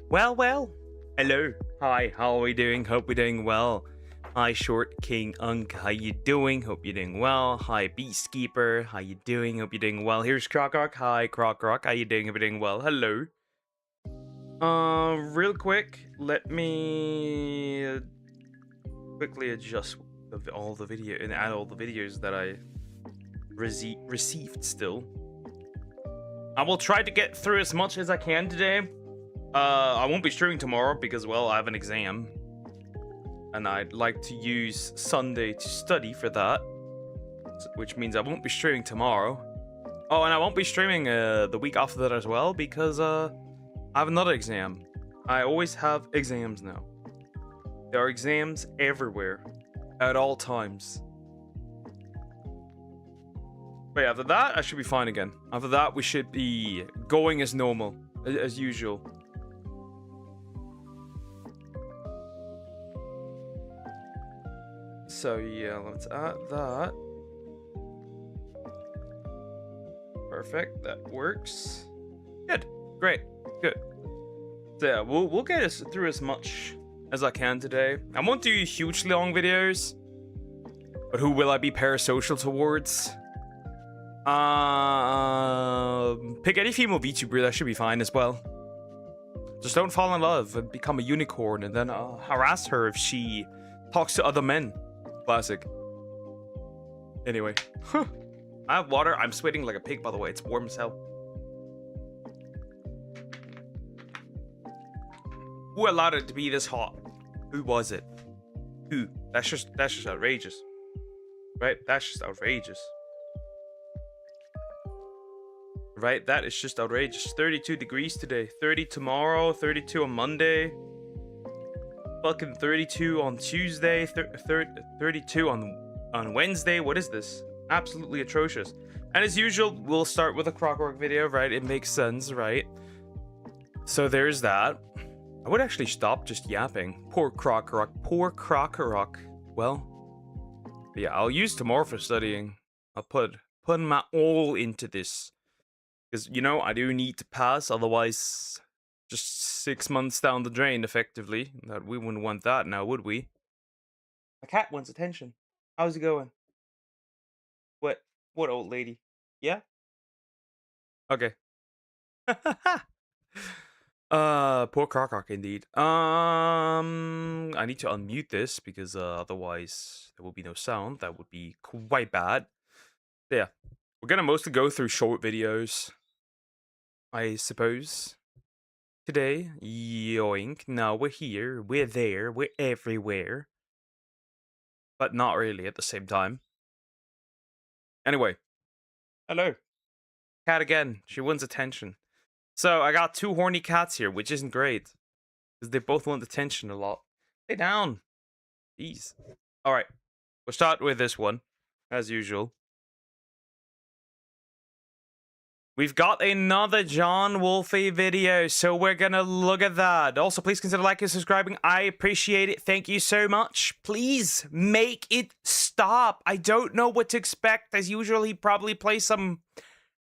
Well. Hello. Hi, how are we doing? Hope we're doing well. Hi, Short King Unk. How you doing? Hope you're doing well. Hi, Beastkeeper. How you doing? Hope you're doing well. Here's Croc. Hi, Croc. How you doing? Hope you're doing well. Hello. Real quick, let me quickly adjust all the video and add all the videos that I received still. I will try to get through as much as I can today. I won't be streaming tomorrow because, well, I have an exam. And I'd like to use Sunday to study for that. Which means I won't be streaming tomorrow. Oh, and I won't be streaming the week after that as well because I have another exam. I always have exams now. There are exams everywhere. At all times. But yeah, after that, I should be fine again. After that, we should be going as normal. As usual. So yeah, let's add that. Perfect, that works. Good, great, good. So yeah, we'll get us through as much as I can today. I won't do hugely long videos, but who will I be parasocial towards? Pick any female VTuber, that should be fine as well. Just don't fall in love and become a unicorn and then harass her if she talks to other men. Classic. Anyway. I have water. I'm sweating like a pig, by the way. It's warm as hell. Who allowed it to be this hot? Who was it? Who? That's just outrageous. Right? That's just outrageous. Right? That is just outrageous. 32 degrees today. 30 tomorrow. 32 on Monday. Fucking 32 on Tuesday. 32 on Wednesday. What is this? Absolutely atrocious. And as usual, we'll start with a Croc video, right? It makes sense, right? So there's that. I would actually stop just yapping. Poor Croc. Poor Croc. Well, yeah, I'll use tomorrow for studying. I'll put my all into this. Because, you know, I do need to pass, otherwise just 6 months down the drain, effectively. That we wouldn't want that now, would we? My cat wants attention. How's it going? What, old lady? Yeah? Okay. Poor Croc indeed. I need to unmute this because otherwise there will be no sound. That would be quite bad. Yeah. We're gonna mostly go through short videos, I suppose. Today, yoink. Now we're here, we're there, we're everywhere. But not really at the same time. Anyway. Hello. Cat again. She wants attention. So, I got 2 horny cats here, which isn't great. Because they both want attention a lot. Stay down. Jeez. Alright. We'll start with this one. As usual. We've got another John Wolfie video, so we're gonna look at that. Also, please consider liking and subscribing. I appreciate it. Thank you so much. Please make it stop. I don't know what to expect. As usual, he probably plays some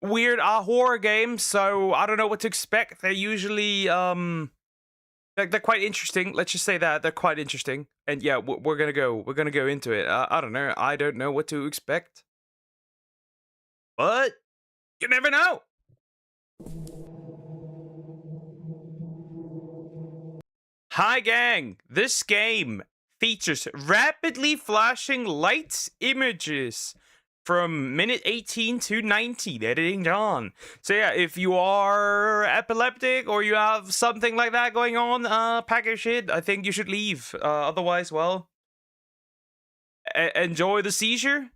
weird horror games, so I don't know what to expect. They're usually, they're quite interesting. Let's just say that. They're quite interesting. And yeah, we're gonna go into it. I don't know. I don't know what to expect. But you never know. Hi gang, this game features rapidly flashing lights images from minute 18 to 19, editing John. So yeah, if you are epileptic or you have something like that going on, pack your shit. I think you should leave. Otherwise, well, enjoy the seizure,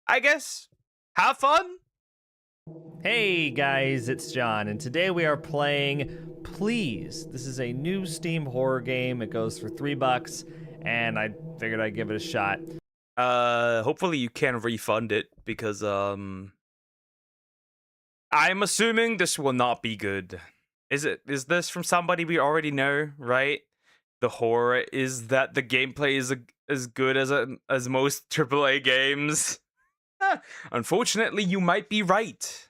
I guess. Have fun. Hey guys, it's John, and today we are playing Please. This is a new Steam horror game. It goes for $3, and I figured I'd give it a shot. Hopefully you can refund it, because, I'm assuming this will not be good. Is this from somebody we already know, right? The horror is that the gameplay is as good as most AAA games. Unfortunately, you might be right.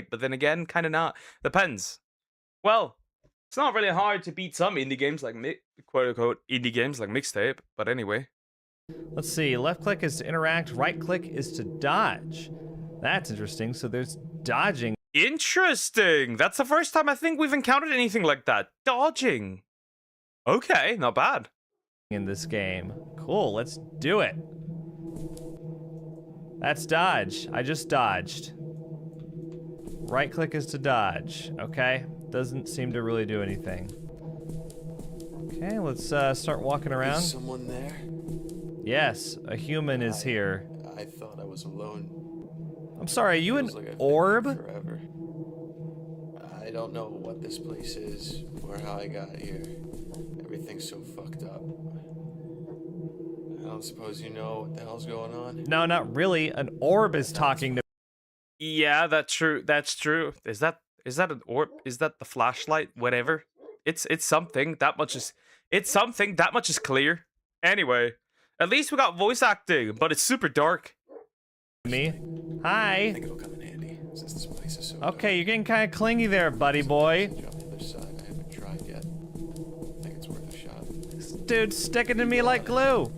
But then again, kind of not. Depends. Well, It's not really hard to beat some indie games like quote unquote indie games like Mixtape, but anyway. Let's see. Left click is to interact. Right click is to dodge. That's interesting. So there's dodging. Interesting. That's the first time I think we've encountered anything like that. Dodging. Okay, not bad. In this game. Cool. Let's do it. That's dodge. I just dodged. Right click is to dodge. Okay. Doesn't seem to really do anything. Okay, let's start walking around. Is someone there? Yes, a human is here. I thought I was alone. I'm sorry, are you an Feels like I've been orb? here forever. I don't know what this place is or how I got here. Everything's so fucked up. I don't suppose you know what the hell's going on? No, not really. An orb is talking to Yeah, that's true. That's true. Is that an orb? Is that the flashlight? Whatever. It's something. That much is clear. Anyway, at least we got voice acting, but it's super dark. me. I Hi. think it'll come in handy since this place is so Okay, you're getting kind of clingy there, buddy boy. dark. On the other side, I haven't tried yet. I think it's worth a shot. Dude, sticking to me like glue.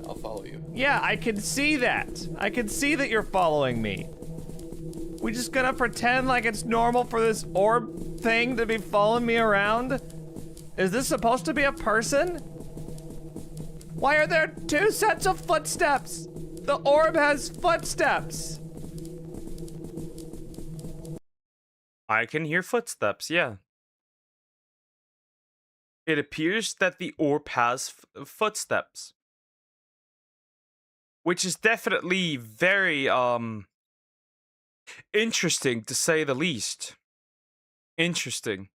I'll follow you. Yeah, I can see that. I can see that you're following me. We just gonna pretend like it's normal for this orb thing to be following me around? Is this supposed to be a person? Why are there two sets of footsteps? The orb has footsteps. I can hear footsteps. Yeah. It appears that the orb has footsteps, which is definitely very interesting to say the least. Interesting.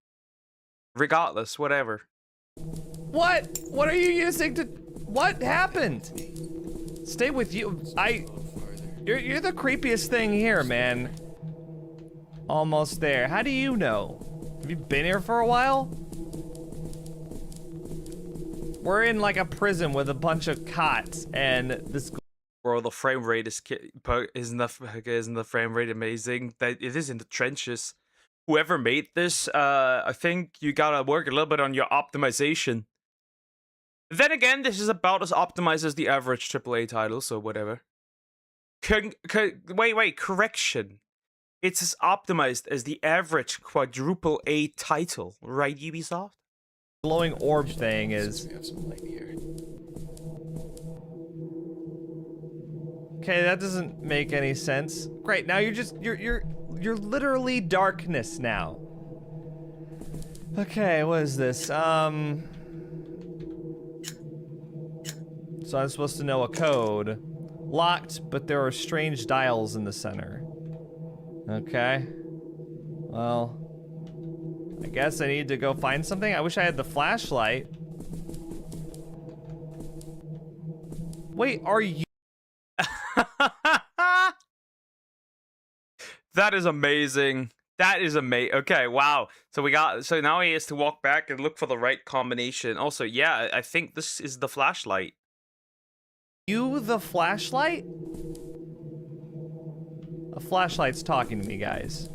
Regardless, whatever. What? What are you using to... What happened? Stay with you. A little farther. You're the creepiest thing here, man. Almost there. How do you know? Have you been here for a while? We're in like a prison with a bunch of cots, and this... Bro, the frame rate isn't the frame rate amazing? That it is in the trenches. Whoever made this, I think you gotta work a little bit on your optimization. Then again, this is about as optimized as the average AAA title, so whatever. Wait, correction. It's as optimized as the average quadruple A title, right, Ubisoft? glowing orb thing Since is... we have some light here. Okay, that doesn't make any sense. Great, now you're literally darkness now. Okay, what is this? So I'm supposed to know a code. Locked, but there are strange dials in the center. Okay. Well, I guess I need to go find something. I wish I had the flashlight. Wait, are you... That is amazing. That is amazing. Okay, wow. So now he has to walk back and look for the right combination. Also, yeah, I think this is the flashlight. You the flashlight? A flashlight's talking to me, guys.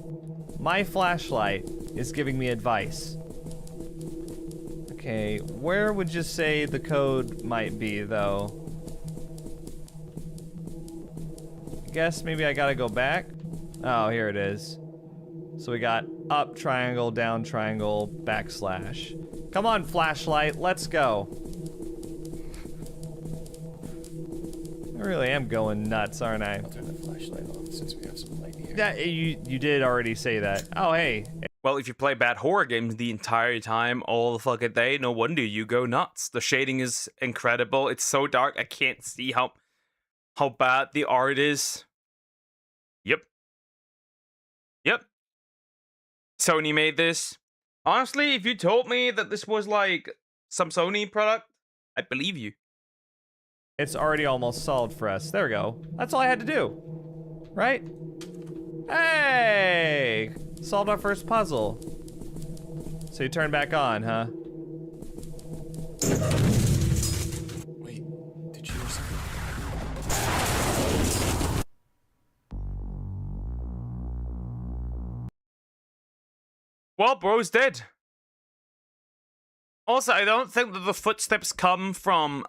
My flashlight is giving me advice. Okay, where would you say the code might be, though? I guess maybe I gotta go back. Oh, here it is. So we got up triangle, down triangle, backslash. Come on, flashlight, let's go. I really am going nuts, aren't I? I'll turn the flashlight on since we have some light here. Yeah, you did already say that. Oh, hey. Well, if you play bad horror games the entire time, all the fucking day, no wonder you go nuts. The shading is incredible. It's so dark, I can't see how bad the art is. Yep. Sony made this. Honestly, if you told me that this was like some Sony product, I'd believe you. It's already almost solved for us. There we go. That's all I had to do. Right? Hey! Solved our first puzzle. So you turn back on, huh? Wait, did you hear something? Well, bro's dead. Also, I don't think that the footsteps come from,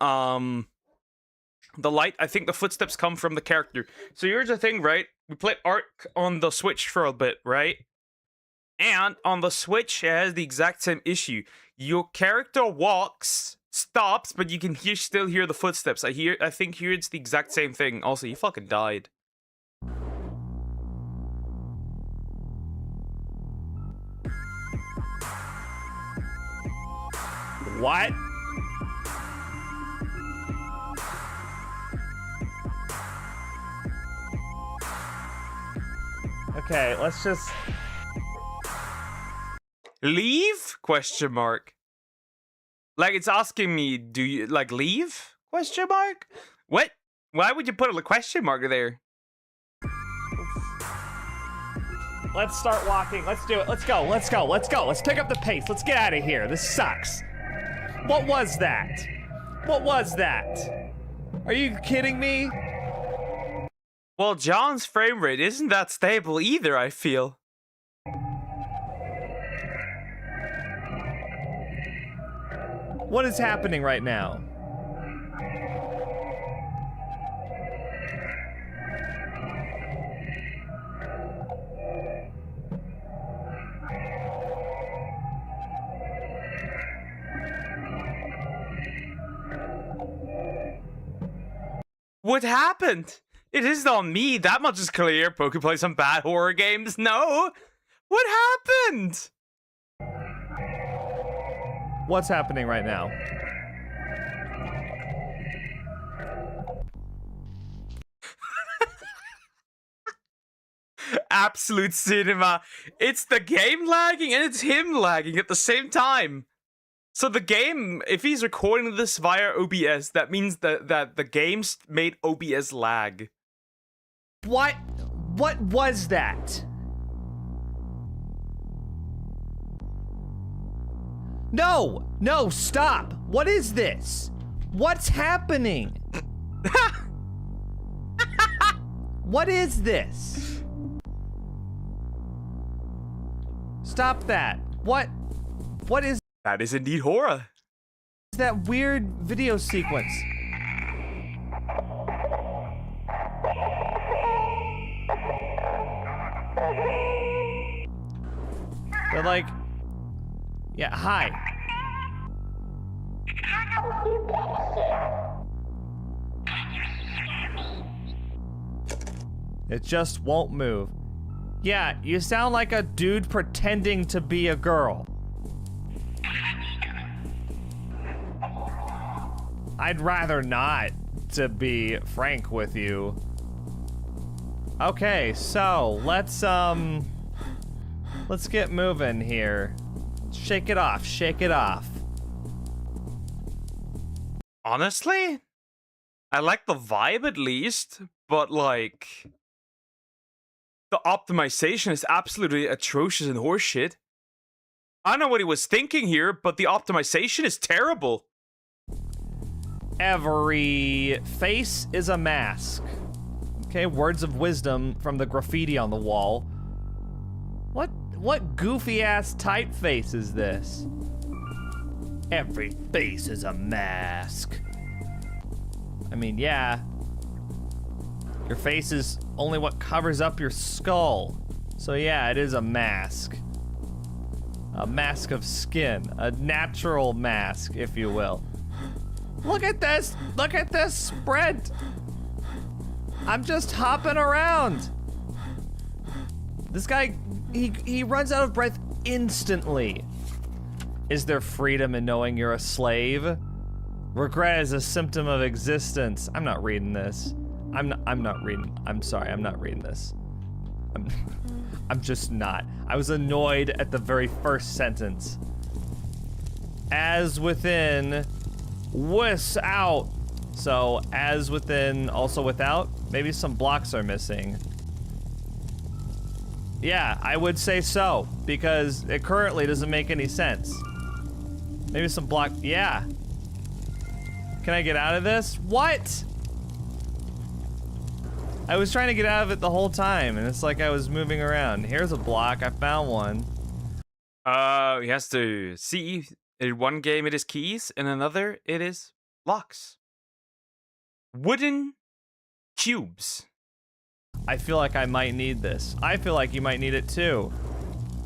the light. I think the footsteps come from the character. So here's the thing, right? We played Ark on the Switch for a bit, right? And on the Switch, it has the exact same issue. Your character walks, stops, but you can still hear the footsteps. I think here it's the exact same thing. Also, he fucking died. What? Okay, let's just... Leave? Question mark. Like, it's asking me, do you, like, leave? Question mark? What? Why would you put a question mark there? Let's start walking. Let's do it. Let's go. Let's go. Let's go. Let's pick up the pace. Let's get out of here. This sucks. What was that? What was that? Are you kidding me? Well, John's frame rate isn't that stable either, I feel. What is happening right now? What happened? It isn't on me. That much is clear. Poke plays some bad horror games. No. What happened? What's happening right now? Absolute cinema. It's the game lagging and it's him lagging at the same time. So the game, if he's recording this via OBS, that means that the game's made OBS lag. What was that? No, no, stop. What is this? What's happening? What is this? Stop that. What is That is indeed horror. that weird video sequence? They're like, yeah, hi. It just won't move. Yeah, you sound like a dude pretending to be a girl. I'd rather not, to be frank with you. Okay, so let's get moving here. Shake it off, shake it off. Honestly, I like the vibe at least, but like, the optimization is absolutely atrocious and horseshit. I don't know what he was thinking here, but the optimization is terrible. Every face is a mask. Okay, words of wisdom from the graffiti on the wall. What goofy ass typeface is this? Every face is a mask. I mean, yeah. Your face is only what covers up your skull. So yeah, it is a mask. A mask of skin. A natural mask, if you will. Look at this! Look at this sprint! I'm just hopping around! This guy, he runs out of breath instantly. Is there freedom in knowing you're a slave? Regret is a symptom of existence. I'm not reading this. I'm not reading. I'm sorry, I'm not reading this. I'm just not. I was annoyed at the very first sentence. As within, without. So, as within, also without? Maybe some blocks are missing. Yeah, I would say so, because it currently doesn't make any sense. Maybe some block, yeah. Can I get out of this? What? I was trying to get out of it the whole time, and it's like I was moving around. Here's a block, I found one. He has to see. In one game, it is keys. In another, it is locks. Wooden cubes. I feel like I might need this. I feel like you might need it too.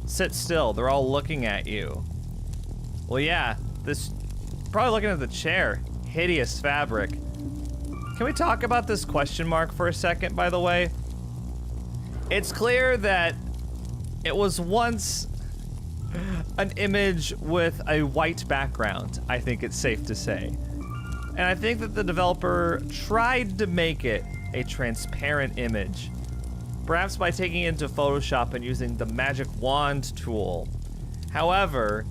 Sit still. They're all looking at you. Well, yeah. This... Probably looking at the chair. Hideous fabric. Can we talk about this question mark for a second, by the way? It's clear that it was once an image with a white background, I think it's safe to say. And I think that the developer tried to make it a transparent image, perhaps by taking it into Photoshop and using the magic wand tool. However,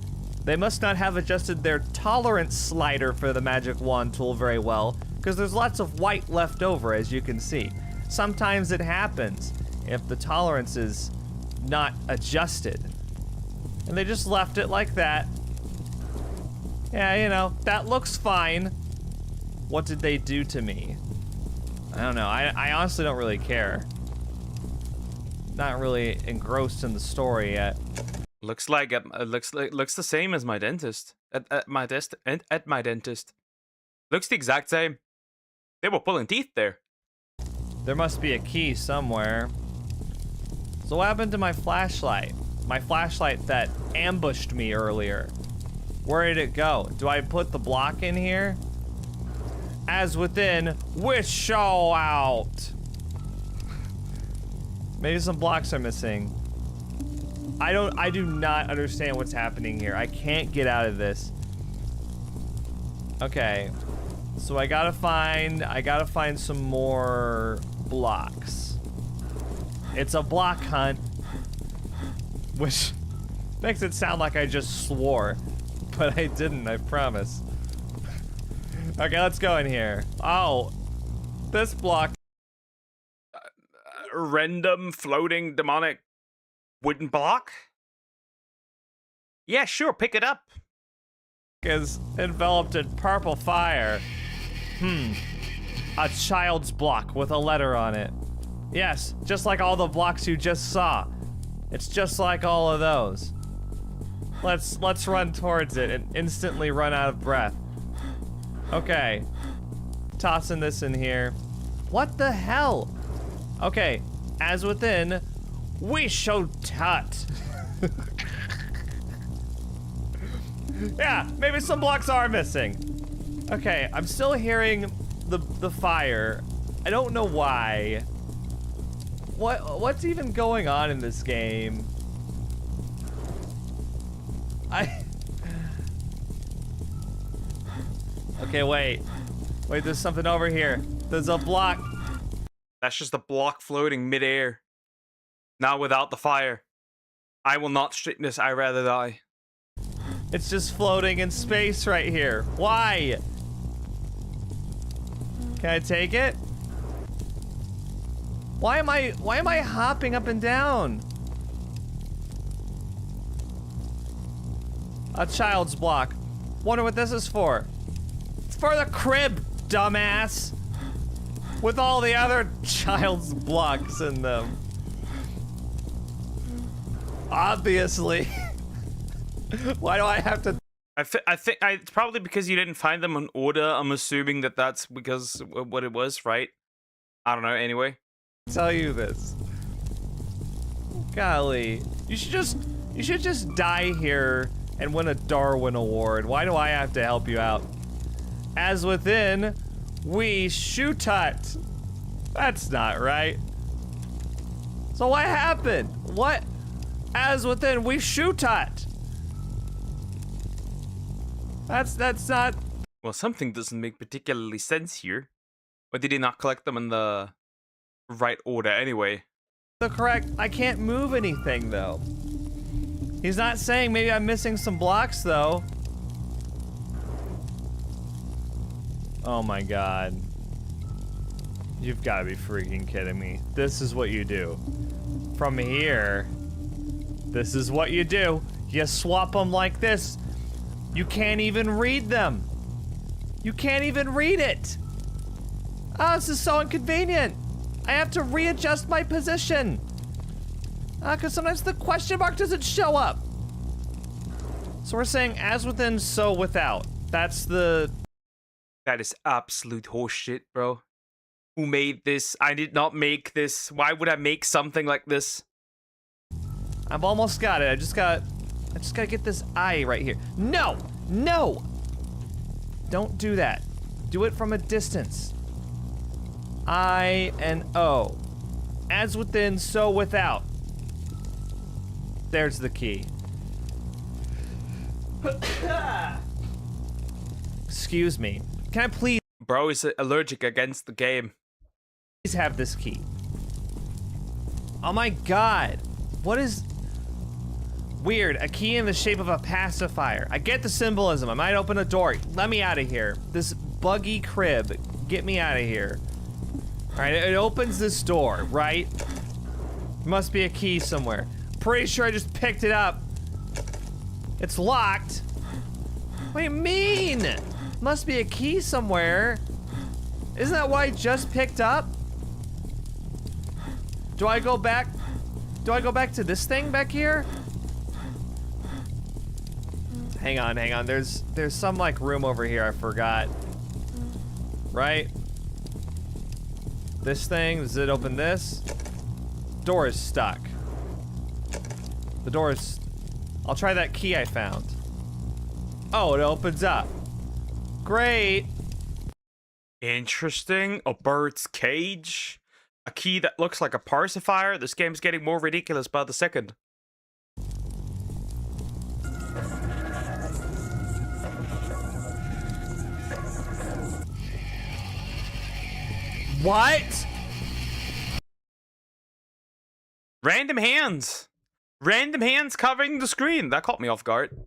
they must not have adjusted their tolerance slider for the magic wand tool very well, because there's lots of white left over, as you can see. Sometimes it happens if the tolerance is not adjusted. And they just left it like that. Yeah, you know, that looks fine. What did they do to me? I don't know. I honestly don't really care. Not really engrossed in the story yet. Looks the same as my dentist. At my dentist. Looks the exact same. They were pulling teeth there. There must be a key somewhere. So what happened to my flashlight? My flashlight that ambushed me earlier. Where did it go? Do I put the block in here? As within, wish show out. Maybe some blocks are missing. I do not understand what's happening here. I can't get out of this. Okay. So I gotta find some more blocks. It's a block hunt. Which makes it sound like I just swore. But I didn't, I promise. Okay, let's go in here. Oh, this block. Random floating demonic wooden block? Yeah, sure, pick it up. Is enveloped in purple fire. A child's block with a letter on it. Yes, just like all the blocks you just saw. It's just like all of those. Let's run towards it and instantly run out of breath. Okay. Tossing this in here. What the hell? Okay, as within, we show tut. Yeah, maybe some blocks are missing. Okay, I'm still hearing the fire. I don't know why. What's even going on in this game? Okay, wait. Wait, there's something over here. There's a block. That's just a block floating midair. Now without the fire. I will not straighten this, I rather die. It's just floating in space right here. Why? Can I take it? Why am I hopping up and down? A child's block. Wonder what this is for. It's for the crib, dumbass. With all the other child's blocks in them. Obviously. Why do I have to? I think it's probably because you didn't find them in order. I'm assuming that that's because what it was, right? I don't know. Anyway, tell you this. Golly, you should just die here and win a Darwin Award. Why do I have to help you out? As within, we shoot hut. That's not right. So what happened? What? As within, we shoot hut. That's not. Well, something doesn't make particularly sense here. Or did he not collect them in the right order anyway? The correct. I can't move anything though. He's not saying maybe I'm missing some blocks though. Oh my god. You've got to be freaking kidding me. This is what you do. From here, this is what you do. You swap them like this. You can't even read them. You can't even read it. Oh, this is so inconvenient. I have to readjust my position. Because sometimes the question mark doesn't show up. So we're saying as within, so without. That's the... That is absolute horseshit, bro. Who made this? I did not make this. Why would I make something like this? I've almost got it. I just gotta get this eye right here. No! No! Don't do that. Do it from a distance. I and O. As within, so without. There's the key. Excuse me. Can I please Bro is allergic against the game. have this key? Oh my god. What is... Weird. A key in the shape of a pacifier. I get the symbolism. I might open a door. Let me out of here. This buggy crib. Get me out of here. Alright, it opens this door, right? Must be a key somewhere. Pretty sure I just picked it up. It's locked. What do you mean? Must be a key somewhere. Isn't that what I just picked up? Do I go back? Do I go back to this thing back here? Hang on, hang on. There's some like room over here I forgot. Right? This thing, does it open this? Door is stuck. The door is... I'll try that key I found. Oh, it opens up. Great. Interesting. A bird's cage. A key that looks like a pacifier. This game's getting more ridiculous by the second. What? Random hands. Random hands covering the screen. That caught me off guard.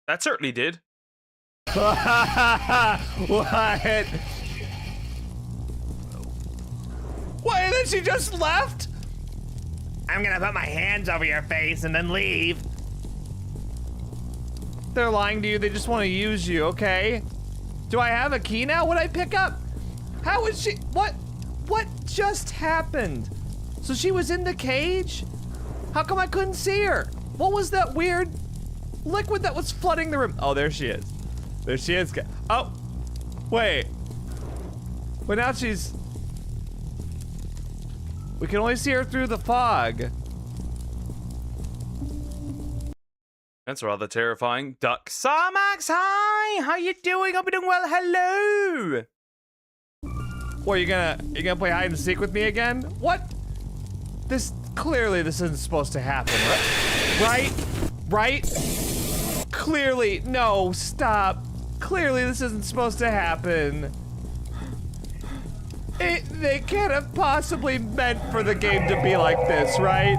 That certainly did. What? What, and then she just left? I'm gonna put my hands over your face and then leave. They're lying to you, they just want to use you, okay? Do I have a key now? What'd I pick up? How was she, what just happened? So she was in the cage? How come I couldn't see her? What was that weird liquid that was flooding the room? Oh, there she is. There she is. Oh, wait. But now she's... We can only see her through the fog. That's rather terrifying. Duck Sarmax, hi! How you doing? Hope you're doing well. Hello! What, you gonna play hide and seek with me again? What? Clearly this isn't supposed to happen, right? Right? Clearly, no, stop. Clearly this isn't supposed to happen. They can't have possibly meant for the game to be like this, right?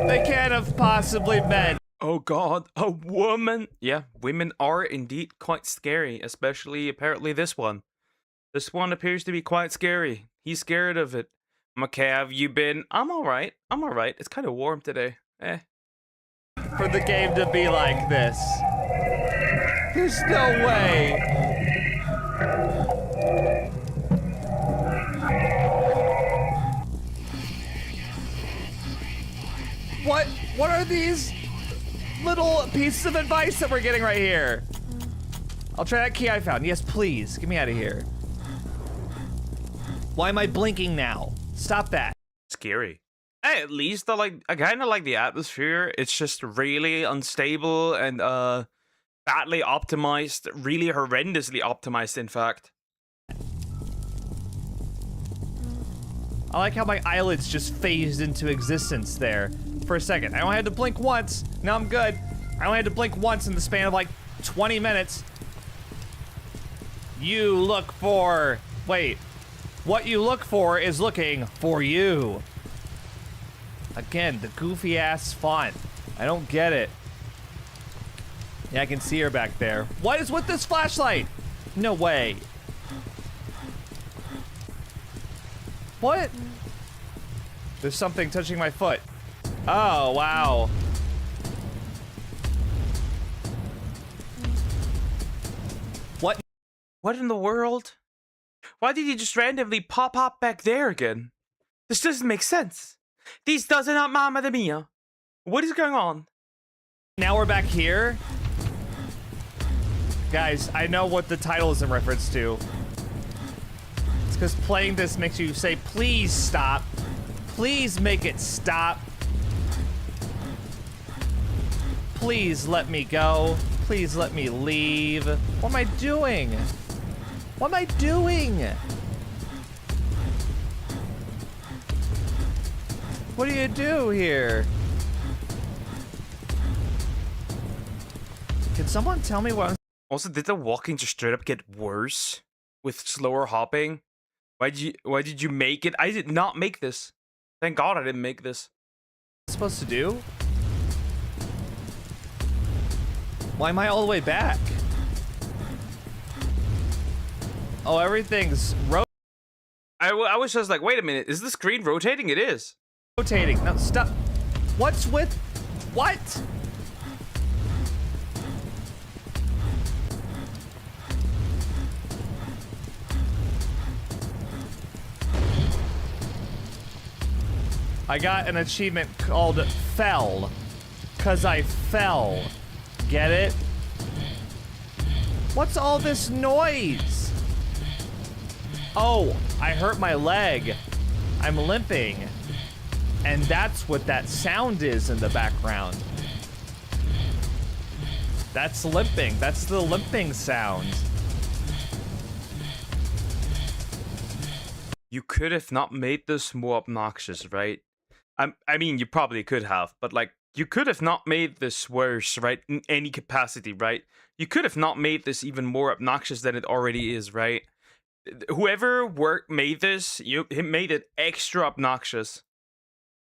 They can't have possibly meant. Oh god, a woman! Yeah, women are indeed quite scary, especially apparently this one. This one appears to be quite scary. He's scared of it. Okay, have you been? I'm alright. I'm alright. It's kind of warm today. For the game to be like this. There's no way. What are these little pieces of advice that we're getting right here? I'll try that key I found. Yes, please. Get me out of here. Why am I blinking now? Stop that. Scary. Hey, at least I kind of like the atmosphere. It's just really unstable and badly optimized, really horrendously optimized, in fact. I like how my eyelids just phased into existence there for a second. I only had to blink once. Now I'm good. I only had to blink once in the span of like 20 minutes. You look for... Wait. What you look for is looking for you. Again, the goofy ass font. I don't get it. Yeah, I can see her back there. What is with this flashlight? No way. What? There's something touching my foot. Oh, wow. What? What in the world? Why did you just randomly pop up back there again? This doesn't make sense. This does not Mamma Mia. What is going on? Now we're back here. Guys, I know what the title is in reference to. It's because playing this makes you say, please stop. Please make it stop. Please let me go. Please let me leave. What am I doing? What am I doing? What do you do here? Can someone tell me what I'm... Also, did the walking just straight up get worse with slower hopping? Why did you make it? I did not make this. Thank God I didn't make this. supposed to do? Why am I all the way back? Oh, everything's I was just like, wait a minute, is the screen rotating? It is. rotating. No, stop. What's with... What? I got an achievement called Fell. 'Cause I fell. Get it? What's all this noise? Oh, I hurt my leg. I'm limping. And that's what that sound is in the background. That's limping. That's the limping sound. You could have not made this more obnoxious, right? I mean, you probably could have, but like, you could have not made this worse, right? In any capacity, right? You could have not made this even more obnoxious than it already is, right? Whoever made this, he made it extra obnoxious.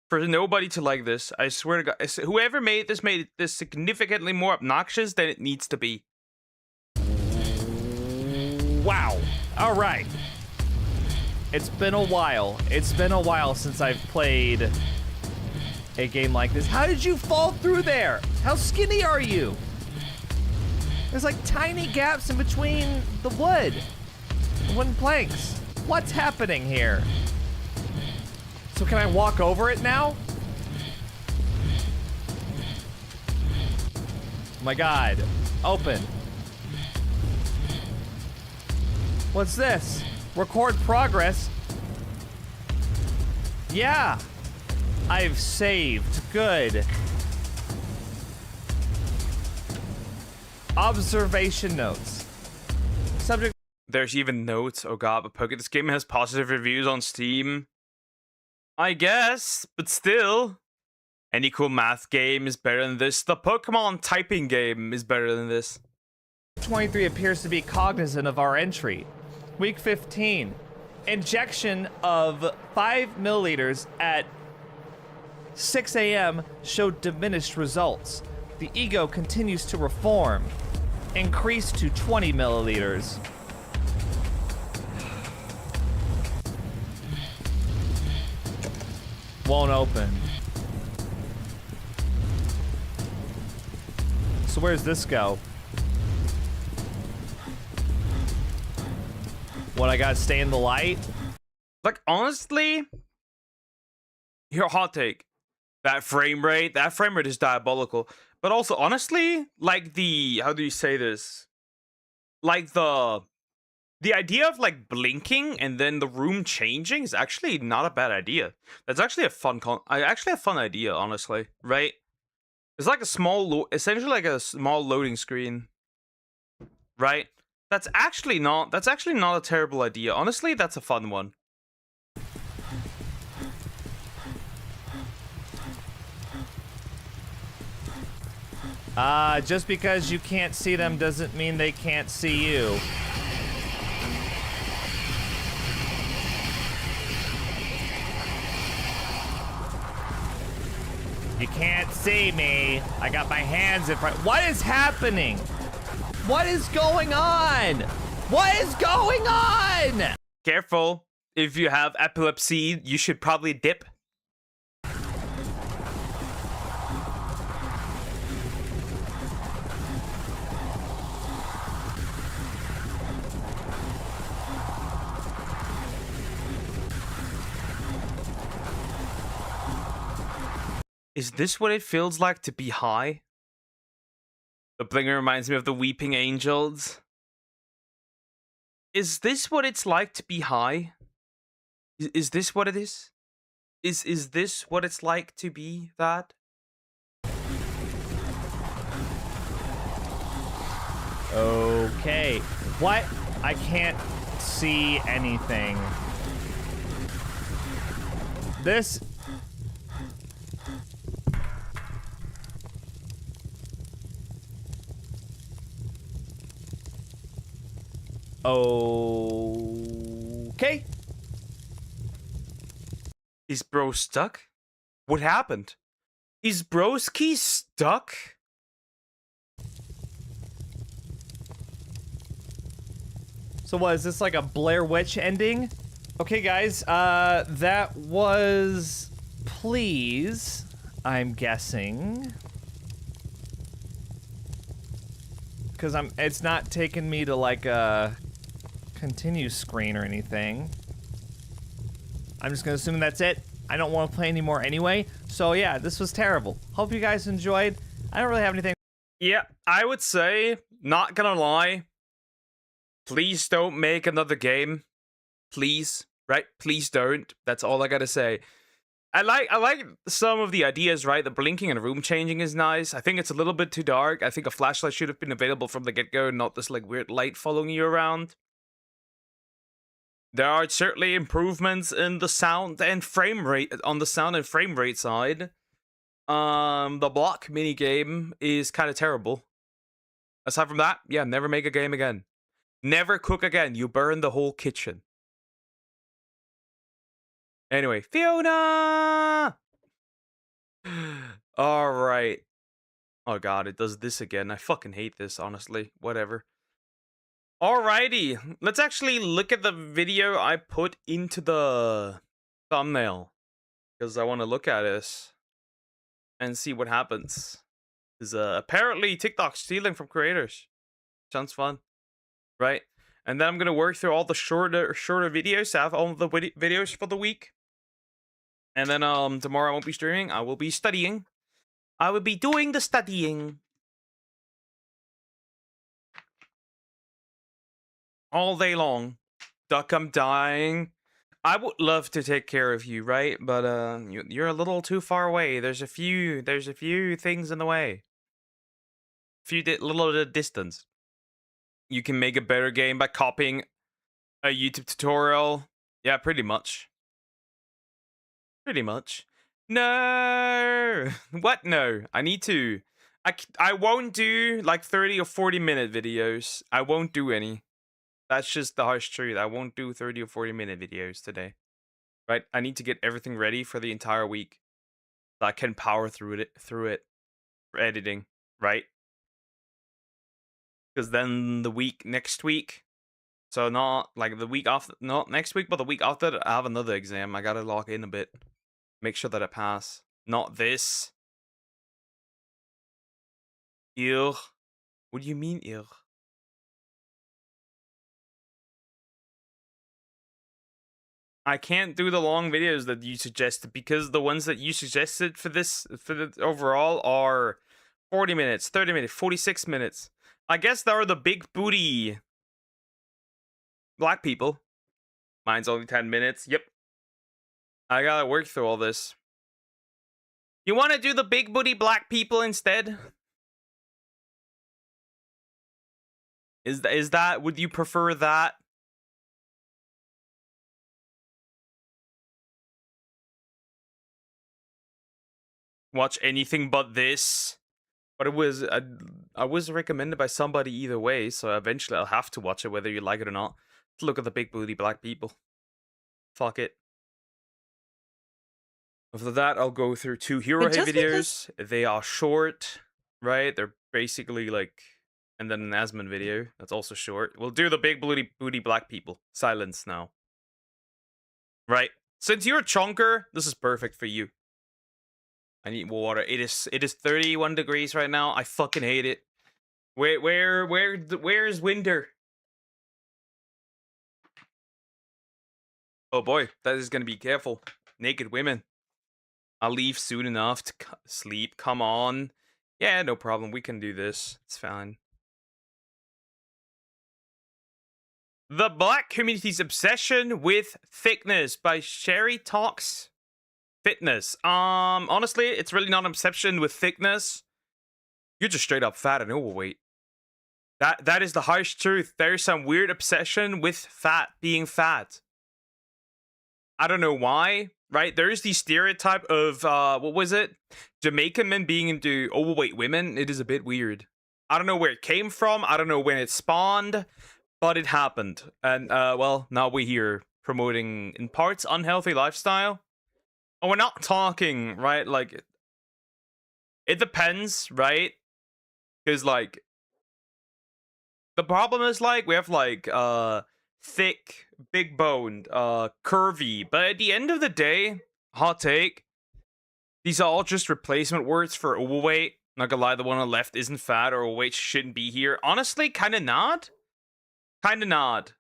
For nobody to like this, I swear to God, whoever made this significantly more obnoxious than it needs to be. Wow. All right. It's been a while. It's been a while since I've played a game like this. How did you fall through there? How skinny are you? There's like tiny gaps in between the wood. The wooden planks. What's happening here? So can I walk over it now? Oh my God. Open. What's this? Record progress. Yeah. I've saved. Good. Observation notes. Subject. There's even notes. Oh God, but Poké, this game has positive reviews on Steam. I guess, but still. Any cool math game is better than this. The Pokemon typing game is better than this. 23 appears to be cognizant of our entry. Week 15. Injection of 5 milliliters at 6 a.m. showed diminished results. The ego continues to reform. Increased to 20 milliliters. Won't open. So where's this go? What, I gotta stay in the light? Like, honestly, here, hot take. That frame rate is diabolical. But also, honestly, like how do you say this? Like the idea of like blinking and then the room changing is actually not a bad idea. That's actually a fun idea, honestly, right? It's like a essentially like a small loading screen, right? That's actually not a terrible idea. Honestly, that's a fun one. Just because you can't see them doesn't mean they can't see you. You can't see me. I got my hands in front. What is happening? What is going on? What is going on? Careful. If you have epilepsy, you should probably dip. Is this what it feels like to be high? The blinger reminds me of the weeping angels. Is this what it's like to be high? Is this what it is? Is this what it's like to be that? Okay. What? I can't see anything. This... Okay. Is bro stuck? What happened? Is broski stuck? So what, is this like a Blair Witch ending? Okay, guys, that was... Please, I'm guessing. Because it's not taking me to like a continue screen or anything. I'm just gonna assume that's it. I don't want to play anymore anyway. So yeah, this was terrible. Hope you guys enjoyed. I don't really have anything. Yeah, I would say, not gonna lie, please don't make another game. Please, right? Please don't. That's all I gotta say. I like some of the ideas, right? The blinking and room changing is nice. I think it's a little bit too dark. I think a flashlight should have been available from the get-go, not this like weird light following you around. There are certainly improvements in the sound and frame rate on the sound and frame rate side. The block mini game is kind of terrible. Aside from that, yeah, never make a game again. Never cook again. You burn the whole kitchen. Anyway, Fiona! Alright. Oh god, it does this again. I fucking hate this, honestly. Whatever. Alrighty. Let's actually look at the video I put into the thumbnail. Because I want to look at it and see what happens. Because apparently TikTok's stealing from creators. Sounds fun. Right? And then I'm going to work through all the shorter videos. Have all the videos for the week. And then tomorrow I won't be streaming. I will be studying. I will be doing the studying. All day long. Duck, I'm dying. I would love to take care of you, right? But you're a little too far away. There's a few things in the way. Little distance. You can make a better game by copying a YouTube tutorial. Yeah, pretty much. Pretty much. No! What? No. I need to. I won't do like 30 or 40 minute videos. I won't do any. That's just the harsh truth. I won't do 30 or 40 minute videos today. Right? I need to get everything ready for the entire week. So I can power through it for editing, right? Because then next week, so not like the week after, not next week, but the week after, I have another exam. I gotta log in a bit. Make sure that I pass. Not this. Ew. What do you mean, ew? I can't do the long videos that you suggested because the ones that you suggested for the overall are 40 minutes, 30 minutes, 46 minutes. I guess there are the big booty black people. Mine's only 10 minutes. Yep. I gotta work through all this. You want to do the big booty black people instead? Is that, would you prefer that? Watch anything but this? But it was, I was recommended by somebody either way, so eventually I'll have to watch it whether you like it or not. Let's look at the big booty black people. Fuck it. After that, I'll go through 2 Hero Hey videos. They are short, right? They're basically like... And then an Asmon video. That's also short. We'll do the big booty black people. Silence now. Right. Since you're a chunker, this is perfect for you. I need water. It is 31 degrees right now. I fucking hate it. Where's winter? Oh boy, that is gonna be careful. Naked women. I'll leave soon enough to sleep. Come on. Yeah, no problem. We can do this. It's fine. The Black Community's Obsession with Thickness by Sherry Talks Fitness. Honestly, it's really not an obsession with thickness. You're just straight up fat and overweight. That is the harsh truth. There's some weird obsession with fat being fat. I don't know why, right? There's the stereotype of what was it? Jamaican men being into overweight women. It is a bit weird. I don't know where it came from. I don't know when it spawned, but it happened. And well, now we're here promoting in parts unhealthy lifestyle. And we're not talking, right? Like it depends, right? Because like the problem is like we have like thick, big boned, curvy, but at the end of the day, hot take, these are all just replacement words for overweight. Not gonna lie, the one on the left isn't fat or overweight, shouldn't be here. Honestly, kinda not. Kinda not.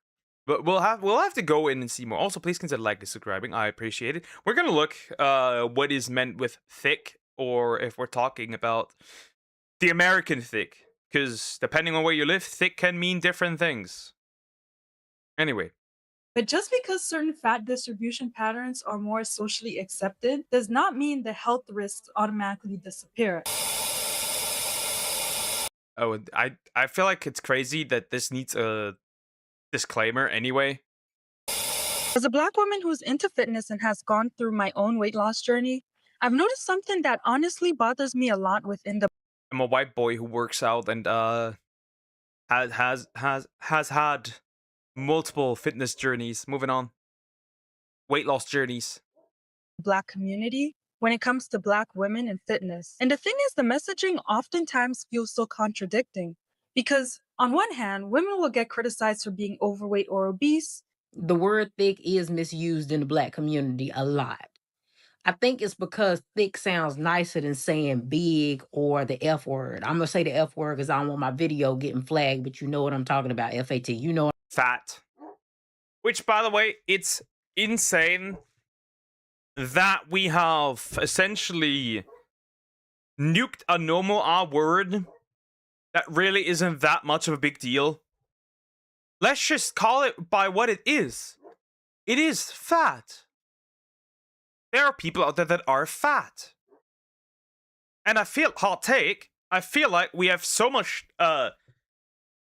But we'll have to go in and see more. Also, please consider liking and subscribing. I appreciate it. We're gonna look what is meant with thick, or if we're talking about the American thick. Because depending on where you live, thick can mean different things. Anyway. But just because certain fat distribution patterns are more socially accepted does not mean the health risks automatically disappear. Oh, I feel like it's crazy that this needs a disclaimer anyway. As a Black woman who's into fitness and has gone through my own weight loss journey, I've noticed something that honestly bothers me a lot within the I'm a white boy who works out and has had multiple fitness journeys. Moving on. Weight loss journeys. Black community when it comes to Black women and fitness. And the thing is, the messaging oftentimes feels so contradicting because, on one hand, women will get criticized for being overweight or obese. The word thick is misused in the Black community a lot. I think it's because thick sounds nicer than saying big or the F word. I'm gonna say the F word because I don't want my video getting flagged, but you know what I'm talking about, FAT. You know. Fat. Which, by the way, it's insane that we have essentially nuked a normal R word that really isn't that much of a big deal. Let's just call it by what it is. It is fat. There are people out there that are fat. And I feel, hot take, I feel like we have so much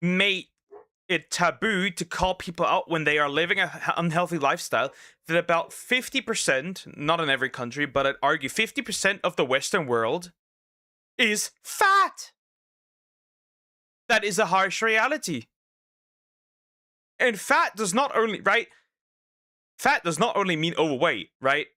made it taboo to call people out when they are living an unhealthy lifestyle that about 50%, not in every country, but I'd argue 50% of the Western world is fat. That is a harsh reality. And fat does not only, right? Fat does not only mean overweight, right?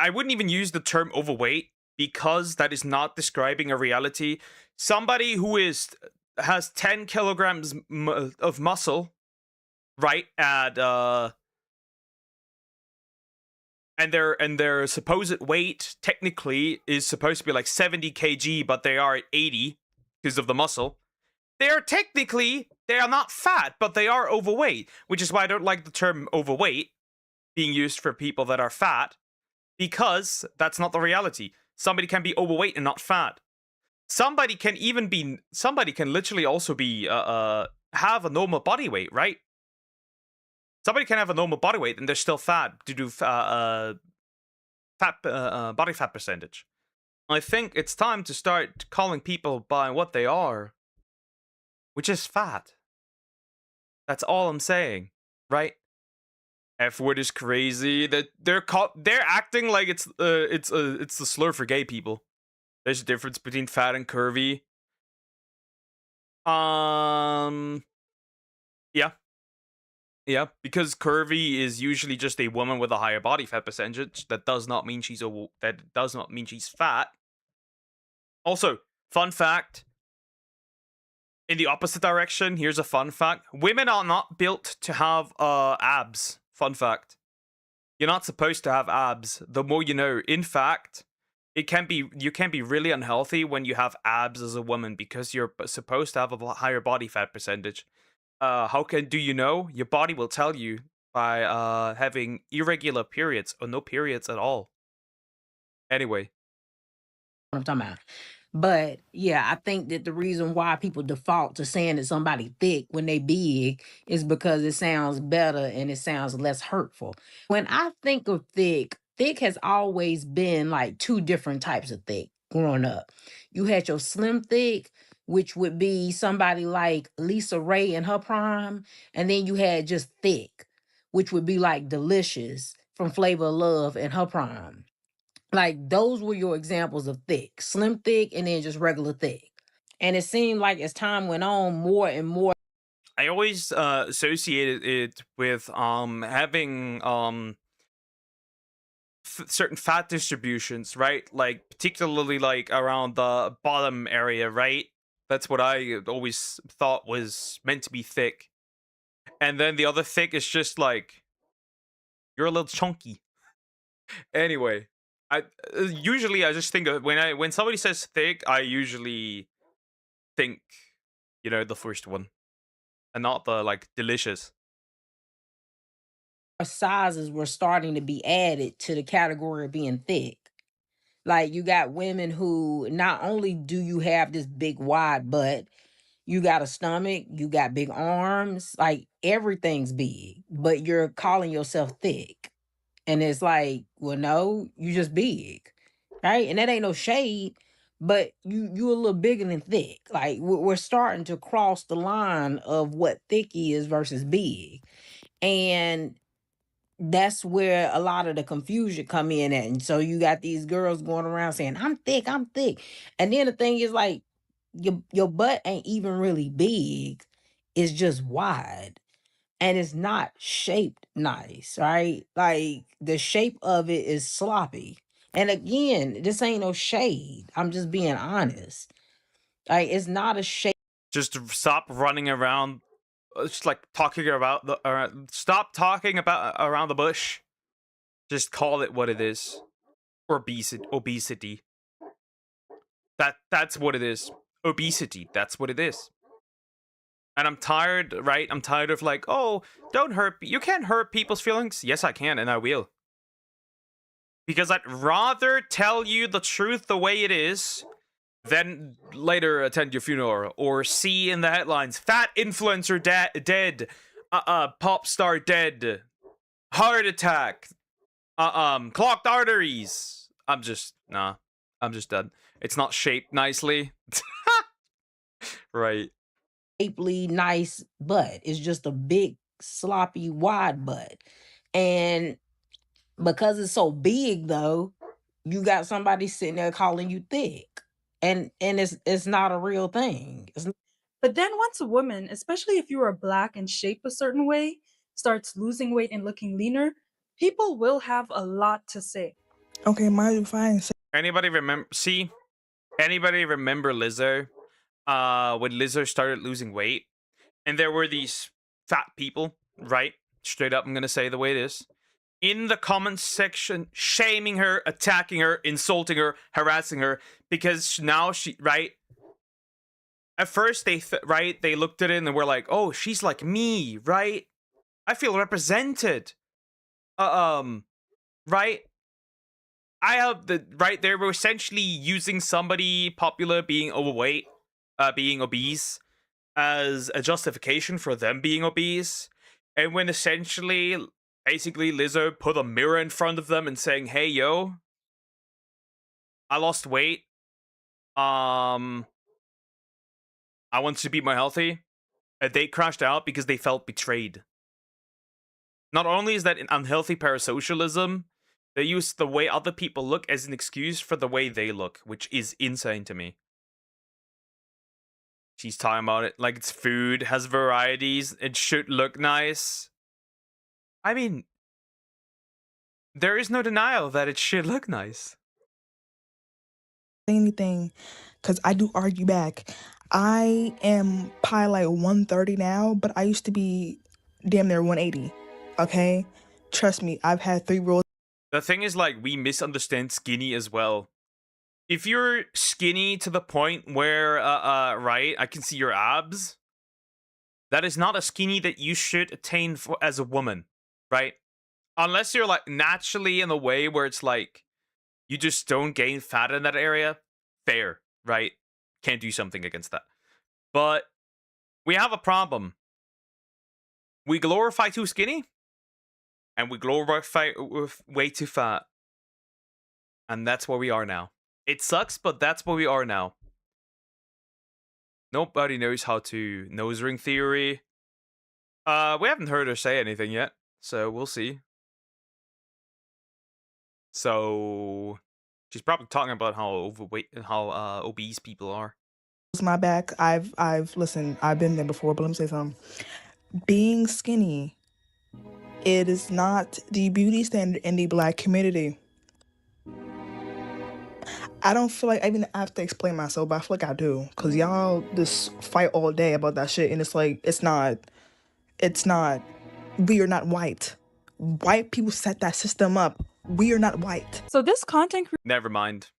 I wouldn't even use the term overweight because that is not describing a reality. Somebody who has 10 kilograms of muscle, right? And their supposed weight technically is supposed to be like 70 kg, but they are at 80 because of the muscle. They are not fat, but they are overweight, which is why I don't like the term overweight being used for people that are fat, because that's not the reality. Somebody can be overweight and not fat. Somebody can literally also be, have a normal body weight, right? Somebody can have a normal body weight and they're still fat due to body fat percentage. I think it's time to start calling people by what they are, which is fat. That's all I'm saying, right? F word is crazy. That they're acting like it's the slur for gay people. There's a difference between fat and curvy. Yeah, because curvy is usually just a woman with a higher body fat percentage. That does not mean she's fat. Also, fun fact. In the opposite direction, here's a fun fact. Women are not built to have abs. Fun fact. You're not supposed to have abs. The more you know. In fact, you can be really unhealthy when you have abs as a woman because you're supposed to have a higher body fat percentage. How do you know? Your body will tell you by having irregular periods or no periods at all. Anyway, I'm talking about. But yeah, I think that the reason why people default to saying that somebody thick when they big is because it sounds better and it sounds less hurtful. When I think of thick, thick has always been like two different types of thick growing up. You had your slim thick, which would be somebody like Lisa Ray in her prime, and then you had just thick, which would be like Delicious from Flavor of Love in her prime. Like those were your examples of thick, slim thick, and then just regular thick. And it seemed like as time went on, more and more. I always associated it with having certain fat distributions, right? Like particularly like around the bottom area, right? That's what I always thought was meant to be thick. And then the other thick is just like you're a little chunky. Anyway, I usually I just think of when somebody says thick, I usually think, you know, the first one, and not the like delicious. Sizes were starting to be added to the category of being thick. Like you got women who not only do you have this big wide butt, you got a stomach, you got big arms, like everything's big, but you're calling yourself thick. And it's like, well, no, you just big, right? And that ain't no shade, but you a little bigger than thick. Like we're starting to cross the line of what thick is versus big, and that's where a lot of the confusion come in at. And so you got these girls going around saying, I'm thick. And then the thing is like your butt ain't even really big. It's just wide. And it's not shaped nice, right? Like the shape of it is sloppy. And again, this ain't no shade. I'm just being honest. Like it's not a shade. Just stop running around, just like talking about the. Stop talking about around the bush. Just call it what it is. Obesity. That's what it is. Obesity. That's what it is. And I'm tired, right? I'm tired of like, oh, don't hurt. You can't hurt people's feelings. Yes, I can, and I will. Because I'd rather tell you the truth the way it is than later attend your funeral or see in the headlines, fat influencer dead, pop star dead, heart attack, clogged arteries. I'm just done. It's not shaped nicely. Right. Shapely, nice butt. It's just a big, sloppy, wide butt. And because it's so big though, you got somebody sitting there calling you thick. And it's not a real thing. But then once a woman, especially if you are black and shaped a certain way, starts losing weight and looking leaner, people will have a lot to say. Okay, mine fine. Anybody remember Lizzo? When Lizzo started losing weight, and there were these fat people, right? Straight up, I'm gonna say the way it is. In the comments section, shaming her, attacking her, insulting her, harassing her, because now she, right? At first, they looked at it and were like, "Oh, she's like me, right? I feel represented." Right? I have the right. They were essentially using somebody popular being overweight, being obese, as a justification for them being obese, and when essentially, basically, Lizzo put a mirror in front of them and saying, "Hey, yo, I lost weight. I want to be more healthy." And they crashed out because they felt betrayed. Not only is that an unhealthy parasocialism, they use the way other people look as an excuse for the way they look, which is insane to me. She's talking about it like it's food, has varieties, it should look nice. I mean, there is no denial that it should look nice. Anything, because I do argue back. I am probably like 130 now, but I used to be damn near 180. Okay? Trust me, I've had 3 rolls. The thing is, like, we misunderstand skinny as well. If you're skinny to the point where, right, I can see your abs, that is not a skinny that you should attain for as a woman, right? Unless you're, like, naturally in a way where it's, like, you just don't gain fat in that area, fair, right? Can't do something against that. But we have a problem. We glorify too skinny, and we glorify with way too fat. And that's where we are now. It sucks, but that's where we are now. Nobody knows how to nose ring theory. We haven't heard her say anything yet, so we'll see. So she's probably talking about how overweight, how obese people are. My back. I've listen, I've been there before, but let me say something. Being skinny, it is not the beauty standard in the Black community. I don't feel like I even have to explain myself, but I feel like I do. Cause y'all just fight all day about that shit, and it's like it's not. We are not white. White people set that system up. We are not white. So this content Never mind.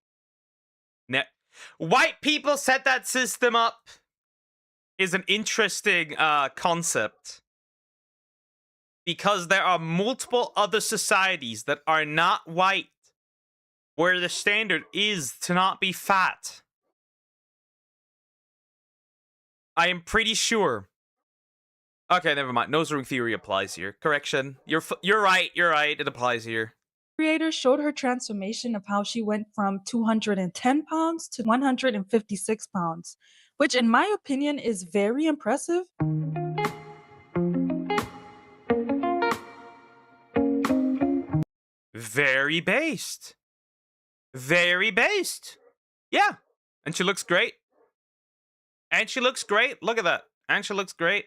White people set that system up is an interesting concept. Because there are multiple other societies that are not white where the standard is to not be fat. I am pretty sure. Okay, never mind. Nose ring theory applies here. Correction. You're right. You're right. It applies here. creator showed her transformation of how she went from 210 pounds to 156 pounds, which in my opinion is very impressive. Very based. Very based. Yeah. And she looks great. And she looks great. Look at that. And she looks great.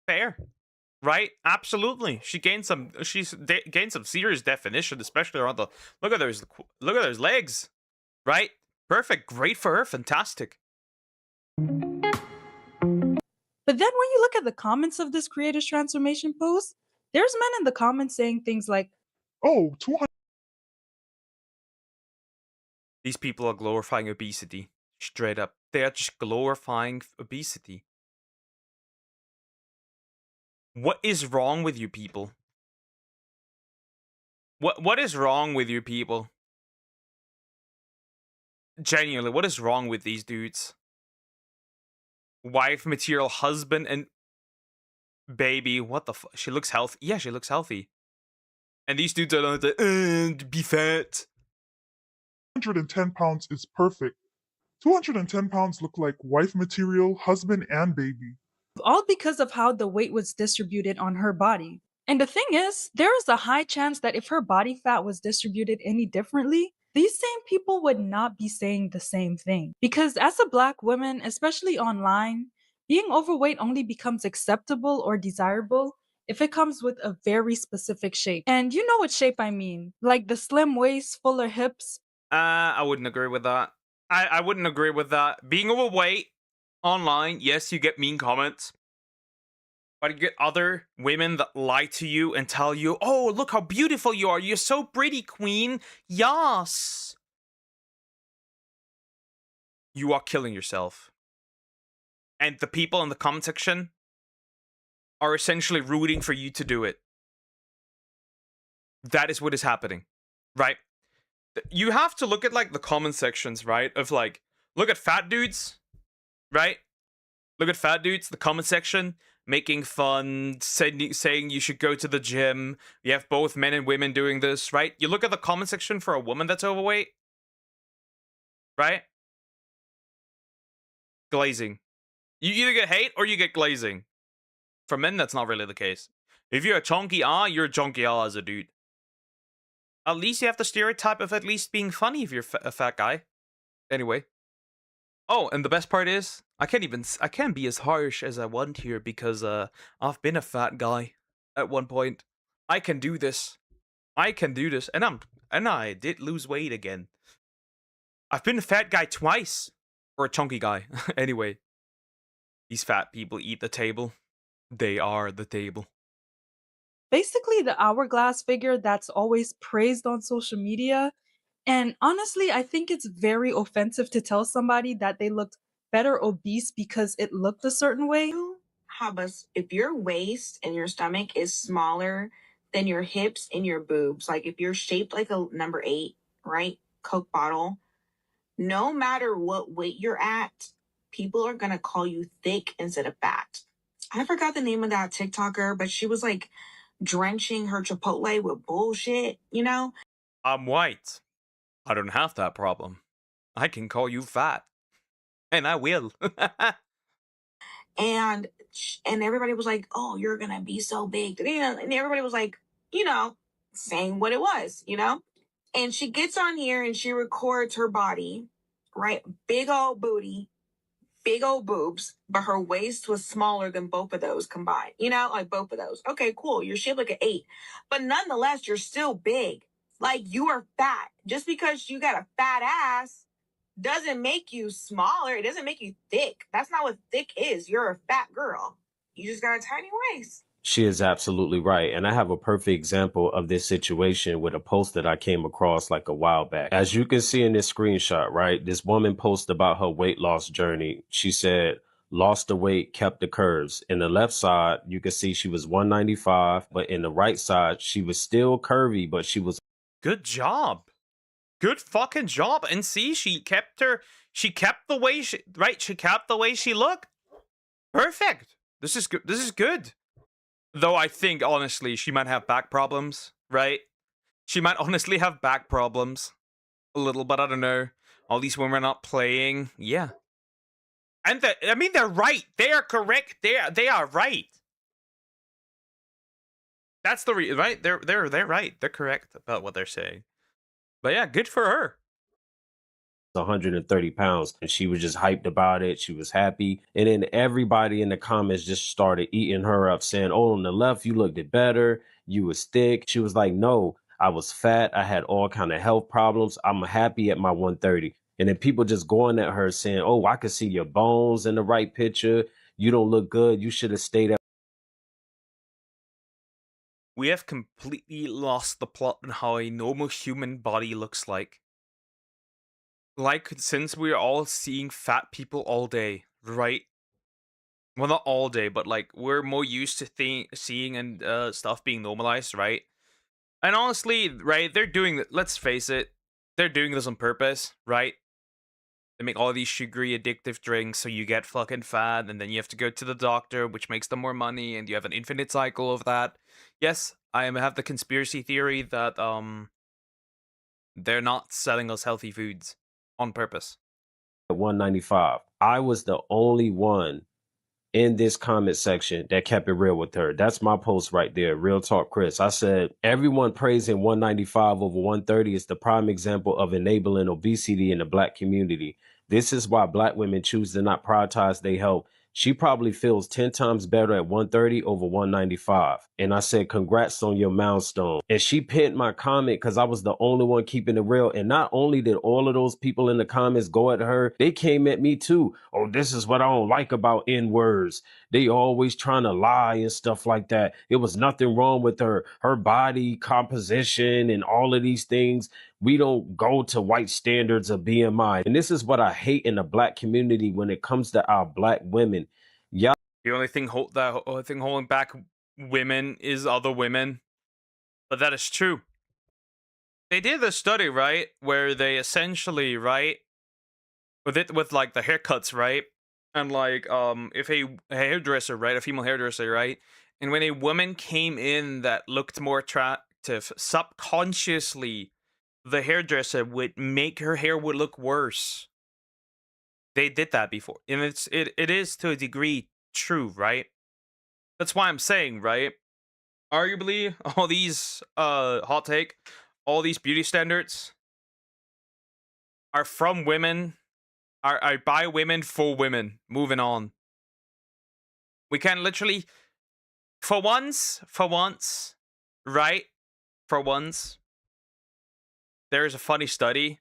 Fair. Right? Absolutely. She's gained some serious definition, especially around the look at those legs. Right? Perfect. Great for her. Fantastic. But then when you look at the comments of this creator's transformation post, there's men in the comments saying things like, "Oh, 200 These people are glorifying obesity. Straight up. They are just glorifying obesity. What is wrong with you people? What is wrong with you people? Genuinely, what is wrong with these dudes? Wife material, husband, and baby. What the fuck? She looks healthy. Yeah, she looks healthy. And these dudes are like, be fat. 210 pounds is perfect. 210 pounds look like wife material, husband, and baby." all because of how the weight was distributed on her body. And the thing is, there is a high chance that if her body fat was distributed any differently, these same people would not be saying the same thing. Because as a Black woman, especially online, being overweight only becomes acceptable or desirable if it comes with a very specific shape. And you know what shape I mean, like the slim waist, fuller hips. I wouldn't agree with that. I wouldn't agree with that. Being overweight online, yes, you get mean comments. But you get other women that lie to you and tell you, oh, look how beautiful you are. You're so pretty, queen. Yes. You are killing yourself. And the people in the comment section are essentially rooting for you to do it. That is what is happening, right? You have to look at like the comment sections, right? Of like, look at fat dudes, right? Look at fat dudes, the comment section, making fun, saying you should go to the gym. You have both men and women doing this, right? You look at the comment section for a woman that's overweight, right? Glazing. You either get hate or you get glazing. For men, that's not really the case. If you're a chunky you're a chunky as a dude. At least you have the stereotype of at least being funny if you're a fat guy. Anyway. Oh, and the best part is, I can't be as harsh as I want here because I've been a fat guy at one point. I can do this. And I did lose weight again. I've been a fat guy twice. Or a chunky guy. Anyway. These fat people eat the table. They are the table. Basically, the hourglass figure that's always praised on social media. And honestly, I think it's very offensive to tell somebody that they looked better obese because it looked a certain way. Habas, if your waist and your stomach is smaller than your hips and your boobs, like if you're shaped like a number 8 right? Coke bottle. No matter what weight you're at, people are gonna call you thick instead of fat. I forgot the name of that TikToker, but she was like drenching her Chipotle with bullshit, you know? I'm white. I don't have that problem. I can call you fat. And I will. And everybody was like, "Oh, you're gonna be so big," and everybody was like, you know, saying what it was, you know. And she gets on here and she records her body, right? Big old booty, big old boobs, but her waist was smaller than both of those combined. You know, like both of those. Okay, cool. You're shaped like an 8, but nonetheless, you're still big. Like you are fat. Just because you got a fat ass doesn't make you smaller. It doesn't make you thick. That's not what thick is. You're a fat girl. You just got a tiny waist. She is absolutely right. And I have a perfect example of this situation with a post that I came across like a while back. As you can see in this screenshot, right? This woman posted about her weight loss journey. She said, lost the weight, kept the curves. In the left side, you can see she was 195, but in the right side, she was still curvy, but she was Good job. Good fucking job. And see, she kept the way she kept the way she looked. Perfect. This is good. This is good. Though I think honestly she might have back problems, right? She might honestly have back problems. A little, but I don't know. All these women are not playing. Yeah. And I mean they're right. They are correct. They are right. That's the right. They're right. They're correct about what they're saying. But yeah, good for her. 130 pounds, and she was just hyped about it. She was happy. And then everybody in the comments just started eating her up, saying, oh, on the left, you looked it better. You was thick. She was like, no, I was fat. I had all kind of health problems. I'm happy at my 130. And then people just going at her saying, oh, I could see your bones in the right picture. You don't look good. You should have stayed at. We have completely lost the plot on how a normal human body looks like. Like, since we're all seeing fat people all day, right? Well, not all day, but like we're more used to seeing and stuff being normalized, right? And honestly, right, they're doing it. Let's face it, they're doing this on purpose, right? They make all these sugary, addictive drinks so you get fucking fat, and then you have to go to the doctor, which makes them more money, and you have an infinite cycle of that. Yes, I have the conspiracy theory that they're not selling us healthy foods on purpose. 195. I was the only one in this comment section that kept it real with her. That's my post right there. Real Talk Chris. I said, everyone praising 195 over 130 is the prime example of enabling obesity in the Black community. This is why Black women choose to not prioritize their health. She probably feels 10 times better at 130 over 195. And I said, congrats on your milestone. And she pinned my comment because I was the only one keeping it real. And not only did all of those people in the comments go at her, they came at me too. Oh, this is what I don't like about N-words. They always trying to lie and stuff like that. It was nothing wrong with her body composition and all of these things. We don't go to white standards of BMI. And this is what I hate in the Black community when it comes to our Black women. Y'all. The only thing holding back women is other women. But that is true. They did a study, right, where they essentially, right, with like the haircuts, right? And like if a hairdresser, right, a female hairdresser, right? And when a woman came in that looked more attractive, subconsciously the hairdresser would make her hair would look worse. They did that before. And it is to a degree true, right? That's why I'm saying, right? Arguably, all these hot take, all these beauty standards are from women, are by women for women. Moving on. We can literally for once, right? For once. There's a funny study.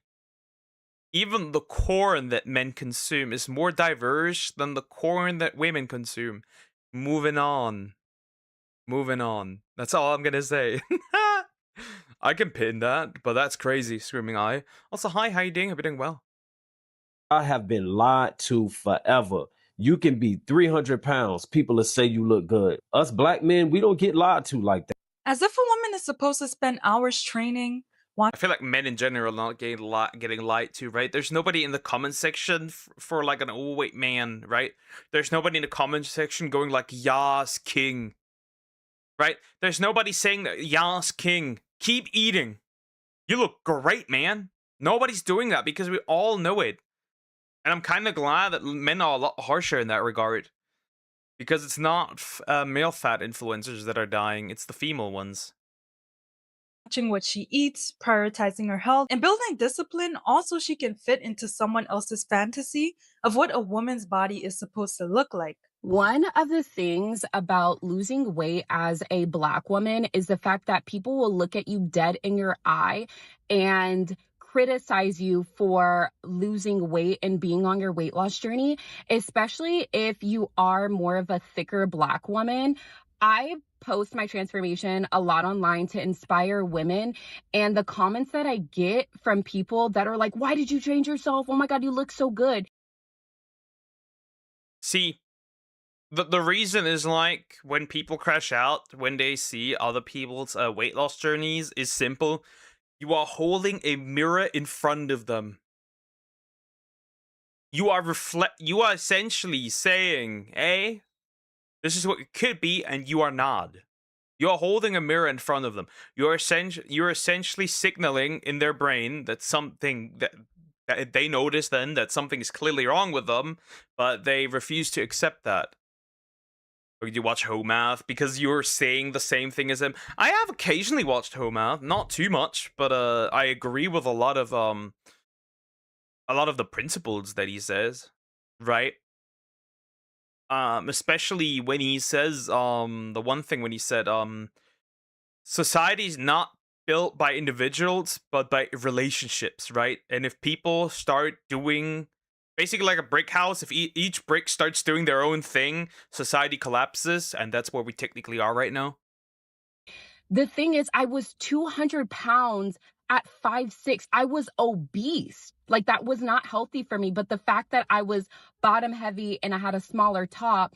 Even the corn that men consume is more diverse than the corn that women consume. Moving on. That's all I'm gonna say. I can pin that, but that's crazy, Screaming Eye. Also, hi, how you doing? Hope you're doing well. I have been lied to forever. You can be 300 pounds. People will say you look good. Us Black men, we don't get lied to like that. As if a woman is supposed to spend hours training, I feel like men in general are not getting lied to, right? There's nobody in the comment section for like an overweight man, right? There's nobody in the comment section going like, "Yas, king," right? There's nobody saying that, "Yas, king, keep eating. You look great, man." Nobody's doing that because we all know it. And I'm kind of glad that men are a lot harsher in that regard. Because it's not male fat influencers that are dying, it's the female ones. Watching what she eats, prioritizing her health, and building discipline, also she can fit into someone else's fantasy of what a woman's body is supposed to look like. One of the things about losing weight as a Black woman is the fact that people will look at you dead in your eye and criticize you for losing weight and being on your weight loss journey, especially if you are more of a thicker Black woman. I post my transformation a lot online to inspire women, and the comments that I get from people that are like, "Why did you change yourself? Oh my God, you look so good." See, the reason is like when people crash out when they see other people's weight loss journeys is simple. You are holding a mirror in front of them. You are essentially saying, "Hey, this is what it could be," and you are not. You are holding a mirror in front of them. You're essentially signaling in their brain that something that they notice then that something is clearly wrong with them, but they refuse to accept that. Or you watch Homath because you're saying the same thing as them. I have occasionally watched Homath, not too much, but I agree with a lot of the principles that he says, right? Especially when he says the one thing when he said society's not built by individuals but by relationships, right? And if people start doing basically like a brick house, if each brick starts doing their own thing, society collapses, and that's where we technically are right now. The thing is, I was 200 pounds at 5'6". I was obese. Like, that was not healthy for me. But the fact that I was bottom heavy and I had a smaller top,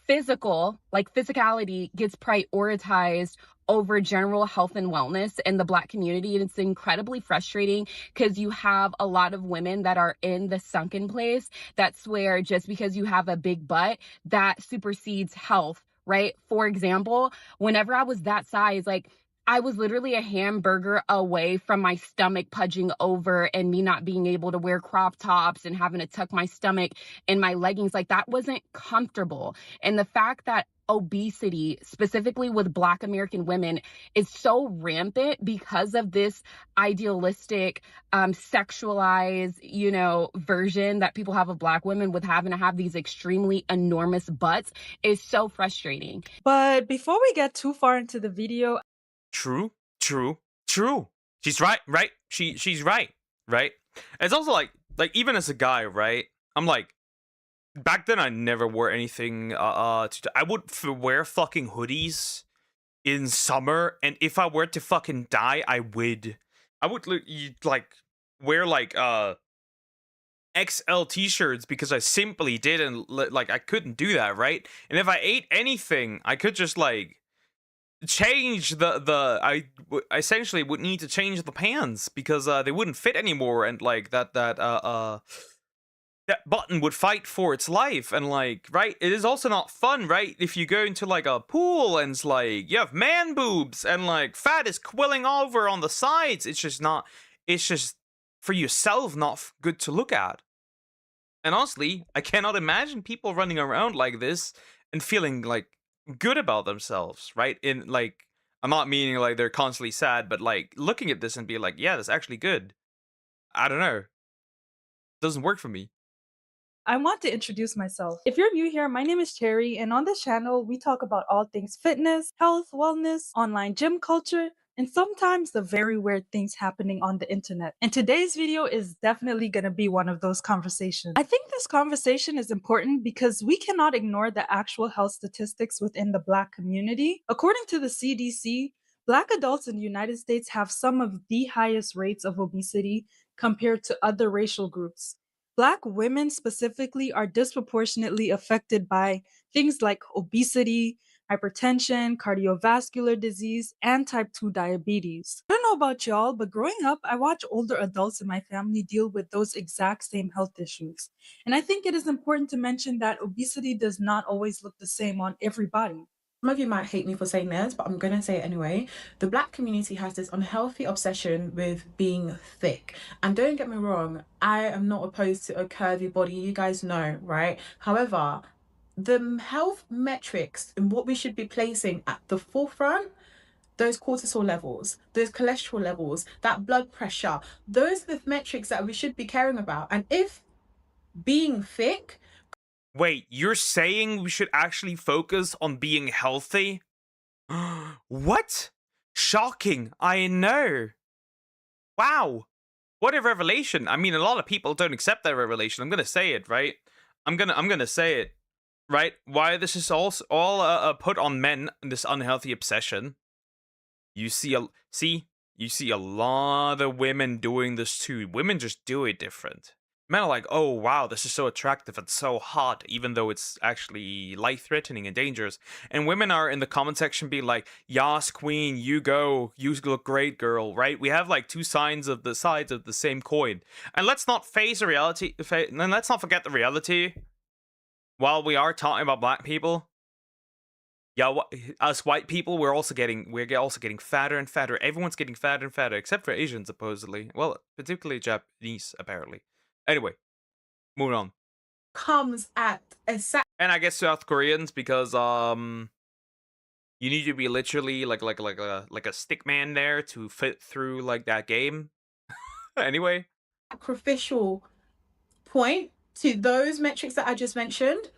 physicality gets prioritized over general health and wellness in the Black community. And it's incredibly frustrating because you have a lot of women that are in the sunken place that swear just because you have a big butt, that supersedes health, right? For example, whenever I was that size, like, I was literally a hamburger away from my stomach pudging over and me not being able to wear crop tops and having to tuck my stomach in my leggings. Like, that wasn't comfortable. And the fact that obesity, specifically with Black American women, is so rampant because of this idealistic, sexualized, version that people have of Black women with having to have these extremely enormous butts is so frustrating. But before we get too far into the video, True. She's right. She's right. It's also like even as a guy, right? I'm like, back then I never wore anything. I would wear fucking hoodies in summer, and if I were to fucking die, I would like wear like XL t-shirts because I simply didn't like I couldn't do that, right? And if I ate anything, I could just like change I essentially would need to change the pants because they wouldn't fit anymore, and like that button would fight for its life, and like, right, it is also not fun, right, if you go into like a pool and it's like you have man boobs and like fat is quilling over on the sides. It's just for yourself not good to look at. And honestly, I cannot imagine people running around like this and feeling like good about themselves, right? In like, I'm not meaning like they're constantly sad, but like looking at this and be like, yeah, that's actually good. I don't know. Doesn't work for me. I want to introduce myself. If you're new here, my name is Cherry, and on this channel, we talk about all things fitness, health, wellness, online gym culture, and sometimes the very weird things happening on the internet. And today's video is definitely going to be one of those conversations. I think this conversation is important because we cannot ignore the actual health statistics within the Black community. According to the CDC, Black adults in the United States have some of the highest rates of obesity compared to other racial groups. Black women specifically are disproportionately affected by things like obesity, hypertension, cardiovascular disease, and type 2 diabetes. I don't know about y'all, but growing up, I watched older adults in my family deal with those exact same health issues. And I think it is important to mention that obesity does not always look the same on everybody. Some of you might hate me for saying this, but I'm going to say it anyway. The Black community has this unhealthy obsession with being thick. And don't get me wrong, I am not opposed to a curvy body. You guys know, right? However, the health metrics and what we should be placing at the forefront, those cortisol levels, those cholesterol levels, that blood pressure, those are the metrics that we should be caring about. And if being thick... Wait, you're saying we should actually focus on being healthy? What? Shocking, I know. Wow. What a revelation. I mean, a lot of people don't accept that revelation. I'm gonna say it, right? I'm gonna say it, right? Why this is all put on men, this unhealthy obsession. You see a lot of women doing this too. Women just do it different. Men are like, oh wow, this is so attractive and so hot, even though it's actually life-threatening and dangerous. And women are in the comment section being like, yas queen, you go, you look great, girl, right? We have like two sides of the same coin. And let's not face the reality, and let's not forget the reality. While we are talking about black people, yeah, us white people, we're also getting fatter and fatter. Everyone's getting fatter and fatter, except for Asians, supposedly. Well, particularly Japanese, apparently. Anyway, moving on. Comes at a and I guess South Koreans, because you need to be literally like a stick man there to fit through like that game. Anyway, sacrificial point to those metrics that I just mentioned,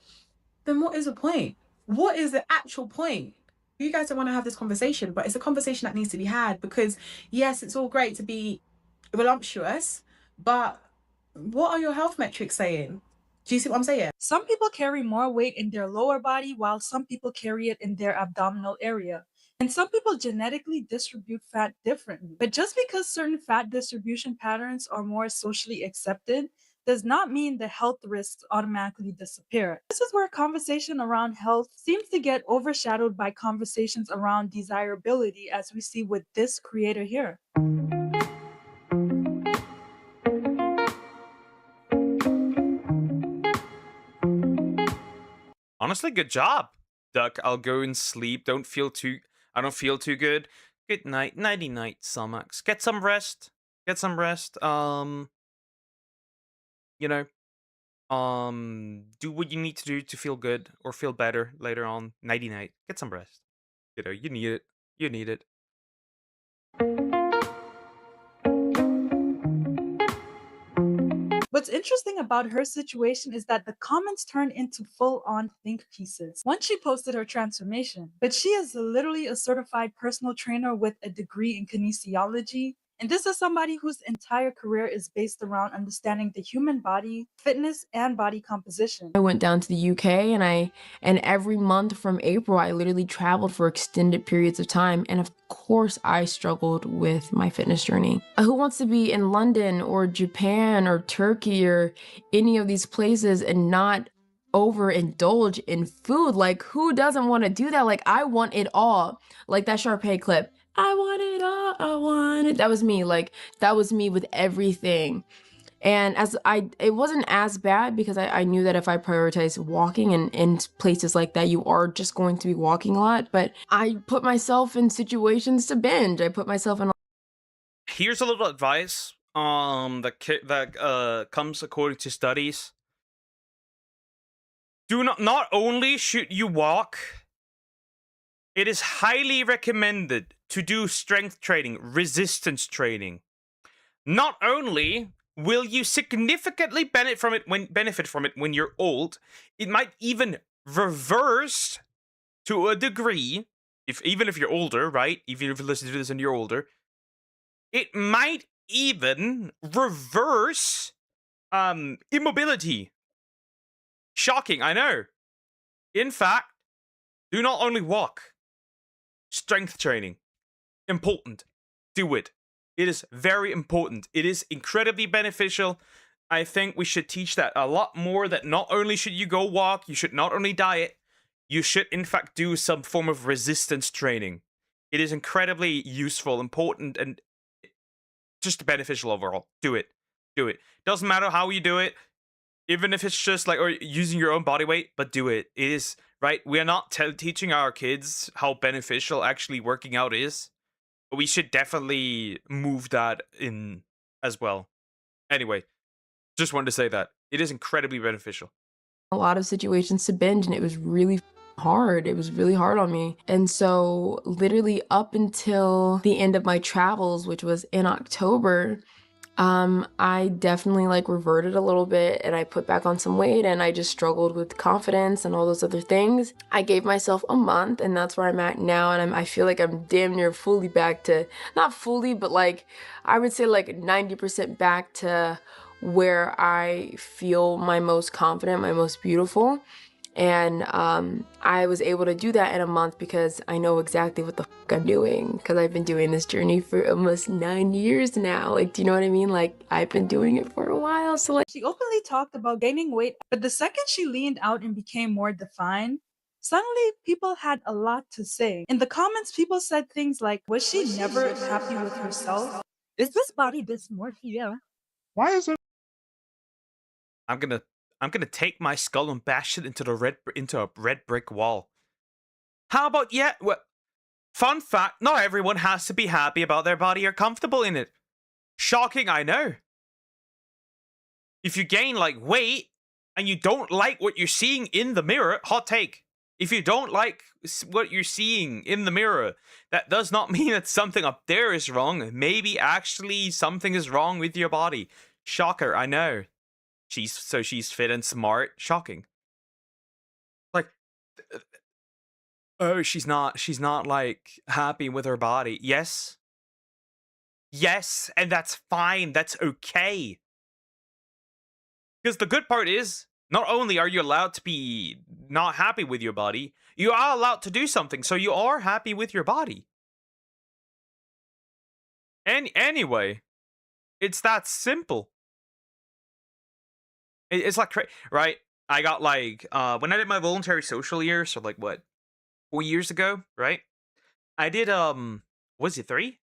then what is the point? What is the actual point? You guys don't want to have this conversation, but it's a conversation that needs to be had, because yes, it's all great to be voluptuous, but what are your health metrics saying? Do you see what I'm saying? Some people carry more weight in their lower body while some people carry it in their abdominal area. And some people genetically distribute fat differently. But just because certain fat distribution patterns are more socially accepted does not mean the health risks automatically disappear. This is where conversation around health seems to get overshadowed by conversations around desirability, as we see with this creator here. Honestly, good job, Duck. I'll go and sleep. I don't feel too good. Good night. Nighty night, Sumax. Get some rest. Get some rest. You know, do what you need to do to feel good or feel better later on. Nighty night. Get some rest. You know, you need it. You need it. What's interesting about her situation is that the comments turned into full-on think pieces once she posted her transformation. But she is literally a certified personal trainer with a degree in kinesiology. And this is somebody whose entire career is based around understanding the human body, fitness, and body composition. I went down to the UK and every month from April, I literally traveled for extended periods of time. And of course, I struggled with my fitness journey. Who wants to be in London or Japan or Turkey or any of these places and not overindulge in food? Like, who doesn't want to do that? Like, I want it all. Like that Sharpay clip. I want it all, I want it. That was me. Like, that was me with everything. And it wasn't as bad because I knew that if I prioritize walking and in places like that, you are just going to be walking a lot. But I put myself in situations to binge. I put myself in. Here's a little advice that comes according to studies. Not only should you walk, it is highly recommended to do strength training, resistance training. Not only will you significantly benefit from it when you're old, it might even reverse to a degree, even if you're older, right? Even if you listen to this and you're older, it might even reverse immobility. Shocking, I know. In fact, do not only walk. Strength training. Important. Do it. It is very important. It is incredibly beneficial. I think we should teach that a lot more, that not only should you go walk, you should not only diet, you should in fact do some form of resistance training. It is incredibly useful, important, and just beneficial overall. Do it. Do it. Doesn't matter how you do it, even if it's just like or using your own body weight, but do it. It is right. We are not teaching our kids how beneficial actually working out is, but we should definitely move that in as well. Anyway, just wanted to say that it is incredibly beneficial. A lot of situations to binge, and it was really hard. It was really hard on me. And so literally up until the end of my travels, which was in October, I definitely like reverted a little bit, and I put back on some weight, and I just struggled with confidence and all those other things. I gave myself a month, and that's where I'm at now, and I feel like I'm damn near fully back to, not fully, but like I would say like 90% back to where I feel my most confident, my most beautiful. And I was able to do that in a month because I know exactly what the fuck I'm doing, because I've been doing this journey for almost 9 years now. Like, do you know what I mean? Like, I've been doing it for a while. So like, She openly talked about gaining weight, but the second she leaned out and became more defined, suddenly people had a lot to say. In the comments, people said things like, was she never happy with herself? Is this body dysmorphia? Why is it I'm gonna take my skull and bash it into a red brick wall. How about fun fact, not everyone has to be happy about their body or comfortable in it. Shocking, I know. If you gain like weight and you don't like what you're seeing in the mirror, hot take. If you don't like what you're seeing in the mirror, that does not mean that something up there is wrong. Maybe actually something is wrong with your body. Shocker, I know. She's fit and smart. Shocking. Like, oh, she's not like happy with her body. Yes, and that's fine. That's okay. Because the good part is, not only are you allowed to be not happy with your body, you are allowed to do something, so you are happy with your body. And anyway, it's that simple. It's like right. I got like when I did my voluntary social year, so like what, 4 years ago, right? I did was it 3?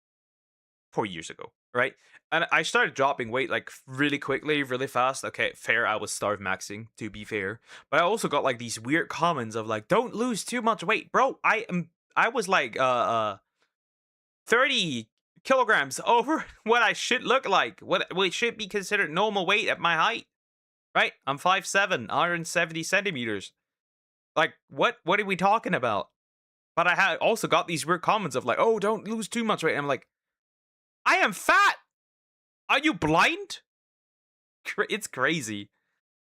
4 years ago, right? And I started dropping weight like really quickly, really fast. Okay, fair, I was starve maxing, to be fair. But I also got like these weird comments of like, don't lose too much weight, bro. I was like 30 kilograms over what I should look like. What should be considered normal weight at my height. Right? I'm 5'7", 170 centimeters. Like, what are we talking about? But I had also got these weird comments of like, oh, don't lose too much weight. And I'm like, I am fat. Are you blind? It's crazy.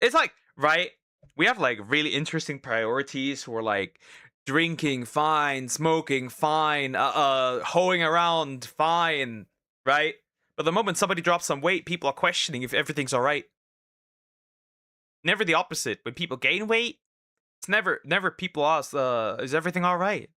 It's like, right? We have like really interesting priorities. We're like drinking fine, smoking fine, hoeing around fine, right? But the moment somebody drops some weight, people are questioning if everything's all right. Never the opposite. When people gain weight, it's never people ask, is everything all right?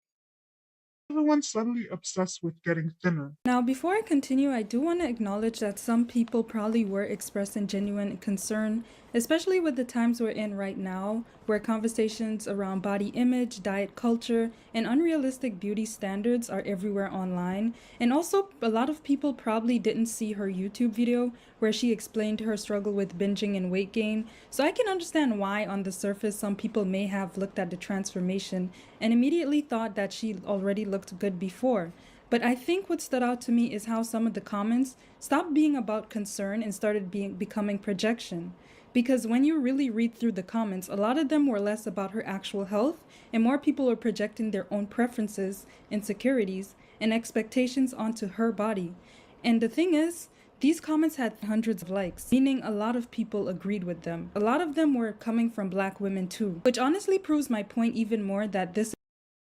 everyone suddenly obsessed with getting thinner? Now, before I continue, I do want to acknowledge that some people probably were expressing genuine concern, especially with the times we're in right now, where conversations around body image, diet culture, and unrealistic beauty standards are everywhere online. And also, a lot of people probably didn't see her YouTube video where she explained her struggle with binging and weight gain. So I can understand why, on the surface, some people may have looked at the transformation and immediately thought that she already looked good before. But I think what stood out to me is how some of the comments stopped being about concern and started becoming projection. Because when you really read through the comments, a lot of them were less about her actual health, and more people were projecting their own preferences, insecurities, and expectations onto her body. And the thing is, these comments had hundreds of likes, meaning a lot of people agreed with them. A lot of them were coming from Black women too, which honestly proves my point even more that this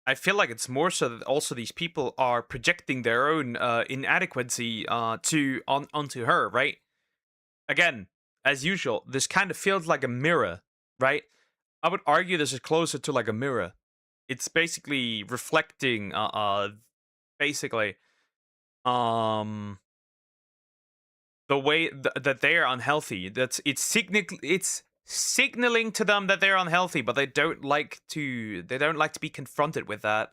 I feel like it's more so that also these people are projecting their own inadequacy onto her, right? Again, as usual, this kind of feels like a mirror, right? I would argue this is closer to like a mirror. It's basically reflecting basically the way that they are unhealthy. It's signaling to them that they're unhealthy, but they don't like to be confronted with that.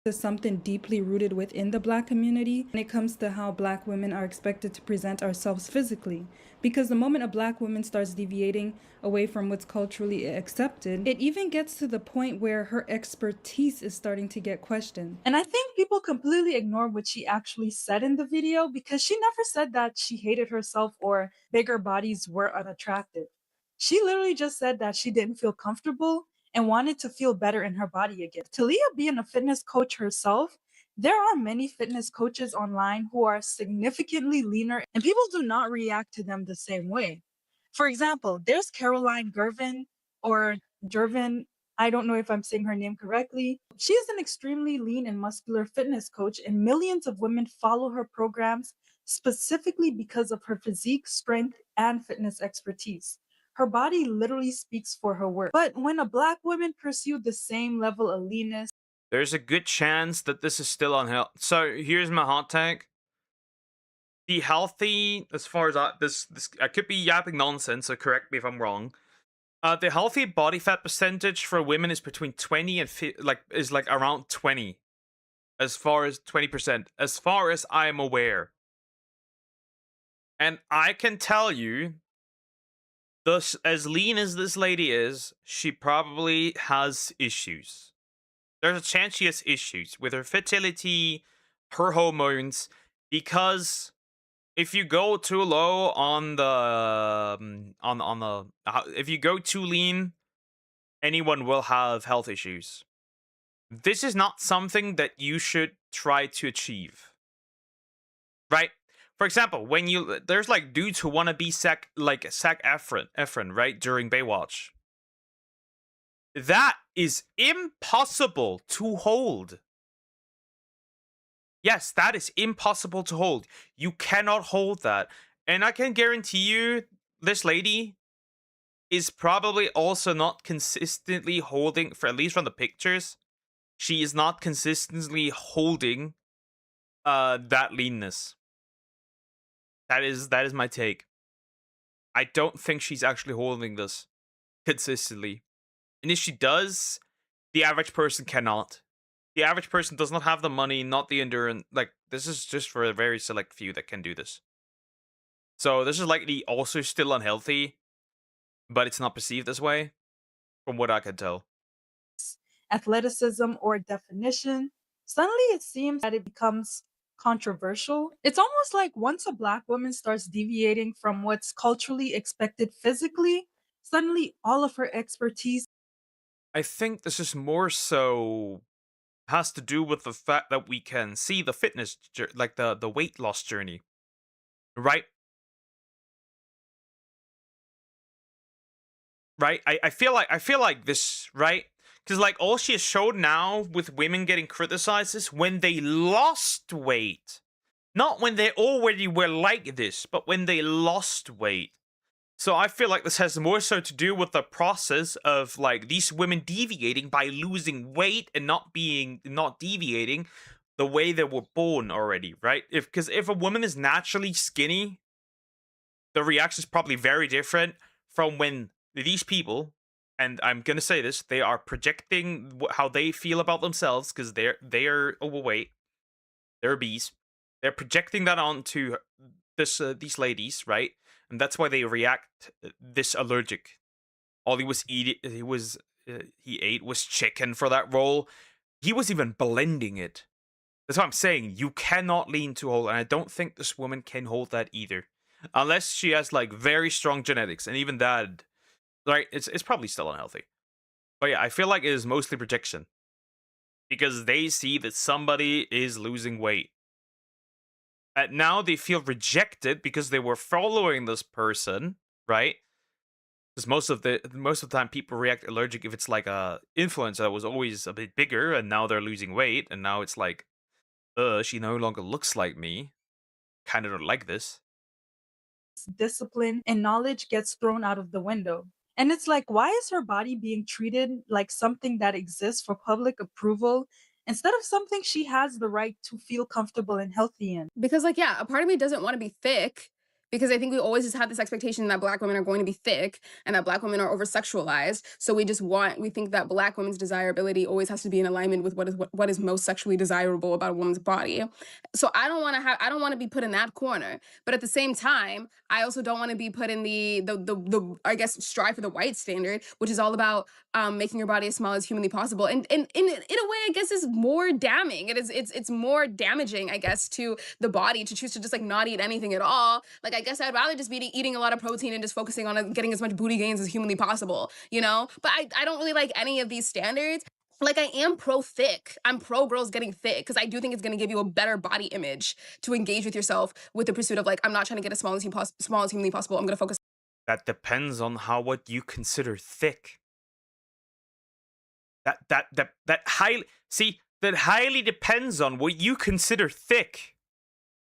Is something deeply rooted within the Black community when it comes to how Black women are expected to present ourselves physically. Because the moment a Black woman starts deviating away from what's culturally accepted, it even gets to the point where her expertise is starting to get questioned. And I think people completely ignore what she actually said in the video, because she never said that she hated herself or bigger bodies were unattractive. She literally just said that she didn't feel comfortable and wanted to feel better in her body again. Talia being a fitness coach herself, there are many fitness coaches online who are significantly leaner, and people do not react to them the same way. For example, there's Caroline Gervin or Gervin. I don't know if I'm saying her name correctly. She is an extremely lean and muscular fitness coach, and millions of women follow her programs specifically because of her physique, strength, and fitness expertise. Her body literally speaks for her work. But when a Black woman pursued the same level of leanness, There's a good chance that this is still unhealthy. So here's my hot take. The healthy, as far as this I could be yapping nonsense, so correct me if I'm wrong. The healthy body fat percentage for women is between 20 and is like around 20, as far as 20%, as far as I'm aware. And I can tell you, thus, as lean as this lady is, she probably has issues. There's a chance she has issues with her fertility, her hormones, because if you go too low on the if you go too lean, anyone will have health issues. This is not something that you should try to achieve, right? For example, when there's like dudes who want to be Zac Efron, right, during Baywatch. That is impossible to hold. Yes, that is impossible to hold. You cannot hold that. And I can guarantee you, this lady is probably also not consistently holding, for at least from the pictures, she is not consistently holding that leanness. That is my take. I don't think she's actually holding this consistently. And if she does, the average person cannot. The average person does not have the money, not the endurance. Like, this is just for a very select few that can do this. So this is likely also still unhealthy, but it's not perceived this way, from what I can tell. athleticism, or definition, suddenly it seems that it becomes controversial. It's almost like once a Black woman starts deviating from what's culturally expected physically, suddenly all of her expertise. I think this is more so has to do with the fact that we can see the fitness, like the weight loss journey, right? Right? I feel like this, right? Because like all she has showed now with women getting criticized is when they lost weight. Not when they already were like this, but when they lost weight. So I feel like this has more so to do with the process of like these women deviating by losing weight and not deviating the way they were born already, right? Because if a woman is naturally skinny, the reaction is probably very different from when these people, and I'm gonna say this, they are projecting how they feel about themselves because they're overweight, they're obese, they're projecting that onto these ladies, right? And that's why they react this allergic. All he ate was chicken for that roll. He was even blending it. That's what I'm saying. You cannot lean too hold, and I don't think this woman can hold that either, unless she has like very strong genetics, and even that, right? It's probably still unhealthy. But yeah, I feel like it is mostly projection because they see that somebody is losing weight. And now they feel rejected because they were following this person, right? Because most of the time people react allergic if it's like a influencer that was always a bit bigger and now they're losing weight and now it's like, she no longer looks like me. Kind of don't like this. Discipline and knowledge gets thrown out of the window. And it's like, why is her body being treated like something that exists for public approval instead of something she has the right to feel comfortable and healthy in? Because, like, yeah, a part of me doesn't want to be thick because I think we always just have this expectation that Black women are going to be thick and that Black women are over sexualized. So we think that Black women's desirability always has to be in alignment with what is most sexually desirable about a woman's body. So I don't want to be put in that corner. But at the same time, I also don't want to be put in the I guess strive for the white standard, which is all about making your body as small as humanly possible. And in a way, I guess is more damning. It's more damaging, I guess, to the body to choose to just like not eat anything at all. Like, I guess I'd rather just be eating a lot of protein and just focusing on getting as much booty gains as humanly possible, you know? But I don't really like any of these standards. Like, I am pro thick. I'm pro girls getting thick because I do think it's going to give you a better body image to engage with yourself with the pursuit of like, I'm not trying to get as small as humanly possible. I'm going to focus. That depends on what you consider thick. That highly depends on what you consider thick.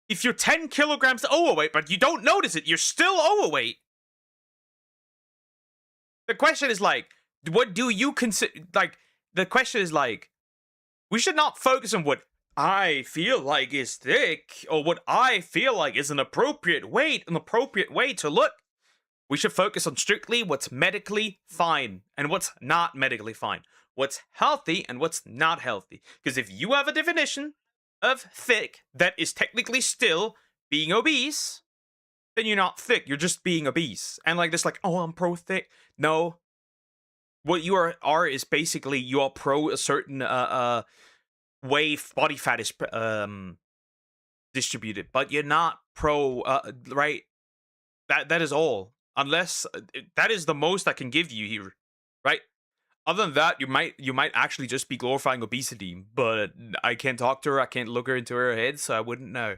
If you're 10 kilograms overweight, but you don't notice it, you're still overweight. The question is like, what do you consider? Like, the question is like, we should not focus on what I feel like is thick or what I feel like is an appropriate weight, an appropriate way to look. We should focus on strictly what's medically fine and what's not medically fine. What's healthy and what's not healthy. Because if you have a definition of thick that is technically still being obese, then you're not thick. You're just being obese. And like this, like, oh, I'm pro thick. No. What you are is basically you are pro a certain way body fat is distributed, but you're not pro right. That is all. Unless that is the most I can give you here, right? Other than that, you might actually just be glorifying obesity, but I can't talk to her, I can't look her into her head, so I wouldn't know.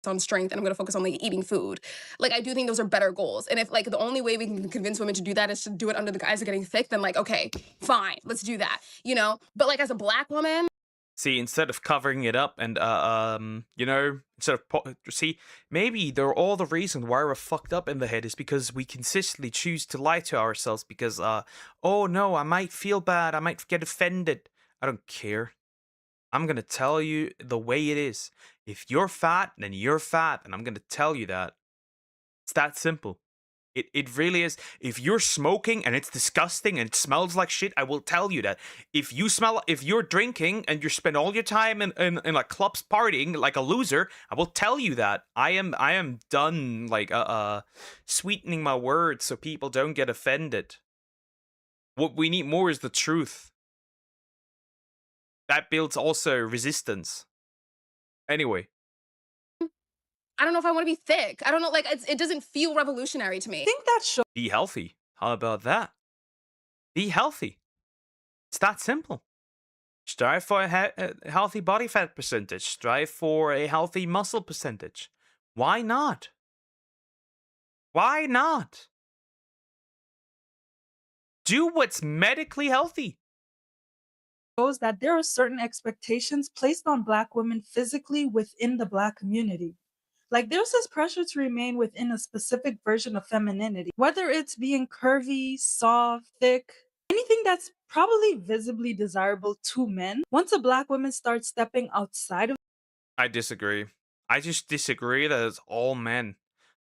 On strength and I'm going to focus on like eating food. Like, I do think those are better goals. And if like the only way we can convince women to do that is to do it under the guise of getting thick, then like, okay, fine, let's do that, you know? But like, as a Black woman, see, instead of covering it up and you know, maybe all the reason why we're fucked up in the head is because we consistently choose to lie to ourselves because oh no, I might feel bad, I might get offended. I don't care. I'm gonna tell you the way it is. If you're fat, then you're fat, and I'm gonna tell you that. It's that simple. It really is. If you're smoking and it's disgusting and it smells like shit, I will tell you that. If you're drinking and you spend all your time in like clubs partying like a loser, I will tell you that. I am done like sweetening my words so people don't get offended. What we need more is the truth. That builds also resistance. Anyway. I don't know if I want to be thick. I don't know, like, it doesn't feel revolutionary to me. I think that shows. Be healthy. How about that? Be healthy. It's that simple. Strive for a healthy body fat percentage. Strive for a healthy muscle percentage. Why not? Why not? Do what's medically healthy. Shows that there are certain expectations placed on Black women physically within the Black community. Like, there's this pressure to remain within a specific version of femininity, whether it's being curvy, soft, thick, anything that's probably visibly desirable to men. Once a Black woman starts stepping outside of, I disagree. I just disagree that it's all men.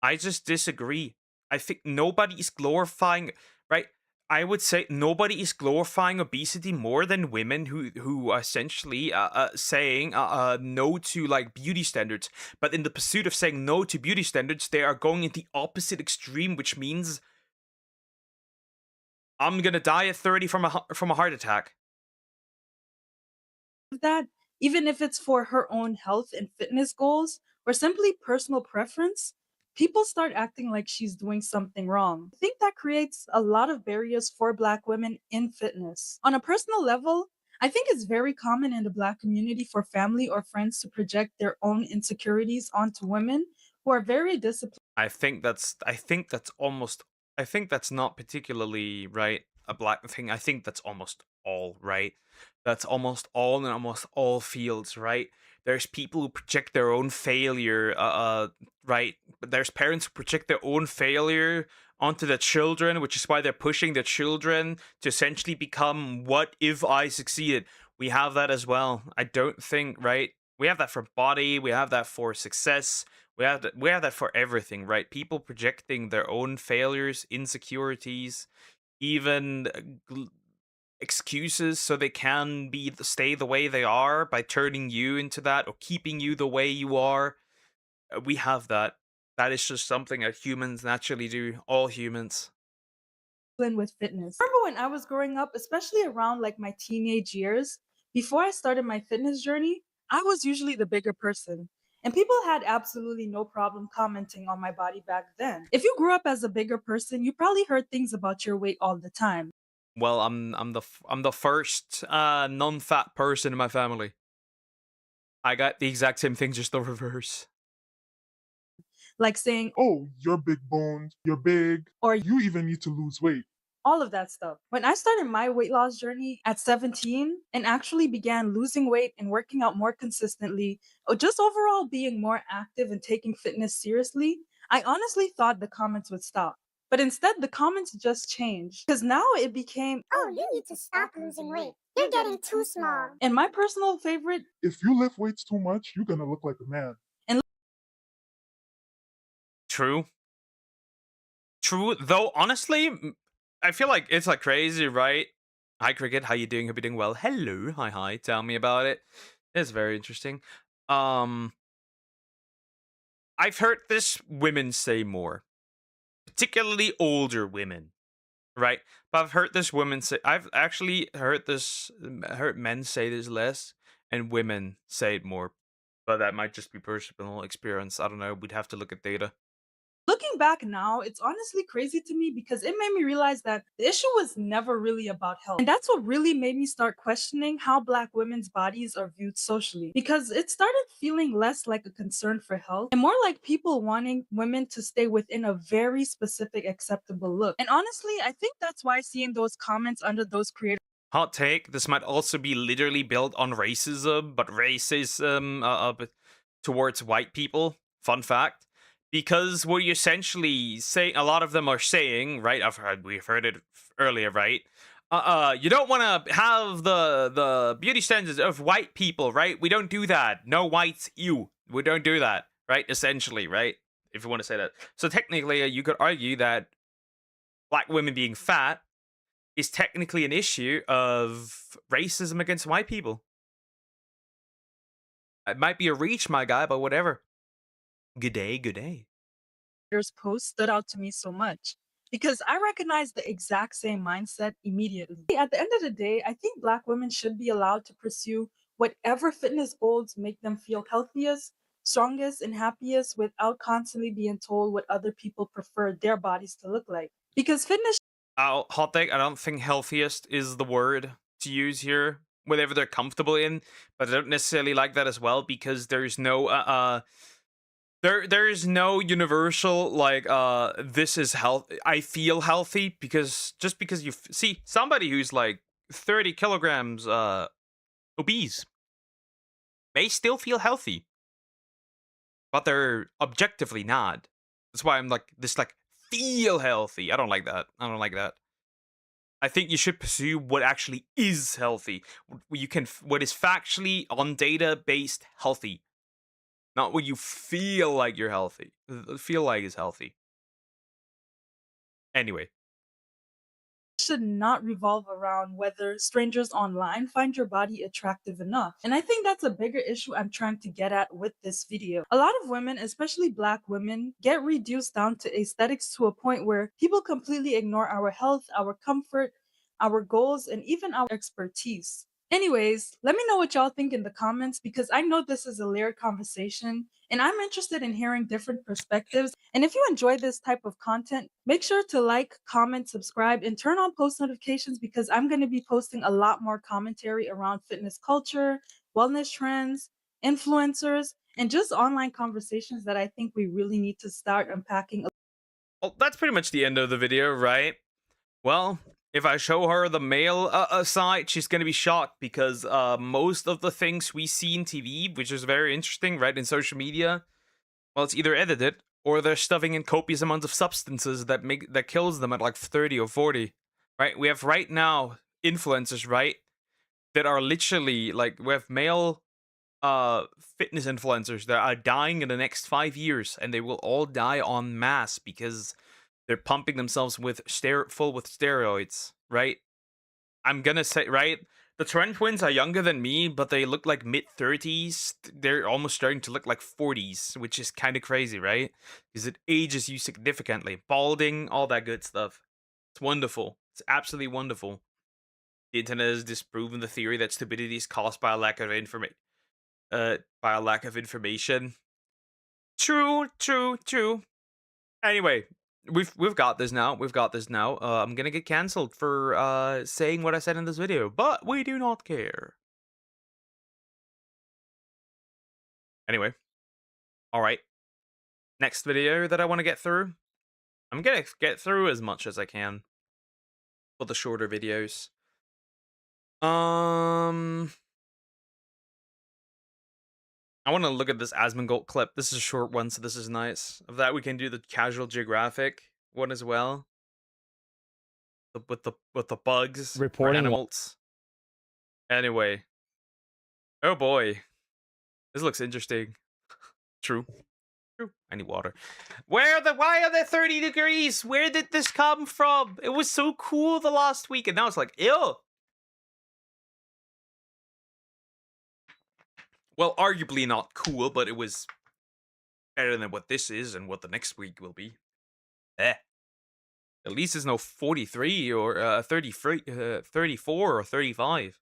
I just disagree. I think nobody is glorifying, right? I would say nobody is glorifying obesity more than women who essentially saying no to like beauty standards. But in the pursuit of saying no to beauty standards, they are going in the opposite extreme, which means I'm gonna die at 30 from a heart attack. that, even if it's for her own health and fitness goals or simply personal preference, people start acting like she's doing something wrong. I think that creates a lot of barriers for Black women in fitness. On a personal level, I think it's very common in the Black community for family or friends to project their own insecurities onto women who are very disciplined. I think that's not particularly right a Black thing. I think that's almost all right. That's almost all in almost all fields, right? There's people who project their own failure, right? But there's parents who project their own failure onto their children, which is why they're pushing their children to essentially become what if I succeeded. We have that as well. I don't think, right? We have that for body, we have that for success, we have that for everything, right? People projecting their own failures, insecurities, even excuses so they can stay the way they are by turning you into that or keeping you the way you are. We have that. That is just something that humans naturally do, all humans. With fitness. I remember when I was growing up, especially around like my teenage years, before I started my fitness journey, I was usually the bigger person. And people had absolutely no problem commenting on my body back then. If you grew up as a bigger person, you probably heard things about your weight all the time. Well, I'm the first non-fat person in my family. I got the exact same thing, just the reverse. Like saying, Oh, you're big boned, you're big, or you even need to lose weight. all of that stuff. When I started my weight loss journey at 17 and actually began losing weight and working out more consistently, or just overall being more active and taking fitness seriously, I honestly thought the comments would stop. But instead, the comments just changed because now it became, Oh, you need to stop losing weight. You're getting too small. and my personal favorite, If you lift weights too much, you're gonna look like a man. True. True, though honestly, I feel like it's like crazy, right? Hi Cricket, how you doing? Hope you're doing well. Hello, hi, tell me about it. It's very interesting. I've heard this women say more, particularly older women, right? But I've heard this women say, I've actually heard men say this less and women say it more. But that might just be personal experience. I don't know. We'd have to look at data. looking back now, it's honestly crazy to me because it made me realize that the issue was never really about health. And that's what really made me start questioning how Black women's bodies are viewed socially. Because it started feeling less like a concern for health and more like people wanting women to stay within a very specific acceptable look. And honestly, I think that's why seeing those comments under those creators. Hot take, this might also be literally built on racism, but racism towards white people. Fun fact. Because what you essentially say, a lot of them are saying, right? We've heard it earlier, right? You don't want to have the beauty standards of white people, right? We don't do that. No whites, you. We don't do that, right? Essentially, right? If you want to say that. So technically, you could argue that Black women being fat is technically an issue of racism against white people. It might be a reach, my guy, but whatever. Good day, good day. Post stood out to me so much because I recognized the exact same mindset immediately. At the end of the day, I think Black women should be allowed to pursue whatever fitness goals make them feel healthiest, strongest, and happiest without constantly being told what other people prefer their bodies to look like. Because fitness. Hot take, I don't think healthiest is the word to use here. Whatever they're comfortable in, but I don't necessarily like that as well because there's no there's no universal like this is health. I feel healthy because just because you see somebody who's like 30 kilograms obese may still feel healthy, but they're objectively not. That's why I'm like this like feel healthy. I don't like that. I don't like that. I think you should pursue what actually is healthy. What is factually on data based healthy. Not what you feel like you're healthy. Feel like is healthy. Anyway. Should not revolve around whether strangers online find your body attractive enough. And I think that's a bigger issue I'm trying to get at with this video. A lot of women, especially Black women, get reduced down to aesthetics to a point where people completely ignore our health, our comfort, our goals, and even our expertise. Anyways, let me know what y'all think in the comments because I know this is a layered conversation and I'm interested in hearing different perspectives. And if you enjoy this type of content, make sure to like, comment, subscribe, and turn on post notifications because I'm going to be posting a lot more commentary around fitness culture, wellness trends, influencers, and just online conversations that I think we really need to start unpacking. Well, that's pretty much the end of the video, right? Well, if I show her the male side, she's gonna be shocked because most of the things we see in TV, which is very interesting, right, in social media, well, it's either edited or they're stuffing in copious amounts of substances that kills them at like 30 or 40, right? We have right now influencers, right, that are literally like we have male fitness influencers that are dying in the next 5 years, and they will all die en masse because they're pumping themselves with full with steroids, right? I'm gonna say, right? The Trent twins are younger than me, but they look like mid-30s. They're almost starting to look like 40s, which is kind of crazy, right? Because it ages you significantly. Balding, all that good stuff. It's wonderful. It's absolutely wonderful. The internet has disproven the theory that stupidity is caused by a lack of information. True. Anyway, we've got this now. I'm gonna get cancelled for saying what I said in this video, but we do not care. Anyway, all right. Next video that I want to get through. I'm gonna get through as much as I can for the shorter videos. I want to look at this Asmongold clip. This is a short one, so this is nice. Of that, we can do the Casual Geographic one as well. With the bugs, Reporting animals. Anyway, oh boy, this looks interesting. True. I need water. Why are there 30 degrees? Where did this come from? It was so cool the last week, and now it's like, ew. Well, arguably not cool, but it was better than what this is and what the next week will be. At least it's no 43 or 34 or 35.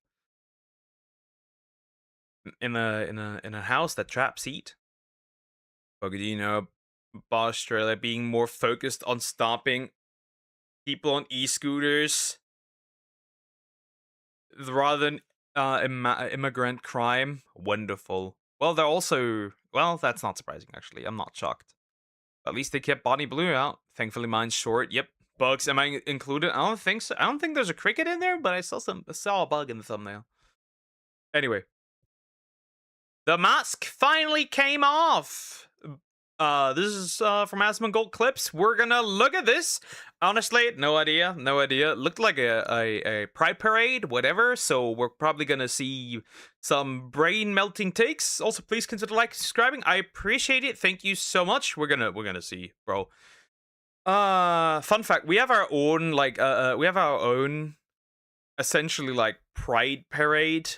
In a house that traps heat. Bogardino, Australia being more focused on stopping people on e-scooters rather than immigrant crime. Wonderful. Well, they're also... Well, that's not surprising, actually. I'm not shocked. At least they kept Bonnie Blue out. Thankfully, mine's short. Yep. Bugs, am I included? I don't think so. I don't think there's a cricket in there, but I saw a bug in the thumbnail. Anyway. The mask finally came off. This is from Asmongold Clips. We're gonna look at this. Honestly, no idea. Looked like a pride parade, whatever. So we're probably gonna see some brain melting takes. Also, please consider liking, subscribing. I appreciate it. Thank you so much. We're gonna see, bro. Fun fact: we have our own essentially like pride parade.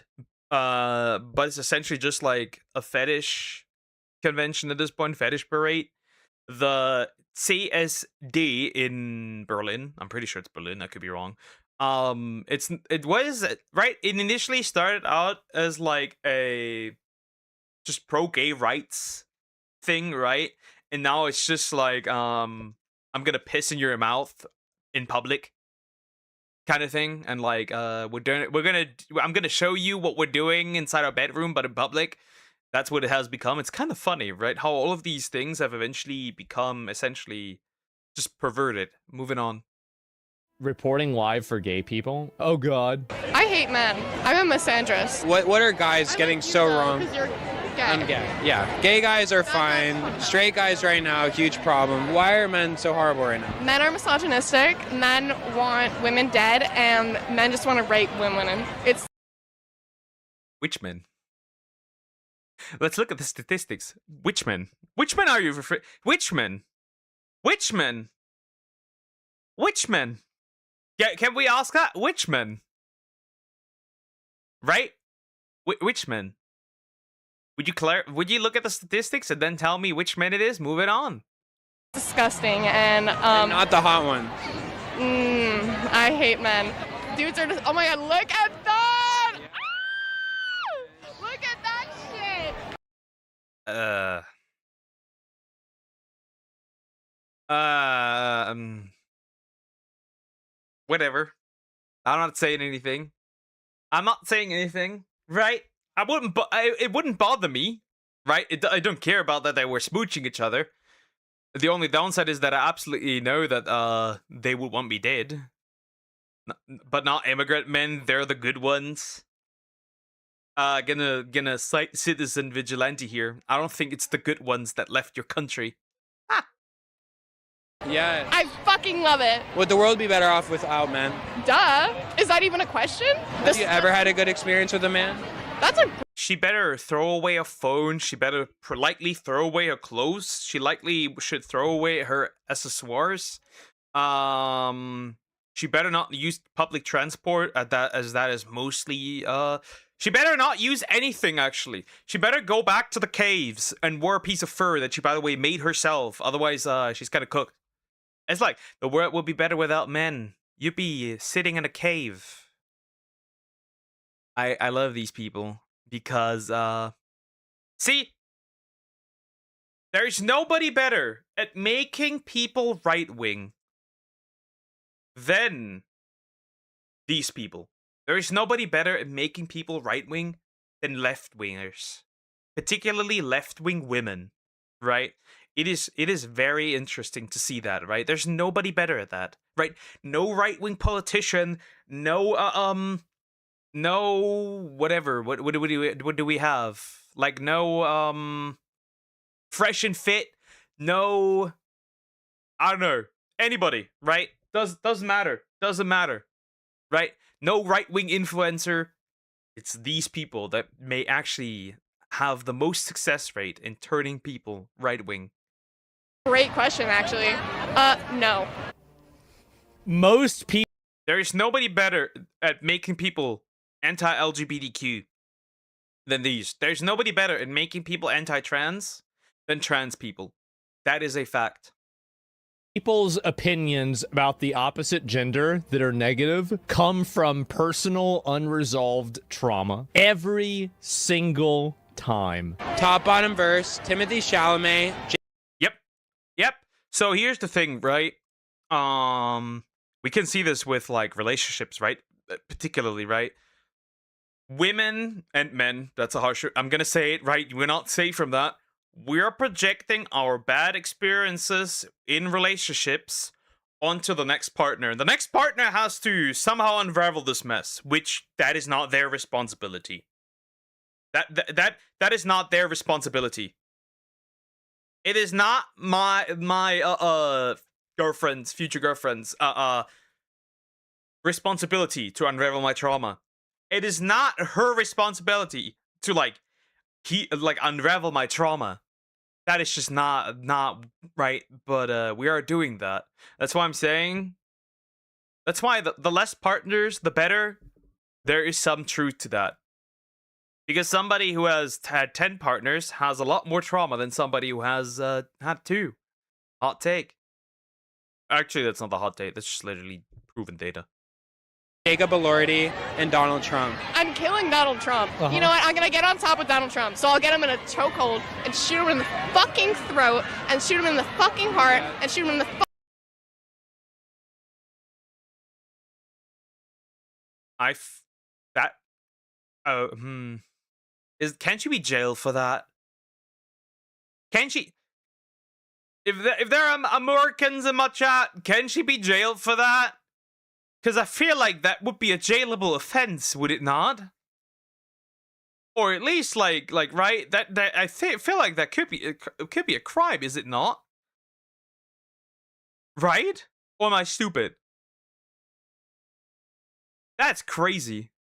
But it's essentially just like a fetish convention at this point, fetish parade. The CSD in Berlin. I'm pretty sure it's Berlin. I could be wrong. It was right. It initially started out as like a just pro gay rights thing, right? And now it's just like I'm gonna piss in your mouth in public kind of thing, and like I'm gonna show you what we're doing inside our bedroom, but in public. That's what it has become. It's kind of funny, right? How all of these things have eventually become essentially just perverted. Moving on. Reporting live for gay people? Oh god. I hate men. I'm a misandrist. What are guys getting so wrong? Because you're gay. I'm gay. Yeah. Gay guys are fine. Straight guys right now, huge problem. Why are men so horrible right now? Men are misogynistic. Men want women dead, and men just want to rape women. It's Which men? Let's look at the statistics. Which men? Which men are you referring? Which men? Which men? Which men? Yeah, can we ask that? Which men? Right? Which men? Would you look at the statistics and then tell me which men it is? Moving on. disgusting, and not the hot one. I hate men. Dudes are just. Oh my god! Look at that! Ah! Look at that shit. Whatever. I'm not saying anything. Right? It wouldn't bother me. Right? I don't care about that they were smooching each other. The only downside is that I absolutely know that they would want me dead. But not immigrant men. They're the good ones. Gonna cite citizen vigilante here. I don't think it's the good ones that left your country. Yeah. I fucking love it. Would the world be better off without men? Duh. Is that even a question? Have you ever had a good experience with a man? That's a She better throw away a phone. She better politely throw away her clothes. She likely should throw away her accessoires. She better not use public transport as that is mostly she better not use anything, actually. She better go back to the caves and wear a piece of fur that she, by the way, made herself. Otherwise, she's kind of cooked. It's like, the world would be better without men. You'd be sitting in a cave. I love these people because, see, there's nobody better at making people right-wing than these people. There is nobody better at making people right-wing than left-wingers. Particularly left-wing women, right? It is very interesting to see that, right? There's nobody better at that, right? No right-wing politician, no whatever. What do we have? Like no fresh and fit, no, I don't know, anybody, right? Doesn't matter. Doesn't matter. Right? No right-wing influencer. It's these people that may actually have the most success rate in turning people right-wing. great question, actually. No. Most people. There is nobody better at making people anti-LGBTQ than these. There's nobody better at making people anti-trans than trans people. That is a fact. People's opinions about the opposite gender that are negative come from personal unresolved trauma every single time. Top bottom verse, Timothy Chalamet. Yep. So here's the thing, right? We can see this with like relationships, right? Particularly, right? Women and men, that's a harsh, I'm gonna say it, right? We're not safe from that. We're projecting our bad experiences in relationships onto the next partner. The next partner has to somehow unravel this mess, which that is not their responsibility. That is not their responsibility. It is not my girlfriend's, future girlfriend's responsibility to unravel my trauma. It is not her responsibility to like unravel my trauma. That is just not right, but we are doing that. That's why I'm saying, that's why the less partners, the better. There is some truth to that. Because somebody who has had 10 partners has a lot more trauma than somebody who has had 2. Hot take. Actually, that's not the hot take. That's just literally proven data. Jacob Elordi and Donald Trump. I'm killing Donald Trump. You know what? I'm gonna get on top with Donald Trump. So I'll get him in a chokehold and shoot him in the fucking throat and shoot him in the fucking heart and shoot him in the Can't she be jailed for that? Can she? If there are Americans in my chat, can she be jailed for that? Because I feel like that would be a jailable offense, would it not? Or at least like right? That I feel like that could be a crime, is it not? Right? Or am I stupid? That's crazy.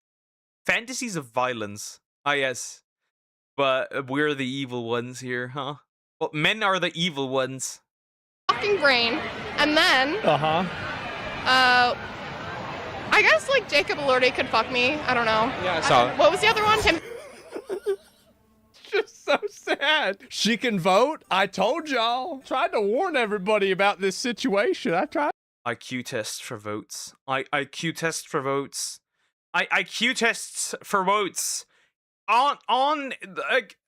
Fantasies of violence. Ah, yes. But we're the evil ones here, huh? Well, men are the evil ones. fucking brain. And then I guess like Jacob Elordi could fuck me. I don't know. Yeah, I saw it. What was the other one? Tim. Just so sad. She can vote. I told y'all. Tried to warn everybody about this situation. I tried. IQ test for votes. IQ test for votes. IQ tests for votes. On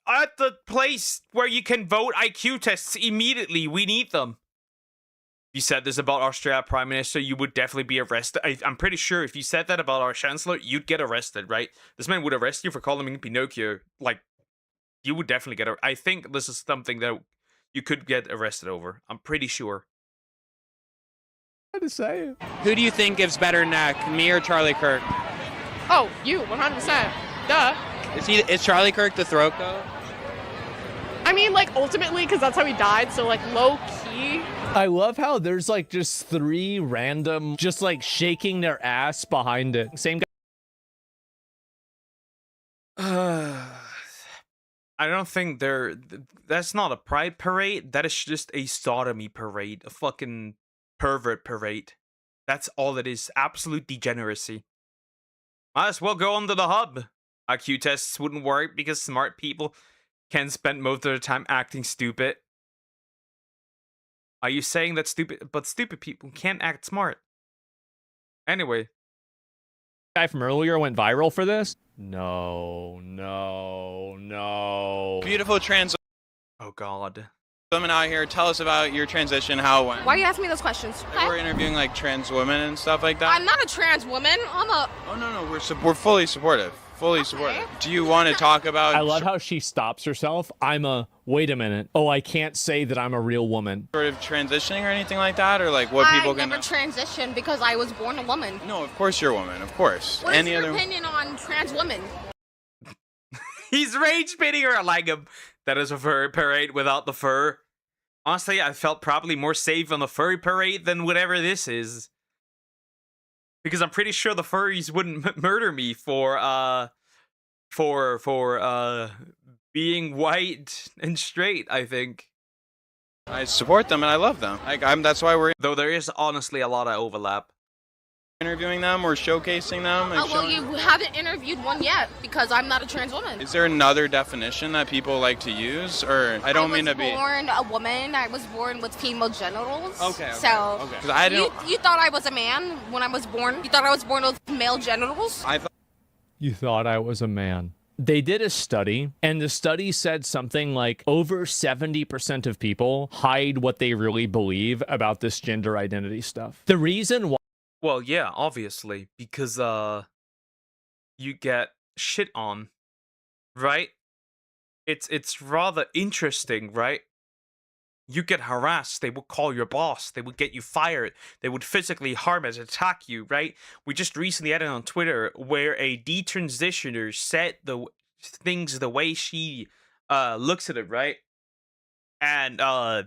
at the place where you can vote IQ tests immediately. We need them. You said this about Australia Prime Minister, you would definitely be arrested. I'm pretty sure if you said that about our Chancellor, you'd get arrested, right? This man would arrest you for calling him Pinocchio. Like, you would definitely get I think this is something that you could get arrested over. I'm pretty sure. To say it. Who do you think gives better neck, me or Charlie Kirk? Oh, you, 100%. Duh. Is Charlie Kirk the throat goat? I mean, like, ultimately, because that's how he died, so, like, low-key. pee. I love how there's like just 3 random, just like shaking their ass behind it. Same guy. I don't think that's not a pride parade. That is just a sodomy parade, a fucking pervert parade. That's all it is. Absolute degeneracy. Might as well go onto the hub. IQ tests wouldn't work because smart people can spend most of their time acting stupid. Are you saying that stupid people can't act smart? Anyway. Guy from earlier went viral for this? No. Beautiful trans Oh god. women out here, tell us about your transition, how it went. Why are you asking me those questions? Like, we're interviewing like trans women and stuff like that. I'm not a trans woman. I'm a. Oh no, we're fully supportive. Fully supportive. Do you want to talk about? I love how she stops herself. Wait a minute. Oh, I can't say that I'm a real woman. Sort of transitioning or anything like that, or like what people I never transitioned because I was born a woman. No, of course you're a woman. Of course. What is your opinion on trans women? He's rage baiting her like that is a furry parade without the fur. Honestly, I felt probably more safe on the furry parade than whatever this is. Because I'm pretty sure the furries wouldn't murder me for being white and straight, I think. I support them and I love them. That's why we're though there is honestly a lot of overlap. Interviewing them or showcasing them. Oh, well, you haven't interviewed one yet because I'm not a trans woman. Is there another definition that people like to use, or I don't mean to be? I was born a woman. I was born with female genitals. Okay. So Okay. You thought I was a man when I was born. You thought I was born with male genitals. You thought I was a man. They did a study, and the study said something like over 70% of people hide what they really believe about this gender identity stuff. The reason why. Well, yeah, obviously, because you get shit on, right? It's rather interesting, right? You get harassed, they would call your boss, they would get you fired, they would physically harm and attack you, right? We just recently had it on Twitter where a detransitioner said the things the way she looks at it, right? And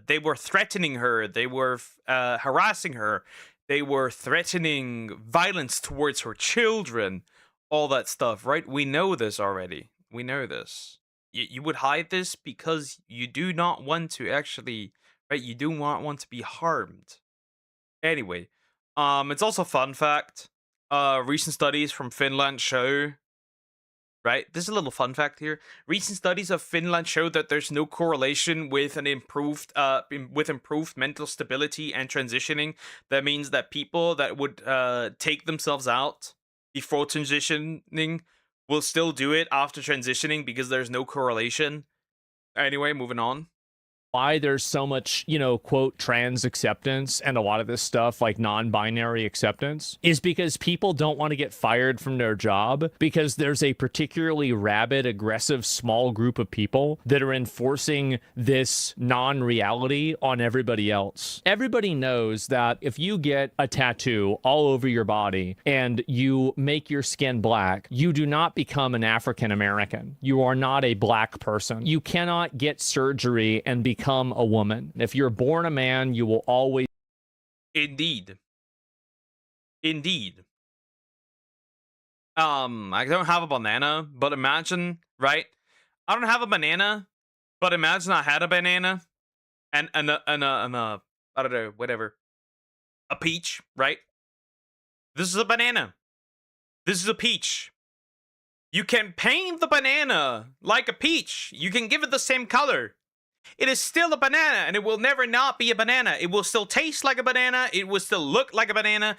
they were threatening her, they were harassing her. They were threatening violence towards her children, all that stuff, right? We know this already. We know this. You would hide this because you do not want to actually, right? You do not want to be harmed. Anyway, it's also a fun fact. Recent studies from Finland show, right? This is a little fun fact here. Recent studies of Finland show that there's no correlation with an improved mental stability and transitioning. That means that people that would take themselves out before transitioning will still do it after transitioning because there's no correlation. Anyway, moving on. Why there's so much, quote, trans acceptance and a lot of this stuff like non-binary acceptance is because people don't want to get fired from their job because there's a particularly rabid, aggressive, small group of people that are enforcing this non-reality on everybody else. Everybody knows that if you get a tattoo all over your body and you make your skin black, you do not become an African American. You are not a black person. You cannot get surgery and become a woman. If you're born a man, you will always. Indeed. I don't have a banana, but imagine, right? I don't have a banana, but imagine I had a banana and I don't know, whatever. A peach, right? This is a banana. This is a peach. You can paint the banana like a peach. You can give it the same color. It is still a banana, and it will never not be a banana. It will still taste like a banana. It will still look like a banana.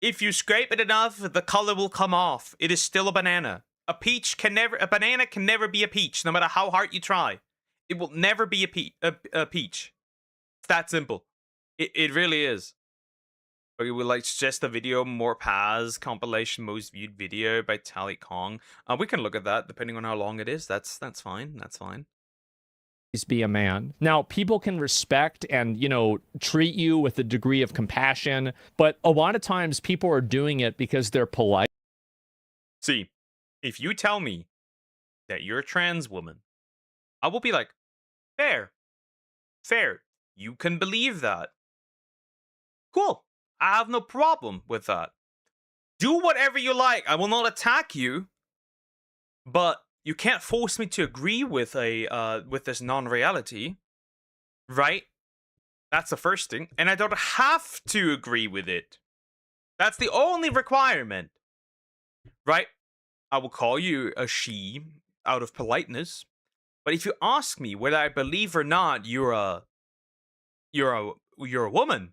If you scrape it enough, the color will come off. It is still a banana. A banana can never be a peach, no matter how hard you try. It will never be a peach. It's that simple. It really is. Okay, we like suggest a video more Paz compilation most viewed video by Tally Kong. We can look at that depending on how long it is. That's fine. That's fine. Be a man. Now, people can respect and, treat you with a degree of compassion, but a lot of times people are doing it because they're polite. See, if you tell me that you're a trans woman, I will be like, fair. You can believe that. Cool. I have no problem with that. Do whatever you like. I will not attack you. But you can't force me to agree with with this non-reality, right? That's the first thing. And I don't have to agree with it. That's the only requirement. Right? I will call you a she out of politeness. But if you ask me whether I believe or not you're a woman,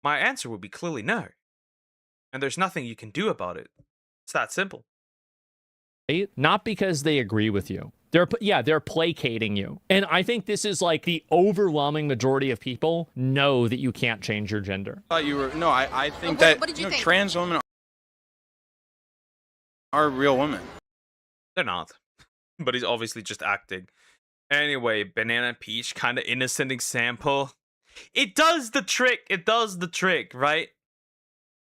my answer would be clearly no. And there's nothing you can do about it. It's that simple. Not because they agree with you. They're placating you. And I think this is like the overwhelming majority of people know that you can't change your gender. I think that trans women are real women. They're not. But he's obviously just acting. Anyway, Banana Peach, kind of innocent example. It does the trick. It does the trick, right?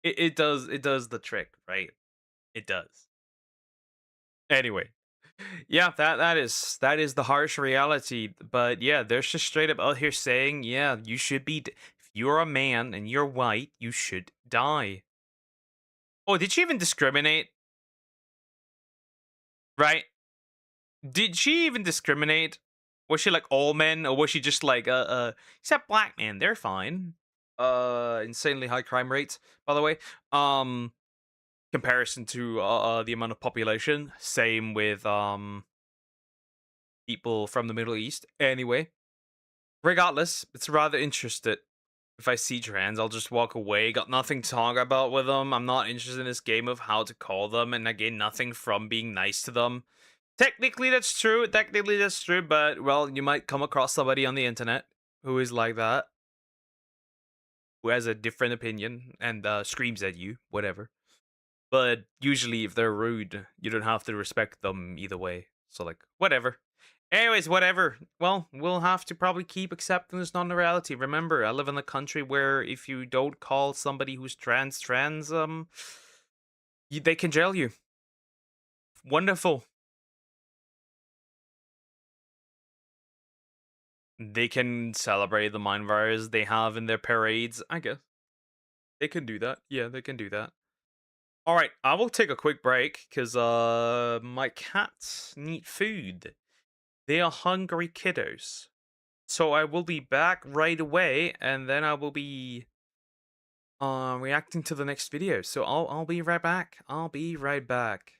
It does the trick, right? It does. Anyway, yeah, that is the harsh reality. But yeah, they're just straight up out here saying, yeah, you should be. If you're a man and you're white, you should die. Oh, did she even discriminate? Right? Did she even discriminate? Was she like all men, or was she just like except black men? They're fine. Insanely high crime rates, by the way. Comparison to the amount of population. Same with people from the Middle East. Anyway, regardless, it's rather interested. If I see trans, I'll just walk away. Got nothing to talk about with them. I'm not interested in this game of how to call them, and I gain nothing from being nice to them. Technically, that's true. But, well, you might come across somebody on the internet who is like that, who has a different opinion and screams at you, whatever. But usually, if they're rude, you don't have to respect them either way. So, like, whatever. Anyways, whatever. Well, we'll have to probably keep accepting this non-reality. Remember, I live in a country where if you don't call somebody who's trans, they can jail you. Wonderful. They can celebrate the mind virus they have in their parades, I guess. They can do that. Yeah, they can do that. All right, I will take a quick break because my cats need food. They are hungry kiddos. So I will be back right away, and then I will be reacting to the next video. So I'll be right back. I'll be right back.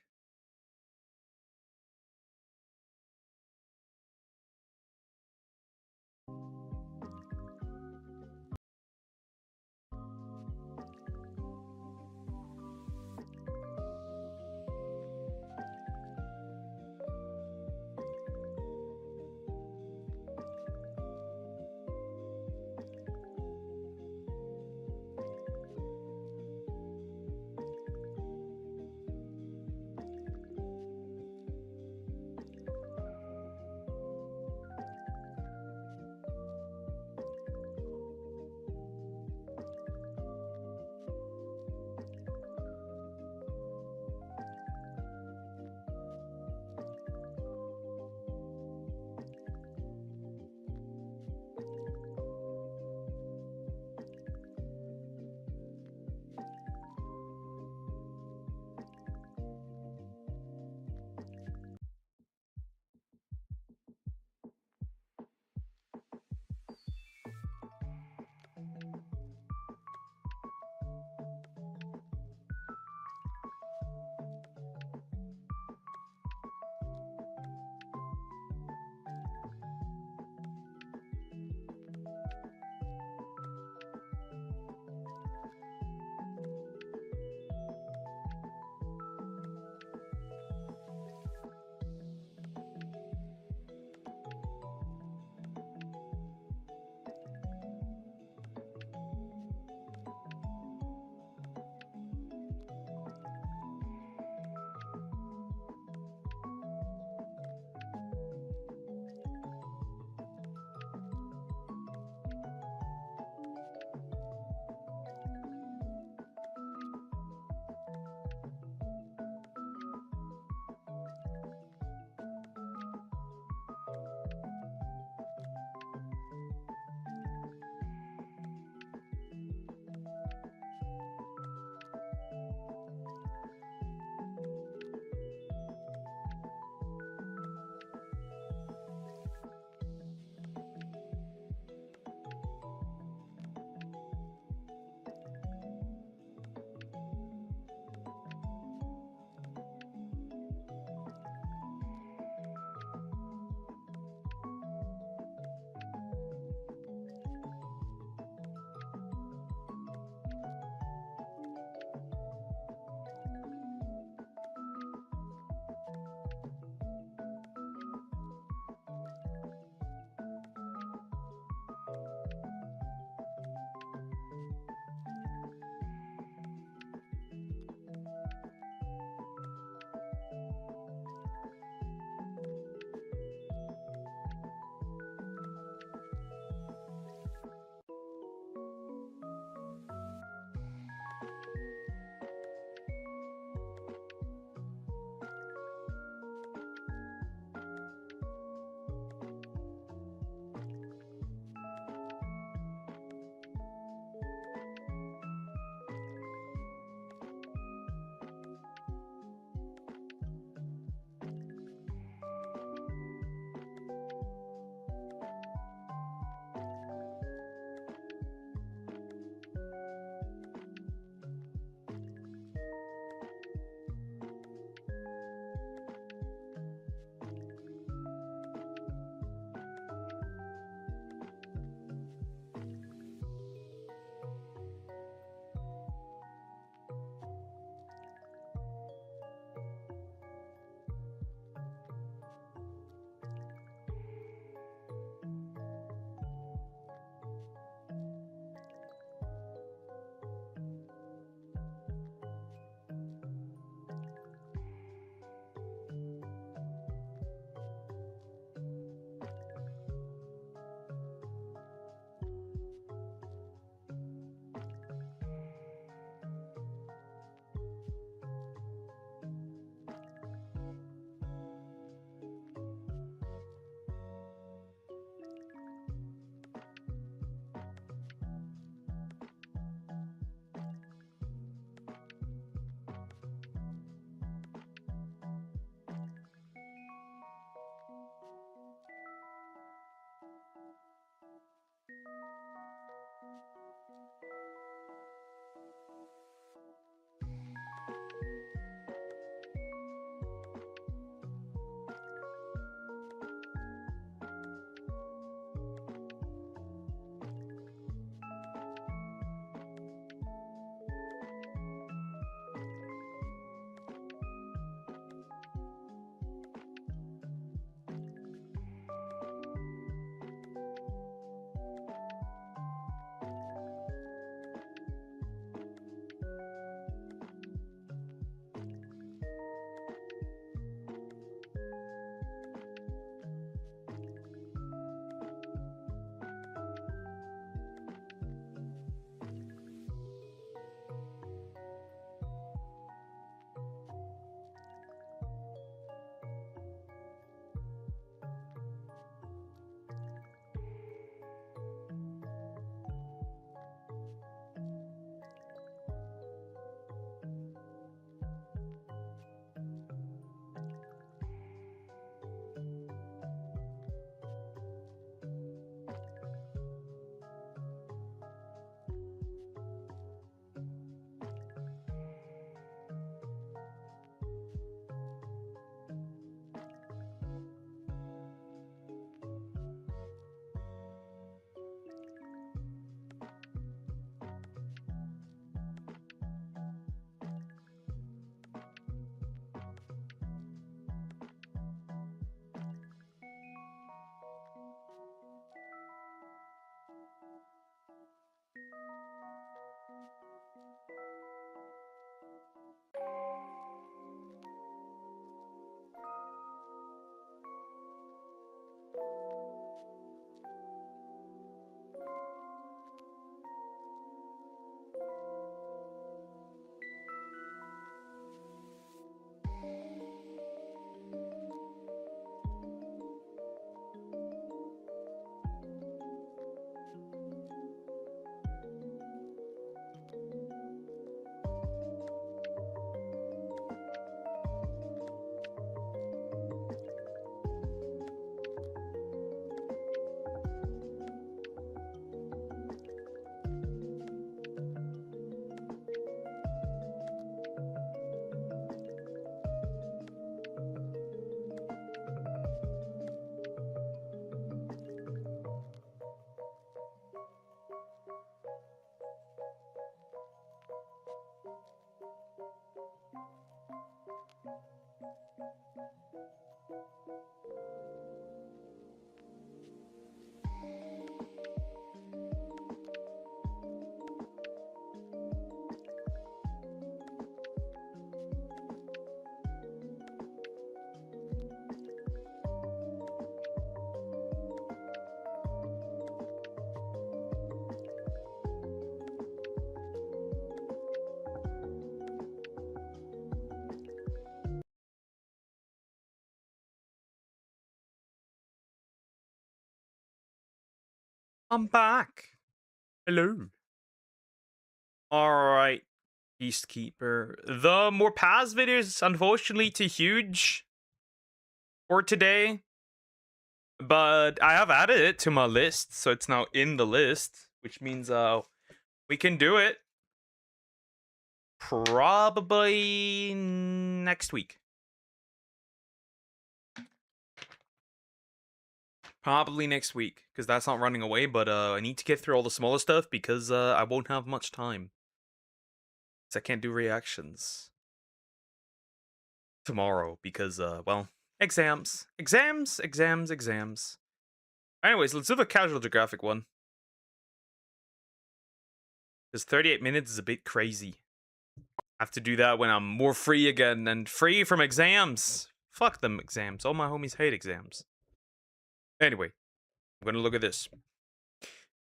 I'm back. Hello. Alright, Beastkeeper. The more past videos, unfortunately, too huge for today. But I have added it to my list, so it's now in the list, which means we can do it probably next week. Probably next week, because that's not running away, but I need to get through all the smaller stuff because I won't have much time. So I can't do reactions tomorrow because, well, exams. Anyways, let's do the casual geographic one. Because 38 minutes is a bit crazy. I have to do that when I'm more free again and free from exams. Fuck them exams. All my homies hate exams. Anyway, I'm gonna look at this.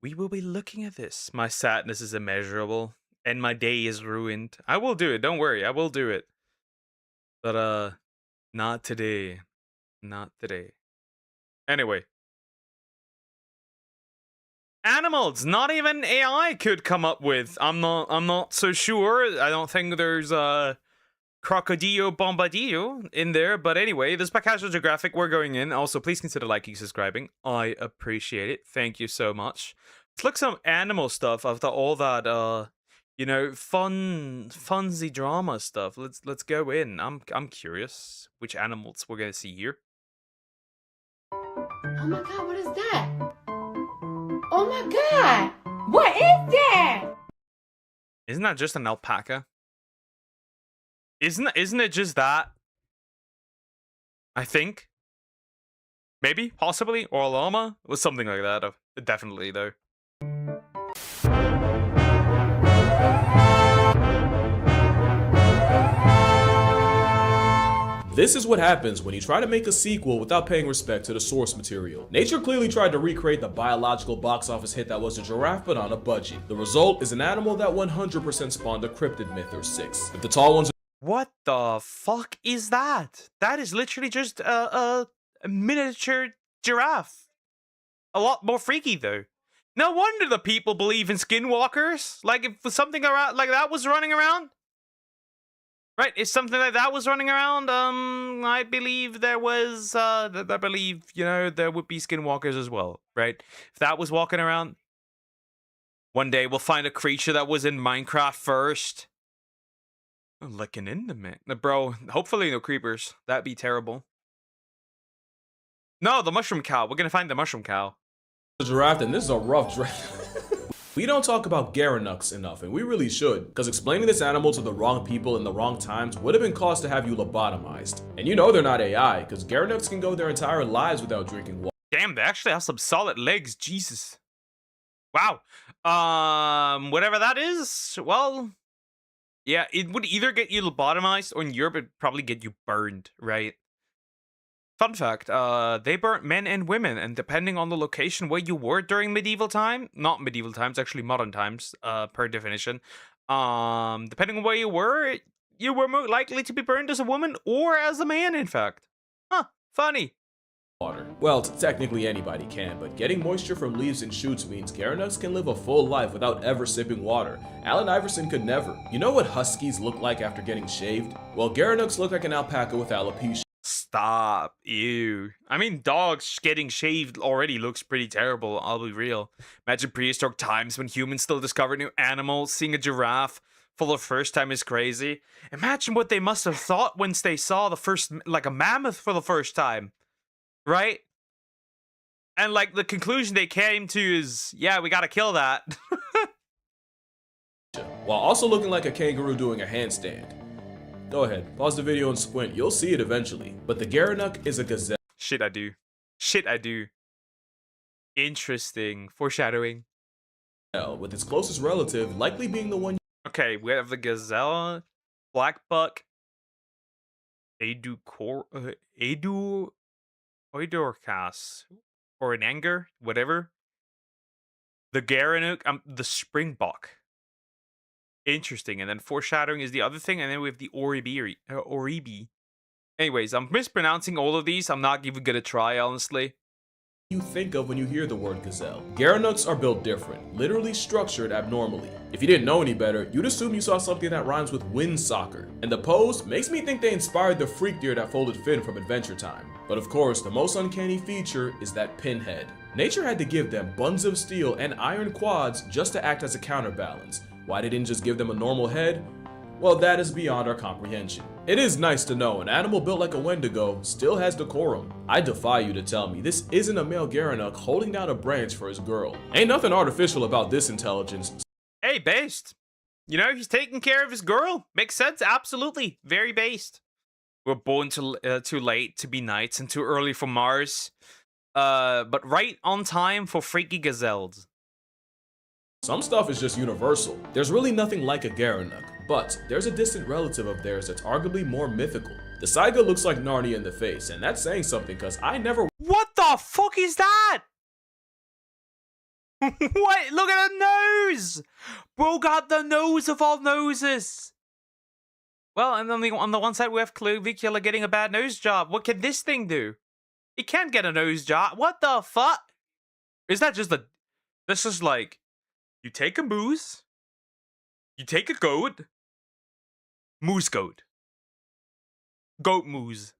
We will be looking at this. My sadness is immeasurable, and my day is ruined. I will do it, don't worry, I will do it. But, not today. Not today. Anyway. Animals, not even AI could come up with. I'm not so sure. I don't think there's Crocodile Bombadillo in there, but anyway, this by Casual Geographic, we're going in. Also, please consider liking, subscribing. I appreciate it. Thank you so much. Let's look some animal stuff after all that, you know, funsy drama stuff. Let's go in. I'm curious which animals we're gonna see here. Oh my god, what is that? Oh my god, what is that? Isn't that just an alpaca? Isn't it just that? I think. Maybe, possibly, or a llama? Or something like that. Definitely, though. This is what happens when you try to make a sequel without paying respect to the source material. Nature clearly tried to recreate the biological box office hit that was a giraffe, but on a budget. The result is an animal that 100% spawned a cryptid myth or 6. If the tall ones... What the fuck is that? That is literally just a miniature giraffe. A lot more freaky, though. No wonder the people believe in skinwalkers. Like, if something around like that was running around... Right, if something like that was running around, I believe there was, I believe, you know, there would be skinwalkers as well, right? If that was walking around, one day we'll find a creature that was in Minecraft first. Oh, looking into me. Bro, hopefully no creepers. That'd be terrible. No, the mushroom cow. We're gonna find the mushroom cow. Giraffe, and this is a rough draft. We don't talk about Garanux enough, and we really should, because explaining this animal to the wrong people in the wrong times would have been cause to have you lobotomized. And you know they're not AI, because Garanux can go their entire lives without drinking water. Damn, they actually have some solid legs, Jesus. Wow. Whatever that is, well, yeah, it would either get you lobotomized, or in Europe it'd probably get you burned, right? Fun fact, they burnt men and women, and depending on the location where you were during medieval time, not medieval times, actually modern times, per definition, depending on where you were more likely to be burned as a woman or as a man, in fact. Huh, funny. Water. Well, technically anybody can, but getting moisture from leaves and shoots means Garanux can live a full life without ever sipping water. Allen Iverson could never. You know what huskies look like after getting shaved? Well, Garanux looked like an alpaca with alopecia. Stop. Ew. I mean, dogs getting shaved already looks pretty terrible, I'll be real. Imagine prehistoric times when humans still discover new animals. Seeing a giraffe for the first time is crazy. Imagine what they must have thought once they saw the first, like, a mammoth for the first time. Right? And, like, the conclusion they came to is, yeah, we gotta kill that. While also looking like a kangaroo doing a handstand. Go ahead, pause the video and squint, you'll see it eventually. But the Garanux is a gazelle. Shit, I do. Shit, I do. Interesting. Foreshadowing. With its closest relative likely being the one. Okay, we have the gazelle, black buck, Oidorcas, or an anger, whatever. The Garanuk, the springbok. Interesting. And then foreshadowing is the other thing, and then we have the Oribi. Anyways, I'm mispronouncing all of these. I'm not even gonna try, honestly. You think of when you hear the word gazelle. Garanuks are built different, literally structured abnormally. If you didn't know any better, you'd assume you saw something that rhymes with wind soccer. And the pose makes me think they inspired the freak deer that folded Finn from Adventure Time. But of course, the most uncanny feature is that pinhead. Nature had to give them buns of steel and iron quads just to act as a counterbalance. Why they didn't just give them a normal head? Well, that is beyond our comprehension. It is nice to know an animal built like a Wendigo still has decorum. I defy you to tell me this isn't a male Garanuk holding down a branch for his girl. Ain't nothing artificial about this intelligence. Hey, based. You know, he's taking care of his girl. Makes sense, absolutely. Very based. We're born too late to be knights and too early for Mars. But right on time for freaky gazelles. Some stuff is just universal. There's really nothing like a Garanuk, but there's a distant relative of theirs that's arguably more mythical. The Saiga looks like Narnia in the face, and that's saying something because I never— What the fuck is that? What? Look at the nose! Bro got the nose of all noses. Well, and on the one side we have Clavicula getting a bad nose job. What can this thing do? It can't get a nose job. What the fuck? Is that just a... This is like... You take a moose, you take a goat, moose goat, goat moose.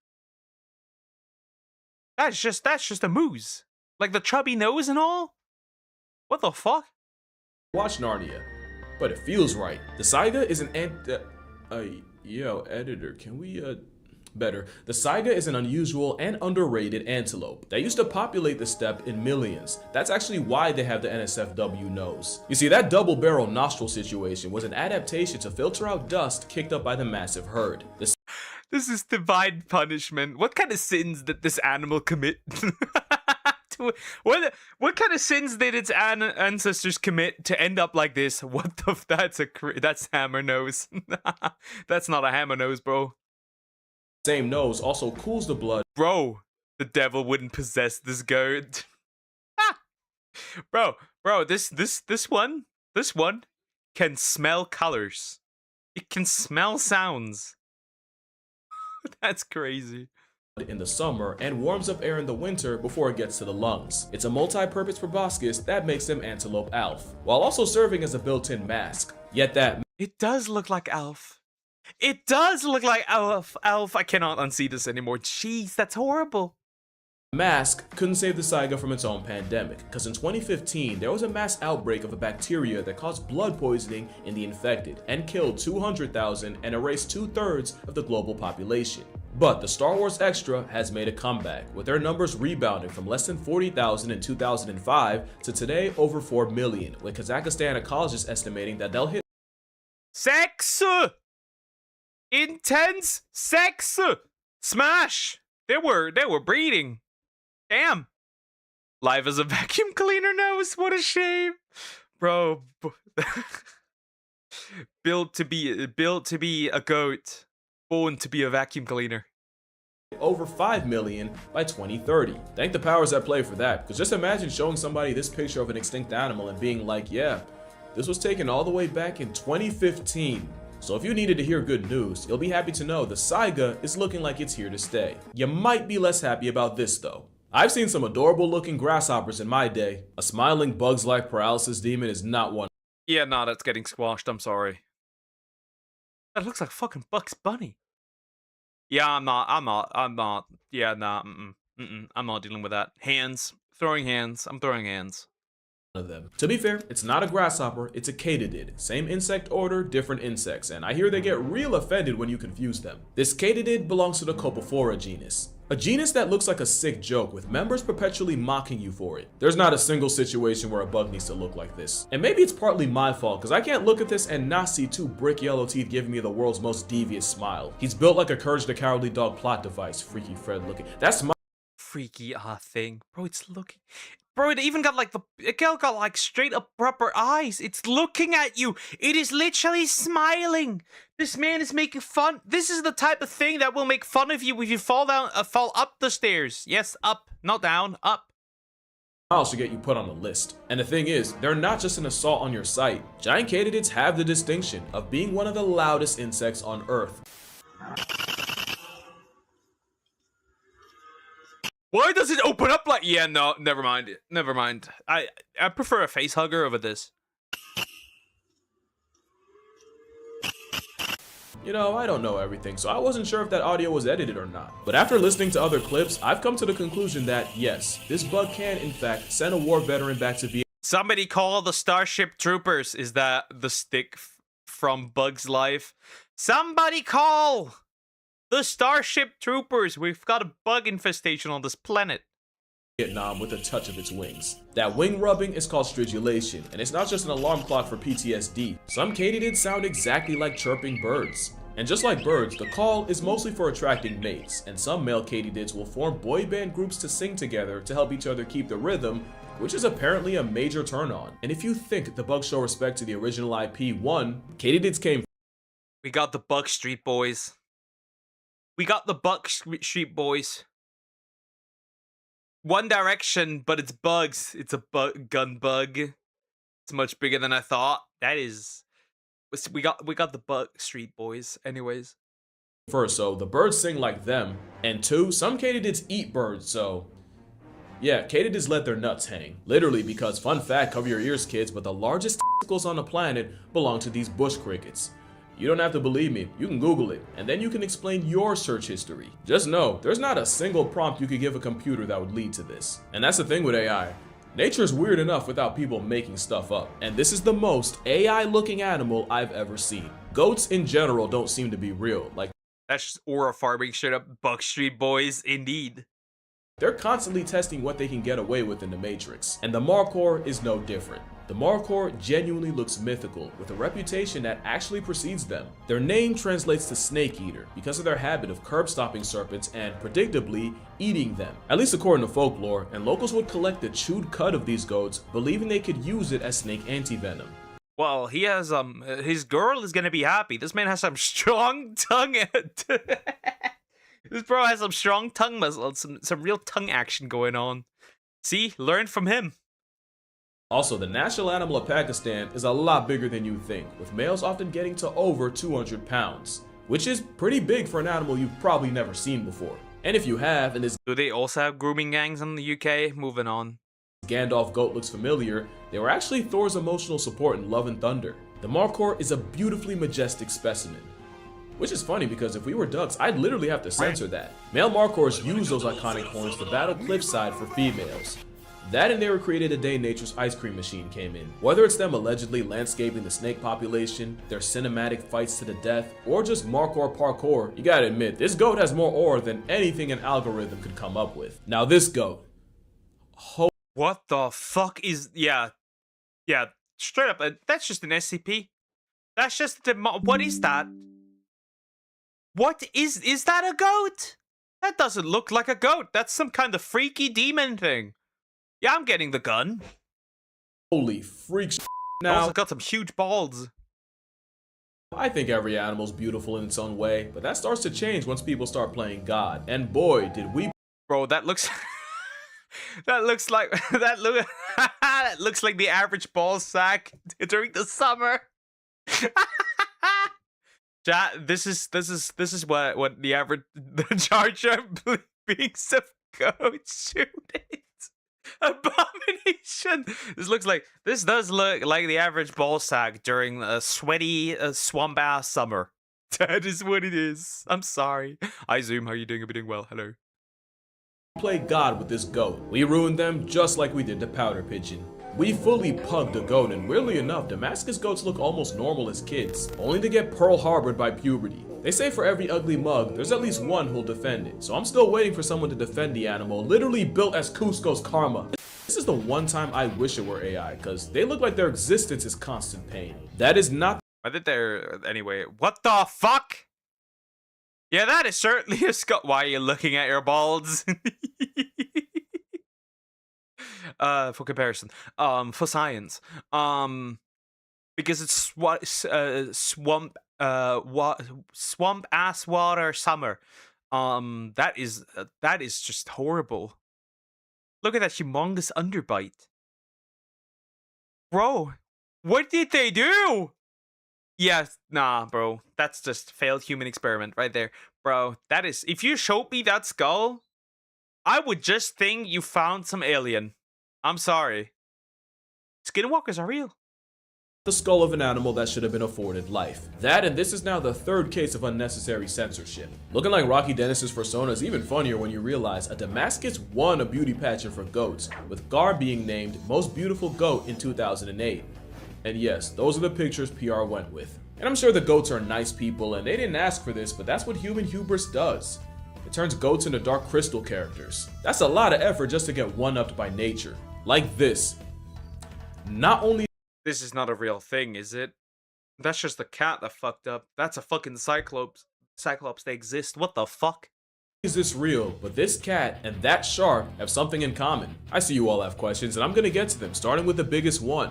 That's just a moose. Like the chubby nose and all? What the fuck? Watch Narnia, but it feels right. The Saiga is an editor, can we better. The Saiga is an unusual and underrated antelope that used to populate the steppe in millions. That's actually why they have the NSFW nose. You see, that double barrel nostril situation was an adaptation to filter out dust kicked up by the massive herd. This is divine punishment. What kind of sins did this animal commit? What kind of sins did its ancestors commit to end up like this? What the that's hammer nose. That's not a hammer nose, bro. Same nose also cools the blood. Bro, the devil wouldn't possess this goat. bro, this one can smell colors. It can smell sounds. That's crazy. In the summer and warms up air in the winter before it gets to the lungs. It's a multi-purpose proboscis that makes them Antelope Alf, while also serving as a built-in mask. Yet that... It does look like Alf. It does look like Alf. I cannot unsee this anymore. Jeez, that's horrible. Mask couldn't save the Saiga from its own pandemic, because in 2015 there was a mass outbreak of a bacteria that caused blood poisoning in the infected and killed 200,000 and erased 2/3 of the global population. But the Star Wars Extra has made a comeback, with their numbers rebounding from less than 40,000 in 2005 to today over 4 million, with Kazakhstan ecologists estimating that they'll hit sex! Intense sex! Smash! They were breeding. Damn. Live as a vacuum cleaner nose. What a shame. Bro. built to be a goat. Born to be a vacuum cleaner. Over 5 million by 2030. Thank the powers that play for that, because just imagine showing somebody this picture of an extinct animal and being like, yeah, this was taken all the way back in 2015. So if you needed to hear good news, you'll be happy to know the Saiga is looking like it's here to stay. You might be less happy about this though. I've seen some adorable looking grasshoppers in my day. A smiling Bugs Life paralysis demon is not one. Yeah, nah, that's getting squashed, I'm sorry. That looks like fucking Bugs Bunny. Yeah, I'm not. Yeah, nah, I'm not dealing with that. Hands. Throwing hands. I'm throwing hands. Of them. To be fair, it's not a grasshopper, it's a katydid. Same insect order, different insects, and I hear they get real offended when you confuse them. This katydid belongs to the Copophora genus. A genus that looks like a sick joke with members perpetually mocking you for it. There's not a single situation where a bug needs to look like this. And maybe it's partly my fault, because I can't look at this and not see 2 brick yellow teeth giving me the world's most devious smile. He's built like a Courage the Cowardly Dog plot device, Freaky Fred looking. That's my freaky thing, bro. It's looking, bro. It even got like it got like straight up proper eyes. It's looking at you. It is literally smiling. This man is making fun. This is the type of thing that will make fun of you if you fall down, fall up the stairs. Yes, up, not down, up. Should get you put on the list. And the thing is, they're not just an assault on your sight. Giant katydids have the distinction of being one of the loudest insects on Earth. Why does it open up like? Yeah, no, never mind. Never mind. I prefer a face hugger over this. You know, I don't know everything, so I wasn't sure if that audio was edited or not. But after listening to other clips, I've come to the conclusion that, yes, this bug can, in fact, send a war veteran back to Vietnam. Somebody call the Starship Troopers. Is that the stick from Bug's Life? Somebody call the Starship Troopers. We've got a bug infestation on this planet. Vietnam with a touch of its wings. That wing rubbing is called stridulation, and it's not just an alarm clock for PTSD. Some katydids sound exactly like chirping birds. And just like birds, the call is mostly for attracting mates, and some male katydids will form boy band groups to sing together to help each other keep the rhythm, which is apparently a major turn on. And if you think the bugs show respect to the original IP, one, katydids came. We got the Buck Street Boys. We got the Buck Street Boys. One Direction, but it's bugs. It's a gun bug. It's much bigger than I thought. That is, we got the Buck Street Boys. Anyways, first, so the birds sing like them, and two, some katydids eat birds. So yeah, katydids let their nuts hang, literally, because fun fact, cover your ears, kids, but the largest testicles on the planet belong to these bush crickets. You don't have to believe me, you can Google it, and then you can explain your search history. Just know, there's not a single prompt you could give a computer that would lead to this. And that's the thing with AI. Nature's weird enough without people making stuff up. And this is the most AI-looking animal I've ever seen. Goats in general don't seem to be real. Like, that's just aura farming straight up. Buck Street Boys, indeed. They're constantly testing what they can get away with in the Matrix. And the Markhor is no different. The Markhor genuinely looks mythical, with a reputation that actually precedes them. Their name translates to snake eater because of their habit of curb-stopping serpents and, predictably, eating them. At least according to folklore, and locals would collect the chewed cud of these goats, believing they could use it as snake anti-venom. Well, he has, his girl is gonna be happy. This man has some strong tongue. This bro has some strong tongue muscle, some real tongue action going on. See? Learn from him. Also, the national animal of Pakistan is a lot bigger than you think, with males often getting to over 200 pounds, which is pretty big for an animal you've probably never seen before. And if you have, and this do they also have grooming gangs in the UK? Moving on. Gandalf goat looks familiar, they were actually Thor's emotional support in Love and Thunder. The Markhor is a beautifully majestic specimen. Which is funny because if we were ducks, I'd literally have to censor that. Male Markhors use those iconic horns to battle cliffside for females. That and they were created a day Nature's ice cream machine came in. Whether it's them allegedly landscaping the snake population, their cinematic fights to the death, or just Markhor parkour, you gotta admit, this goat has more aura than anything an algorithm could come up with. Now this goat. What the fuck is... Yeah, straight up, that's just an SCP. That's just the... What is that? What is that a goat? That doesn't look like a goat. That's some kind of freaky demon thing. Yeah, I'm getting the gun. Holy freaks. Now, also got some huge balls. I think every animal's beautiful in its own way, but that starts to change once people start playing God. And boy, did we... Bro, that looks... that looks like... that looks like the average ball sack during the summer. This is what the average charge of beings of goats shoot is. Abomination. This does look like the average ball sack during a sweaty swamp ass summer. That is what it is. I'm sorry. Hi Zoom, how are you doing? I'll be doing well. Hello. Play God with this goat. We ruined them just like we did the powder pigeon. We fully pugged a goat, and weirdly enough, Damascus goats look almost normal as kids, only to get Pearl Harbored by puberty. They say for every ugly mug, there's at least one who'll defend it, so I'm still waiting for someone to defend the animal, literally built as Cusco's karma. This is the one time I wish it were AI, cause they look like their existence is constant pain. That is not... I think they're... Anyway, what the fuck? Yeah, that is certainly a skull. Why are you looking at your balls? For comparison, for science, because it's swamp ass water summer. That is just horrible. Look at that humongous underbite, bro. What did they do? Yes, nah, bro. That's just failed human experiment right there, bro. That is. If you showed me that skull, I would just think you found some alien. I'm sorry. Skinwalkers are real. The skull of an animal that should have been afforded life. That, and this is now the third case of unnecessary censorship. Looking like Rocky Dennis's persona is even funnier when you realize a Damascus won a beauty pageant for goats, with Gar being named Most Beautiful Goat in 2008. And yes, those are the pictures PR went with. And I'm sure the goats are nice people and they didn't ask for this, but that's what human hubris does. It turns goats into Dark Crystal characters. That's a lot of effort just to get one-upped by nature. Like this. Not only This is not a real thing, is it? That's just the cat that fucked up. That's a fucking Cyclops. Cyclops, they exist. What the fuck? is this real, but this cat and that shark have something in common. I see you all have questions and I'm gonna get to them, starting with the biggest one.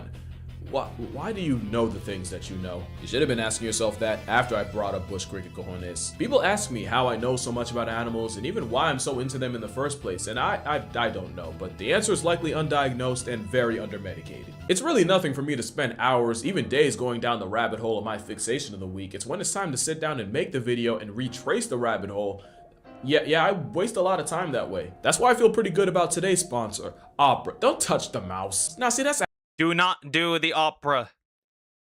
Why do you know the things that you know? You should have been asking yourself that after I brought up bush cricket cojones. People ask me how I know so much about animals and even why I'm so into them in the first place, and I don't know, but the answer is likely undiagnosed and very undermedicated. It's really nothing for me to spend hours, even days, going down the rabbit hole of my fixation of the week. It's when it's time to sit down and make the video and retrace the rabbit hole. Yeah, I waste a lot of time that way. That's why I feel pretty good about today's sponsor, Opera. Don't touch the mouse. Now see, that's Do not do the opera.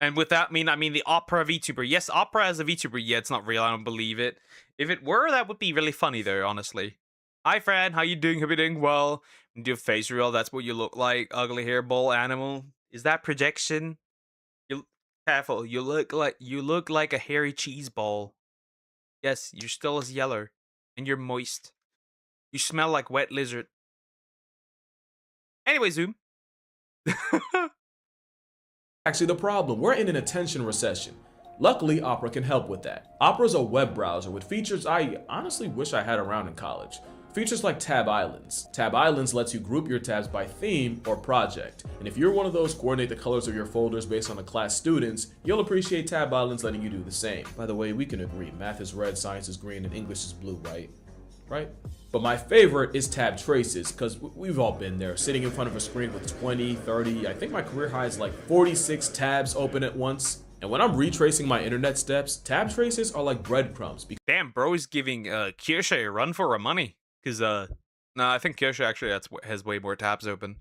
And with that I mean the opera VTuber. Yes, opera as a VTuber. Yeah, it's not real. I don't believe it. If it were, that would be really funny though, honestly. Hi, Fred. How you doing? Hope you're doing well. Do a face reveal. That's what you look like. Ugly hairball animal. Is that projection? You careful. You look like a hairy cheese ball. Yes, you're still as yellow. And you're moist. You smell like wet lizard. Anyway, Zoom. actually the problem. We're in an attention recession. Luckily, Opera can help with that. Opera's a web browser with features I honestly wish I had around in college. Features like Tab Islands. Tab Islands lets you group your tabs by theme or project. And if you're one of those coordinate the colors of your folders based on the class students, you'll appreciate Tab Islands letting you do the same. By the way, we can agree, math is red, science is green, and English is blue, right? But my favorite is Tab Traces, because we've all been there, sitting in front of a screen with 20, 30, I think my career high is like 46 tabs open at once. And when I'm retracing my internet steps, Tab Traces are like breadcrumbs. Damn, bro is giving Kirsche a run for her money. Because, I think Kirsche actually has way more tabs open.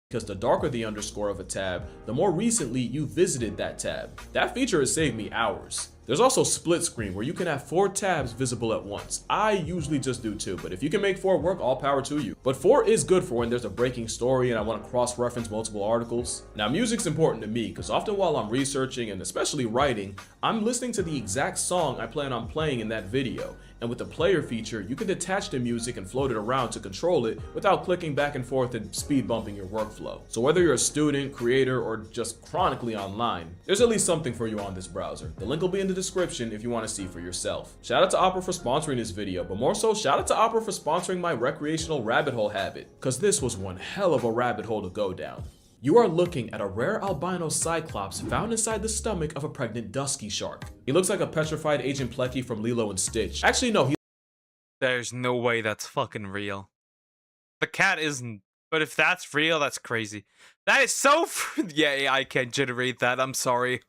Because the darker the underscore of a tab, the more recently you visited that tab. That feature has saved me hours. There's also split screen where you can have 4 tabs visible at once. I usually just do 2, but if you can make 4 work, all power to you. But 4 is good for when there's a breaking story and I want to cross-reference multiple articles. Now, music's important to me because often while I'm researching and especially writing, I'm listening to the exact song I plan on playing in that video. And with the player feature, you can detach the music and float it around to control it without clicking back and forth and speed bumping your workflow. So whether you're a student, creator, or just chronically online, there's at least something for you on this browser. The link will be in the description if you want to see for yourself. Shout out to Opera for sponsoring this video, but more so, shout out to Opera for sponsoring my recreational rabbit hole habit, because this was one hell of a rabbit hole to go down. You are looking at a rare albino cyclops found inside the stomach of a pregnant dusky shark. He looks like a petrified Agent Plecky from Lilo and Stitch. Actually, no, There's no way that's fucking real. The cat isn't. But if that's real, that's crazy. That is so... yeah, I can't generate that. I'm sorry.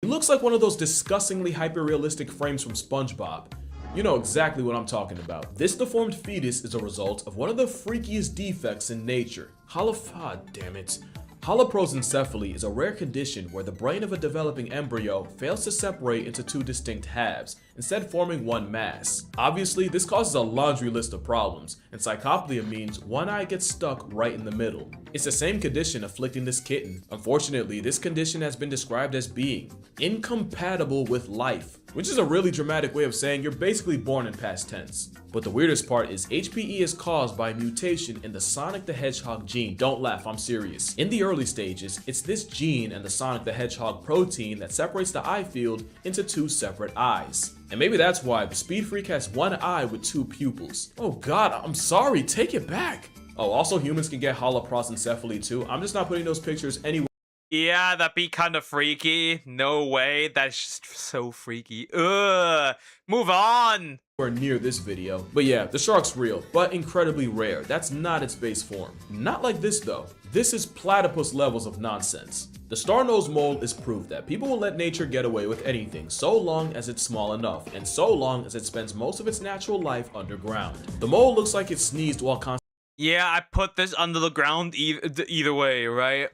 He looks like one of those disgustingly hyper-realistic frames from SpongeBob. You know exactly what I'm talking about. This deformed fetus is a result of one of the freakiest defects in nature. Holoprosencephaly is a rare condition where the brain of a developing embryo fails to separate into 2 distinct halves, instead forming one mass. Obviously, this causes a laundry list of problems, and psychoplia means one eye gets stuck right in the middle. It's the same condition afflicting this kitten. Unfortunately, this condition has been described as being incompatible with life, which is a really dramatic way of saying you're basically born in past tense. But the weirdest part is HPE is caused by a mutation in the Sonic the Hedgehog gene. Don't laugh, I'm serious. In the early stages, it's this gene and the Sonic the Hedgehog protein that separates the eye field into two separate eyes. And maybe that's why the Speed Freak has one eye with two pupils. Oh god, I'm sorry, take it back. Oh, also humans can get holoprosencephaly too. I'm just not putting those pictures anywhere. Yeah, that'd be kind of freaky. No way. That's just so freaky. Ugh. Move on. Near this video. But yeah, the shark's real, but incredibly rare. That's not its base form. Not like this though. This is platypus levels of nonsense. The star-nosed mole is proof that people will let nature get away with anything so long as it's small enough, and so long as it spends most of its natural life underground. The mole looks like it sneezed while constantly. Yeah, I put this under the ground either way, right?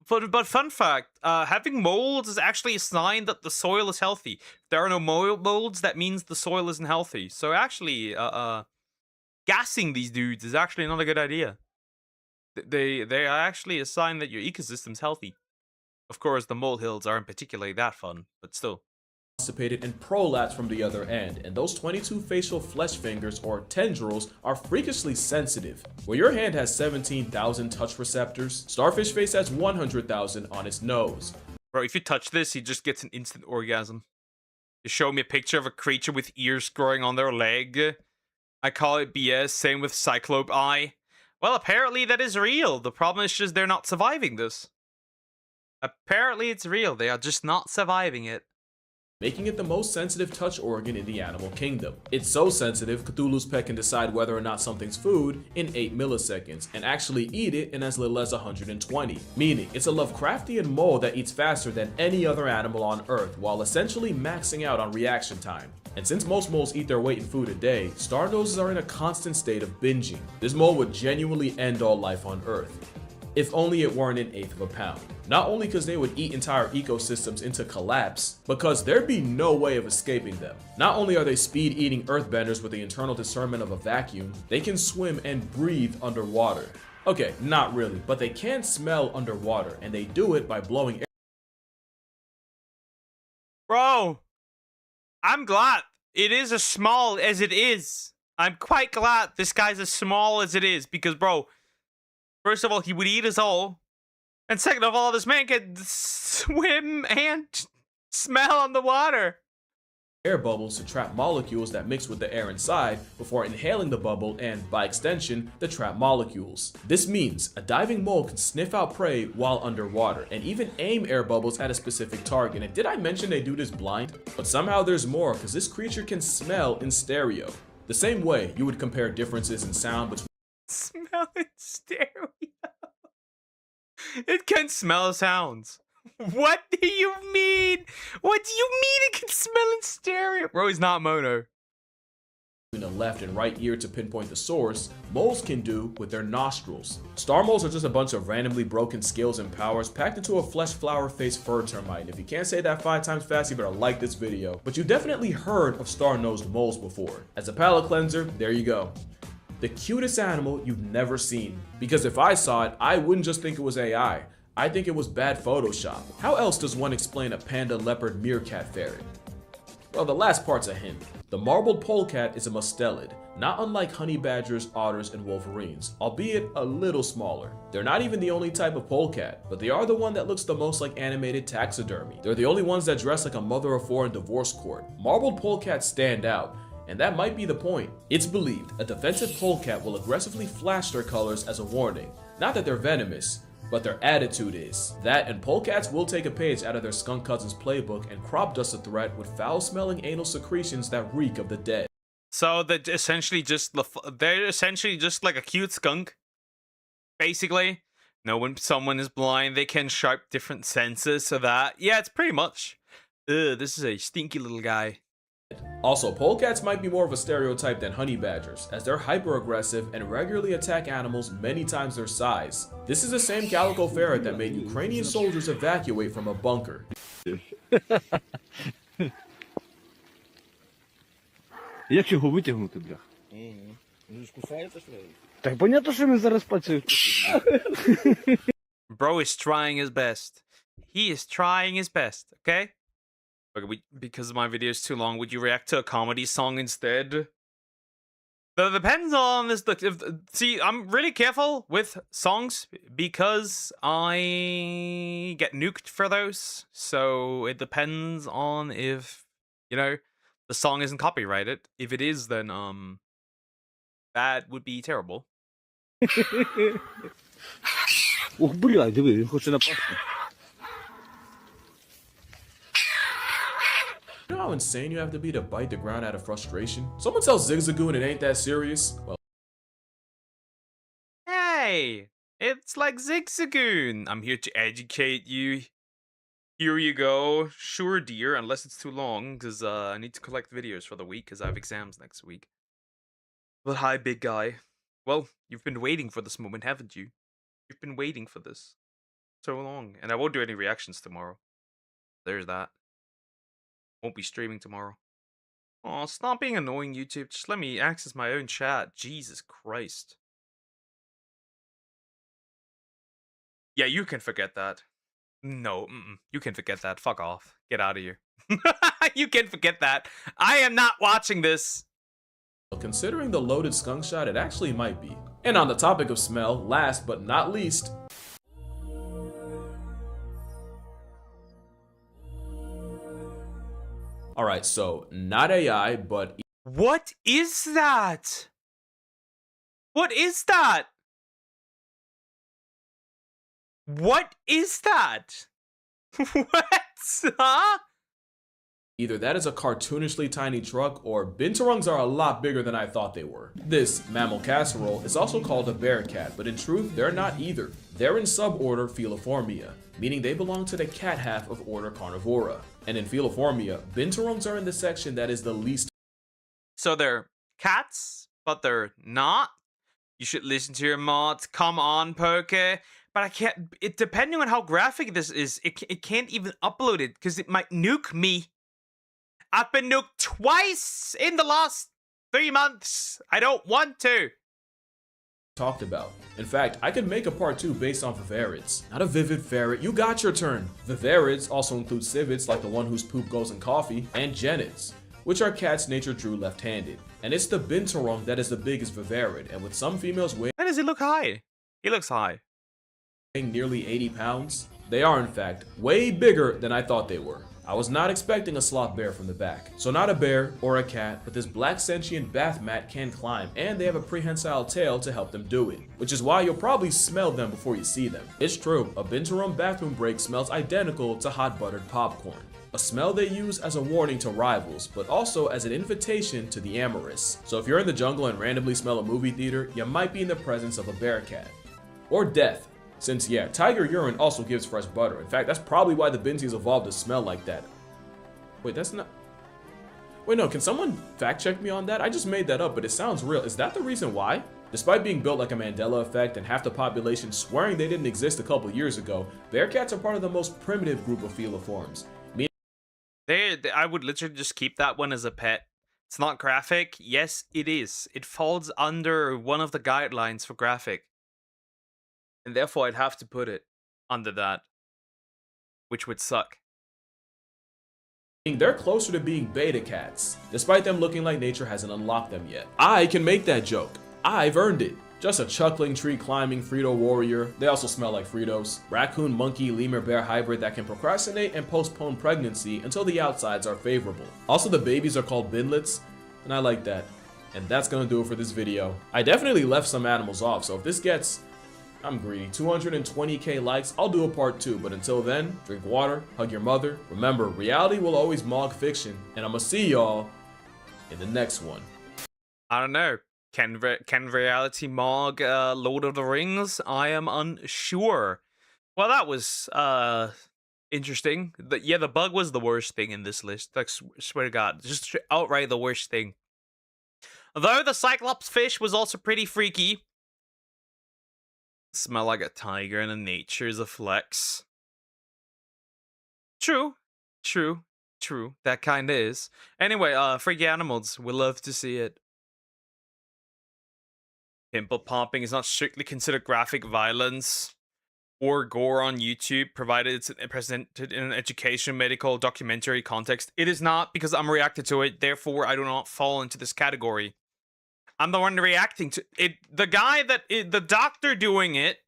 But fun fact, having molds is actually a sign that the soil is healthy. If there are no molds, that means the soil isn't healthy. So actually, gassing these dudes is actually not a good idea. They are actually a sign that your ecosystem's healthy. Of course, the molehills aren't particularly that fun, but still. Constipated and prolapse from the other end, and those 22 facial flesh fingers or tendrils are freakishly sensitive. Where your hand has 17,000 touch receptors, Starfish Face has 100,000 on its nose. Bro, if you touch this, he just gets an instant orgasm. You show me a picture of a creature with ears growing on their leg. I call it BS, same with Cyclope Eye. Well, apparently that is real. The problem is just they're not surviving this. Apparently it's real, they are just not surviving it. Making it the most sensitive touch organ in the animal kingdom. It's so sensitive, Cthulhu's pet can decide whether or not something's food in 8 milliseconds, and actually eat it in as little as 120. Meaning, it's a Lovecraftian mole that eats faster than any other animal on Earth, while essentially maxing out on reaction time. And since most moles eat their weight in food a day, star noses are in a constant state of binging. This mole would genuinely end all life on Earth. If only it weren't an eighth of a pound. Not only because they would eat entire ecosystems into collapse, because there'd be no way of escaping them. Not only are they speed-eating earthbenders with the internal discernment of a vacuum, they can swim and breathe underwater. Okay, not really, but they can smell underwater, and they do it by blowing air. Bro, I'm glad it is as small as it is. I'm quite glad this guy's as small as it is, because bro, first of all, he would eat us all. And second of all, this man can swim and smell on the water. Air bubbles to trap molecules that mix with the air inside before inhaling the bubble and, by extension, the trapped molecules. This means a diving mole can sniff out prey while underwater and even aim air bubbles at a specific target. And did I mention they do this blind? But somehow there's more, because this creature can smell in stereo. The same way you would compare differences in sound between smell in stereo. It can smell sounds. What do you mean? What do you mean it can smell in stereo? Bro, he's not mono. The left and right ear to pinpoint the source, moles can do with their nostrils. Star moles are just a bunch of randomly broken skills and powers packed into a flesh flower faced fur termite. If you can't say that 5 times fast, you better like this video. But you definitely heard of star-nosed moles before. As a palate cleanser, there you go. The cutest animal you've never seen. Because if I saw it, I wouldn't just think it was AI. I think it was bad Photoshop. How else does one explain a panda, leopard, meerkat ferret? Well, the last part's a hint. The marbled polecat is a mustelid, not unlike honey badgers, otters, and wolverines, albeit a little smaller. They're not even the only type of polecat, but they are the one that looks the most like animated taxidermy. They're the only ones that dress like a mother of 4 in divorce court. Marbled polecats stand out, and that might be the point. It's believed a defensive polecat will aggressively flash their colors as a warning. Not that they're venomous, but their attitude is. That, and polecats will take a page out of their skunk cousin's playbook and crop dust a threat with foul-smelling anal secretions that reek of the dead. So they're essentially just like a cute skunk. Basically, when someone is blind, they can sharp different senses. So that, yeah, it's pretty much. This is a stinky little guy. Also, polecats might be more of a stereotype than honey badgers, as they're hyper-aggressive and regularly attack animals many times their size. This is the same calico ferret that made Ukrainian soldiers evacuate from a bunker. Як його витягнути, бля? Він ж кусається, що ли? Так понятно, що він зараз працює. Bro is trying his best. He is trying his best, okay? Okay, because my video is too long, would you react to a comedy song instead? That depends on this. See, I'm really careful with songs because I get nuked for those. So it depends on if, you know, the song isn't copyrighted. If it is, then that would be terrible. Ух, блядь, диви, він хоче напасти. You know how insane you have to be to bite the ground out of frustration? Someone tells Zigzagoo and it ain't that serious? Well, Hey, it's like Zigzagoon. I'm here to educate you. Here you go. Sure, dear, unless it's too long, because I need to collect videos for the week, because I have exams next week. But hi, big guy. Well, you've been waiting for this moment, haven't you? You've been waiting for this so long. And I won't do any reactions tomorrow. There's that. Won't be streaming tomorrow. Aw, stop being annoying, YouTube. Just let me access my own chat. Jesus Christ. Yeah, you can forget that. No, you can forget that. Fuck off. Get out of here. You can forget that. I am not watching this. considering the loaded skunk shot, it actually might be. And on the topic of smell, last but not least, alright, so not AI, but what is that? What is that? What is that? What? Huh? either that is a cartoonishly tiny truck, or binturongs are a lot bigger than I thought they were. This mammal casserole is also called a bear cat, but in truth, they're not either. They're in suborder Feliformia, meaning they belong to the cat half of order Carnivora. And in Feliformia, binturongs are in the section that is the least. So they're cats, but they're not? You should listen to your mods. Come on, Poke. But I can't, depending on how graphic this is, it can't even upload it because it might nuke me. I've been nuked twice in the last 3 months. I don't want to. Talked about. In fact, I could make a part 2 based on vivarids. Not a vivid ferret, you got your turn. Vivarids also include civids like the one whose poop goes in coffee, and genids, which are cats nature drew left-handed. And it's the binturong that is the biggest vivarid, and with some females weighing— Why does he look high? He looks high. Nearly 80 pounds, they are in fact way bigger than I thought they were. I was not expecting a sloth bear from the back. So not a bear or a cat, but this black sentient bath mat can climb, and they have a prehensile tail to help them do it, which is why you'll probably smell them before you see them. It's true, a binturong bathroom break smells identical to hot buttered popcorn. A smell they use as a warning to rivals, but also as an invitation to the amorous. So if you're in the jungle and randomly smell a movie theater, you might be in the presence of a bear cat. Or death. Since, yeah, tiger urine also gives fresh butter. In fact, that's probably why the binties evolved to smell like that. Wait, that's not... Wait, no, can someone fact check me on that? I just made that up, but it sounds real. Is that the reason why? Despite being built like a Mandela effect and half the population swearing they didn't exist a couple years ago, bearcats are part of the most primitive group of feliforms. I would literally just keep that one as a pet. It's not graphic. Yes, it is. It falls under one of the guidelines for graphic. And therefore, I'd have to put it under that, which would suck. They're closer to being beta cats, despite them looking like nature hasn't unlocked them yet. I can make that joke. I've earned it. Just a chuckling, tree-climbing Frito warrior. They also smell like Fritos. Raccoon, monkey, lemur, bear hybrid that can procrastinate and postpone pregnancy until the outsides are favorable. Also, the babies are called binlets, and I like that. And that's gonna do it for this video. I definitely left some animals off, so if this gets— I'm greedy. 220k likes, I'll do a part 2, but until then, drink water, hug your mother. Remember, reality will always mog fiction, and I'ma see y'all in the next one. I don't know. Can reality mog Lord of the Rings? I am unsure. Well, that was interesting. Yeah, the bug was the worst thing in this list. Like, swear to God, just outright the worst thing. Though the Cyclops fish was also pretty freaky. Smell like a tiger and in nature is a flex. True. That kinda is. Anyway, freaky animals. We love to see it. Pimple popping is not strictly considered graphic violence or gore on YouTube, provided it's presented in an education, medical, documentary context. It is not, because I'm reacting to it, therefore I do not fall into this category. I'm the one reacting to it. The guy the doctor doing it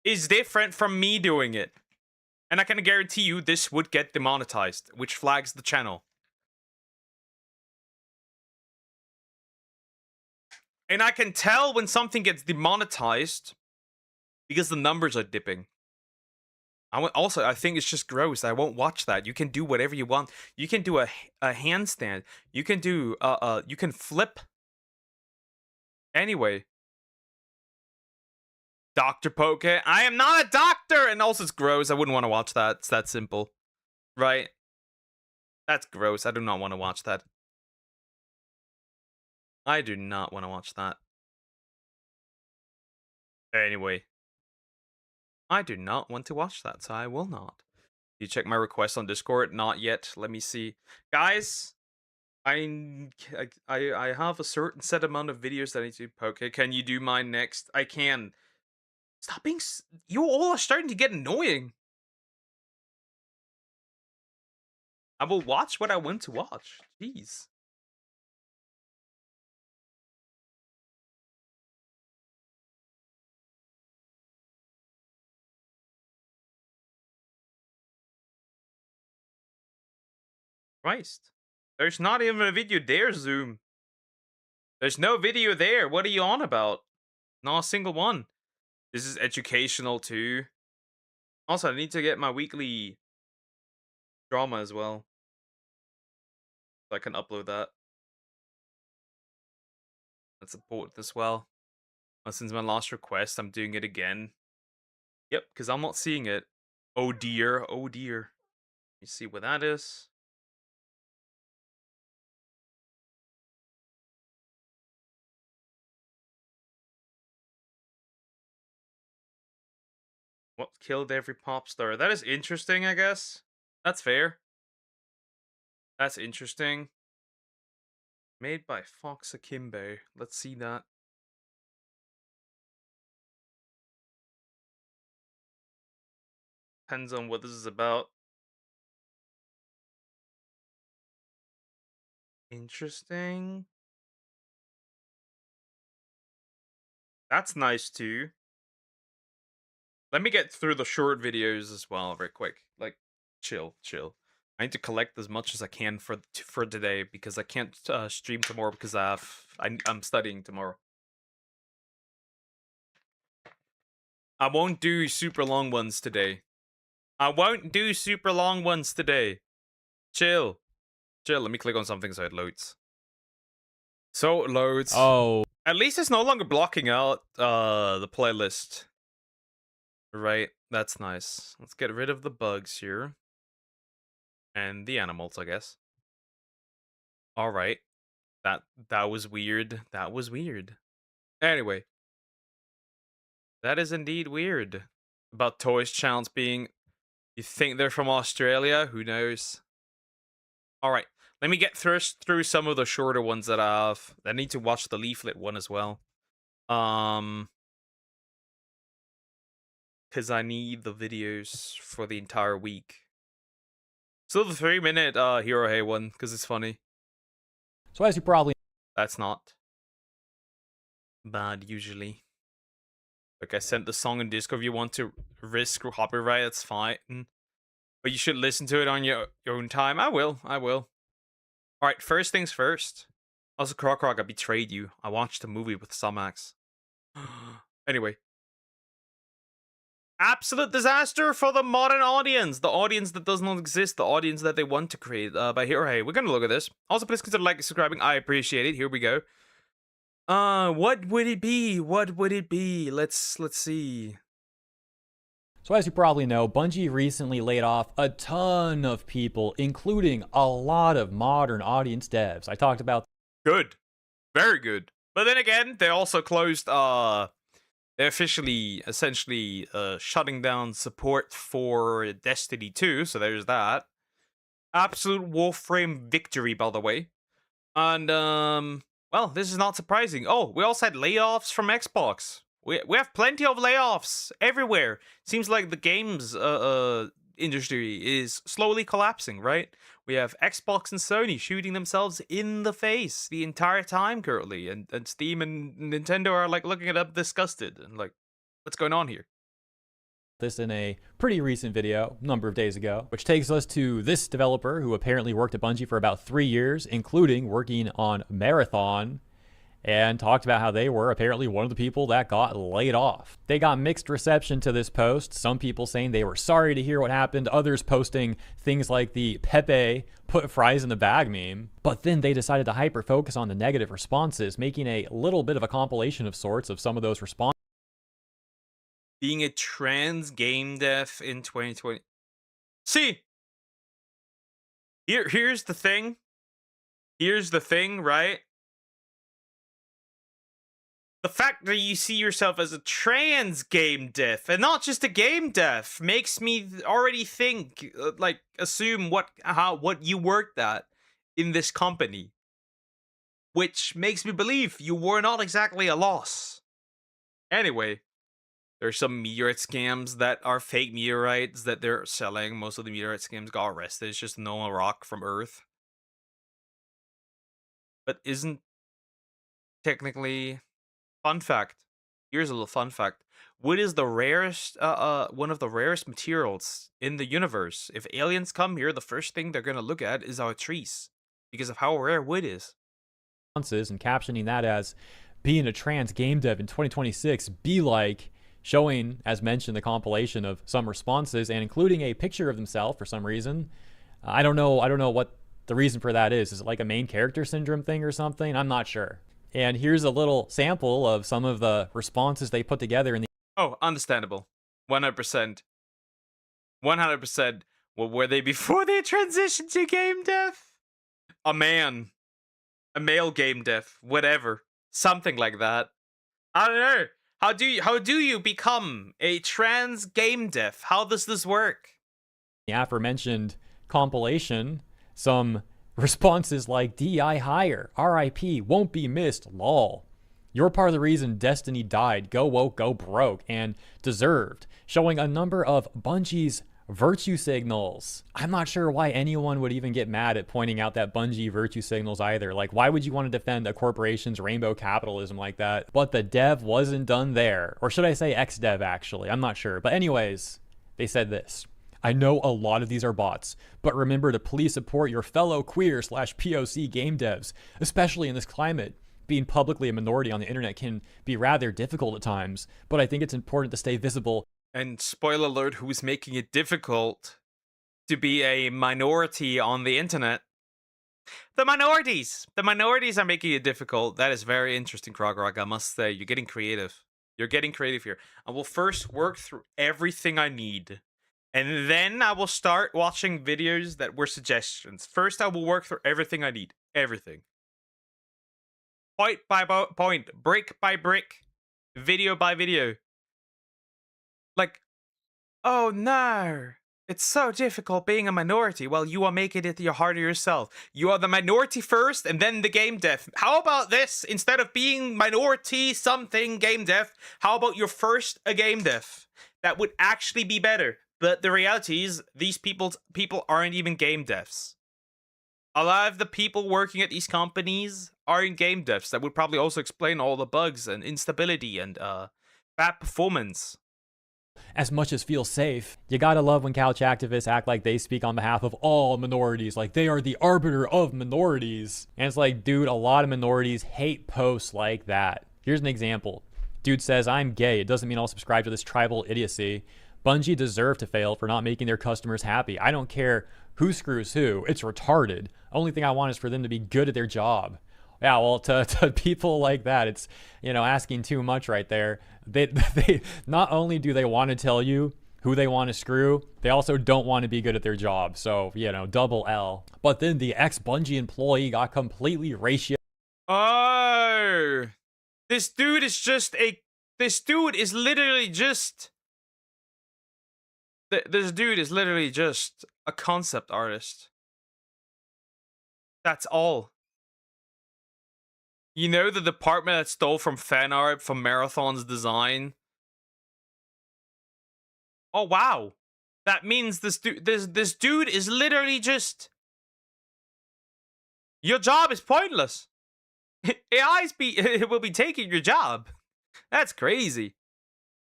is different from me doing it. And I can guarantee you this would get demonetized, which flags the channel. And I can tell when something gets demonetized because the numbers are dipping. I think it's just gross. I won't watch that. You can do whatever you want. You can do a handstand. You can do you can flip. Anyway, Dr. Poke. I am not a doctor, and also it's gross. I wouldn't want to watch that. It's that simple, right? That's gross. I do not want to watch that. I do not want to watch that. Anyway, I do not want to watch that, so I will not. You check my request on Discord? Not yet. Let me see. Guys, I have a certain set amount of videos that I need to poke. Can you do mine next? I can. Stop being... You all are starting to get annoying. I will watch what I want to watch. Jeez. Christ. There's not even a video there, Zoom. There's no video there. What are you on about? Not a single one. This is educational too. Also, I need to get my weekly drama as well. So I can upload that. That's important as well. Since my last request, I'm doing it again. Yep, because I'm not seeing it. Oh dear, oh dear. You see what that is? What killed every pop star? That is interesting, I guess. That's fair. That's interesting. Made by Fox Akimbo. Let's see that. Depends on what this is about. Interesting. That's nice too. Let me get through the short videos as well, very quick. Like, chill. I need to collect as much as I can for today because I can't stream tomorrow because I'm studying tomorrow. I won't do super long ones today. Chill. Let me click on something so it loads. So it loads. Oh. At least it's no longer blocking out the playlist. Right, that's nice. Let's get rid of the bugs here. And the animals, I guess. Alright. That was weird. That was weird. Anyway. That is indeed weird. About Toys channels being... You think they're from Australia? Who knows? Alright. Let me get through some of the shorter ones that I have. I need to watch the leaflet one as well. Because I need the videos for the entire week. Still the 3-minute Hero Hey one, because it's funny. So as you probably... That's not bad, usually. Like, I sent the song in Discord. If you want to risk copyright, that's fine. But you should listen to it on your own time. I will. Alright, first things first. Also, Croc, I betrayed you. I watched a movie with Sumax. Anyway. Absolute disaster for the modern audience. The audience that does not exist. The audience that they want to create. By Hero Hey. We're gonna look at this. Also, please consider liking and subscribing. I appreciate it. Here we go. What would it be? Let's see. So as you probably know, Bungie recently laid off a ton of people, including a lot of modern audience devs. I talked about... Good. Very good. But then again, they also closed, they're officially, essentially, shutting down support for Destiny 2, so there's that. Absolute Warframe victory, by the way. And, Well, this is not surprising. Oh, we also had layoffs from Xbox. We have plenty of layoffs everywhere. Seems like the games industry is slowly collapsing, right? We have Xbox and Sony shooting themselves in the face the entire time currently, and Steam and Nintendo are like looking it up disgusted and like, what's going on here? This in a pretty recent video, a number of days ago, which takes us to this developer who apparently worked at Bungie for about 3 years, including working on Marathon, and talked about how they were apparently one of the people that got laid off. They got mixed reception to this post, some people saying they were sorry to hear what happened, others posting things like the Pepe put fries in the bag meme. But then they decided to hyper focus on the negative responses, making a little bit of a compilation of sorts of some of those responses. Being a trans game dev in 2020. See, here's the thing. Here's the thing, right? The fact that you see yourself as a trans game dev and not just a game dev makes me already think, like, assume what you worked at in this company, which makes me believe you were not exactly a loss. Anyway, there's some meteorite scams that are fake meteorites that they're selling. Most of the meteorite scams got arrested. It's just no rock from Earth. But isn't technically... Fun fact. Here's a little fun fact. Wood is the rarest, one of the rarest materials in the universe. If aliens come here, the first thing they're gonna look at is our trees because of how rare wood is. And captioning that as being a trans game dev in 2026 be like, showing, as mentioned, the compilation of some responses and including a picture of themselves for some reason. I don't know what the reason for that is. Is it like a main character syndrome thing or something? I'm not sure. And here's a little sample of some of the responses they put together in the... Oh, understandable. 100%. 100%. What were they before they transitioned to game dev? A man. A male game dev. Whatever. Something like that. I don't know. How do you become a trans game dev? How does this work? The aforementioned compilation, some responses like DI higher, RIP, won't be missed, lol. You're part of the reason Destiny died, go woke, go broke, and deserved, showing a number of Bungie's virtue signals. I'm not sure why anyone would even get mad at pointing out that Bungie virtue signals either. Like, why would you want to defend a corporation's rainbow capitalism like that? But the dev wasn't done there. Or should I say ex-dev, actually? I'm not sure. But anyways, they said this. I know a lot of these are bots, but remember to please support your fellow queer/POC game devs, especially in this climate. Being publicly a minority on the internet can be rather difficult at times, but I think it's important to stay visible. And spoiler alert, who's making it difficult to be a minority on the internet? The minorities! The minorities are making it difficult. That is very interesting, Krogrog, I must say. You're getting creative. You're getting creative here. I will first work through everything I need. And then I will start watching videos that were suggestions. First, I will work through everything I need. Everything. Point by point. Brick by brick. Video by video. Like, oh no. It's so difficult being a minority. Well, you are making it harder yourself. You are the minority first and then the game dev. How about this? Instead of being minority something game dev, how about you're first a game dev? That would actually be better. But the reality is, these people aren't even game devs. A lot of the people working at these companies aren't game devs. That would probably also explain all the bugs and instability and bad performance. As much as feels safe, you gotta love when couch activists act like they speak on behalf of all minorities, like they are the arbiter of minorities. And it's like, dude, a lot of minorities hate posts like that. Here's an example. Dude says, I'm gay. It doesn't mean I'll subscribe to this tribal idiocy. Bungie deserved to fail for not making their customers happy. I don't care who screws who. It's retarded. Only thing I want is for them to be good at their job. Yeah, well, to people like that, it's, you know, asking too much right there. They not only do they want to tell you who they want to screw, they also don't want to be good at their job. So, you know, double L. But then the ex-Bungie employee got completely ratio. Oh, this dude is literally just... This dude is literally just a concept artist. That's all. You know the department that stole from fan art from Marathon's design? Oh wow. That means this dude is literally just... Your job is pointless. It will be taking your job. That's crazy.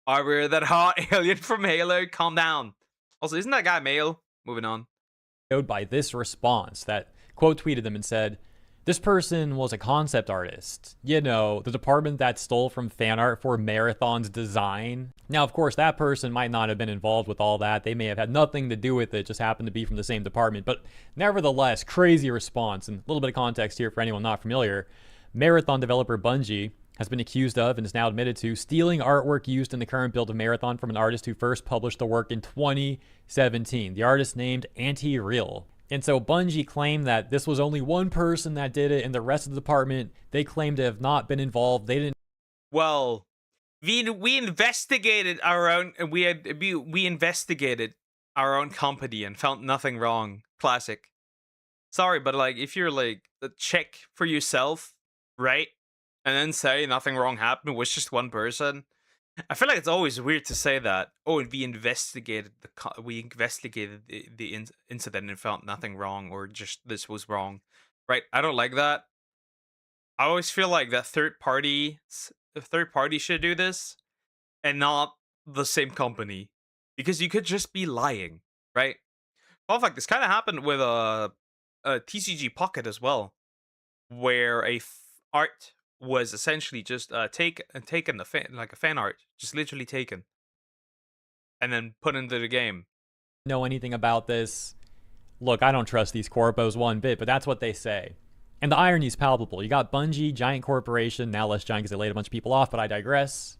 Are we that hot alien from Halo? Calm down. Also, isn't that guy male? Moving on. By this response that quote tweeted them and said, this person was a concept artist. You know, the department that stole from fan art for Marathon's design. Now, of course, that person might not have been involved with all that. They may have had nothing to do with it, just happened to be from the same department. But nevertheless, crazy response. And a little bit of context here for anyone not familiar. Marathon developer Bungie has been accused of and is now admitted to stealing artwork used in the current build of Marathon from an artist who first published the work in 2017. The artist named Anti-Real. And so Bungie claimed that this was only one person that did it, and the rest of the department, they claimed to have not been involved. They didn't. Well, we investigated our own. We investigated our own company and found nothing wrong. Classic. Sorry, but like if you're like check for yourself, right, and then say nothing wrong happened, it was just one person. I feel like it's always weird to say that. Oh, we investigated the incident and found nothing wrong, or just this was wrong, right? I don't like that. I always feel like that third party should do this, and not the same company, because you could just be lying, right? Well, in fact, this kind of happened with a TCG Pocket as well, where art was essentially just taken like a fan art, just literally taken, and then put into the game. Know anything about this? Look, I don't trust these corpos one bit, but that's what they say. And the irony is palpable. You got Bungie, giant corporation, now less giant because they laid a bunch of people off, but I digress.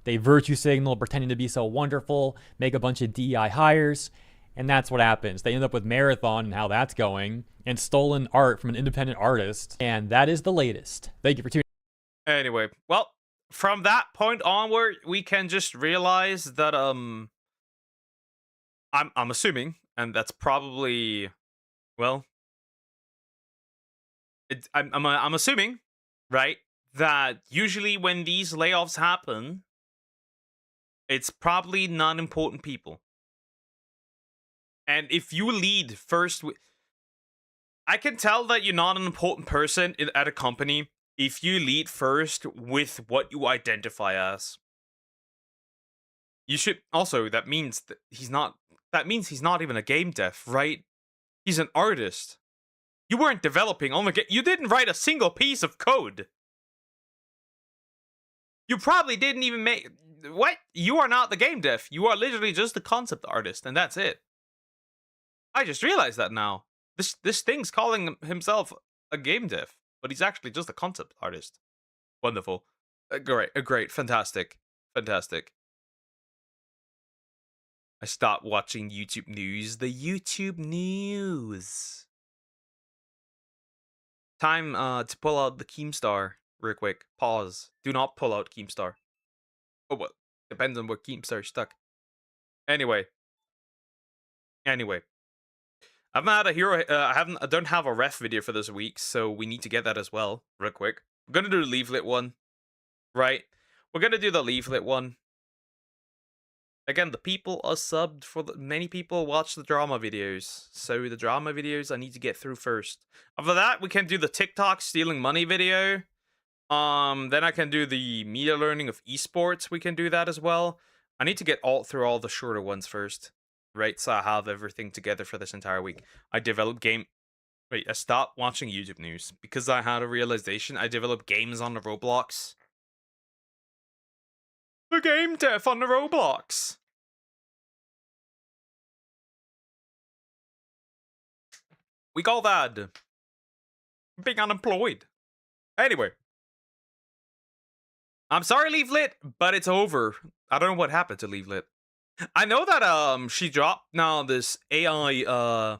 They virtue signal, pretending to be so wonderful, make a bunch of DEI hires, and that's what happens. They end up with Marathon and how that's going, and stolen art from an independent artist, and that is the latest. Thank you for tuning in. Anyway, well, from that point onward, we can just realize that I'm assuming, and that's probably, well, I'm assuming, right, that usually when these layoffs happen, it's probably non-important people. And if you lead first, I can tell that you're not an important person at a company if you lead first with what you identify as. You should also, that means he's not even a game dev, right? He's an artist. You weren't developing on the game. You didn't write a single piece of code. You probably didn't even make... What? You are not the game dev. You are literally just the concept artist, and that's it. I just realized that now. This thing's calling himself a game dev, but he's actually just a concept artist. Wonderful. Great. Fantastic. I stopped watching YouTube news. The YouTube news. Time to pull out the Keemstar real quick. Pause. Do not pull out Keemstar. Oh, well, depends on where Keemstar is stuck. Anyway. I've not had a hero. I don't have a ref video for this week, so we need to get that as well, real quick. We're gonna do the leaflet one, right? We're gonna do the leaflet one. Again, the people are subbed for many people watch the drama videos, so the drama videos I need to get through first. After that, we can do the TikTok stealing money video. Then I can do the media learning of esports. We can do that as well. I need to get through all the shorter ones first. Right, so I have everything together for this entire week. I stopped watching YouTube news because I had a realization. I developed games on the Roblox. The game dev on the Roblox. We call that being unemployed. Anyway. I'm sorry, Leaflet, but it's over. I don't know what happened to Leaflet. I know that she dropped now this AI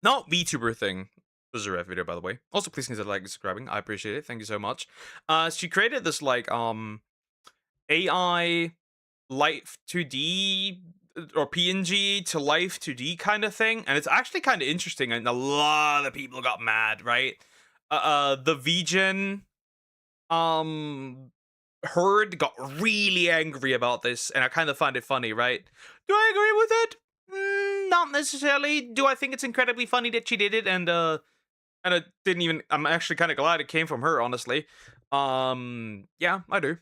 not VTuber thing. This is a ref video, by the way. Also, please consider liking and subscribing. I appreciate it. Thank you so much. She created this like AI life 2D or PNG to life 2D kind of thing, and it's actually kind of interesting. And a lot of people got mad, right? the VGen herd got really angry about this, and I kind of find it funny, right? Do I agree with it? Not necessarily. Do I think it's incredibly funny that she did it? And it didn't even. I'm actually kind of glad it came from her, honestly. Yeah, I do.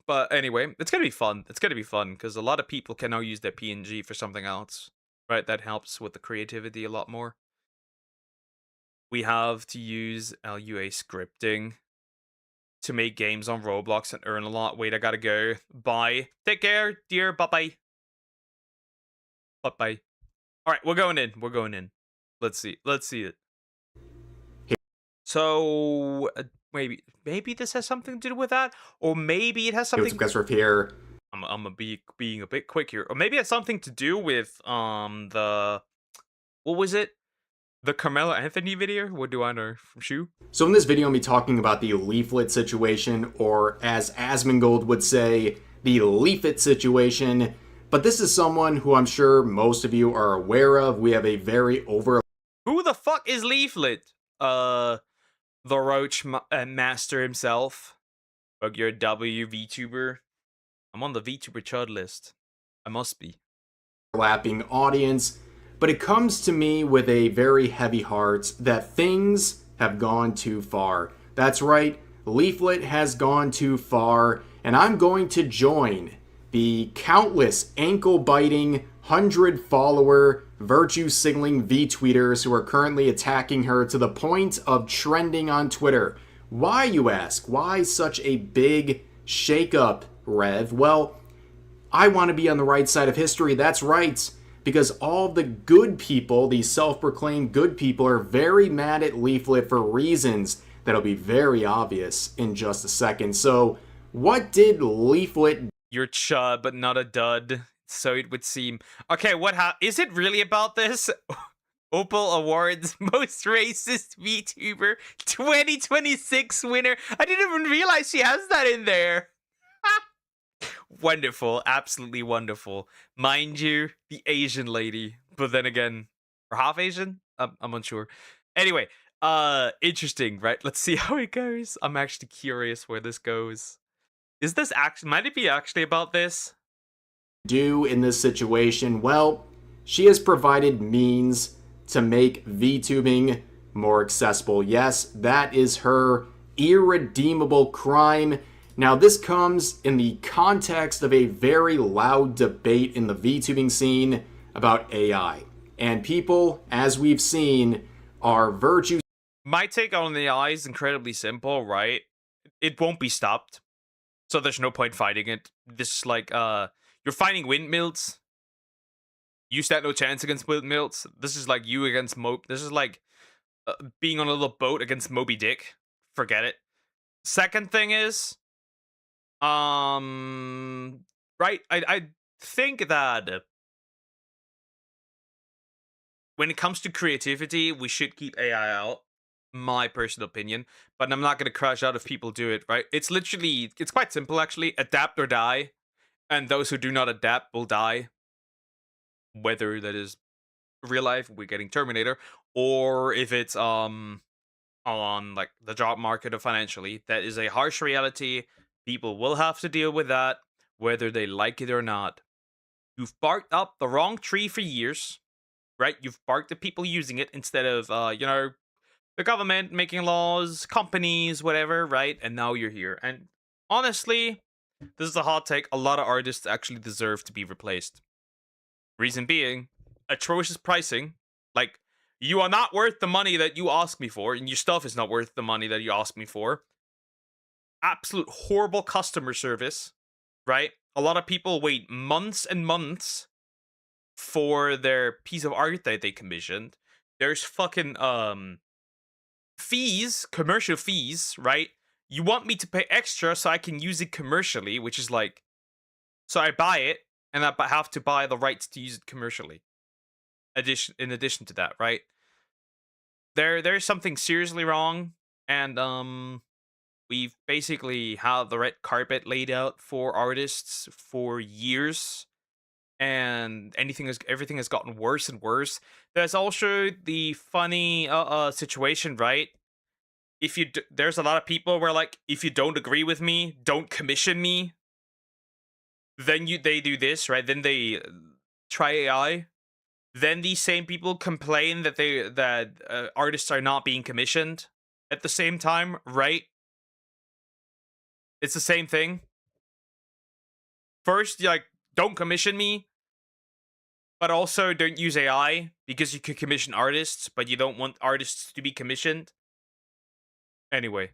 But anyway, it's gonna be fun. It's gonna be fun because a lot of people can now use their PNG for something else, right? That helps with the creativity a lot more. We have to use LUA scripting to make games on Roblox and earn a lot. Wait, I gotta go. Bye. Take care, dear. Bye-bye. Bye-bye. All right, we're going in. We're going in. Let's see. Let's see it. So, maybe this has something to do with that, or maybe it has something. What's up, guys? Riff here. I'm gonna be being a bit quick here, or maybe it has something to do with the what was it? The Carmelo Anthony video? What do I know from Shu? So in this video, I'm going to be talking about the leaflet situation, or as Asmongold would say, the leaflet situation. But this is someone who I'm sure most of you are aware of. We have a very Who the fuck is Leaflet? The Roach Master himself. Like you're a VTuber. I'm on the VTuber chud list. I must be. overlapping audience. But it comes to me with a very heavy heart that things have gone too far. That's right, Leaflet has gone too far, and I'm going to join the countless ankle-biting, 100-follower, virtue-signaling V-tweeters who are currently attacking her to the point of trending on Twitter. Why, you ask? Why such a big shakeup, Rev? Well, I want to be on the right side of history, that's right. Because all the good people, the self-proclaimed good people, are very mad at Leaflet for reasons that'll be very obvious in just a second. So, what did Leaflet... You're chud, but not a dud. So it would seem. Okay, is it really about this? Opal Awards Most Racist VTuber 2026 winner. I didn't even realize she has that in there. Wonderful, absolutely wonderful. Mind you, the Asian lady, but then again, or half Asian? I'm unsure. Anyway, interesting, right? Let's see how it goes. I'm actually curious where this goes. Is this actually, might it be actually about this? Do in this situation? Well, she has provided means to make VTubing more accessible. Yes, that is her irredeemable crime. Now, this comes in the context of a very loud debate in the VTubing scene about AI. And people, as we've seen, are virtue... My take on the AI is incredibly simple, right? It won't be stopped. So there's no point fighting it. This is like, you're fighting windmills. You stand no chance against windmills. This is like you against This is like being on a little boat against Moby Dick. Forget it. Second thing is... right, I think that when it comes to creativity, we should keep AI out, my personal opinion, but I'm not going to crash out if people do it, right? It's quite simple, actually. Adapt or die, and those who do not adapt will die. Whether that is real life, we're getting Terminator, or if it's, on, like, the job market or financially, that is a harsh reality. People will have to deal with that, whether they like it or not. You've barked up the wrong tree for years, right? You've barked at people using it instead of, the government making laws, companies, whatever, right? And now you're here. And honestly, this is a hot take. A lot of artists actually deserve to be replaced. Reason being, atrocious pricing. Like, you are not worth the money that you ask me for, and your stuff is not worth the money that you ask me for. Absolute horrible customer service, right? A lot of people wait months and months for their piece of art that they commissioned. There's fucking fees, commercial fees, right? You want me to pay extra so I can use it commercially, which is like, so I buy it and I have to buy the rights to use it commercially. In addition to that, right? There's something seriously wrong, and we've basically had the red carpet laid out for artists for years. and everything has gotten worse and worse. There's also the funny situation, right? If you there's a lot of people where like, if you don't agree with me, don't commission me. Then they do this, right? Then they try AI. Then these same people complain that artists are not being commissioned at the same time, right? It's the same thing. First, you're like, don't commission me, but also don't use AI because you could commission artists, but you don't want artists to be commissioned. Anyway,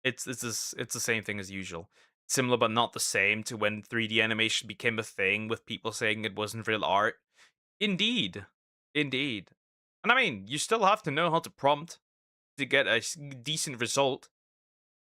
it's the same thing as usual. Similar but not the same to when 3D animation became a thing with people saying it wasn't real art. Indeed. Indeed. And I mean, you still have to know how to prompt to get a decent result.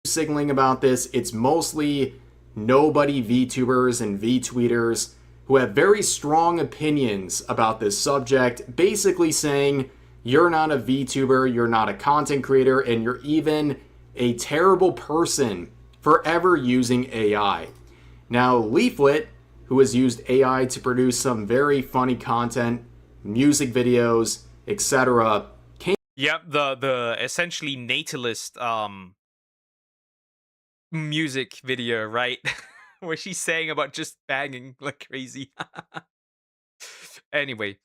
Signaling about this, it's mostly nobody VTubers and VTweeters who have very strong opinions about this subject, basically saying you're not a VTuber, you're not a content creator, and you're even a terrible person for ever using AI. Now, Leaflet, who has used AI to produce some very funny content, music videos, etc. Yep, the essentially natalist music video, right? Where she's saying about just banging like crazy. Anyway,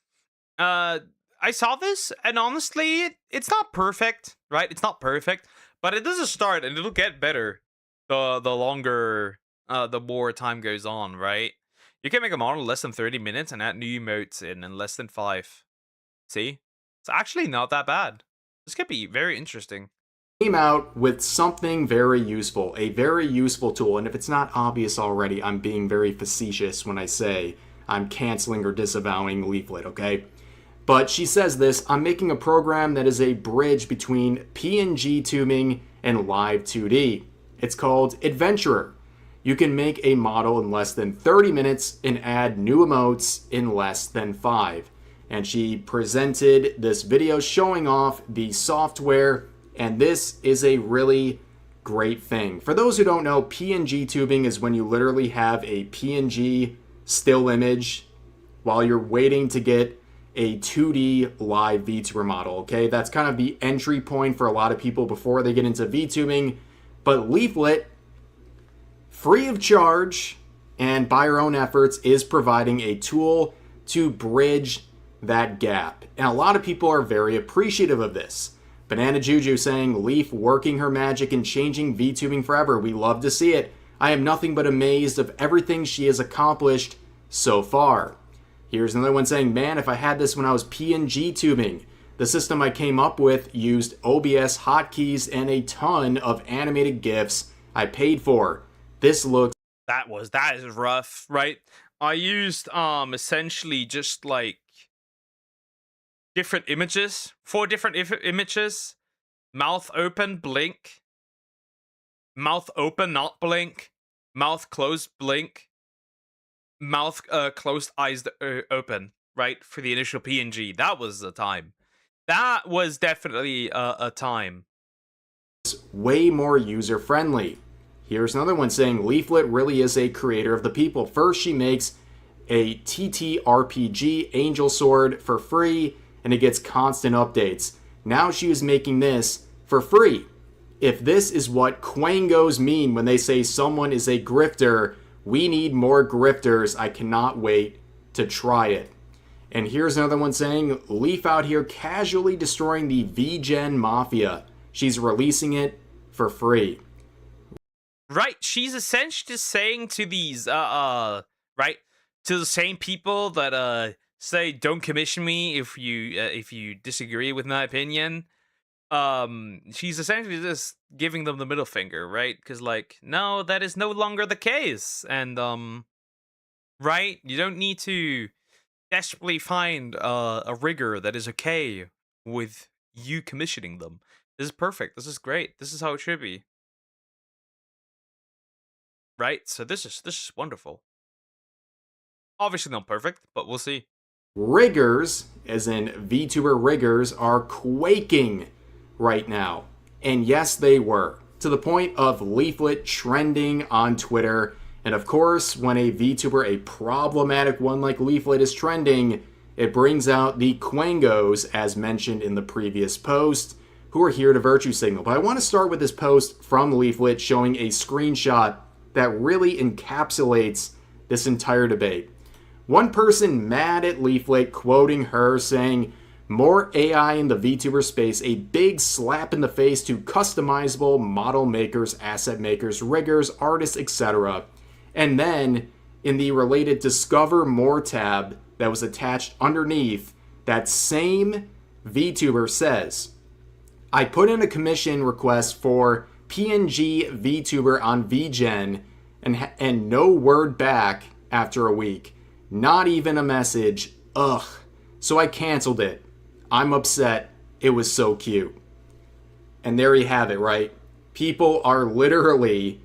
I saw this, and honestly, it's not perfect, right? It's not perfect, but it does a start, and it'll get better the longer, the more time goes on, right? You can make a model in less than 30 minutes and add new emotes in less than 5. See? It's actually not that bad. This could be very interesting. Came out with something very useful, a very useful tool, and if it's not obvious already, I'm being very facetious when I say I'm canceling or disavowing Leaflet, okay? But she says this: I'm making a program that is a bridge between PNG tubing and live 2D. It's called envtuber. You can make a model in less than 30 minutes and add new emotes in less than 5. And she presented this video showing off the software, and this is a really great thing. For those who don't know, PNG tubing is when you literally have a PNG still image while you're waiting to get a 2D live VTuber model, okay? That's kind of the entry point for a lot of people before they get into VTubing. But Leaflet, free of charge and by her own efforts, is providing a tool to bridge that gap. And a lot of people are very appreciative of this. Banana Juju saying, Leaf working her magic and changing VTubing forever. We love to see it. I am nothing but amazed of everything she has accomplished so far. Here's another one saying, man, if I had this when I was PNG tubing. The system I came up with used OBS hotkeys and a ton of animated GIFs I paid for. This looks... That is rough, right? I used essentially just like different images, 4 different images. Mouth open, blink. Mouth open, not blink. Mouth closed, blink. Mouth closed, eyes open, right? For the initial PNG. That was a time. That was definitely a time. Way more user-friendly. Here's another one saying, Leaflet really is a creator of the people. First, she makes a TTRPG Angel Sword for free, and it gets constant updates. Now she is making this for free. If this is what Quangos mean when they say someone is a grifter, we need more grifters. I cannot wait to try it. And here's another one saying, Leaf out here casually destroying the VGen Mafia. She's releasing it for free. Right, she's essentially just saying to these, right, to the same people that, say, don't commission me if you disagree with my opinion. She's essentially just giving them the middle finger, right? Because, like, no, that is no longer the case. And, right, you don't need to desperately find a rigger that is okay with you commissioning them. This is perfect. This is great. This is how it should be. Right? So this is wonderful. Obviously not perfect, but we'll see. Riggers, as in VTuber riggers, are quaking right now. And yes, they were. To the point of Leaflet trending on Twitter And of course, when a VTuber, a problematic one like Leaflet, is trending, it brings out the Quangos, as mentioned in the previous post, who are here to virtue signal. But I want to start with this post from Leaflet showing a screenshot that really encapsulates this entire debate. One person mad at Leaflet, quoting her, saying, "More AI in the VTuber space, a big slap in the face to customizable model makers, asset makers, riggers, artists, etc." And then, in the related Discover More tab that was attached underneath, that same VTuber says, "I put in a commission request for PNG VTuber on VGen and no word back after a week. Not even a message. Ugh. So I canceled it. I'm upset. It was so cute." And there you have it, right? People are literally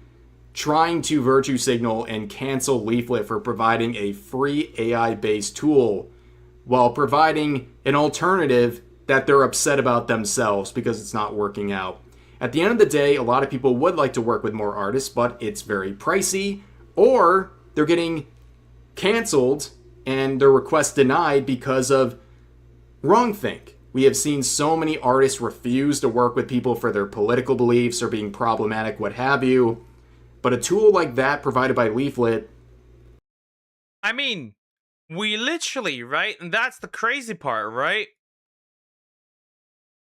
trying to virtue signal and cancel Leaflet for providing a free AI-based tool while providing an alternative that they're upset about themselves because it's not working out. At the end of the day, a lot of people would like to work with more artists, but it's very pricey, or they're getting canceled and their request denied because of wrongthink. We have seen so many artists refuse to work with people for their political beliefs or being problematic, what have you. But a tool like that provided by Leaflet... I mean, we literally, right? And that's the crazy part, right?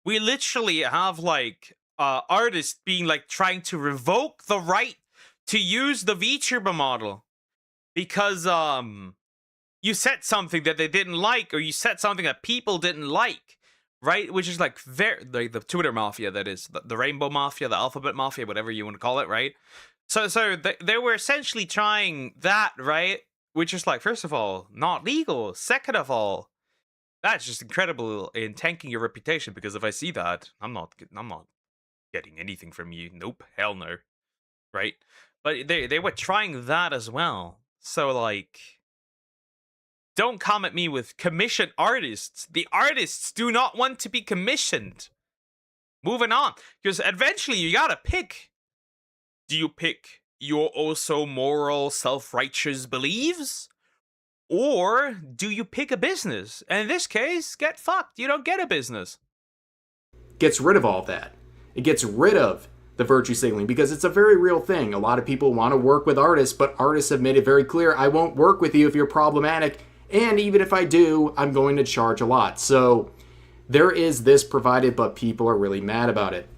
We literally have, like, artists being, like, trying to revoke the right to use the VTuber model. Because, you said something that they didn't like, or you said something that people didn't like, right? Which is like like the Twitter mafia, that is the Rainbow Mafia, the Alphabet Mafia, whatever you want to call it, right? So they were essentially trying that, right? Which is like, first of all, not legal. Second of all, that's just incredible in tanking your reputation. Because if I see that, I'm not getting anything from you. Nope, hell no, right? But they were trying that as well. So like, don't come at me with commissioned artists. The artists do not want to be commissioned. Moving on. Because eventually you gotta pick. Do you pick your also moral, self-righteous beliefs? Or do you pick a business? And in this case, get fucked. You don't get a business. Gets rid of all that. It gets rid of the virtue signaling because it's a very real thing. A lot of people want to work with artists, but artists have made it very clear, I won't work with you if you're problematic. And even if I do, I'm going to charge a lot. So there is this provided, but people are really mad about it.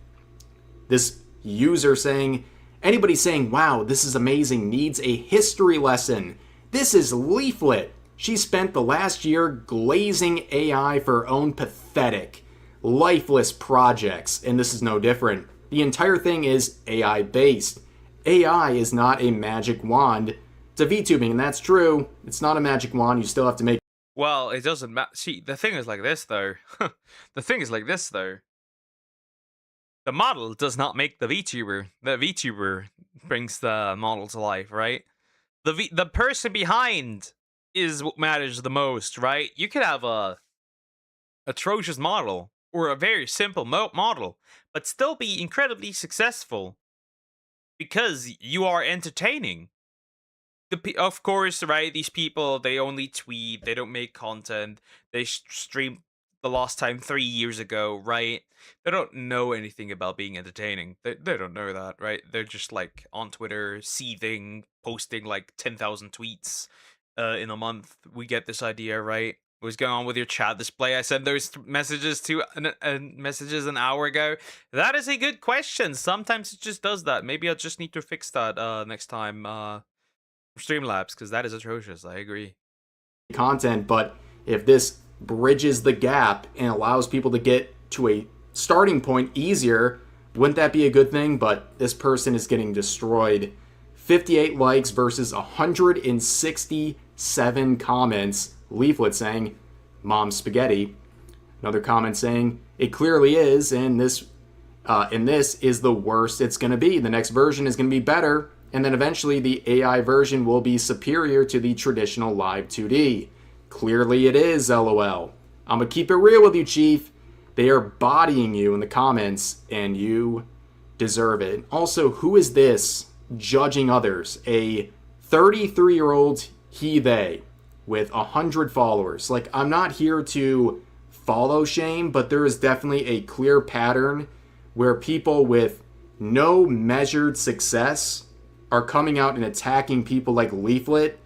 This user saying, anybody saying, wow, this is amazing, needs a history lesson. This is Leaflet. She spent the last year glazing AI for her own pathetic, lifeless projects. And this is no different. The entire thing is AI-based. AI is not a magic wand to VTubing, and that's true. It's not a magic wand. You still have to make... Well, it doesn't matter. See, the thing is like this, though. The model does not make the VTuber. The VTuber brings the model to life, right? The person behind is what matters the most, right? You could have a atrocious model or a very simple model, but still be incredibly successful because you are entertaining. Of course, right, these people, they only tweet, they don't make content, they streamed the last time 3 years ago, right? They don't know anything about being entertaining. They don't know that, right? They're just, like, on Twitter, seething, posting, like, 10,000 tweets in a month. We get this idea, right? What's going on with your chat display? I sent those messages messages an hour ago. That is a good question. Sometimes it just does that. Maybe I'll just need to fix that next time. Streamlabs, because that is atrocious. I agree. Content, but if this bridges the gap and allows people to get to a starting point easier, wouldn't that be a good thing? But this person is getting destroyed. 58 likes versus 167 comments. Leaflet saying, "Mom spaghetti." Another comment saying, "It clearly is, and this is the worst it's going to be. The next version is going to be better. And then eventually the AI version will be superior to the traditional live 2D. Clearly it is, LOL. I'm gonna keep it real with you, Chief. They are bodying you in the comments, and you deserve it. Also, who is this judging others? A 33-year-old he/they with 100 followers. Like, I'm not here to follow shame, but there is definitely a clear pattern where people with no measured success are coming out and attacking people like Leaflet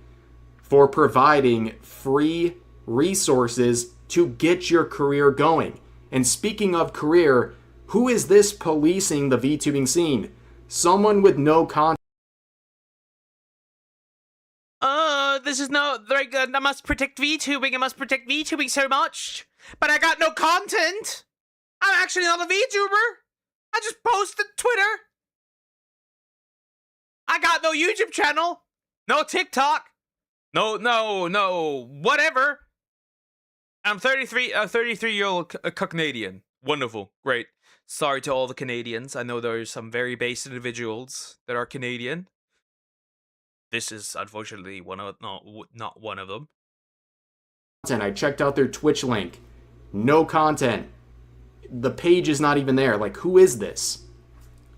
for providing free resources to get your career going. And speaking of career, who is this policing the VTubing scene? Someone with no content. This is no very good. I must protect VTubing. I must protect VTubing so much. But I got no content. I'm actually not a VTuber. I just posted Twitter. I got no YouTube channel. No TikTok. No, whatever. I'm 33, a 33-year-old Canadian. Wonderful. Great. Sorry to all the Canadians. I know there are some very base individuals that are Canadian. This is unfortunately not one of them. I checked out their Twitch link. No content. The page is not even there. Like, who is this?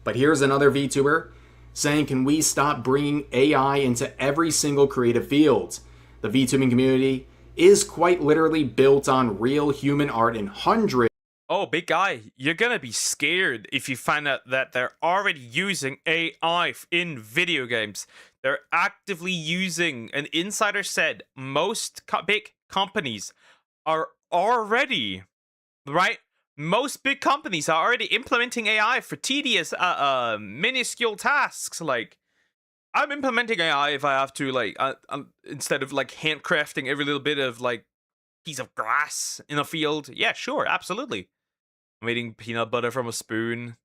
But here's another VTuber saying, can we stop bringing AI into every single creative field? The VTubing community is quite literally built on real human art and hundreds. Oh, big guy, you're gonna be scared if you find out that they're already using AI in video games. They're actively using, an insider said, most big companies are already, right? Most big companies are already implementing AI for tedious, minuscule tasks. Like, I'm implementing AI if I have to, like, instead of, like, handcrafting every little bit of, like, piece of grass in a field. Yeah, sure, absolutely. I'm eating peanut butter from a spoon.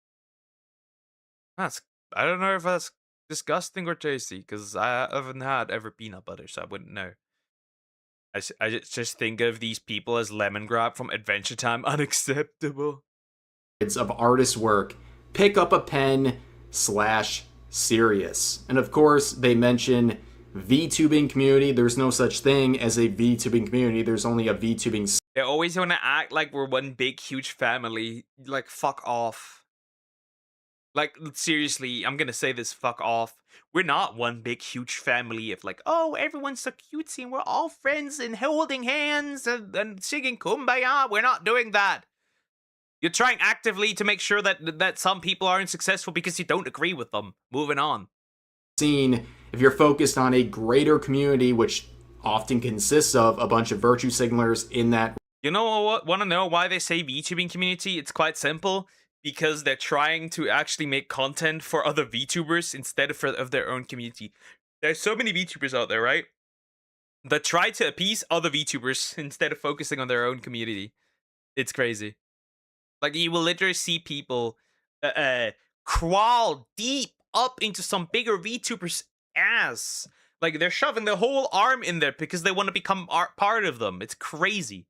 I don't know if that's disgusting or tasty, because I haven't had ever peanut butter, so I wouldn't know. I just think of these people as Lemon Grab from Adventure Time. Unacceptable. Of artist work. Pick up a pen / serious. And of course, they mention VTubing community. There's no such thing as a VTubing community. There's only a VTubing. They always want to act like we're one big, huge family. Like, fuck off. Like, seriously, I'm gonna say this, fuck off. We're not one big, huge family of like, oh, everyone's so cutesy and we're all friends and holding hands and singing Kumbaya. We're not doing that. You're trying actively to make sure that some people aren't successful because you don't agree with them. Moving on. Scene, if you're focused on a greater community, which often consists of a bunch of virtue signalers in that. You know what? Want to know why they say VTubing community? It's quite simple. Because they're trying to actually make content for other VTubers instead of their own community. There's so many VTubers out there, right? That try to appease other VTubers instead of focusing on their own community. It's crazy. Like, you will literally see people crawl deep up into some bigger VTuber's ass. Like, they're shoving their whole arm in there because they want to become part of them. It's crazy.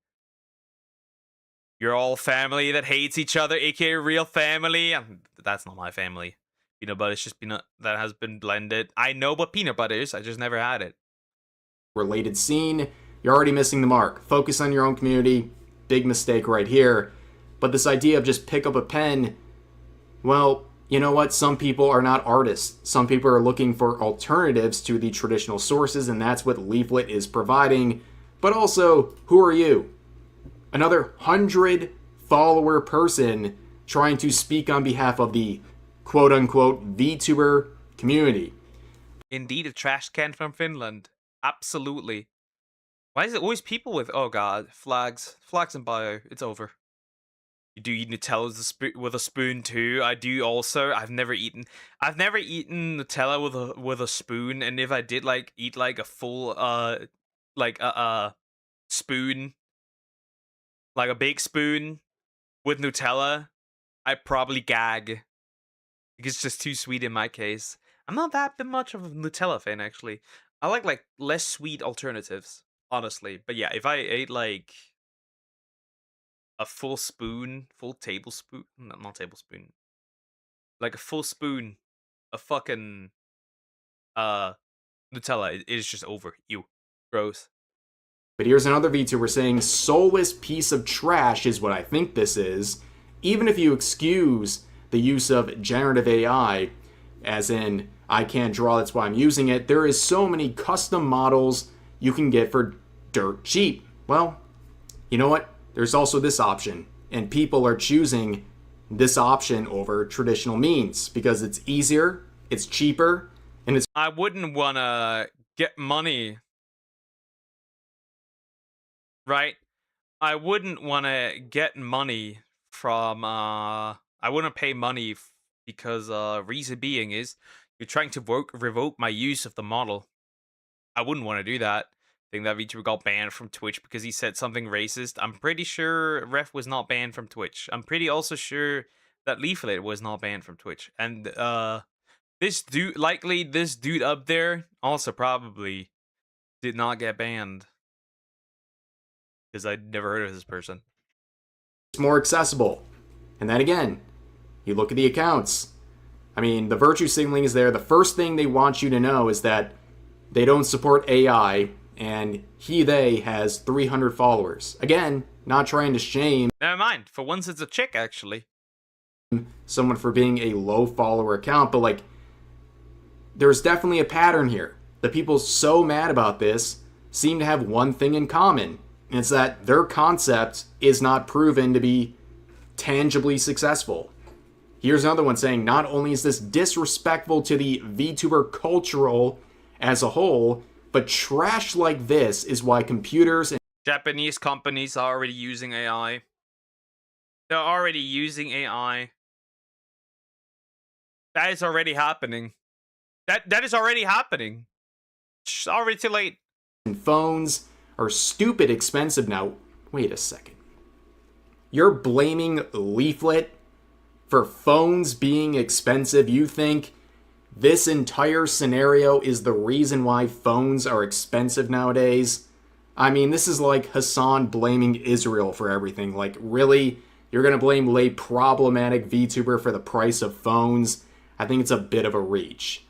You're all family that hates each other, aka real family. That's not my family. Peanut butter is just peanut that has been blended. I know what peanut butter is, I just never had it. Related scene, you're already missing the mark. Focus on your own community. Big mistake right here. But this idea of just pick up a pen, well, you know what? Some people are not artists. Some people are looking for alternatives to the traditional sources, and that's what Leaflet is providing. But also, who are you? Another 100-follower person trying to speak on behalf of the quote-unquote VTuber community. Indeed, a trash can from Finland. Absolutely. Why is it always people with, oh god, flags. Flags in bio. It's over. You do eat Nutella with a spoon too. I do also. I've never eaten Nutella with a spoon, and if I did like eat like a full spoon, like a big spoon with Nutella, I'd probably gag. Because it's just too sweet in my case. I'm not that much of a Nutella fan, actually. I like less sweet alternatives, honestly. But yeah, if I ate like a full tablespoon, not tablespoon, like a full spoon of fucking Nutella, it is just over. Ew. Gross. But here's another VTuber saying, soulless piece of trash is what I think this is. Even if you excuse the use of generative AI, as in I can't draw, that's why I'm using it. There is so many custom models you can get for dirt cheap. Well, you know what? There's also this option, and people are choosing this option over traditional means because it's easier, it's cheaper, and it's... I wouldn't want to get money, right? I wouldn't want to get money from, I wouldn't pay money because, reason being is you're trying to revoke my use of the model. I wouldn't want to do that. I think that VTuber got banned from Twitch because he said something racist. I'm pretty sure Ref was not banned from Twitch. I'm pretty also sure that Leaflet was not banned from Twitch. And, this dude up there also probably did not get banned. Because I'd never heard of this person. It's more accessible. And then again, you look at the accounts. I mean, the virtue signaling is there. The first thing they want you to know is that they don't support AI, and they has 300 followers. Again, not trying to shame... Never mind. For once, it's a chick, actually. ...someone for being a low follower account, but like, there's definitely a pattern here. The people so mad about this seem to have one thing in common, and it's that their concept is not proven to be tangibly successful. Here's another one saying, not only is this disrespectful to the VTuber cultural as a whole, but trash like this is why computers and Japanese companies are already using AI. They're already using AI. That is already happening. That is already happening. It's already too late. Phones are stupid expensive now. Wait a second. You're blaming Leaflet for phones being expensive? You think this entire scenario is the reason why phones are expensive nowadays? I mean, this is like Hassan blaming Israel for everything. Like, really? You're gonna blame a problematic VTuber for the price of phones? I think it's a bit of a reach.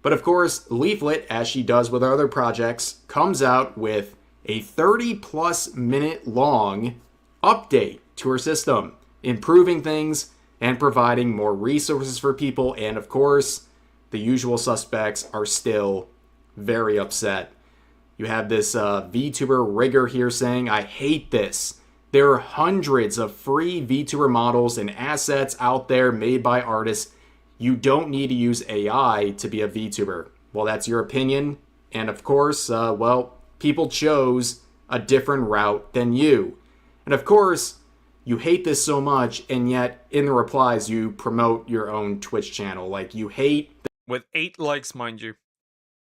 But of course, Leaflet, as she does with other projects, comes out with a 30+ minute long update to her system, improving things and providing more resources for people. And of course, the usual suspects are still very upset. You have this VTuber rigger here saying, I hate this. There are hundreds of free VTuber models and assets out there made by artists. You don't need to use AI to be a VTuber. Well, that's your opinion. And of course, well, people chose a different route than you. And of course, you hate this so much, and yet in the replies, you promote your own Twitch channel. Like, you hate... With 8 likes, mind you.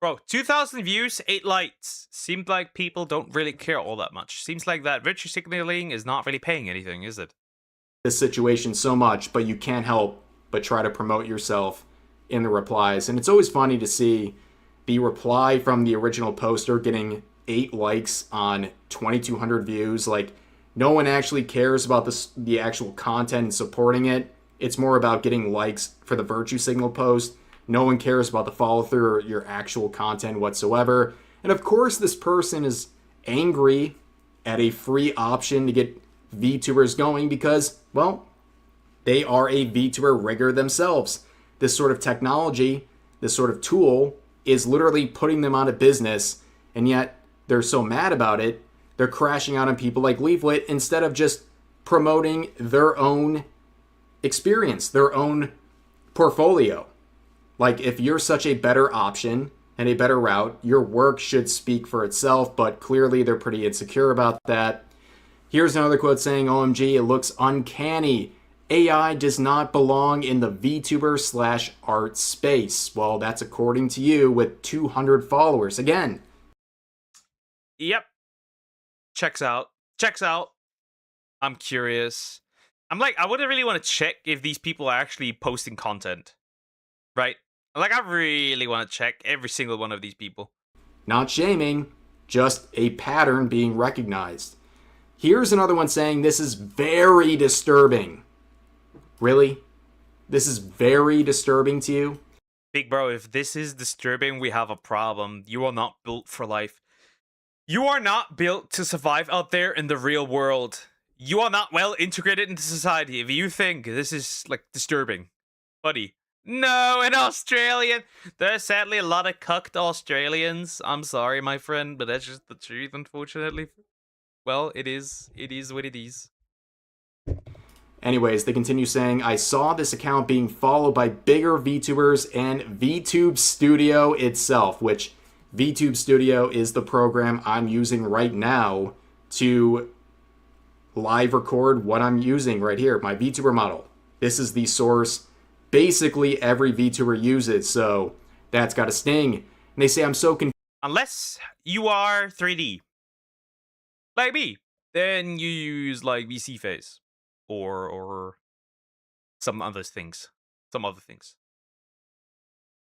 Bro, 2,000 views, 8 likes. Seems like people don't really care all that much. Seems like that virtue signaling is not really paying anything, is it? This situation so much, but you can't help but try to promote yourself in the replies. And it's always funny to see the reply from the original poster getting 8 likes on 2,200 views. Like, no one actually cares about the actual content and supporting it. It's more about getting likes for the virtue signal post. No one cares about the follow-through or your actual content whatsoever. And of course, this person is angry at a free option to get VTubers going because, well, they are a VTuber rigger themselves. This sort of technology, this sort of tool, is literally putting them out of business, and yet they're so mad about it, they're crashing out on people like Leaflet instead of just promoting their own experience, their own portfolio. Like, if you're such a better option and a better route, your work should speak for itself, but clearly they're pretty insecure about that. Here's another quote saying, OMG, it looks uncanny. AI does not belong in the VTuber/art space. Well, that's according to you with 200 followers. Again. Yep. Checks out. Checks out. I'm curious. I'm like, I wouldn't really want to check if these people are actually posting content. Right? Like, I really want to check every single one of these people. Not shaming, just a pattern being recognized. Here's another one saying this is very disturbing. Really? This is very disturbing to you? Big bro, if this is disturbing, we have a problem. You are not built for life. You are not built to survive out there in the real world. You are not well integrated into society. If you think this is, like, disturbing, buddy, No, an Australian. There's sadly a lot of cucked Australians. I'm sorry, my friend, but that's just the truth, unfortunately. Well, it is. It is what it is. Anyways, they continue saying, I saw this account being followed by bigger VTubers and VTube Studio itself, which VTube Studio is the program I'm using right now to live record what I'm using right here, my VTuber model. This is the source basically every VTuber uses, so that's got a sting. And they say I'm so confused. Unless you are 3D, like me, then you use like VC Face or some other things.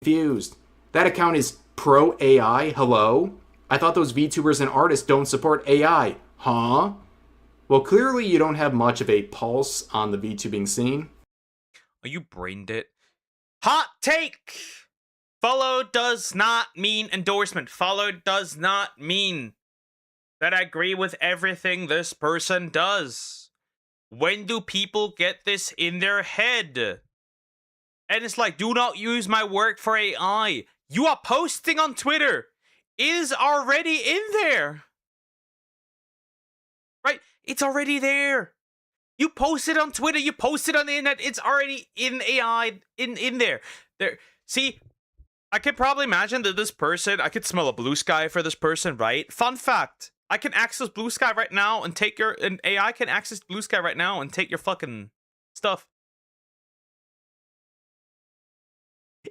Confused. That account is pro AI. Hello? I thought those VTubers and artists don't support AI. Huh? Well, clearly you don't have much of a pulse on the VTubing scene. Are you brained it? Hot take! Follow does not mean endorsement. Follow does not mean that I agree with everything this person does. When do people get this in their head? And it's like, do not use my work for AI. You are posting on Twitter. It is already in there. Right? It's already there. You post it on Twitter, you post it on the internet, it's already in AI, in there. See, I could probably imagine that this person, I could smell a blue sky for this person, right? Fun fact, I can access blue sky right now and take your, and AI can access blue sky right now and take your fucking stuff.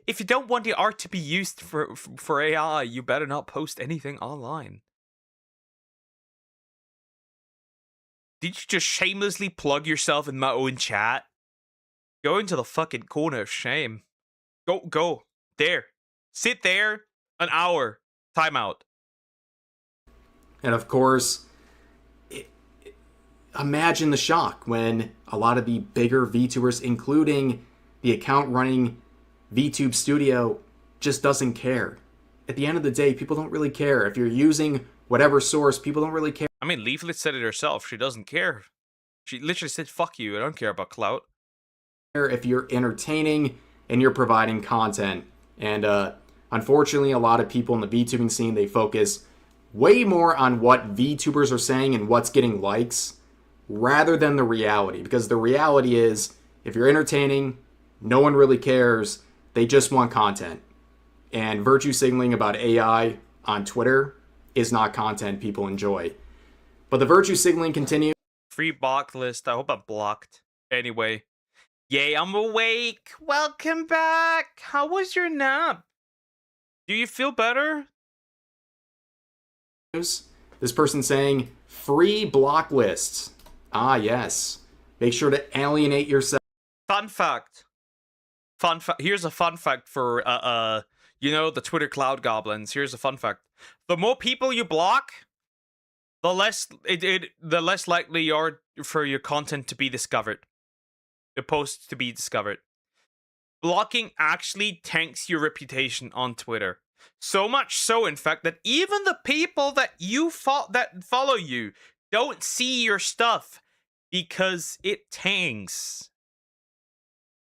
If you don't want the art to be used for AI, you better not post anything online. Did you just shamelessly plug yourself in my own chat? Go into the fucking corner of shame. Go. There. Sit there. An hour. Timeout. And of course, imagine the shock when a lot of the bigger VTubers, including the account running VTube Studio, just doesn't care. At the end of the day, people don't really care. If you're using whatever source, people don't really care. I mean, Leaflet said it herself. She doesn't care. She literally said, fuck you. I don't care about clout. If you're entertaining and you're providing content. And unfortunately, a lot of people in the VTubing scene, they focus way more on what VTubers are saying and what's getting likes rather than the reality. Because the reality is, if you're entertaining, no one really cares. They just want content. And virtue signaling about AI on Twitter is not content people enjoy. But the virtue signaling continues. Free block list. I hope I'm blocked. Anyway. Yay, I'm awake. Welcome back. How was your nap? Do you feel better? This person saying, free block lists. Ah, yes. Make sure to alienate yourself. Fun fact. Here's a fun fact for, you know, the Twitter cloud goblins. Here's a fun fact. The more people you block, the less likely you are for your content to be discovered. The posts to be discovered. Blocking actually tanks your reputation on Twitter. So much so, in fact, that even the people that follow you don't see your stuff because it tanks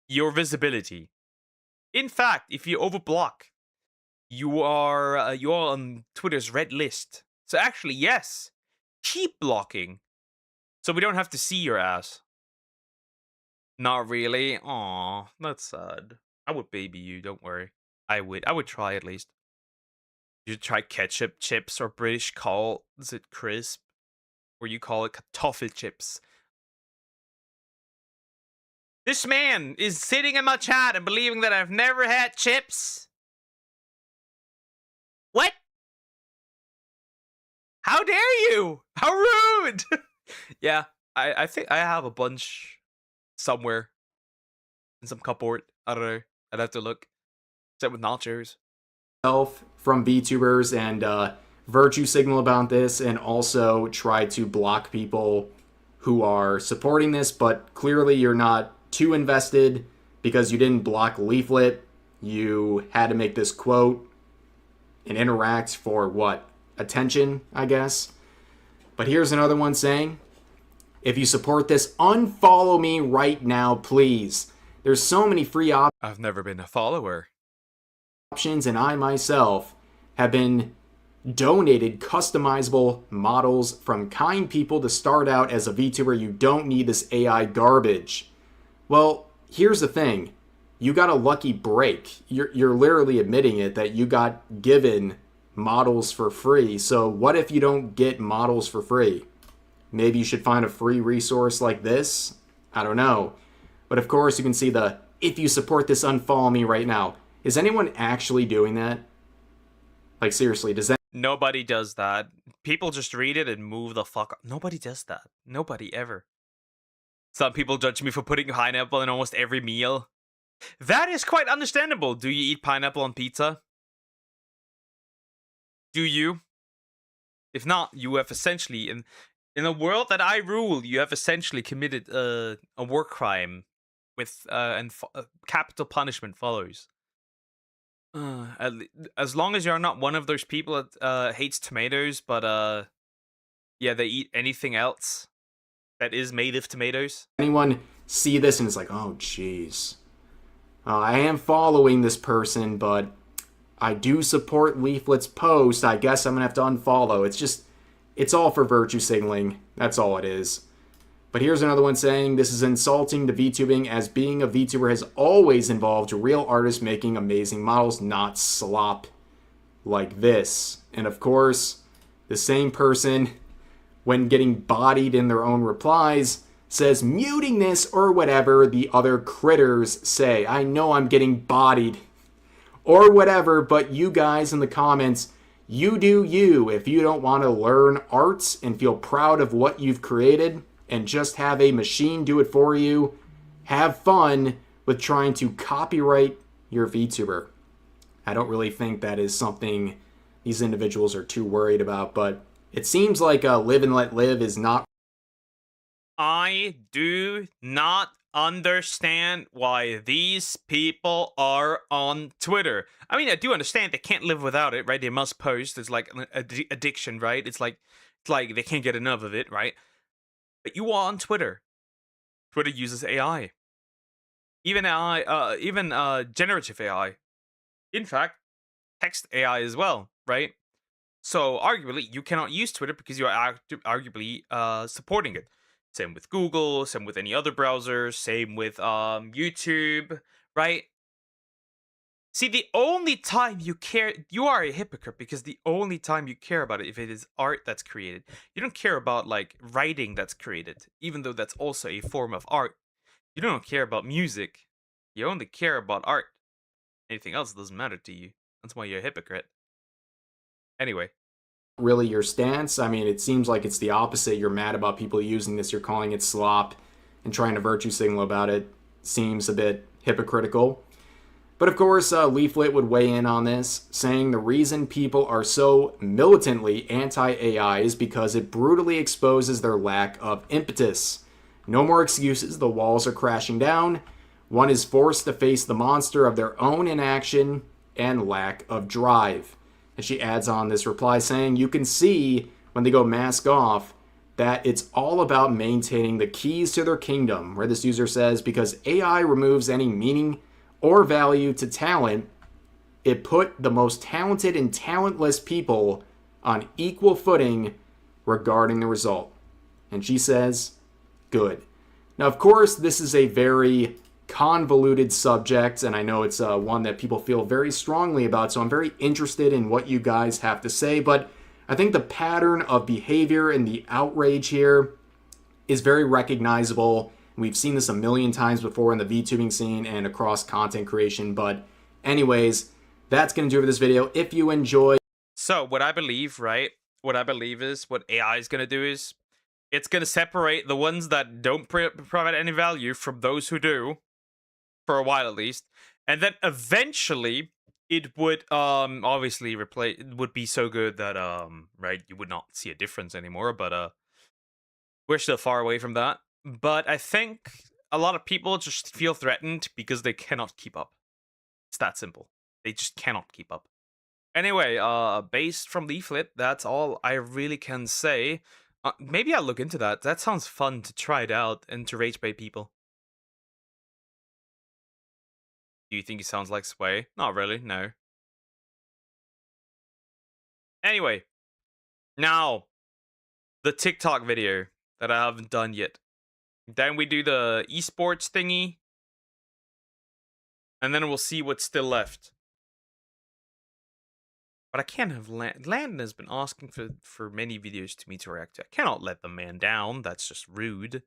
your visibility. In fact, if you overblock, you are on Twitter's red list. So actually, yes, keep blocking, so we don't have to see your ass. Not really. Aw, that's sad. I would baby you. Don't worry. I would try at least. You try ketchup chips or British call. Is it crisp? Or you call it kartoffel chips. This man is sitting in my chat and believing that I've never had chips. What? How dare you? How rude! Yeah, I think I have a bunch somewhere in some cupboard. I don't know. I'd have to look. Except with nachos. From VTubers and virtue signal about this, and also try to block people who are supporting this, but clearly you're not too invested because you didn't block Leaflet. You had to make this quote and interact for what? Attention, I guess. But here's another one saying, if you support this, unfollow me right now, please. There's so many free I've never been a follower. options, and I myself have been donated customizable models from kind people to start out as a VTuber. You don't need this AI garbage. Well, here's the thing. You got a lucky break. You're literally admitting it that you got given models for free. So what if you don't get models for free? Maybe you should find a free resource like this? I don't know. But of course, you can see the, if you support this, unfollow me right now. Is anyone actually doing that? Like, seriously, does that... Nobody does that. People just read it and move the fuck up. Nobody does that. Nobody ever. Some people judge me for putting pineapple in almost every meal. That is quite understandable. Do you eat pineapple on pizza? Do you? If not, you have essentially, in a world that I rule, you have essentially committed a war crime with capital punishment follows. As long as you're not one of those people that hates tomatoes, but yeah, they eat anything else that is made of tomatoes. Anyone see this and it's like, oh, jeez. I am following this person, but I do support Leaflet's post. I guess I'm going to have to unfollow. It's just, it's all for virtue signaling. That's all it is. But here's another one saying, this is insulting to VTubing, as being a VTuber has always involved real artists making amazing models, not slop like this. And of course, the same person, when getting bodied in their own replies, says muting this or whatever the other critters say. I know I'm getting bodied or whatever, but you guys in the comments, you do you. If you don't want to learn arts and feel proud of what you've created and just have a machine do it for you, have fun with trying to copyright your VTuber. I don't really think that is something these individuals are too worried about, but it seems like live and let live is not... I do not understand why these people are on Twitter. I mean, I do understand they can't live without it, right? They must post. It's like an addiction, right? It's like they can't get enough of it, right? But you are on Twitter. Twitter uses AI. Even generative AI. In fact, text AI as well, right? So arguably, you cannot use Twitter because you are arguably supporting it. Same with Google, same with any other browser, same with YouTube, right? See, the only time you care, you are a hypocrite, because the only time you care about it, if it is art that's created, you don't care about like writing that's created, even though that's also a form of art. You don't care about music. You only care about art. Anything else doesn't matter to you. That's why you're a hypocrite. Anyway. Really your stance. I mean, it seems like it's the opposite. You're mad about people using this. You're calling it slop and trying to virtue signal about it. Seems a bit hypocritical. But of course, Leaflet would weigh in on this, saying the reason people are so militantly anti-AI is because it brutally exposes their lack of impetus. No more excuses. The walls are crashing down. One is forced to face the monster of their own inaction and lack of drive. And she adds on this reply saying, you can see when they go mask off that it's all about maintaining the keys to their kingdom, where this user says, because AI removes any meaning or value to talent, it put the most talented and talentless people on equal footing regarding the result. And she says, good. Now, of course, this is a very convoluted subject, and I know it's one that people feel very strongly about, so I'm very interested in what you guys have to say, but I think the pattern of behavior and the outrage here is very recognizable. We've seen this a million times before in the VTubing scene and across content creation, but anyways, that's going to do it for this video. If you enjoyed... So, what I believe, right, what I believe is, what AI is going to do is, it's going to separate the ones that don't provide any value from those who do, for a while at least, and then eventually it would obviously replace, it would be so good that right, you would not see a difference anymore, but we're still far away from that. But I think a lot of people just feel threatened because they cannot keep up. It's that simple. They just cannot keep up. Anyway, based from Leaflet, that's all I really can say. Maybe I'll look into that. That sounds fun to try it out and to rage bait people. Do you think he sounds like Sway? Not really, no. Anyway, now the TikTok video that I haven't done yet. Then we do the esports thingy. And then we'll see what's still left. But I can't have Landon has been asking for many videos to me to react to. I cannot let the man down. That's just rude.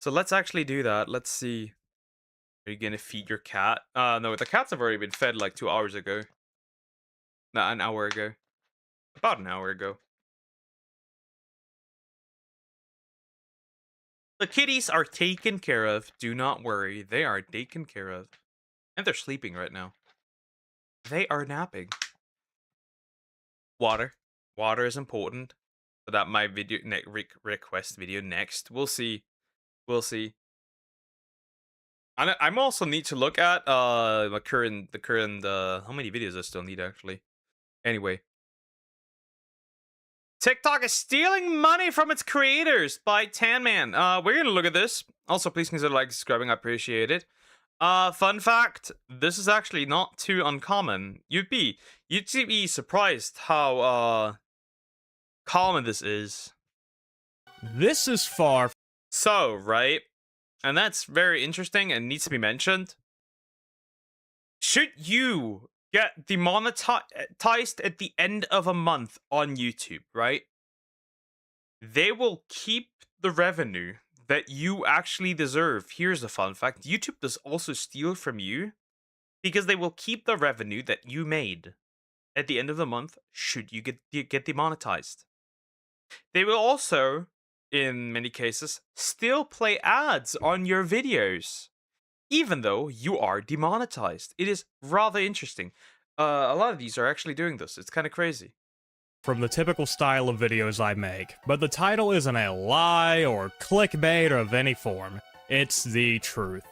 So let's actually do that. Let's see. Are you gonna feed your cat? No, the cats have already been fed like 2 hours ago. Not an hour ago. About an hour ago. The kitties are taken care of. Do not worry. They are taken care of. And they're sleeping right now. They are napping. Water. Water is important. So that my video request video next. We'll see. We'll see. I'm also need to look at the current how many videos I still need actually. Anyway. TikTok is stealing money from its creators by Tanman. We're gonna look at this. Also, please consider like subscribing. I appreciate it. Fun fact, this is actually not too uncommon. You'd be surprised how common this is. This is far. So, right? And that's very interesting and needs to be mentioned. Should you get demonetized at the end of a month on YouTube, right? They will keep the revenue that you actually deserve. Here's the fun fact. YouTube does also steal from you because they will keep the revenue that you made at the end of the month should you get demonetized. They will also, in many cases, still play ads on your videos, even though you are demonetized. It is rather interesting. A lot of these are actually doing this. It's kind of crazy. From the typical style of videos I make, but the title isn't a lie or clickbait of any form. It's the truth.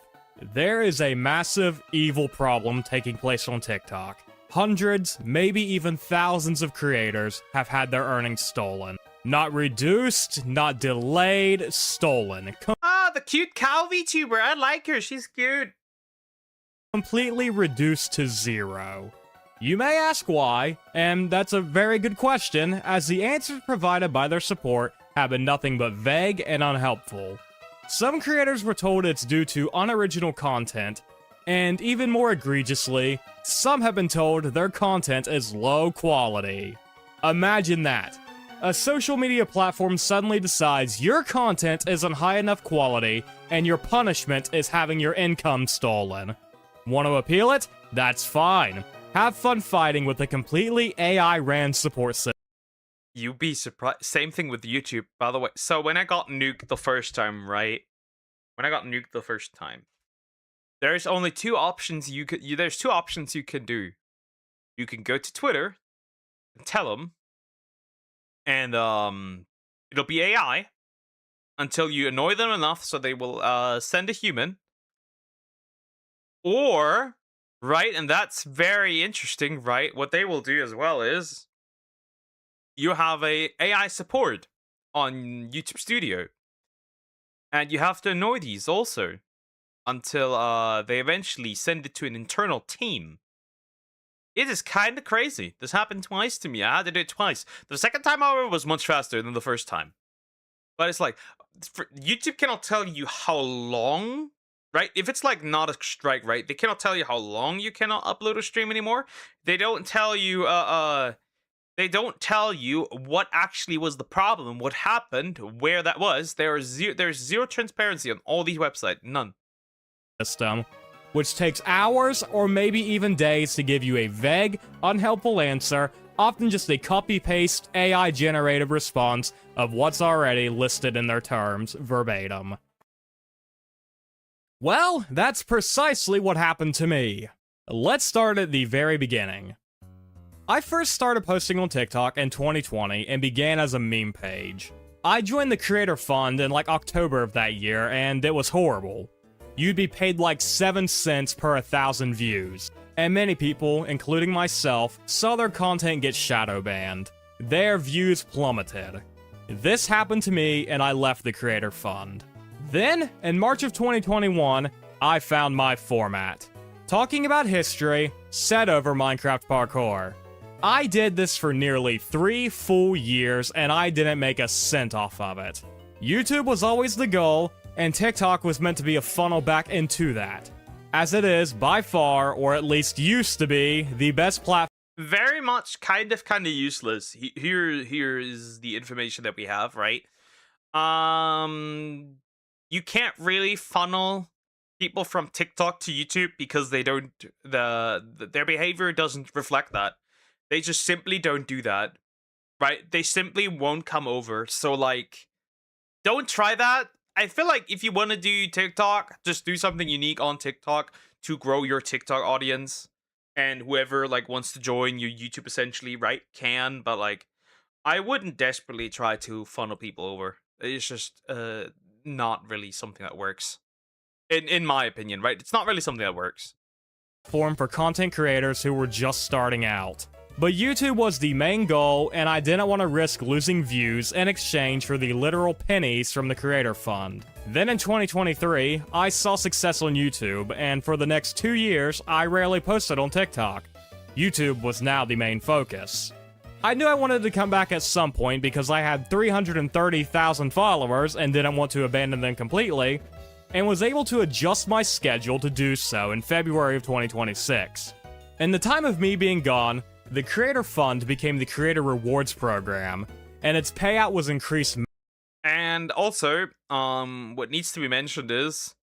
There is a massive evil problem taking place on TikTok. Hundreds, maybe even thousands of creators have had their earnings stolen. Not reduced, not delayed, stolen. The cute cow VTuber. I like her. She's cute. Completely reduced to zero. You may ask why, and that's a very good question, as the answers provided by their support have been nothing but vague and unhelpful. Some creators were told it's due to unoriginal content, and even more egregiously, some have been told their content is low quality. Imagine that. A social media platform suddenly decides your content isn't high enough quality, and your punishment is having your income stolen. Want to appeal it? That's fine. Have fun fighting with a completely AI-ran support system. You'd be surprised. Same thing with YouTube, by the way. So when I got nuked the first time, right? When I got nuked the first time, there's only two options there's two options you can do. You can go to Twitter and tell them, and it'll be AI until you annoy them enough so they will send a human. Or, right, and that's very interesting, right? What they will do as well is you have a AI support on YouTube Studio. And you have to annoy these also until they eventually send it to an internal team. It is kind of crazy. This happened twice to me. I had to do it twice. The second time, however, was much faster than the first time. But it's like, YouTube cannot tell you how long, right? If it's like not a strike, right? They cannot tell you how long you cannot upload or stream anymore. They don't tell you, they don't tell you what actually was the problem, what happened, where that was. There's zero transparency on all these websites. None. System, which takes hours or maybe even days to give you a vague, unhelpful answer, often just a copy-paste, AI-generated response of what's already listed in their terms, verbatim. Well, that's precisely what happened to me. Let's start at the very beginning. I first started posting on TikTok in 2020 and began as a meme page. I joined the Creator Fund in like October of that year, and it was horrible. You'd be paid like 7 cents per 1,000 views, and many people, including myself, saw their content get shadow banned. Their views plummeted. This happened to me, and I left the Creator Fund. Then, in March of 2021, I found my format. Talking about history, set over Minecraft parkour. I did this for nearly 3 full years and I didn't make a cent off of it. YouTube was always the goal, and TikTok was meant to be a funnel back into that. As it is, by far, or at least used to be, the best platform. Very much kind of useless. Here is the information that we have, right? You can't really funnel people from TikTok to YouTube because they don't their behavior doesn't reflect that. They just simply don't do that. Right? They simply won't come over. So like, don't try that. I feel like if you want to do TikTok, just do something unique on TikTok to grow your TikTok audience. And whoever like wants to join your YouTube essentially, right, can. But like, I wouldn't desperately try to funnel people over. It's just not really something that works. In my opinion, right? It's not really something that works. Form for content creators who were just starting out. But YouTube was the main goal, and I didn't want to risk losing views in exchange for the literal pennies from the Creator Fund. Then in 2023, I saw success on YouTube, and for the next 2 years, I rarely posted on TikTok. YouTube was now the main focus. I knew I wanted to come back at some point because I had 330,000 followers and didn't want to abandon them completely, and was able to adjust my schedule to do so in February of 2026. In the time of me being gone, the Creator Fund became the Creator Rewards Program, and its payout was increased. And also, what needs to be mentioned is,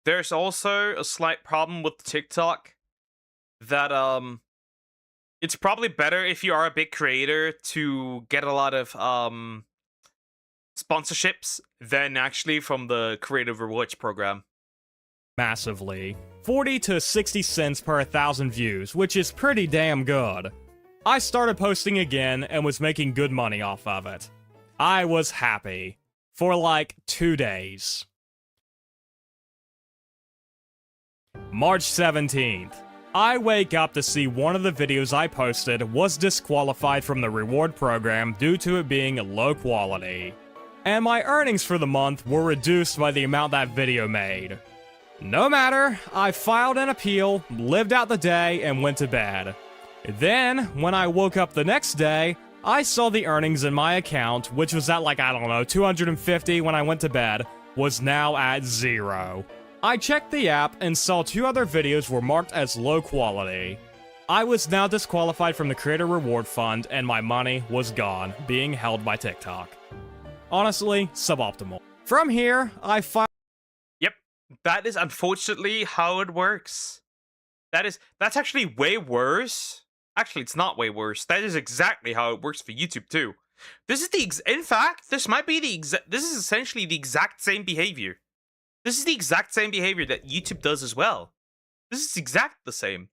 there's also a slight problem with TikTok that, it's probably better if you are a big creator to get a lot of, sponsorships than actually from the Creative Rewards Program. Massively. 40 to 60 cents per 1,000 views, which is pretty damn good. I started posting again and was making good money off of it. I was happy. For like 2 days. March 17th. I wake up to see one of the videos I posted was disqualified from the reward program due to it being low quality. And my earnings for the month were reduced by the amount that video made. No matter, I filed an appeal, lived out the day, and went to bed. Then, when I woke up the next day, I saw the earnings in my account, which was at like, I don't know, 250 when I went to bed, was now at 0. I checked the app and saw 2 other videos were marked as low quality. I was now disqualified from the Creator Reward Fund, and my money was gone, being held by TikTok. Honestly, suboptimal. From here, I filed. That is unfortunately how it works. That's actually way worse. Actually, it's not way worse. That is exactly how it works for YouTube too. This is in fact, this might be this is essentially the exact same behavior. This is the exact same behavior that YouTube does as well. This is exact the same.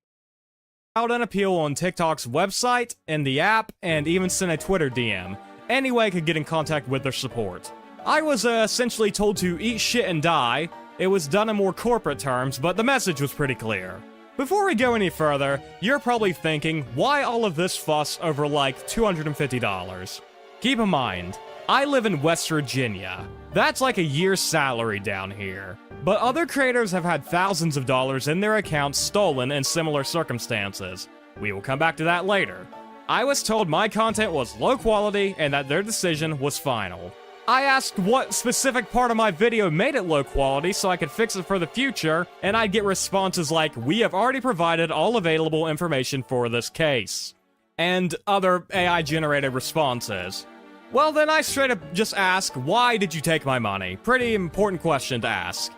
Filed an appeal on TikTok's website, and the app, and even sent a Twitter DM. Any way I could get in contact with their support. I was essentially told to eat shit and die. It was done in more corporate terms, but the message was pretty clear. Before we go any further, you're probably thinking, why all of this fuss over like $250? Keep in mind, I live in West Virginia. That's like a year's salary down here. But other creators have had thousands of dollars in their accounts stolen in similar circumstances. We will come back to that later. I was told my content was low quality and that their decision was final. I asked what specific part of my video made it low quality so I could fix it for the future, and I'd get responses like, "We have already provided all available information for this case," and other AI-generated responses. Well, then I straight up just ask, why did you take my money? Pretty important question to ask.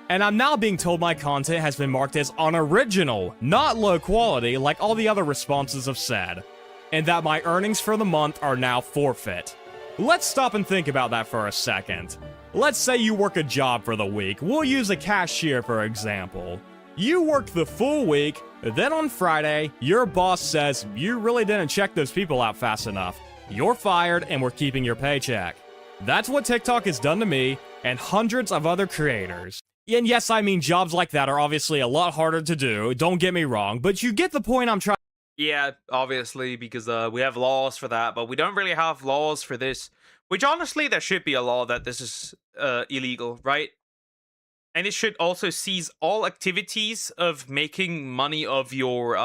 And I'm now being told my content has been marked as unoriginal, not low quality like all the other responses have said, and that my earnings for the month are now forfeit. Let's stop and think about that for a second. Let's say you work a job for the week. We'll use a cashier for example. You work the full week, then on Friday, your boss says you really didn't check those people out fast enough. You're fired and we're keeping your paycheck. That's what TikTok has done to me and hundreds of other creators. And yes, I mean jobs like that are obviously a lot harder to do, don't get me wrong, but you get the point I'm trying. Yeah, obviously, because we have laws for that, but we don't really have laws for this. Which, honestly, there should be a law that this is illegal, right? And it should also seize all activities of making money of your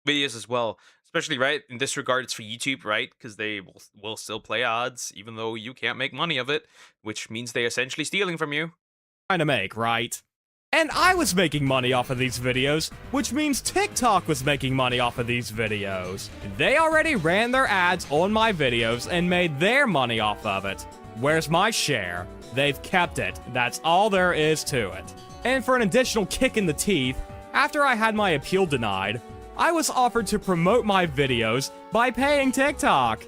videos as well. Especially, right, in this regard, it's for YouTube, right? Because they will still play ads, even though you can't make money of it, which means they're essentially stealing from you. Trying to make, right? And I was making money off of these videos, which means TikTok was making money off of these videos. They already ran their ads on my videos and made their money off of it. Where's my share? They've kept it. That's all there is to it. And for an additional kick in the teeth, after I had my appeal denied, I was offered to promote my videos by paying TikTok.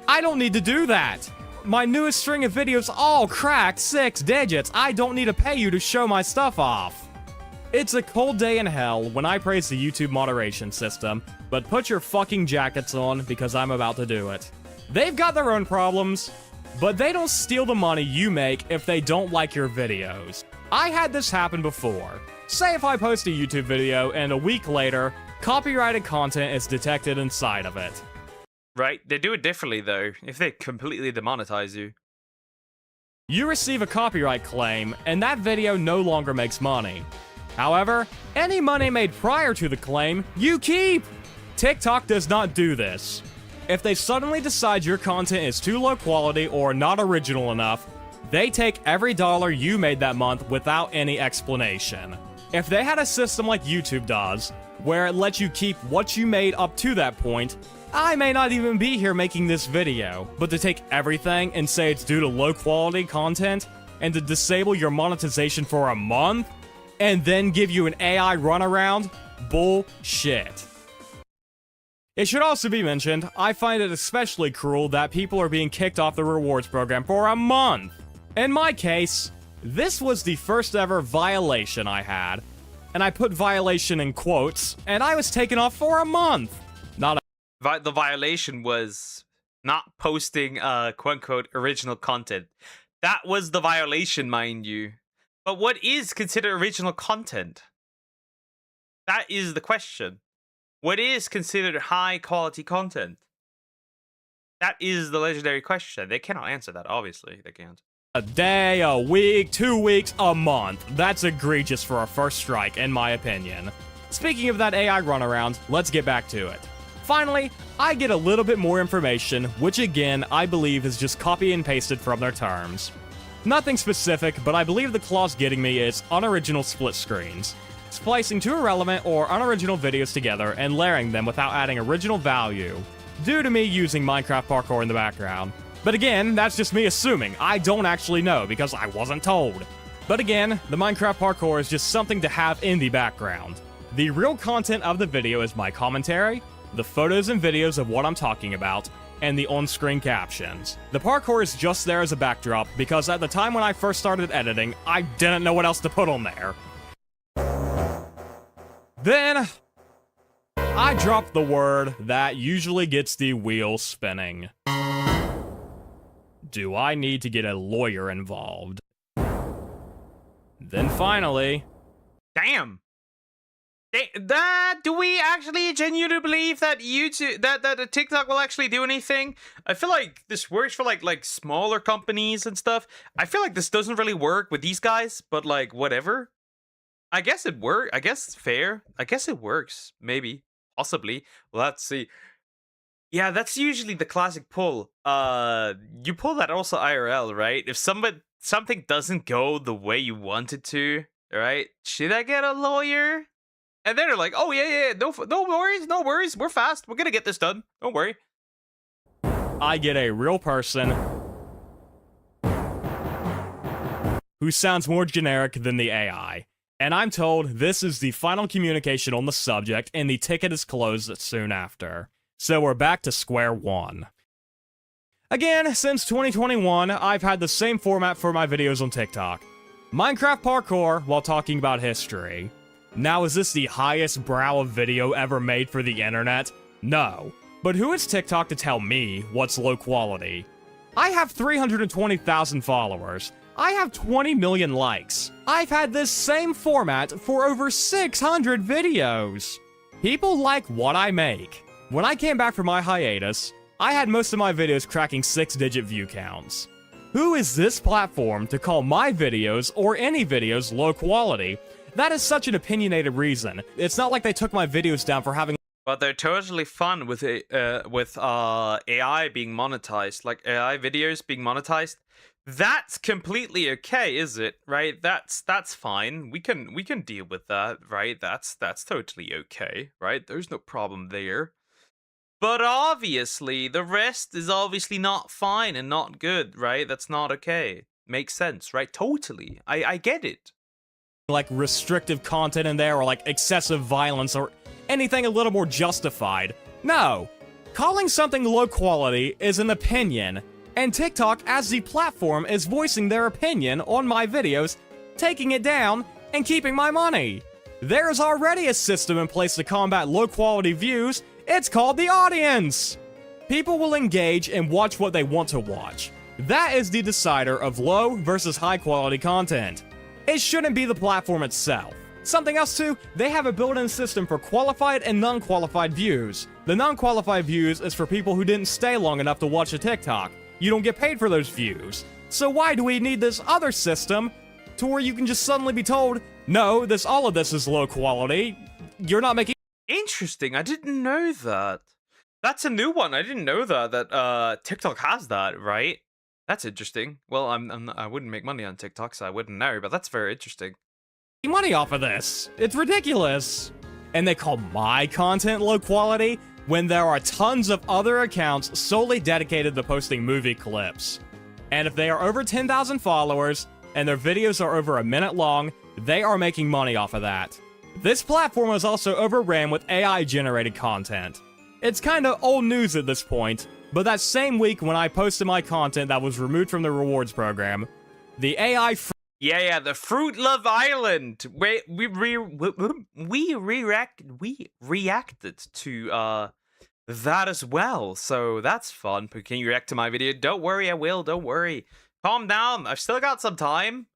I don't need to do that. My newest string of videos all cracked 6 digits. I don't need to pay you to show my stuff off. It's a cold day in hell when I praise the YouTube moderation system, but put your fucking jackets on because I'm about to do it. They've got their own problems, but they don't steal the money you make if they don't like your videos. I had this happen before. Say if I post a YouTube video and a week later, copyrighted content is detected inside of it. Right, they do it differently though, if they completely demonetize you. You receive a copyright claim, and that video no longer makes money. However, any money made prior to the claim, you keep! TikTok does not do this. If they suddenly decide your content is too low quality or not original enough, they take every dollar you made that month without any explanation. If they had a system like YouTube does, where it lets you keep what you made up to that point, I may not even be here making this video, but to take everything and say it's due to low quality content, and to disable your monetization for a month, and then give you an AI runaround? Bullshit. It should also be mentioned, I find it especially cruel that people are being kicked off the rewards program for a month. In my case, this was the first ever violation I had, and I put violation in quotes, and I was taken off for a month. Not The violation was not posting quote-unquote original content. That was the violation, mind you. But what is considered original content? That is the question. What is considered high-quality content? That is the legendary question. They cannot answer that, obviously. They can't. a day, a week, 2 weeks, a month. That's egregious for a first strike, in my opinion. Speaking of that AI runaround, let's get back to it. Finally, I get a little bit more information, which again, I believe is just copy and pasted from their terms. Nothing specific, but I believe the clause getting me is unoriginal split screens. Splicing two irrelevant or unoriginal videos together and layering them without adding original value, due to me using Minecraft parkour in the background. But again, that's just me assuming. I don't actually know because I wasn't told. But again, the Minecraft parkour is just something to have in the background. The real content of the video is my commentary, the photos and videos of what I'm talking about, and the on-screen captions. The parkour is just there as a backdrop because at the time when I first started editing, I didn't know what else to put on there. Then, I dropped the word that usually gets the wheels spinning. Do I need to get a lawyer involved? Then finally... Damn! Do we actually genuinely believe that YouTube, that TikTok will actually do anything? I feel like this works for like smaller companies and stuff. I feel like this doesn't really work with these guys, but like whatever. I guess it works. I guess it's fair. I guess it works. Maybe. Possibly. Well, let's see. Yeah, that's usually the classic pull. You pull that also IRL, right? If something doesn't go the way you want it to, right? Should I get a lawyer? And then they're like, oh, yeah, no worries, we're fast, we're gonna get this done, don't worry. I get a real person who sounds more generic than the AI. And I'm told this is the final communication on the subject and the ticket is closed soon after. So we're back to square one. Again, since 2021, I've had the same format for my videos on TikTok. Minecraft parkour while talking about history. Now, is this the highest brow of video ever made for the internet? No. But who is TikTok to tell me what's low quality? I have 320,000 followers. I have 20 million likes. I've had this same format for over 600 videos. People like what I make. When I came back from my hiatus, I had most of my videos cracking 6-digit view counts. Who is this platform to call my videos or any videos low quality? That is such an opinionated reason. It's not like they took my videos down for having. But they're totally fun with AI being monetized, like AI videos being monetized. That's completely okay, is it? Right? That's fine. We can deal with that, right? That's totally okay, right? There's no problem there. But obviously, the rest is obviously not fine and not good, right? That's not okay. Makes sense, right? Totally. I get it. Like restrictive content in there or like excessive violence or anything a little more justified. No. Calling something low quality is an opinion, and TikTok as the platform is voicing their opinion on my videos, taking it down, and keeping my money. There is already a system in place to combat low quality views. It's called the audience. People will engage and watch what they want to watch. That is the decider of low versus high quality content. It shouldn't be the platform itself. Something else too, they have a built-in system for qualified and non-qualified views. The non-qualified views is for people who didn't stay long enough to watch a TikTok. You don't get paid for those views. So why do we need this other system to where you can just suddenly be told, no, all of this is low quality, you're not making. Interesting. I didn't know that. That's a new one. I didn't know that TikTok has that, right? That's interesting. Well, I wouldn't make money on TikTok, so I wouldn't know, but that's very interesting. Money off of this. It's ridiculous. And they call my content low quality when there are tons of other accounts solely dedicated to posting movie clips. And if they are over 10,000 followers and their videos are over a minute long, they are making money off of that. This platform is also overran with AI-generated content. It's kinda old news at this point, but that same week when I posted my content that was removed from the rewards program, the AI Yeah, the Fruit Love Island. We reacted to that as well. So that's fun. But can you react to my video? Don't worry, I will. Don't worry. Calm down. I've still got some time.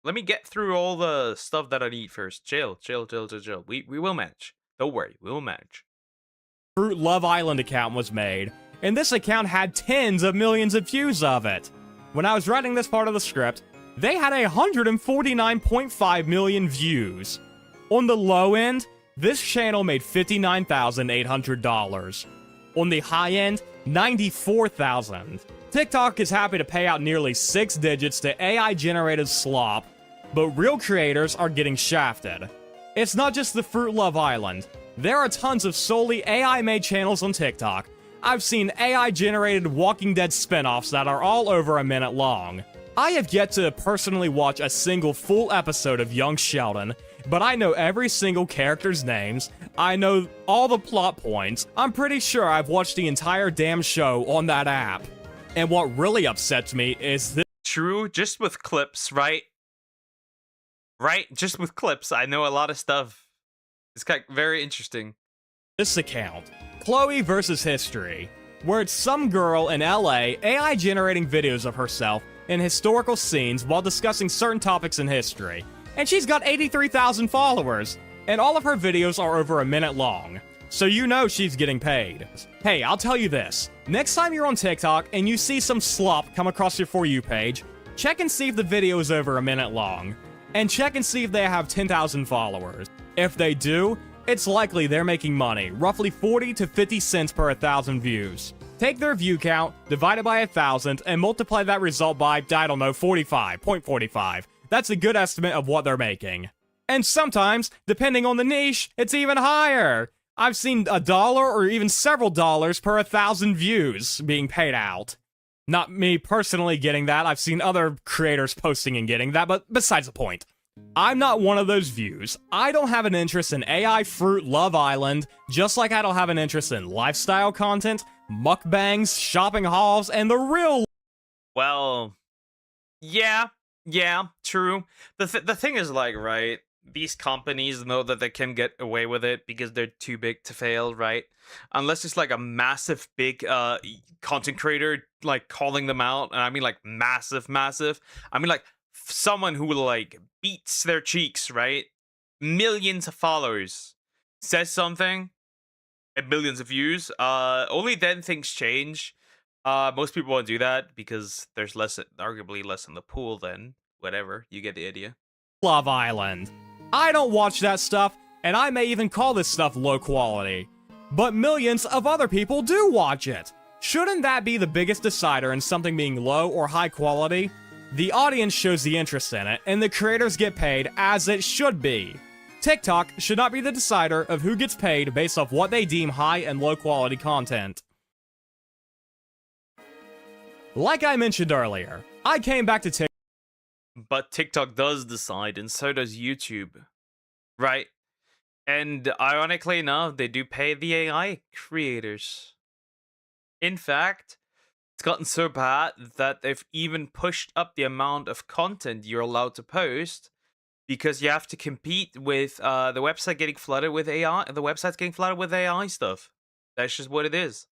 Let me get through all the stuff that I need first. Chill. We will manage. Don't worry, we will manage. Fruit Love Island account was made, and this account had tens of millions of views of it. When I was writing this part of the script, they had 149.5 million views. On the low end, this channel made $59,800. On the high end, $94,000. TikTok is happy to pay out nearly 6 digits to AI-generated slop, but real creators are getting shafted. It's not just the Fruit Love Island. There are tons of solely AI-made channels on TikTok. I've seen AI-generated Walking Dead spin-offs that are all over a minute long. I have yet to personally watch a single full episode of Young Sheldon, but I know every single character's names, I know all the plot points, I'm pretty sure I've watched the entire damn show on that app. And what really upsets me is this— True, just with clips, right? Right, just with clips, I know a lot of stuff. It's kind of very interesting. This account, Chloe vs. History, where it's some girl in LA AI generating videos of herself in historical scenes while discussing certain topics in history. And she's got 83,000 followers, and all of her videos are over a minute long. So you know she's getting paid. Hey, I'll tell you this. Next time you're on TikTok and you see some slop come across your For You page, check and see if the video is over a minute long. And check and see if they have 10,000 followers. If they do, it's likely they're making money, roughly 40 to 50 cents per 1,000 views. Take their view count, divide it by 1,000, and multiply that result by, I don't know, 45.45. That's a good estimate of what they're making. And sometimes, depending on the niche, it's even higher. I've seen $1 or even several dollars per 1,000 views being paid out. Not me personally getting that, I've seen other creators posting and getting that, but besides the point. I'm not one of those views. I don't have an interest in AI Fruit Love Island, just like I don't have an interest in lifestyle content, mukbangs, shopping hauls, and the real— Well, yeah, true. The thing is, like, right, these companies know that they can get away with it because they're too big to fail, right? Unless it's like a massive, big content creator, like, calling them out, and I mean, like, massive. I mean, like, someone who, like, beats their cheeks, right? Millions of followers, says something, and millions of views. Only then things change. Most people won't do that because there's arguably less in the pool then. Whatever, you get the idea. Love Island. I don't watch that stuff, and I may even call this stuff low quality. But millions of other people do watch it. Shouldn't that be the biggest decider in something being low or high quality? The audience shows the interest in it, and the creators get paid as it should be. TikTok should not be the decider of who gets paid based off what they deem high and low quality content. Like I mentioned earlier, I came back to TikTok. But TikTok does decide, and so does YouTube. Right? And ironically enough, they do pay the AI creators. In fact, it's gotten so bad that they've even pushed up the amount of content you're allowed to post because you have to compete with the website getting flooded with AI. The website's getting flooded with AI stuff. That's just what it is.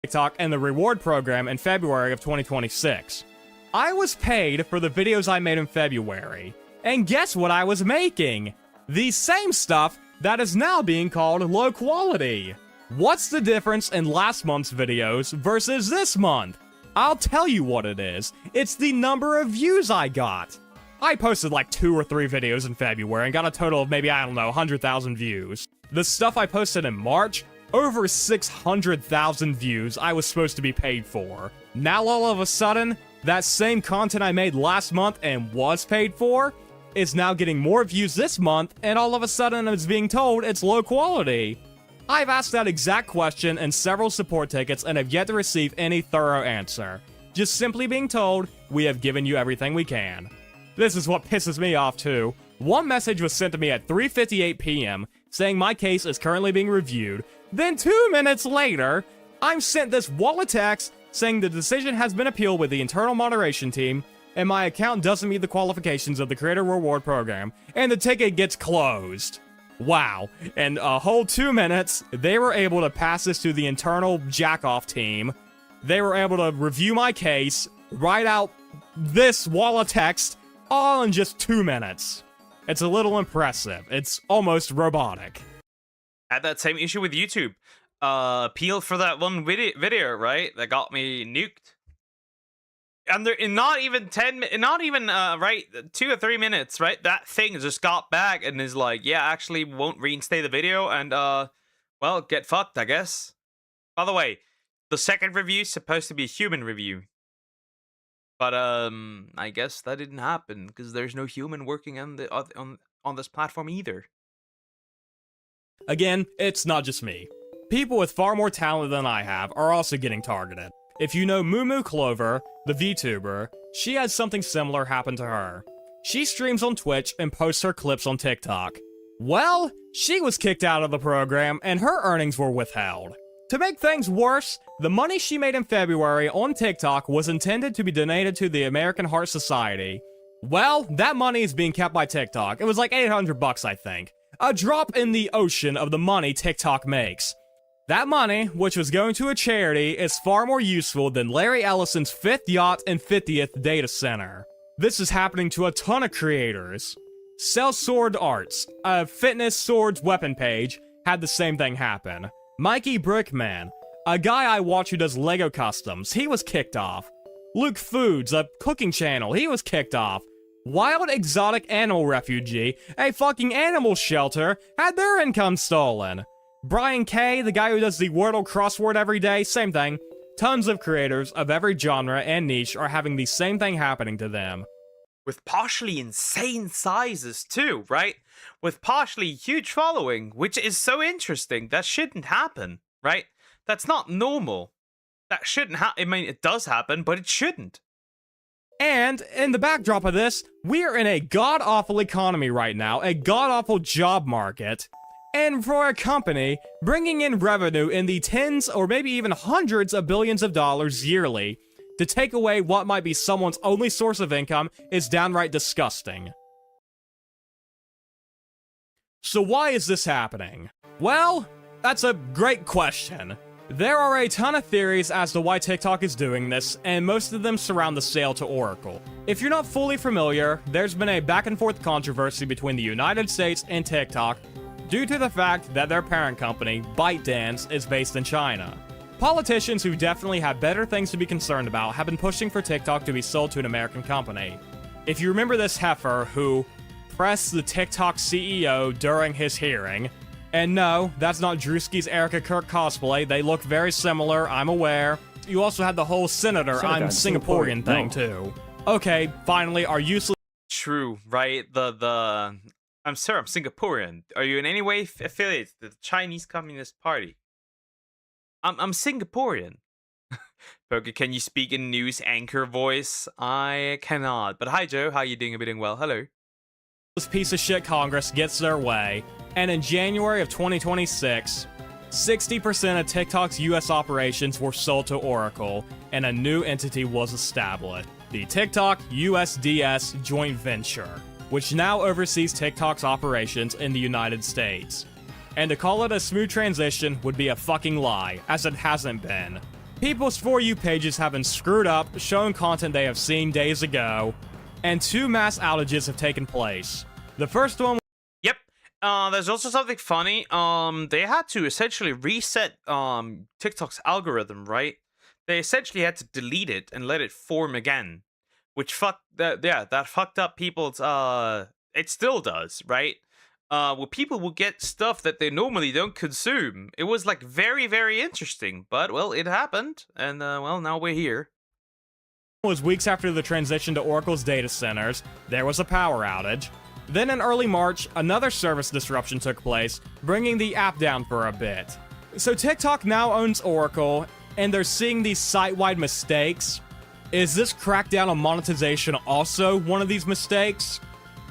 TikTok and the reward program in February of 2026. I was paid for the videos I made in February. And guess what I was making? The same stuff that is now being called low quality. What's the difference in last month's videos versus this month? I'll tell you what it is. It's the number of views I got. I posted like 2 or 3 videos in February and got a total of maybe, I don't know, 100,000 views. The stuff I posted in March, over 600,000 views I was supposed to be paid for. Now all of a sudden, that same content I made last month and was paid for is now getting more views this month, and all of a sudden it's being told it's low quality. I've asked that exact question in several support tickets and have yet to receive any thorough answer. Just simply being told, we have given you everything we can. This is what pisses me off too. One message was sent to me at 3:58 p.m. saying my case is currently being reviewed. Then 2 minutes later, I'm sent this wall of text saying the decision has been appealed with the internal moderation team, and my account doesn't meet the qualifications of the Creator Reward Program, and the ticket gets closed. Wow. In a whole 2 minutes, they were able to pass this to the internal jack-off team. They were able to review my case, write out this wall of text, all in just 2 minutes. It's a little impressive. It's almost robotic. Had that same issue with YouTube. Appeal for that one video, right? That got me nuked. And they're in not even 2 or 3 minutes, right? That thing just got back and is like, yeah, actually won't reinstate the video and, well, get fucked, I guess. By the way, the second review is supposed to be a human review. But, I guess that didn't happen because there's no human working on this platform either. Again, it's not just me. People with far more talent than I have are also getting targeted. If you know Moo Clover, the VTuber, she had something similar happen to her. She streams on Twitch and posts her clips on TikTok. Well, she was kicked out of the program and her earnings were withheld. To make things worse, the money she made in February on TikTok was intended to be donated to the American Heart Society. Well, that money is being kept by TikTok. It was like $800, I think. A drop in the ocean of the money TikTok makes. That money, which was going to a charity, is far more useful than Larry Ellison's 5th yacht and 50th data center. This is happening to a ton of creators. Sell Sword Arts, a fitness swords weapon page, had the same thing happen. Mikey Brickman, a guy I watch who does Lego customs, he was kicked off. Luke Foods, a cooking channel, he was kicked off. Wild Exotic Animal Refugee, a fucking animal shelter, had their income stolen. Brian K., the guy who does the Wordle crossword every day, same thing. Tons of creators of every genre and niche are having the same thing happening to them. With partially insane sizes too, right? With partially huge following, which is so interesting. That shouldn't happen, right? That's not normal. That shouldn't happen. I mean, it does happen, but it shouldn't. And, in the backdrop of this, we are in a god-awful economy right now, a god-awful job market. And for a company, bringing in revenue in the tens or maybe even hundreds of billions of dollars yearly, to take away what might be someone's only source of income is downright disgusting. So why is this happening? Well, that's a great question. There are a ton of theories as to why TikTok is doing this, and most of them surround the sale to Oracle. If you're not fully familiar, there's been a back and forth controversy between the United States and TikTok due to the fact that their parent company, ByteDance, is based in China. Politicians who definitely have better things to be concerned about have been pushing for TikTok to be sold to an American company. If you remember this heifer who pressed the TikTok CEO during his hearing, and no, that's not Drewski's Erica Kirk cosplay, they look very similar, I'm aware. You also had the whole Senator, I'm Singaporean thing too. Okay, finally, our useless— True, right? I'm Singaporean. Are you in any way affiliated with the Chinese Communist Party? I'm Singaporean. Poker, can you speak in news anchor voice? I cannot. But hi, Joe. How you doing? I'm doing well. Hello. This piece of shit Congress gets their way, and in January of 2026, 60% of TikTok's US operations were sold to Oracle, and a new entity was established, the TikTok USDS joint venture, which now oversees TikTok's operations in the United States. And to call it a smooth transition would be a fucking lie, as it hasn't been. People's For You pages have been screwed up, showing content they have seen days ago, and 2 mass outages have taken place. The first one— Yep. There's also something funny. They had to essentially reset TikTok's algorithm, right? They essentially had to delete it and let it form again, which that fucked up people's it still does, right? Where people will get stuff that they normally don't consume. It was like very, very interesting, but well, it happened, and well, now we're here. Was weeks after the transition to Oracle's data centers, there was a power outage. Then in early March, another service disruption took place, bringing the app down for a bit. So TikTok now owns Oracle, and they're seeing these site-wide mistakes. Is this crackdown on monetization also one of these mistakes?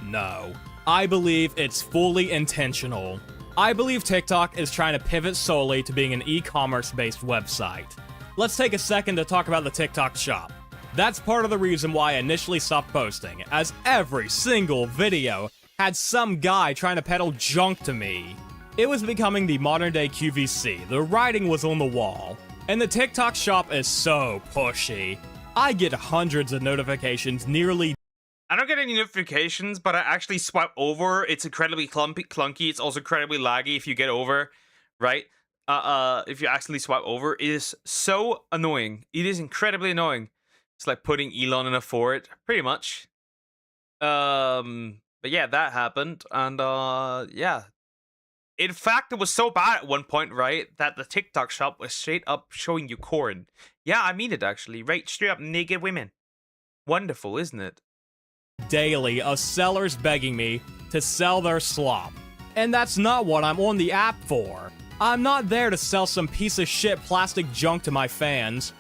No. I believe it's fully intentional. I believe TikTok is trying to pivot solely to being an e-commerce based website. Let's take a second to talk about the TikTok shop. That's part of the reason why I initially stopped posting, as every single video had some guy trying to peddle junk to me. It was becoming the modern day QVC, the writing was on the wall. And the TikTok shop is so pushy. I get hundreds of notifications nearly— I don't get any notifications, but I actually swipe over. It's incredibly clunky. It's also incredibly laggy if you get over, right? If you accidentally swipe over, it is so annoying. It is incredibly annoying. It's like putting Elon in a fort, pretty much. But yeah, that happened, and yeah. In fact, it was so bad at one point, right, that the TikTok shop was straight up showing you corn. Yeah, I mean it actually, right? Straight up naked women. Wonderful, isn't it? Daily of sellers begging me to sell their slop. And that's not what I'm on the app for. I'm not there to sell some piece of shit plastic junk to my fans.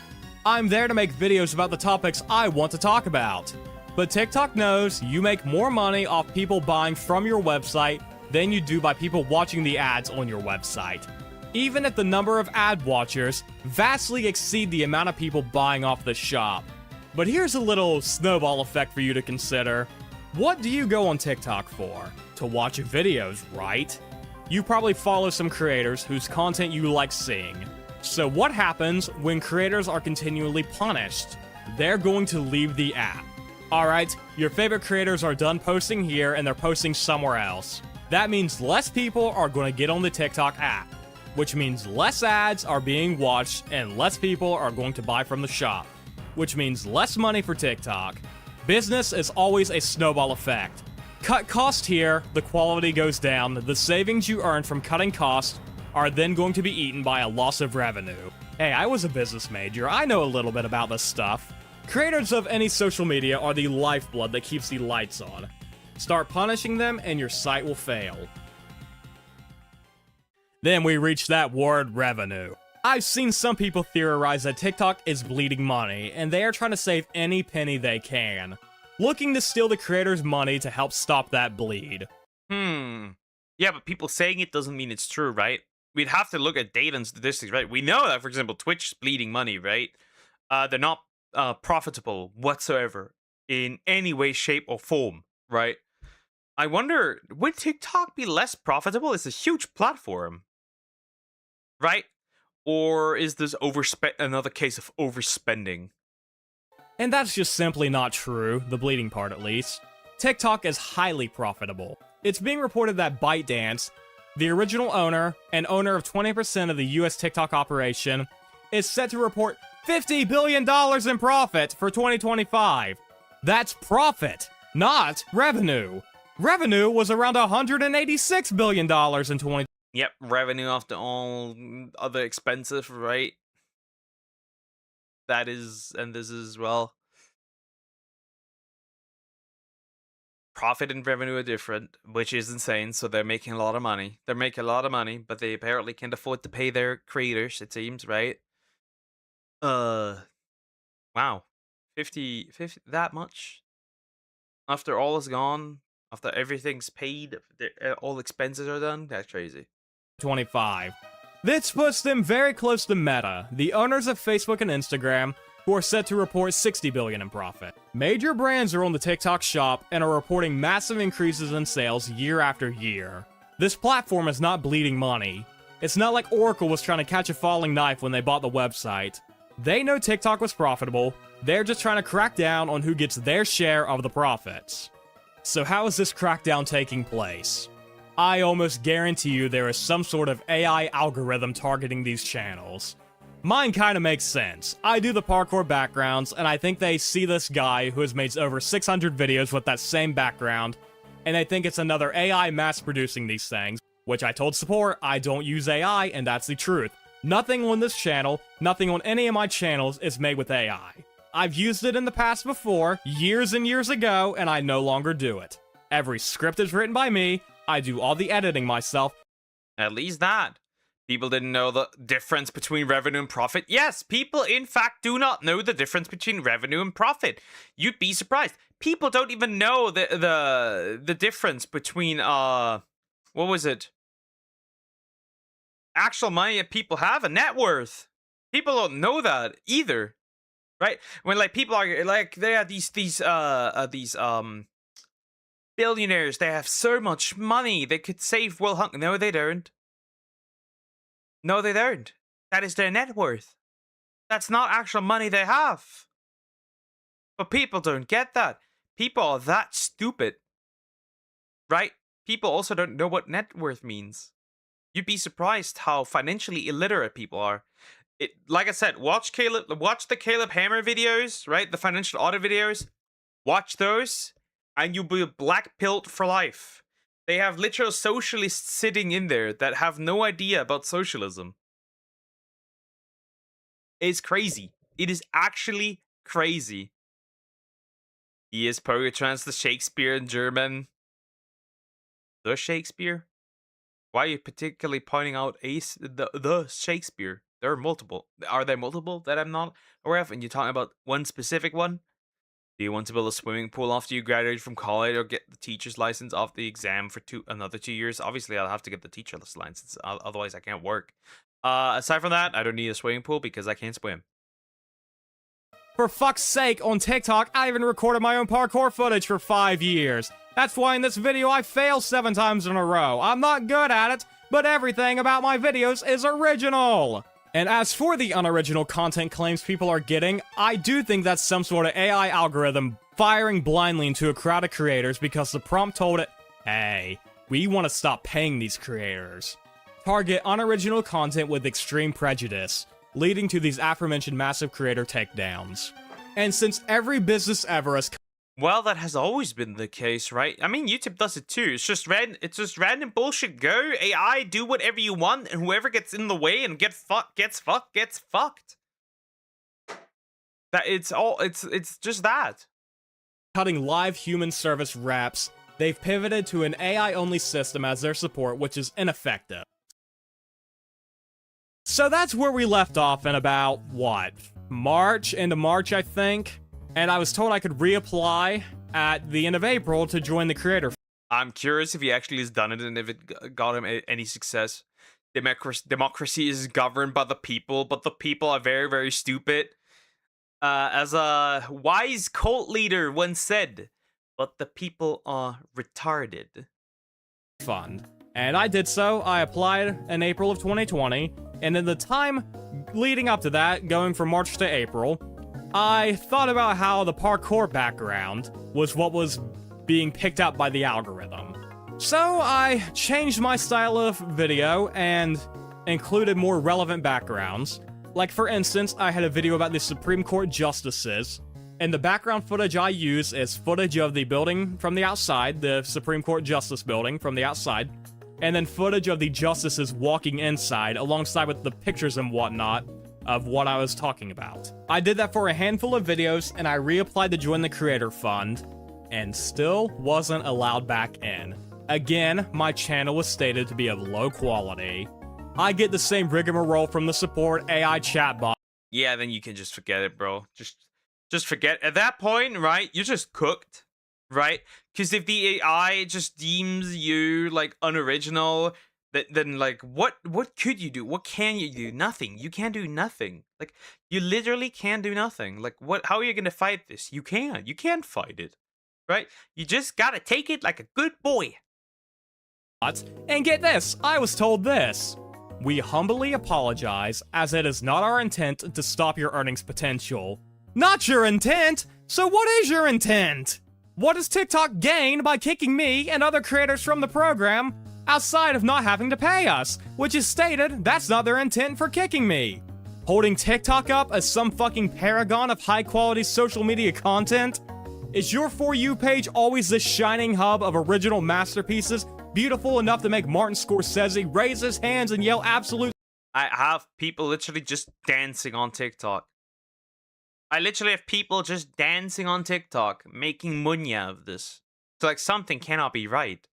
I'm there to make videos about the topics I want to talk about. But TikTok knows you make more money off people buying from your website than you do by people watching the ads on your website. Even if the number of ad watchers vastly exceed the amount of people buying off the shop. But here's a little snowball effect for you to consider. What do you go on TikTok for? To watch videos, right? You probably follow some creators whose content you like seeing. So what happens when creators are continually punished? They're going to leave the app. Alright, your favorite creators are done posting here and they're posting somewhere else. That means less people are going to get on the TikTok app, which means less ads are being watched and less people are going to buy from the shop, which means less money for TikTok. Business is always a snowball effect. Cut cost here, the quality goes down, the savings you earn from cutting costs are then going to be eaten by a loss of revenue. Hey, I was a business major, I know a little bit about this stuff. Creators of any social media are the lifeblood that keeps the lights on. Start punishing them and your site will fail. Then we reach that word revenue. I've seen some people theorize that TikTok is bleeding money, and they are trying to save any penny they can, looking to steal the creators' money to help stop that bleed. Yeah, but people saying it doesn't mean it's true, right? We'd have to look at data and statistics, right? We know that, for example, Twitch is bleeding money, right? They're not profitable whatsoever in any way, shape, or form, right? I wonder, would TikTok be less profitable? It's a huge platform, right? Or is this another case of overspending? And that's just simply not true, the bleeding part at least. TikTok is highly profitable. It's being reported that ByteDance, the original owner and owner of 20% of the US TikTok operation, is set to report $50 billion in profit for 2025. That's profit, not revenue. Revenue was around $186 billion in 20. Yep, revenue after all other expenses, right? That is, and this is, well, profit and revenue are different, which is insane. So they're making a lot of money. They're making a lot of money, but they apparently can't afford to pay their creators, it seems, right? Wow. 50, that much? After all is gone? After everything's paid? All expenses are done? That's crazy. 25. This puts them very close to Meta, the owners of Facebook and Instagram, who are set to report $60 billion in profit. Major brands are on the TikTok shop and are reporting massive increases in sales year after year. This platform is not bleeding money. It's not like Oracle was trying to catch a falling knife when they bought the website. They know TikTok was profitable, they're just trying to crack down on who gets their share of the profits. So how is this crackdown taking place? I almost guarantee you there is some sort of AI algorithm targeting these channels. Mine kinda makes sense. I do the parkour backgrounds, and I think they see this guy who has made over 600 videos with that same background, and they think it's another AI mass producing these things, which I told support I don't use AI, and that's the truth. Nothing on this channel, nothing on any of my channels is made with AI. I've used it in the past before, years and years ago, and I no longer do it. Every script is written by me, I do all the editing myself. At least that. People didn't know the difference between revenue and profit. Yes, people in fact do not know the difference between revenue and profit. You'd be surprised. People don't even know the difference between what was it? Actual money that people have, a net worth. People don't know that either, right? When like people are like they have these billionaires, they have so much money they could save world hunger. No, they don't. No, they don't. That is their net worth. That's not actual money they have. But people don't get that. People are that stupid, right? People also don't know what net worth means. You'd be surprised how financially illiterate people are. Like I said, watch the Caleb Hammer videos, right? The financial audit videos. Watch those, and you'll be black-pilled for life. They have literal socialists sitting in there that have no idea about socialism. It's crazy. It is actually crazy. He is Purgatrans, the Shakespeare in German. The Shakespeare? Why are you particularly pointing out the Shakespeare? There are multiple. Are there multiple that I'm not aware of? And you're talking about one specific one? Do you want to build a swimming pool after you graduate from college or get the teacher's license off the exam for another 2 years? Obviously, I'll have to get the teacher's license. Otherwise, I can't work. Aside from that, I don't need a swimming pool because I can't swim. For fuck's sake, on TikTok, I even recorded my own parkour footage for 5 years. That's why in this video I fail 7 times in a row. I'm not good at it, but everything about my videos is original. And as for the unoriginal content claims people are getting, I do think that's some sort of AI algorithm firing blindly into a crowd of creators because the prompt told it, hey, we want to stop paying these creators. Target unoriginal content with extreme prejudice, leading to these aforementioned massive creator takedowns. And since every business ever has... Well, that has always been the case, right? I mean, YouTube does it too. It's just random bullshit. Go AI, do whatever you want, and whoever gets in the way and gets fucked. That it's just that. Cutting live human service reps, they've pivoted to an AI-only system as their support, which is ineffective. So that's where we left off in about, what, into March, I think? And I was told I could reapply at the end of April to join the creator. I'm curious if he actually has done it and if it got him any success. Democracy is governed by the people, but the people are very, very stupid. As a wise cult leader once said, but the people are retarded. Fund. And I did so. I applied in April of 2020, and in the time leading up to that, going from March to April, I thought about how the parkour background was what was being picked up by the algorithm. So I changed my style of video and included more relevant backgrounds. Like, for instance, I had a video about the Supreme Court justices, and the background footage I use is footage of the building from the outside, the Supreme Court Justice Building from the outside, and then footage of the justices walking inside, alongside with the pictures and whatnot of what I was talking about. I did that for a handful of videos, and I reapplied to join the Creator Fund, and still wasn't allowed back in. Again, my channel was stated to be of low quality. I get the same rigmarole from the support AI chatbot. Yeah, then you can just forget it, bro. Just forget. At that point, right, you're just cooked, right? Because if the AI just deems you, like, unoriginal, then like, what could you do? What can you do? Nothing. You can't do nothing. Like, you literally can do nothing. Like, how are you gonna fight this? You can't fight it, right? You just gotta take it like a good boy. And get this, I was told this. We humbly apologize, as it is not our intent to stop your earnings potential. Not your intent? So what is your intent? What does TikTok gain by kicking me and other creators from the program, outside of not having to pay us? Which is stated, that's not their intent for kicking me. Holding TikTok up as some fucking paragon of high-quality social media content? Is your For You page always the shining hub of original masterpieces, beautiful enough to make Martin Scorsese raise his hands and yell absolute? I have people literally just dancing on TikTok. I literally have people just dancing on TikTok, making money out of this. So, like, something cannot be right.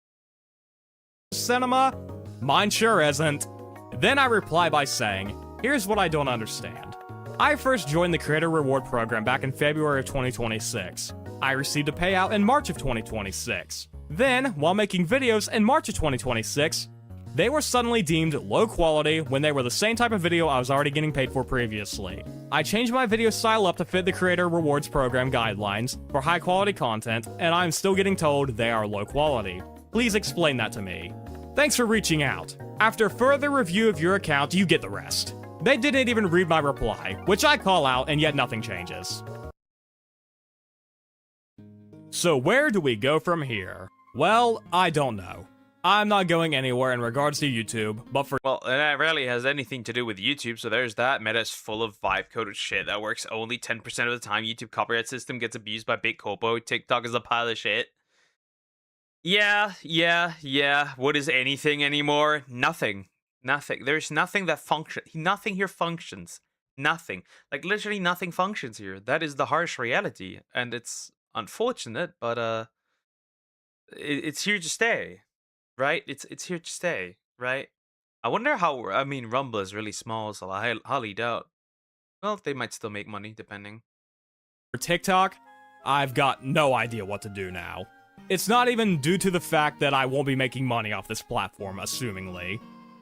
Cinema? Mine sure isn't. Then I reply by saying, here's what I don't understand. I first joined the Creator Reward Program back in February of 2026. I received a payout in March of 2026. Then, while making videos in March of 2026, they were suddenly deemed low quality when they were the same type of video I was already getting paid for previously. I changed my video style up to fit the Creator Rewards Program guidelines for high quality content, and I'm still getting told they are low quality. Please explain that to me. Thanks for reaching out. After further review of your account, you get the rest. They didn't even read my reply, which I call out, and yet nothing changes. So where do we go from here? Well, I don't know. I'm not going anywhere in regards to YouTube, but for— Well, that rarely has anything to do with YouTube, so there's that. Meta's full of vibe-coded shit that works only 10% of the time. YouTube copyright system gets abused by Big Corpo. TikTok is a pile of shit. Yeah. What is anything anymore? Nothing. There's nothing that functions. Nothing here functions. Nothing. Like, literally nothing functions here. That is the harsh reality, and it's unfortunate, but it's here to stay, right? It's here to stay, right? I wonder how. I mean, Rumble is really small, so I highly doubt. Well, they might still make money, depending. For TikTok, I've got no idea what to do now. It's not even due to the fact that I won't be making money off this platform, assumingly.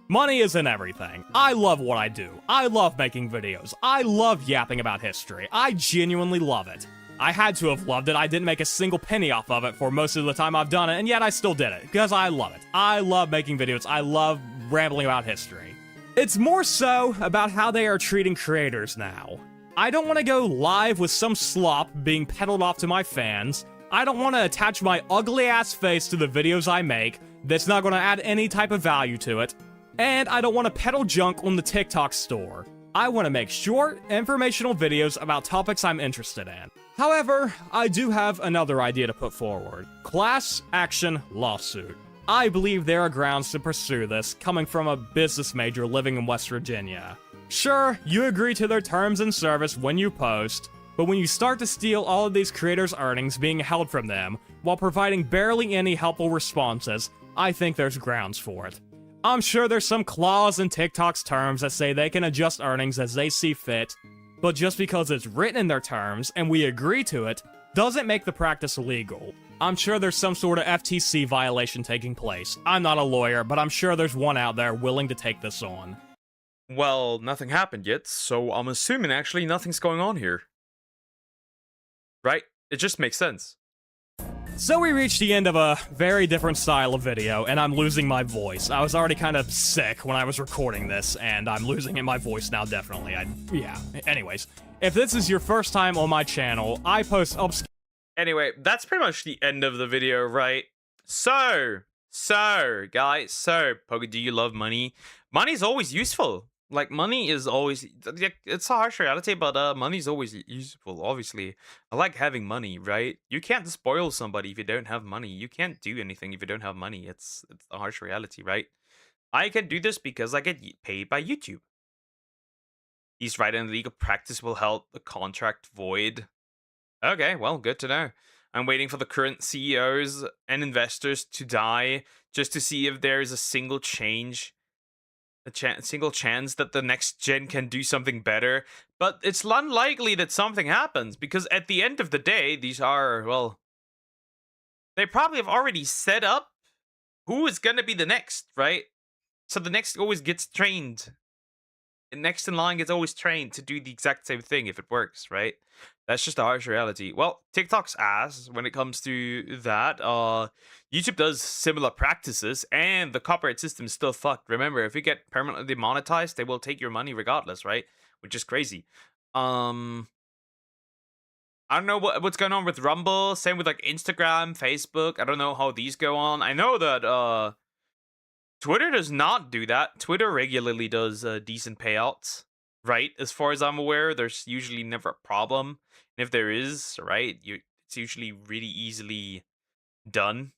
Money isn't everything. I love what I do. I love making videos. I love yapping about history. I genuinely love it. I had to have loved it. I didn't make a single penny off of it for most of the time I've done it, and yet I still did it, because I love it. I love making videos. I love rambling about history. It's more so about how they are treating creators now. I don't want to go live with some slop being peddled off to my fans. I don't want to attach my ugly-ass face to the videos I make that's not going to add any type of value to it. And I don't want to peddle junk on the TikTok store. I want to make short, informational videos about topics I'm interested in. However, I do have another idea to put forward. Class action lawsuit. I believe there are grounds to pursue this, coming from a business major living in West Virginia. Sure, you agree to their terms and service when you post, but when you start to steal all of these creators' earnings being held from them, while providing barely any helpful responses, I think there's grounds for it. I'm sure there's some clause in TikTok's terms that say they can adjust earnings as they see fit, but just because it's written in their terms and we agree to it, doesn't make the practice legal. I'm sure there's some sort of FTC violation taking place. I'm not a lawyer, but I'm sure there's one out there willing to take this on. Well, nothing happened yet, so I'm assuming actually nothing's going on here. Right? It just makes sense. So we reached the end of a very different style of video, and I'm losing my voice. I was already kind of sick when I was recording this, and I'm losing my voice now, definitely. Yeah. Anyways, if this is your first time on my channel, I post obscure— Anyway, that's pretty much the end of the video, right? So, guys, Poga, do you love money? Money's always useful. Like money is always it's a harsh reality, but money is always useful. Obviously, I like having money, right? You can't spoil somebody if you don't have money. You can't do anything if you don't have money. It's a harsh reality, right? I can do this because I get paid by YouTube. He's right, and the legal practice will help the contract void. Okay, well, good to know. I'm waiting for the current CEOs and investors to die just to see if there is a single change, single chance that the next gen can do something better. But it's unlikely that something happens because at the end of the day, these are, well, they probably have already set up who is going to be the next, right? So the next always gets trained. And next in line gets always trained to do the exact same thing if it works, right? That's just a harsh reality. Well, TikTok's ass when it comes to that. YouTube does similar practices, and the copyright system is still fucked. Remember, if you get permanently demonetized, they will take your money regardless, right? Which is crazy. I don't know what's going on with Rumble. Same with like Instagram, Facebook. I don't know how these go on. I know that Twitter does not do that. Twitter regularly does decent payouts, right? As far as I'm aware, there's usually never a problem. And if there is, right, it's usually really easily done.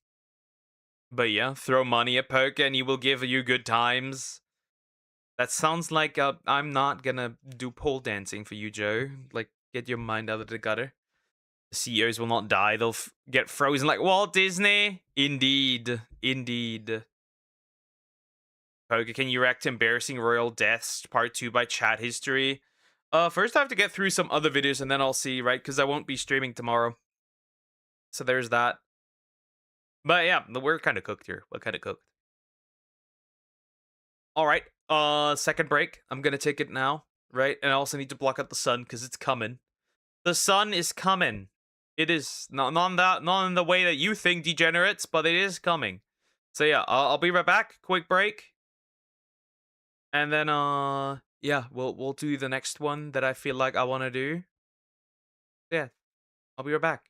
But yeah, throw money at poker and he will give you good times. That sounds like I'm not gonna do pole dancing for you, Joe. Like, get your mind out of the gutter. The CEOs will not die. They'll get frozen like Walt Disney. Indeed. Indeed. Poker, can you react to embarrassing royal deaths part 2 by chat history? First I have to get through some other videos and then I'll see, right? Because I won't be streaming tomorrow. So there's that. But yeah, we're kind of cooked here. We're kind of cooked. All right. Second break. I'm gonna take it now, right? And I also need to block out the sun because it's coming. The sun is coming. It is not in the way that you think, degenerates, but it is coming. So yeah, I'll be right back. Quick break. And then yeah, we'll do the next one that I feel like I want to do. Yeah, I'll be right back.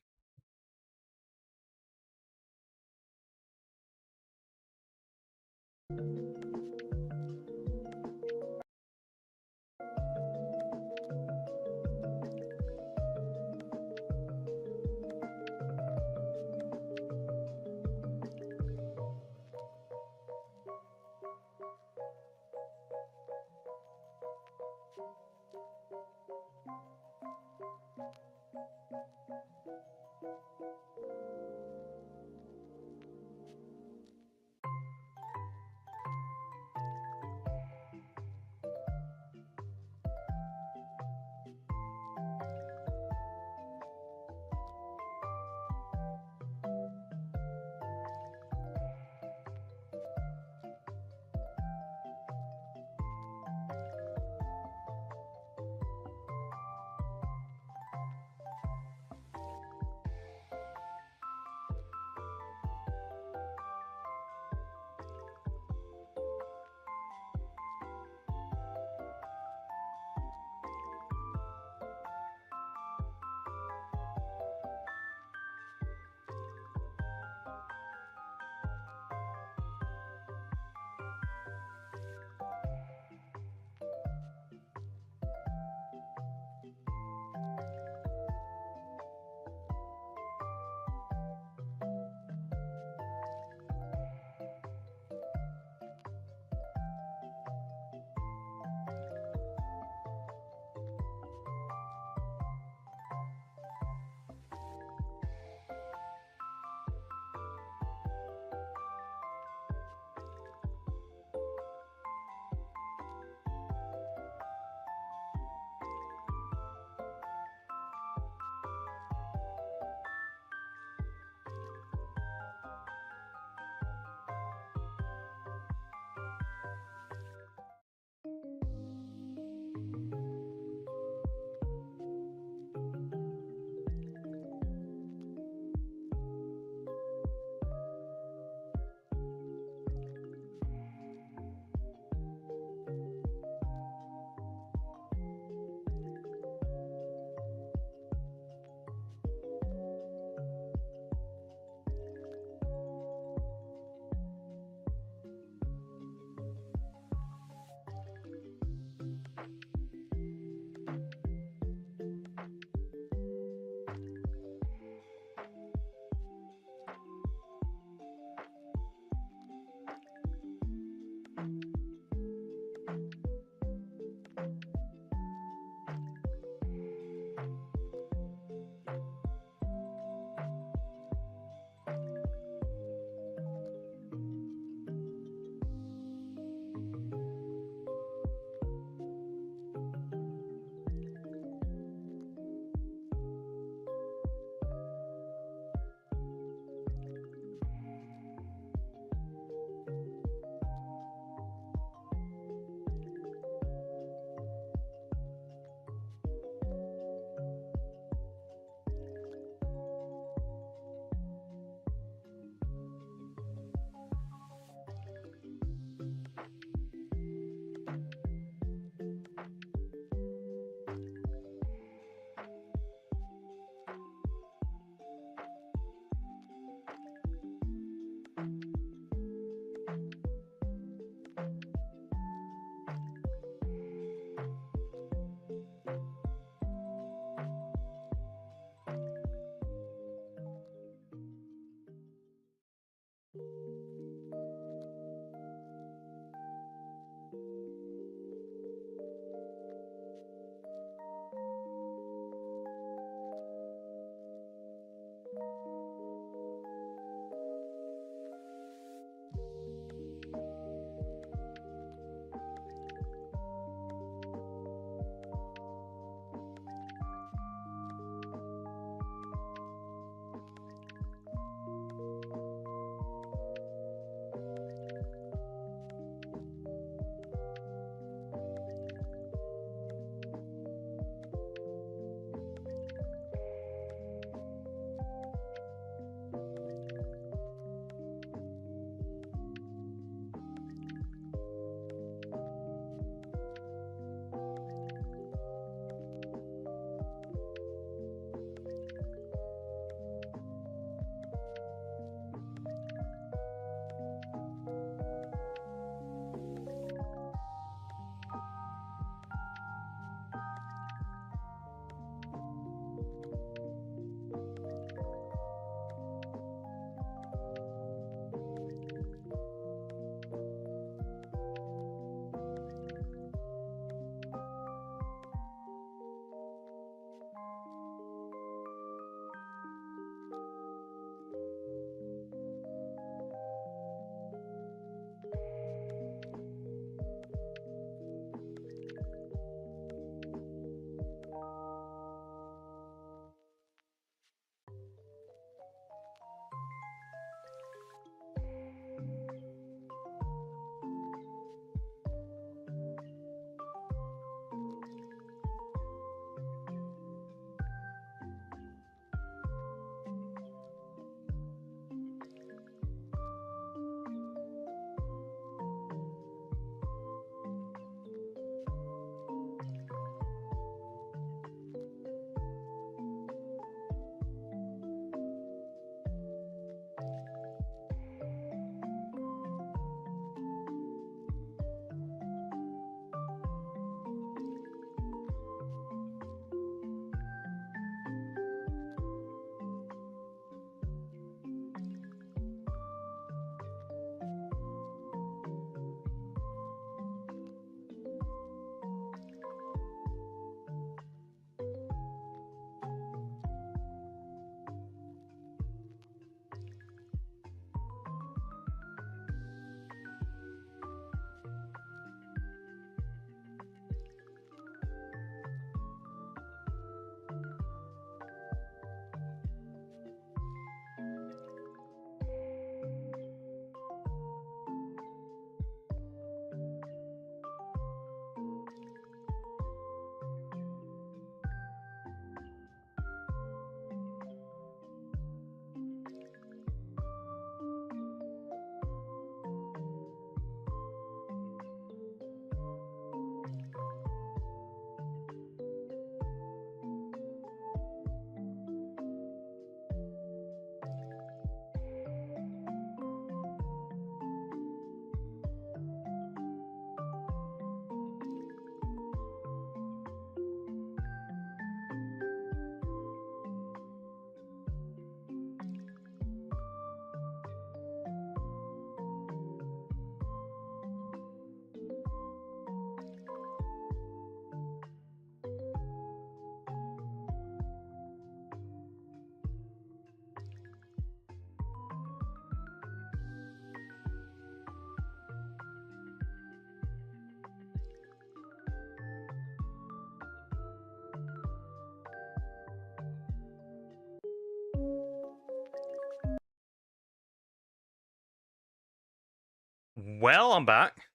Well, I'm back.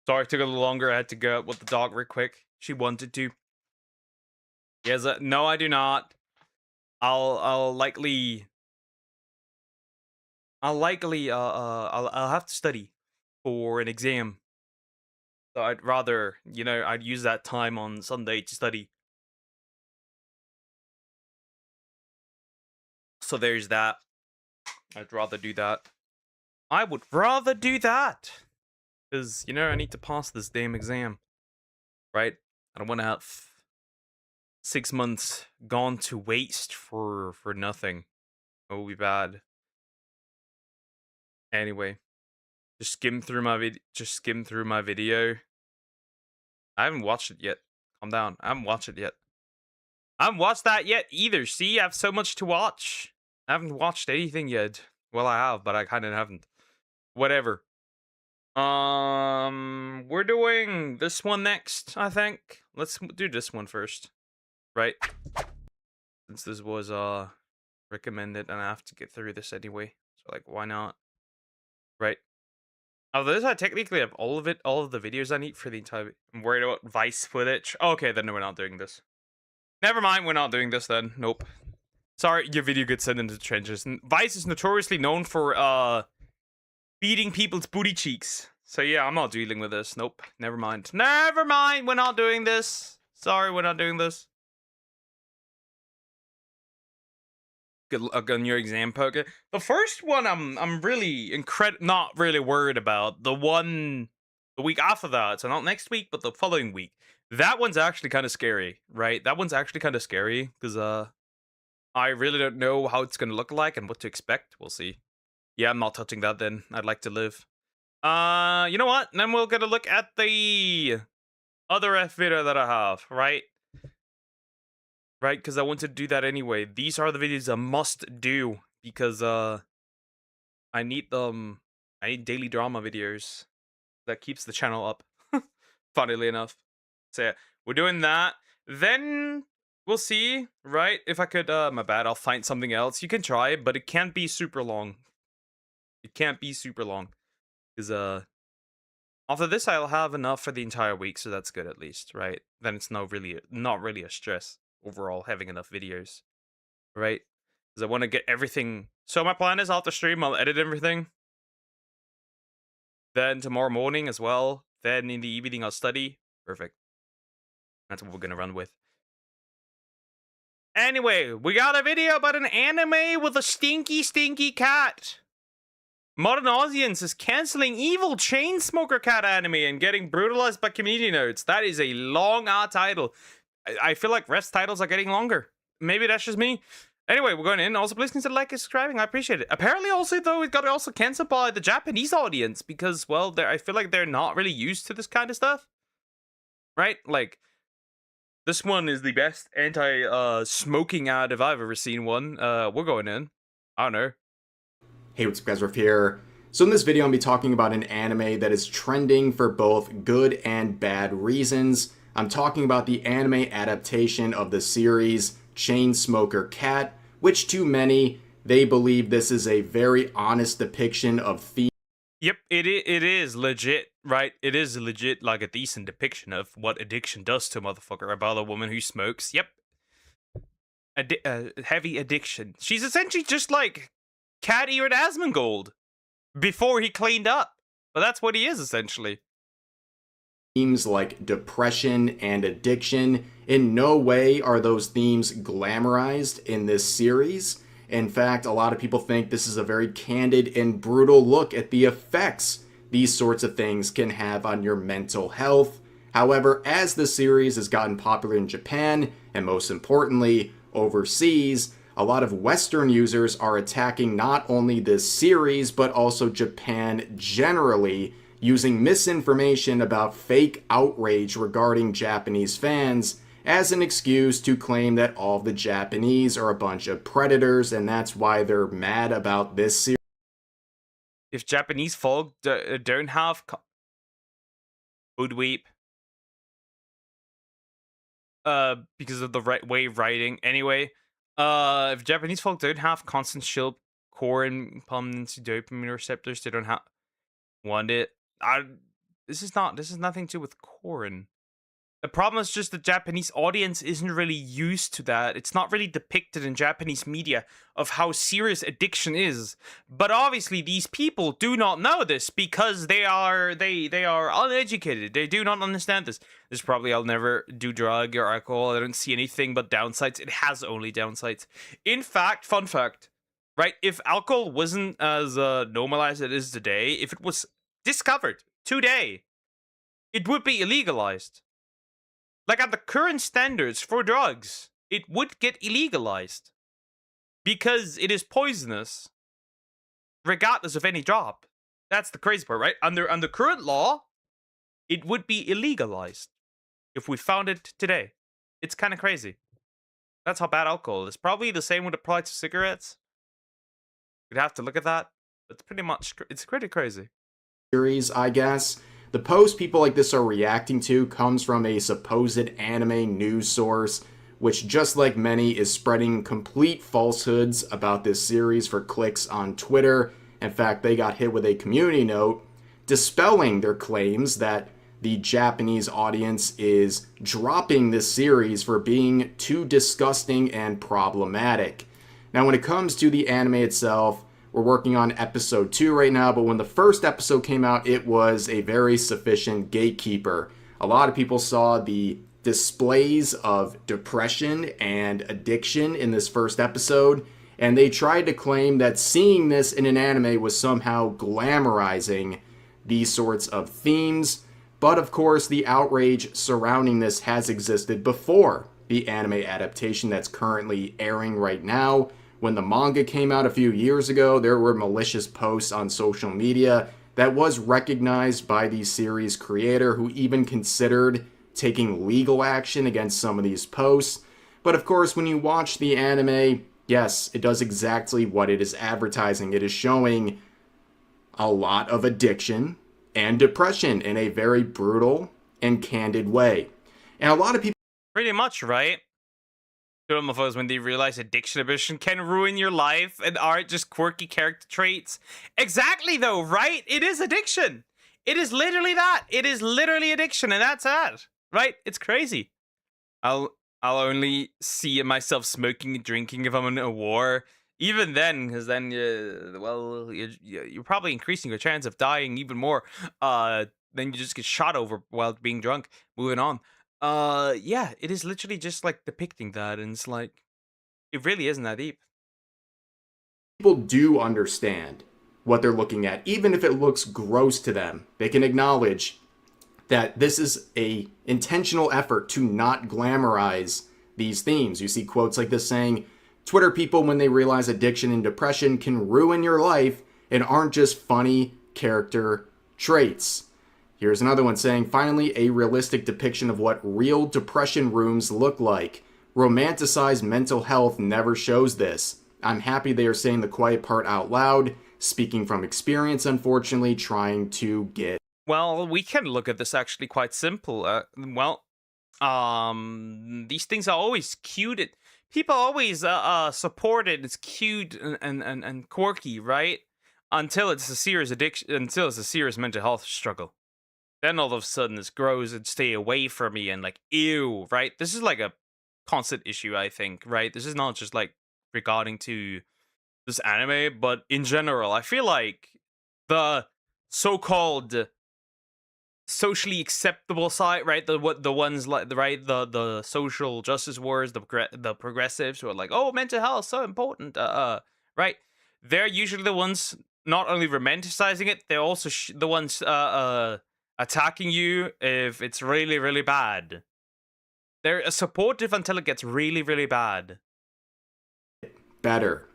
Sorry, it took a little longer. I had to go out with the dog real quick. She wanted to. Yes, no, I do not. I'll likely I'll have to study for an exam. So I'd rather, I'd use that time on Sunday to study. So there's that. I'd rather do that. I would rather do that. Because, I need to pass this damn exam. Right? I don't want to have 6 months gone to waste for nothing. It will be bad. Anyway, just skim through my video. I haven't watched it yet. Calm down. I haven't watched it yet. I haven't watched that yet either. See, I have so much to watch. I haven't watched anything yet. Well, I have, but I kind of haven't. Whatever. We're doing this one next, I think. Let's do this one first. Right? Since this was recommended and I have to get through this anyway. So like why not? Right? Although this I technically have all of the videos I need for the entire I'm worried about Vice footage. Okay, then no, we're not doing this. Never mind, we're not doing this then. Nope. Sorry, your video gets sent into the trenches. Vice is notoriously known for beating people's booty cheeks. So yeah, I'm not dealing with this. Nope. Never mind. Never mind, we're not doing this. Sorry, we're not doing this. Good luck on your exam, Poker. The first one I'm really not really worried about. The week after that, so not next week, but the following week. That one's actually kind of scary, right? That one's actually kind of scary because I really don't know how it's gonna look like and what to expect. We'll see. Yeah, I'm not touching that then. I'd like to live. You know what? Then we'll get a look at the other F video that I have, right? Right, because I want to do that anyway. These are the videos I must do because I need them. I need daily drama videos that keeps the channel up. Funnily enough. So yeah, we're doing that. Then we'll see, right? If I could, my bad, I'll find something else. You can try it, but it can't be super long. It can't be super long. Because, after this, I'll have enough for the entire week, so that's good at least, right? Then it's not really a stress overall having enough videos, right? Because I want to get everything. So my plan is after stream, I'll edit everything. Then tomorrow morning as well. Then in the evening, I'll study. Perfect. That's what we're gonna run with. Anyway, we got a video about an anime with a stinky cat. Modern Audience is canceling evil chain smoker cat anime and getting brutalized by community notes. That is a long title. I feel like rest titles are getting longer. Maybe that's just me. Anyway, we're going in. Also, please consider liking and subscribing. I appreciate it. Apparently, also, though, it got also canceled by the Japanese audience because, well, I feel like they're not really used to this kind of stuff. Right? Like, this one is the best anti-smoking ad if I've ever seen one. We're going in. I don't know. Hey, what's up guys, Riff here. So in this video, I'm going to be talking about an anime that is trending for both good and bad reasons. I'm talking about the anime adaptation of the series Chainsmoker Cat, which to many, they believe this is a very honest depiction of thieves. Yep, it is legit, right? It is legit like a decent depiction of what addiction does to a motherfucker about a woman who smokes. Yep. Heavy addiction. She's essentially just like Cat Eared Asmongold before he cleaned up. But that's what he is, essentially. Themes like depression and addiction, in no way are those themes glamorized in this series. In fact, a lot of people think this is a very candid and brutal look at the effects these sorts of things can have on your mental health. However, as the series has gotten popular in Japan, and most importantly, overseas, a lot of Western users are attacking not only this series, but also Japan generally, using misinformation about fake outrage regarding Japanese fans as an excuse to claim that all the Japanese are a bunch of predators, and that's why they're mad about this series. If Japanese folk don't have weep. Because of the right way of writing. Anyway, if Japanese folk don't have constant shield core and permanency dopamine receptors, they don't have. want it. This is nothing to do with Corin. The problem is just the Japanese audience isn't really used to that. It's not really depicted in Japanese media of how serious addiction is. But obviously these people do not know this because they are uneducated. They do not understand this. This probably I'll never do drug or alcohol. I don't see anything but downsides. It has only downsides. In fact, fun fact, right? If alcohol wasn't as normalized as it is today, if it was discovered today, it would be illegalized. Like, at the current standards for drugs, it would get illegalized. Because it is poisonous, regardless of any job. That's the crazy part, right? Under current law, it would be illegalized if we found it today. It's kind of crazy. That's how bad alcohol is. Probably the same would apply to cigarettes. We'd have to look at that. It's pretty crazy. Series, I guess. The post people like this are reacting to comes from a supposed anime news source, which, just like many, is spreading complete falsehoods about this series for clicks on Twitter. In fact, they got hit with a community note dispelling their claims that the Japanese audience is dropping this series for being too disgusting and problematic. Now, when it comes to the anime itself, we're working on episode 2 right now, but when the first episode came out, it was a very sufficient gatekeeper. A lot of people saw the displays of depression and addiction in this first episode, and they tried to claim that seeing this in an anime was somehow glamorizing these sorts of themes. But of course, the outrage surrounding this has existed before the anime adaptation that's currently airing right now. When the manga came out a few years ago, there were malicious posts on social media that was recognized by the series creator, who even considered taking legal action against some of these posts. But of course, when you watch the anime, yes, it does exactly what it is advertising. It is showing a lot of addiction and depression in a very brutal and candid way. And a lot of people... Pretty much, right? Motherfuckers, when they realize addiction can ruin your life and aren't just quirky character traits. Exactly, though, right? It is addiction. It is literally that. It is literally addiction, and that's that, right? It's crazy. I'll only see myself smoking and drinking if I'm in a war. Even then, because then, you're probably increasing your chance of dying even more. Then you just get shot over while being drunk. Moving on. Yeah, it is literally just like depicting that, and it's like, it really isn't that deep. People do understand what they're looking at, even if it looks gross to them. They can acknowledge that this is a intentional effort to not glamorize these themes. You see quotes like this saying, Twitter people, when they realize addiction and depression can ruin your life and aren't just funny character traits. Here's another one saying, finally, a realistic depiction of what real depression rooms look like. Romanticized mental health never shows this. I'm happy they are saying the quiet part out loud, speaking from experience, unfortunately, trying to get... Well, we can look at this actually quite simple. These things are always cute. People always support it. It's cute and quirky, right? Until it's a serious addiction, until it's a serious mental health struggle. Then all of a sudden this grows and stay away from me and like, ew, right? This is like a constant issue, I think, right? This is not just like regarding to this anime, but in general, I feel like the so-called socially acceptable side, right? The ones like the social justice warriors, the progressives who are like, oh, mental health so important, right? They're usually the ones not only romanticizing it, they're also the ones attacking you if it's really, really bad. They're supportive until it gets really, really bad. Better.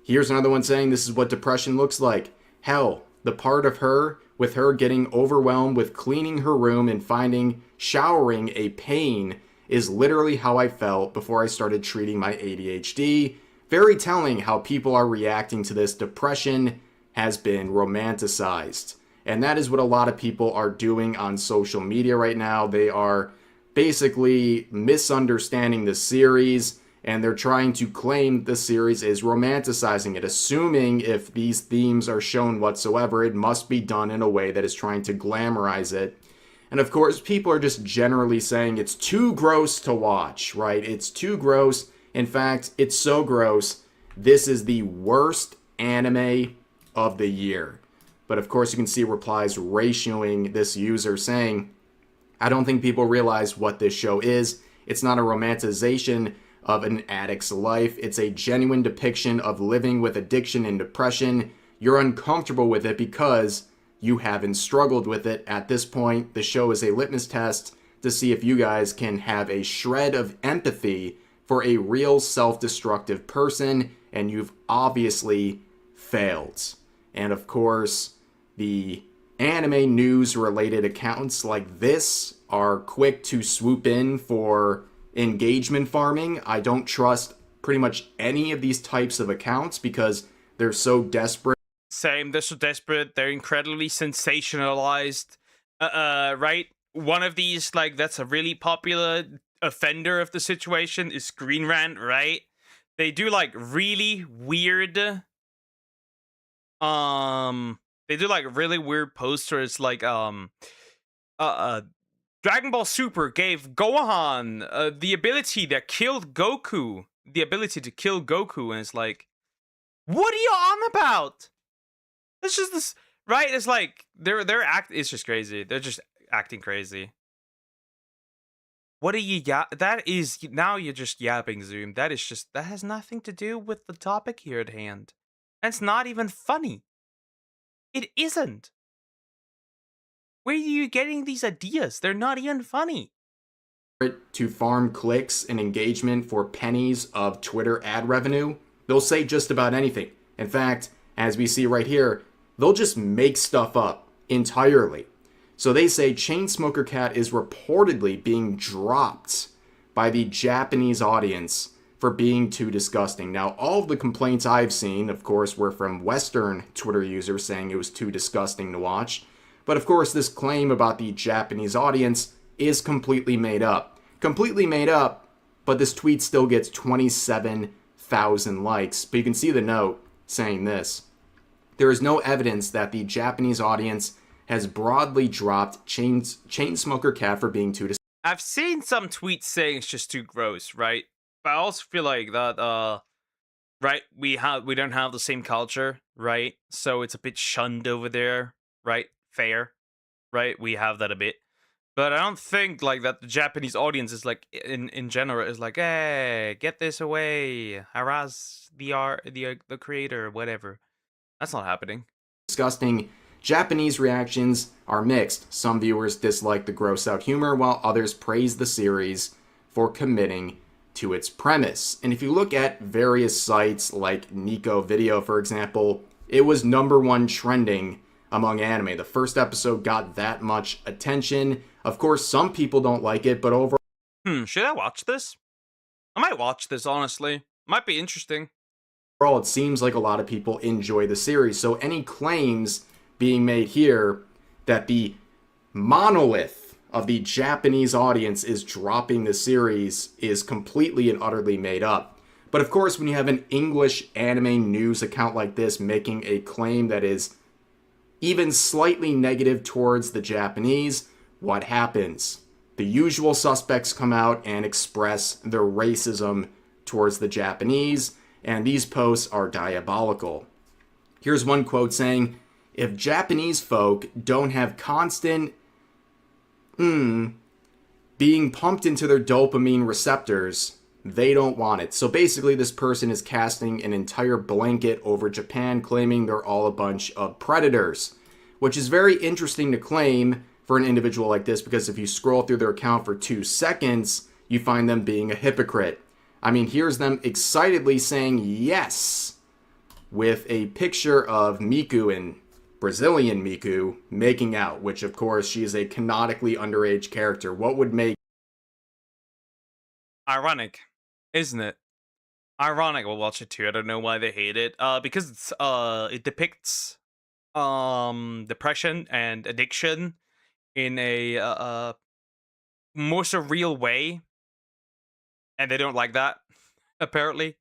Here's another one saying this is what depression looks like. Hell, the part of her with her getting overwhelmed with cleaning her room and finding showering a pain is literally how I felt before I started treating my ADHD. Very telling how people are reacting to this. Depression has been romanticized. And that is what a lot of people are doing on social media right now. They are basically misunderstanding the series and they're trying to claim the series is romanticizing it, assuming if these themes are shown whatsoever, it must be done in a way that is trying to glamorize it. And of course, people are just generally saying it's too gross to watch, right? It's too gross. In fact, it's so gross, this is the worst anime of the year. But of course, you can see replies ratioing this user saying, I don't think people realize what this show is. It's not a romanticization of an addict's life. It's a genuine depiction of living with addiction and depression. You're uncomfortable with it because you haven't struggled with it. At this point, the show is a litmus test to see if you guys can have a shred of empathy for a real self-destructive person, and you've obviously failed. And of course, the anime news related accounts like this are quick to swoop in for engagement farming. I don't trust pretty much any of these types of accounts because they're so desperate. Same, they're so desperate, they're incredibly sensationalized. Right? One of these, like, that's a really popular offender of the situation is Green Rant, right? They do, like, really weird... They do, like, really weird posters, like, Dragon Ball Super gave Gohan the ability that killed Goku. The ability to kill Goku, and it's like, what are you on about? It's just this, right? It's like it's just crazy. They're just acting crazy. What are you that is now you're just yapping, Zoom. That has nothing to do with the topic here at hand. And it's not even funny. It isn't. Where are you getting these ideas? They're not even funny. To farm clicks and engagement for pennies of Twitter ad revenue, they'll say just about anything. In fact, as we see right here, they'll just make stuff up entirely. So they say Chainsmoker Cat is reportedly being dropped by the Japanese audience for being too disgusting. Now, all of the complaints I've seen, of course, were from Western Twitter users saying it was too disgusting to watch. But of course, this claim about the Japanese audience is completely made up. Completely made up, but this tweet still gets 27,000 likes. But you can see the note saying this. There is no evidence that the Japanese audience has broadly dropped Chainsmoker Cat for being too disgusting. I've seen some tweets saying it's just too gross, right? But I also feel like that, right, we don't have the same culture, right? So it's a bit shunned over there, right? Fair, right? We have that a bit. But I don't think like that the Japanese audience is like in general is like, hey, get this away, harass the creator, whatever. That's not happening. Disgusting. Japanese reactions are mixed. Some viewers dislike the gross out humor, while others praise the series for committing to its premise. And if you look at various sites like Nico Video, for example, it was #1 trending among anime. The first episode got that much attention. Of course, some people don't like it, but overall... Should I watch this? I might watch this, honestly. Might be interesting. Overall, it seems like a lot of people enjoy the series. So any claims being made here that the monolith of the Japanese audience is dropping the series is completely and utterly made up. But of course, when you have an English anime news account like this making a claim that is even slightly negative towards the Japanese, what happens? The usual suspects come out and express their racism towards the Japanese, and these posts are diabolical. Here's one quote saying, if Japanese folk don't have constant being pumped into their dopamine receptors, they don't want it. So basically this person is casting an entire blanket over Japan, claiming they're all a bunch of predators, which is very interesting to claim for an individual like this, because if you scroll through their account for 2 seconds, you find them being a hypocrite. I mean, here's them excitedly saying yes, with a picture of Miku and Brazilian Miku making out, which of course she is a canonically underage character. What would make... Ironic, isn't it? Ironic. We'll watch it too. I don't know why they hate it. Because it's it depicts depression and addiction in a more surreal way, and they don't like that. apparently.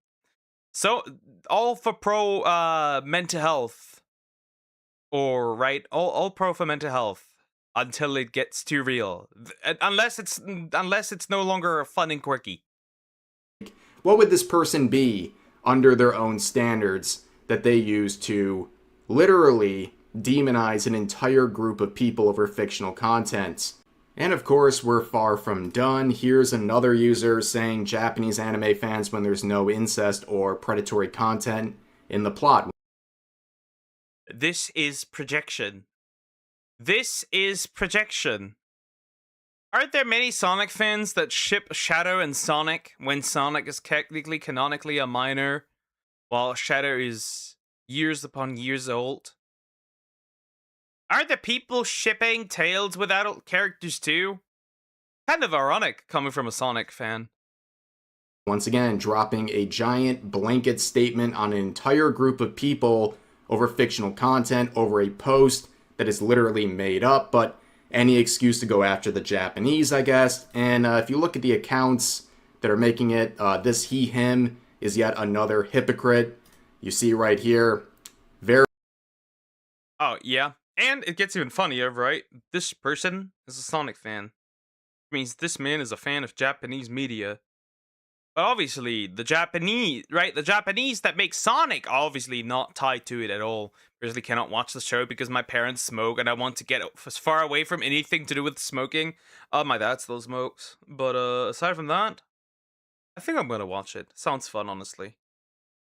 So, all for pro mental health. Or, right, all pro for mental health. Until it gets too real. Unless it's no longer fun and quirky. What would this person be under their own standards that they use to literally demonize an entire group of people over fictional content? And of course, we're far from done. Here's another user saying Japanese anime fans when there's no incest or predatory content in the plot. This is projection. This is projection. Aren't there many Sonic fans that ship Shadow and Sonic when Sonic is technically canonically a minor, while Shadow is years upon years old? Aren't there people shipping Tails with adult characters too? Kind of ironic coming from a Sonic fan. Once again, dropping a giant blanket statement on an entire group of people over fictional content, over a post that is literally made up, but any excuse to go after the Japanese, I guess. And if you look at the accounts that are making it, this he, him is yet another hypocrite. You see right here, very... Oh, yeah. And it gets even funnier, right? This person is a Sonic fan. It means this man is a fan of Japanese media. But obviously, the Japanese, right? The Japanese that make Sonic, obviously not tied to it at all. Personally cannot watch the show because my parents smoke and I want to get as far away from anything to do with smoking. My dad still smokes. But aside from that, I think I'm gonna watch it. Sounds fun, honestly.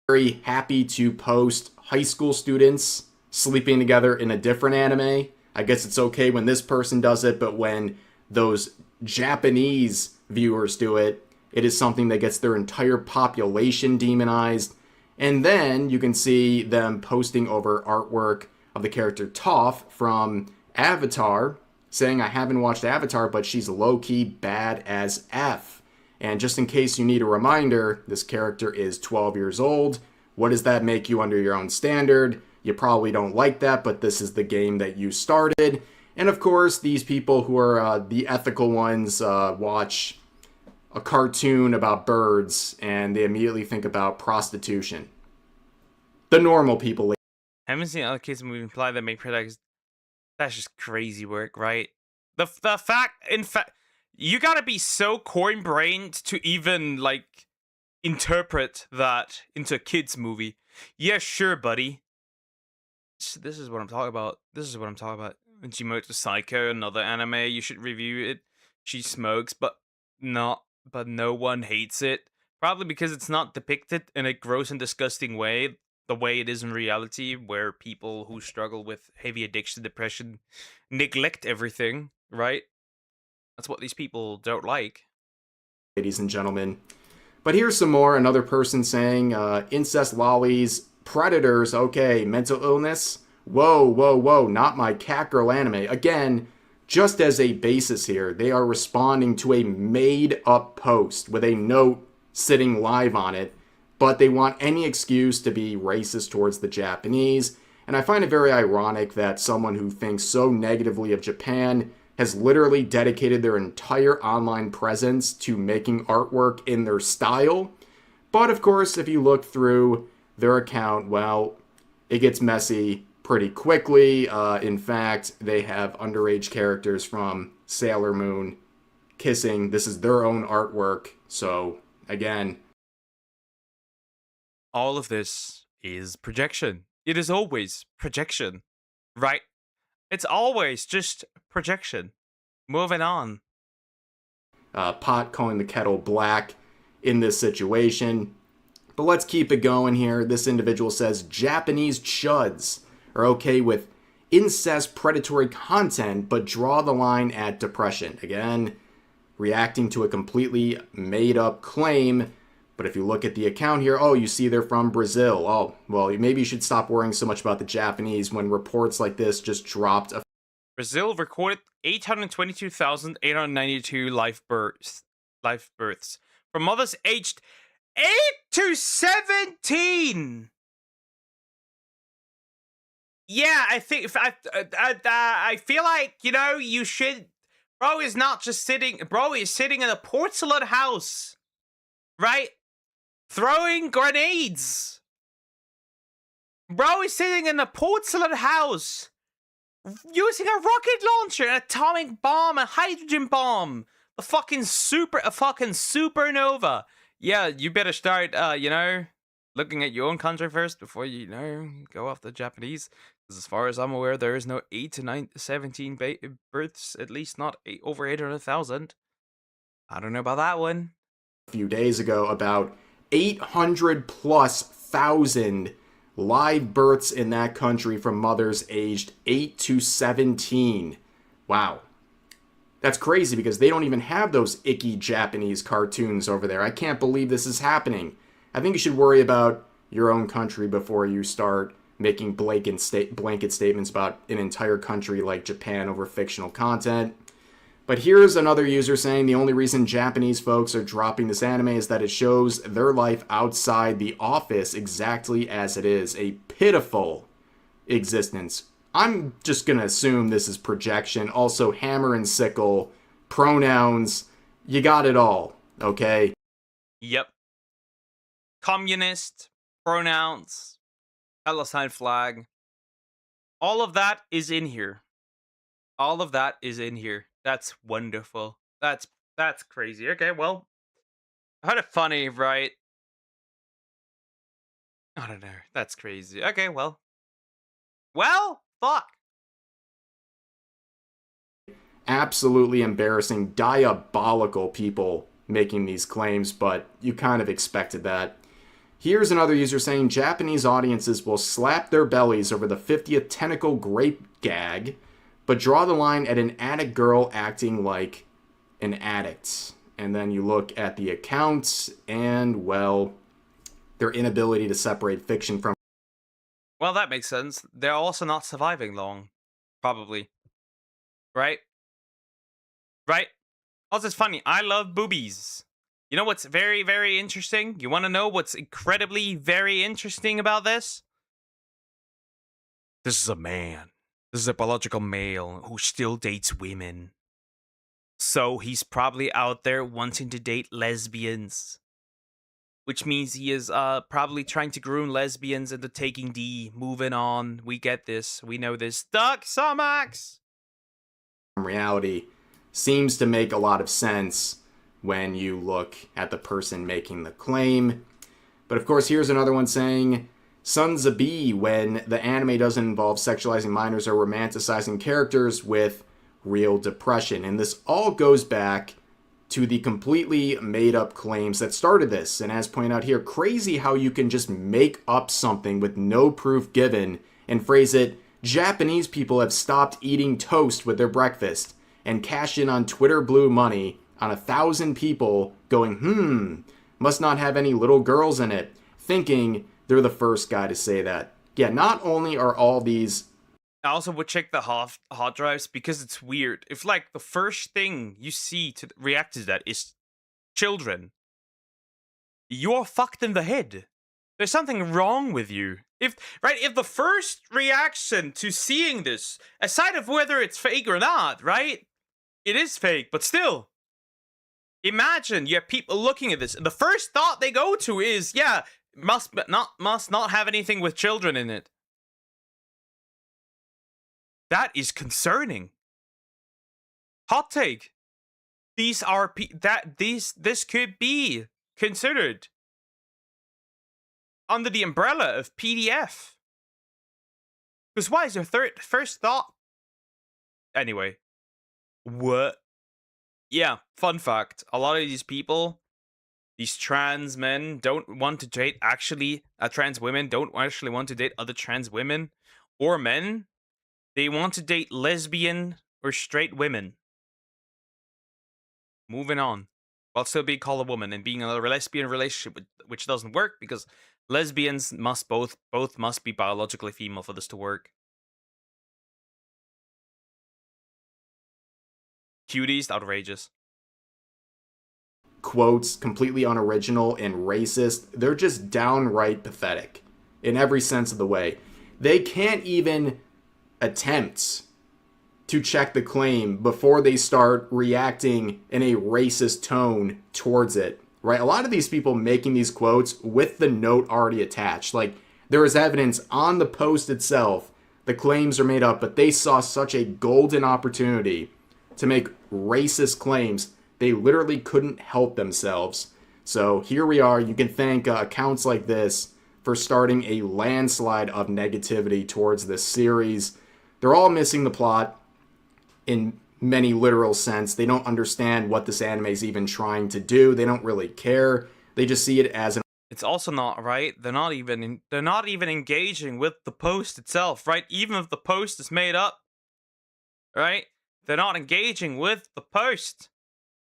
Very happy to post high school students sleeping together in a different anime. I guess it's okay when this person does it, but when those Japanese viewers do it, it is something that gets their entire population demonized. And then you can see them posting over artwork of the character Toph from Avatar, saying, I haven't watched Avatar, but she's low-key bad as F. And just in case you need a reminder, this character is 12 years old. What does that make you under your own standard? You probably don't like that, but this is the game that you started. And of course, these people who are the ethical ones watch a cartoon about birds and they immediately think about prostitution. The normal people. I haven't seen other kids movie imply that make products. That's just crazy work, right? In fact, you gotta be so coin-brained to even, like, interpret that into a kid's movie. Yeah, sure, buddy. This is what I'm talking about. Jimoto Psycho, another anime. You should review it. She smokes, but no one hates it. Probably because it's not depicted in a gross and disgusting way, the way it is in reality, where people who struggle with heavy addiction, depression, neglect everything, right? That's what these people don't like. Ladies and gentlemen. But here's some more. Another person saying, incest lollies, predators, okay, mental illness. Whoa, not my catgirl anime. Again, just as a basis here, they are responding to a made-up post with a note sitting live on it, but they want any excuse to be racist towards the Japanese. And I find it very ironic that someone who thinks so negatively of Japan has literally dedicated their entire online presence to making artwork in their style. But of course, if you look through their account, well, it gets messy pretty quickly. In fact, they have underage characters from Sailor Moon kissing. This is their own artwork. So, again, all of this is projection. It is always projection, right? It's always just projection. Moving on. Pot calling the kettle black in this situation. But let's keep it going here. This individual says Japanese chuds are okay with incest predatory content, but draw the line at depression. Again, reacting to a completely made up claim. But if you look at the account here, oh, you see they're from Brazil. Oh, well, maybe you should stop worrying so much about the Japanese when reports like this just dropped. Brazil recorded 822,892 live births from mothers aged 8 to 17. Yeah, I think I feel like, you should. Bro is not just sitting. Bro is sitting in a porcelain house, right? throwing grenades. Bro is sitting in a porcelain house using a rocket launcher, an atomic bomb, a hydrogen bomb, a fucking supernova. Yeah, you better start, looking at your own country first before you, go off the Japanese. Because as far as I'm aware, there is no 8 to 17 births, at least not over 800,000. I don't know about that one. A few days ago, about 800 plus thousand live births in that country from mothers aged 8 to 17. Wow. That's crazy because they don't even have those icky Japanese cartoons over there. I can't believe this is happening. I think you should worry about your own country before you start making blanket statements about an entire country like Japan over fictional content. But here's another user saying the only reason Japanese folks are dropping this anime is that it shows their life outside the office exactly as it is. A pitiful existence. I'm just gonna assume this is projection. Also, hammer and sickle, pronouns, you got it all, okay? Yep. Communist, pronouns, Palestine flag. All of that is in here. All of that is in here. That's wonderful. That's crazy. Okay, well, I heard it funny, right? I don't know. That's crazy. Okay, well, fuck. Absolutely embarrassing, diabolical people making these claims, but you kind of expected that. Here's another user saying Japanese audiences will slap their bellies over the 50th tentacle grape gag, but draw the line at an addict girl acting like an addict. And then you look at the accounts and, well, their inability to separate fiction from... Well, that makes sense. They're also not surviving long. Probably. Right? Right? Also, it's funny. I love boobies. You know what's very, very interesting? You want to know what's incredibly very interesting about this? This is a man. This is a biological male who still dates women. So he's probably out there wanting to date lesbians. Which means he is probably trying to groom lesbians into taking D. Moving on. We get this. We know this. Duck Sumax! Reality seems to make a lot of sense when you look at the person making the claim. But of course, here's another one saying, Sons of B, when the anime doesn't involve sexualizing minors or romanticizing characters with real depression. And this all goes back to the completely made-up claims that started this. And as pointed out here, crazy how you can just make up something with no proof given and phrase it, Japanese people have stopped eating toast with their breakfast, and cash in on Twitter blue money on 1,000 people going, must not have any little girls in it, thinking they're the first guy to say that. Yeah, not only are all these... I also would check the hot drives because it's weird. If, like, the first thing you see to react to that is children, you're fucked in the head. There's something wrong with you. If the first reaction to seeing this, aside of whether it's fake or not, right? It is fake, but still. Imagine you have people looking at this, and the first thought they go to is, yeah, must not have anything with children in it. That is concerning. Hot take. This could be considered under the umbrella of PDF. Because why is your first thought? Anyway. What? Yeah, fun fact. A lot of these people, these trans men, don't want to date trans women don't actually want to date other trans women or men. They want to date lesbian or straight women. Moving on. While still being called a woman and being in a lesbian relationship, which doesn't work because lesbians must both must be biologically female for this to work. Cuties, outrageous. Quotes, completely unoriginal and racist. They're just downright pathetic in every sense of the way. They can't even attempt to check the claim before they start reacting in a racist tone towards it. right? A lot of these people making these quotes with the note already attached. Like, there is evidence on the post itself. The claims are made up, but they saw such a golden opportunity to make racist claims. They literally couldn't help themselves. So here we are. You can thank accounts like this for starting a landslide of negativity towards this series. They're all missing the plot in many literal sense. They don't understand what this anime is even trying to do. They don't really care. They just see it as an... It's also not right. They're not even engaging with the post itself, right? Even if the post is made up, right? They're not engaging with the post,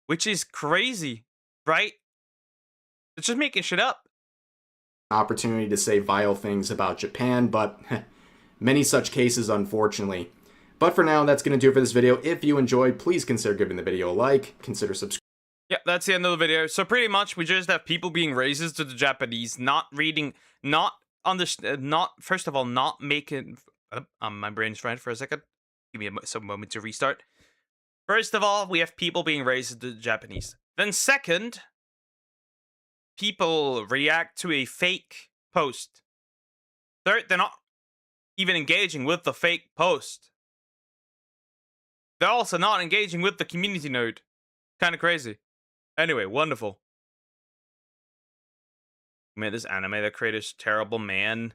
which is crazy, right? It's just making shit up. Opportunity to say vile things about Japan, but many such cases, unfortunately. But for now, that's going to do it for this video. If you enjoyed, please consider giving the video a like, consider subscribing. Yeah, that's the end of the video. So pretty much, we just have people being racist to the Japanese, not reading, first of all, not making... my brain's fried for a second. Give me some moment to restart. First of all, we have people being racist to the Japanese. Then second, people react to a fake post. Third, they're not even engaging with the fake post. They're also not engaging with the community node. Kind of crazy. Anyway, wonderful. Made this anime. The creator's terrible man.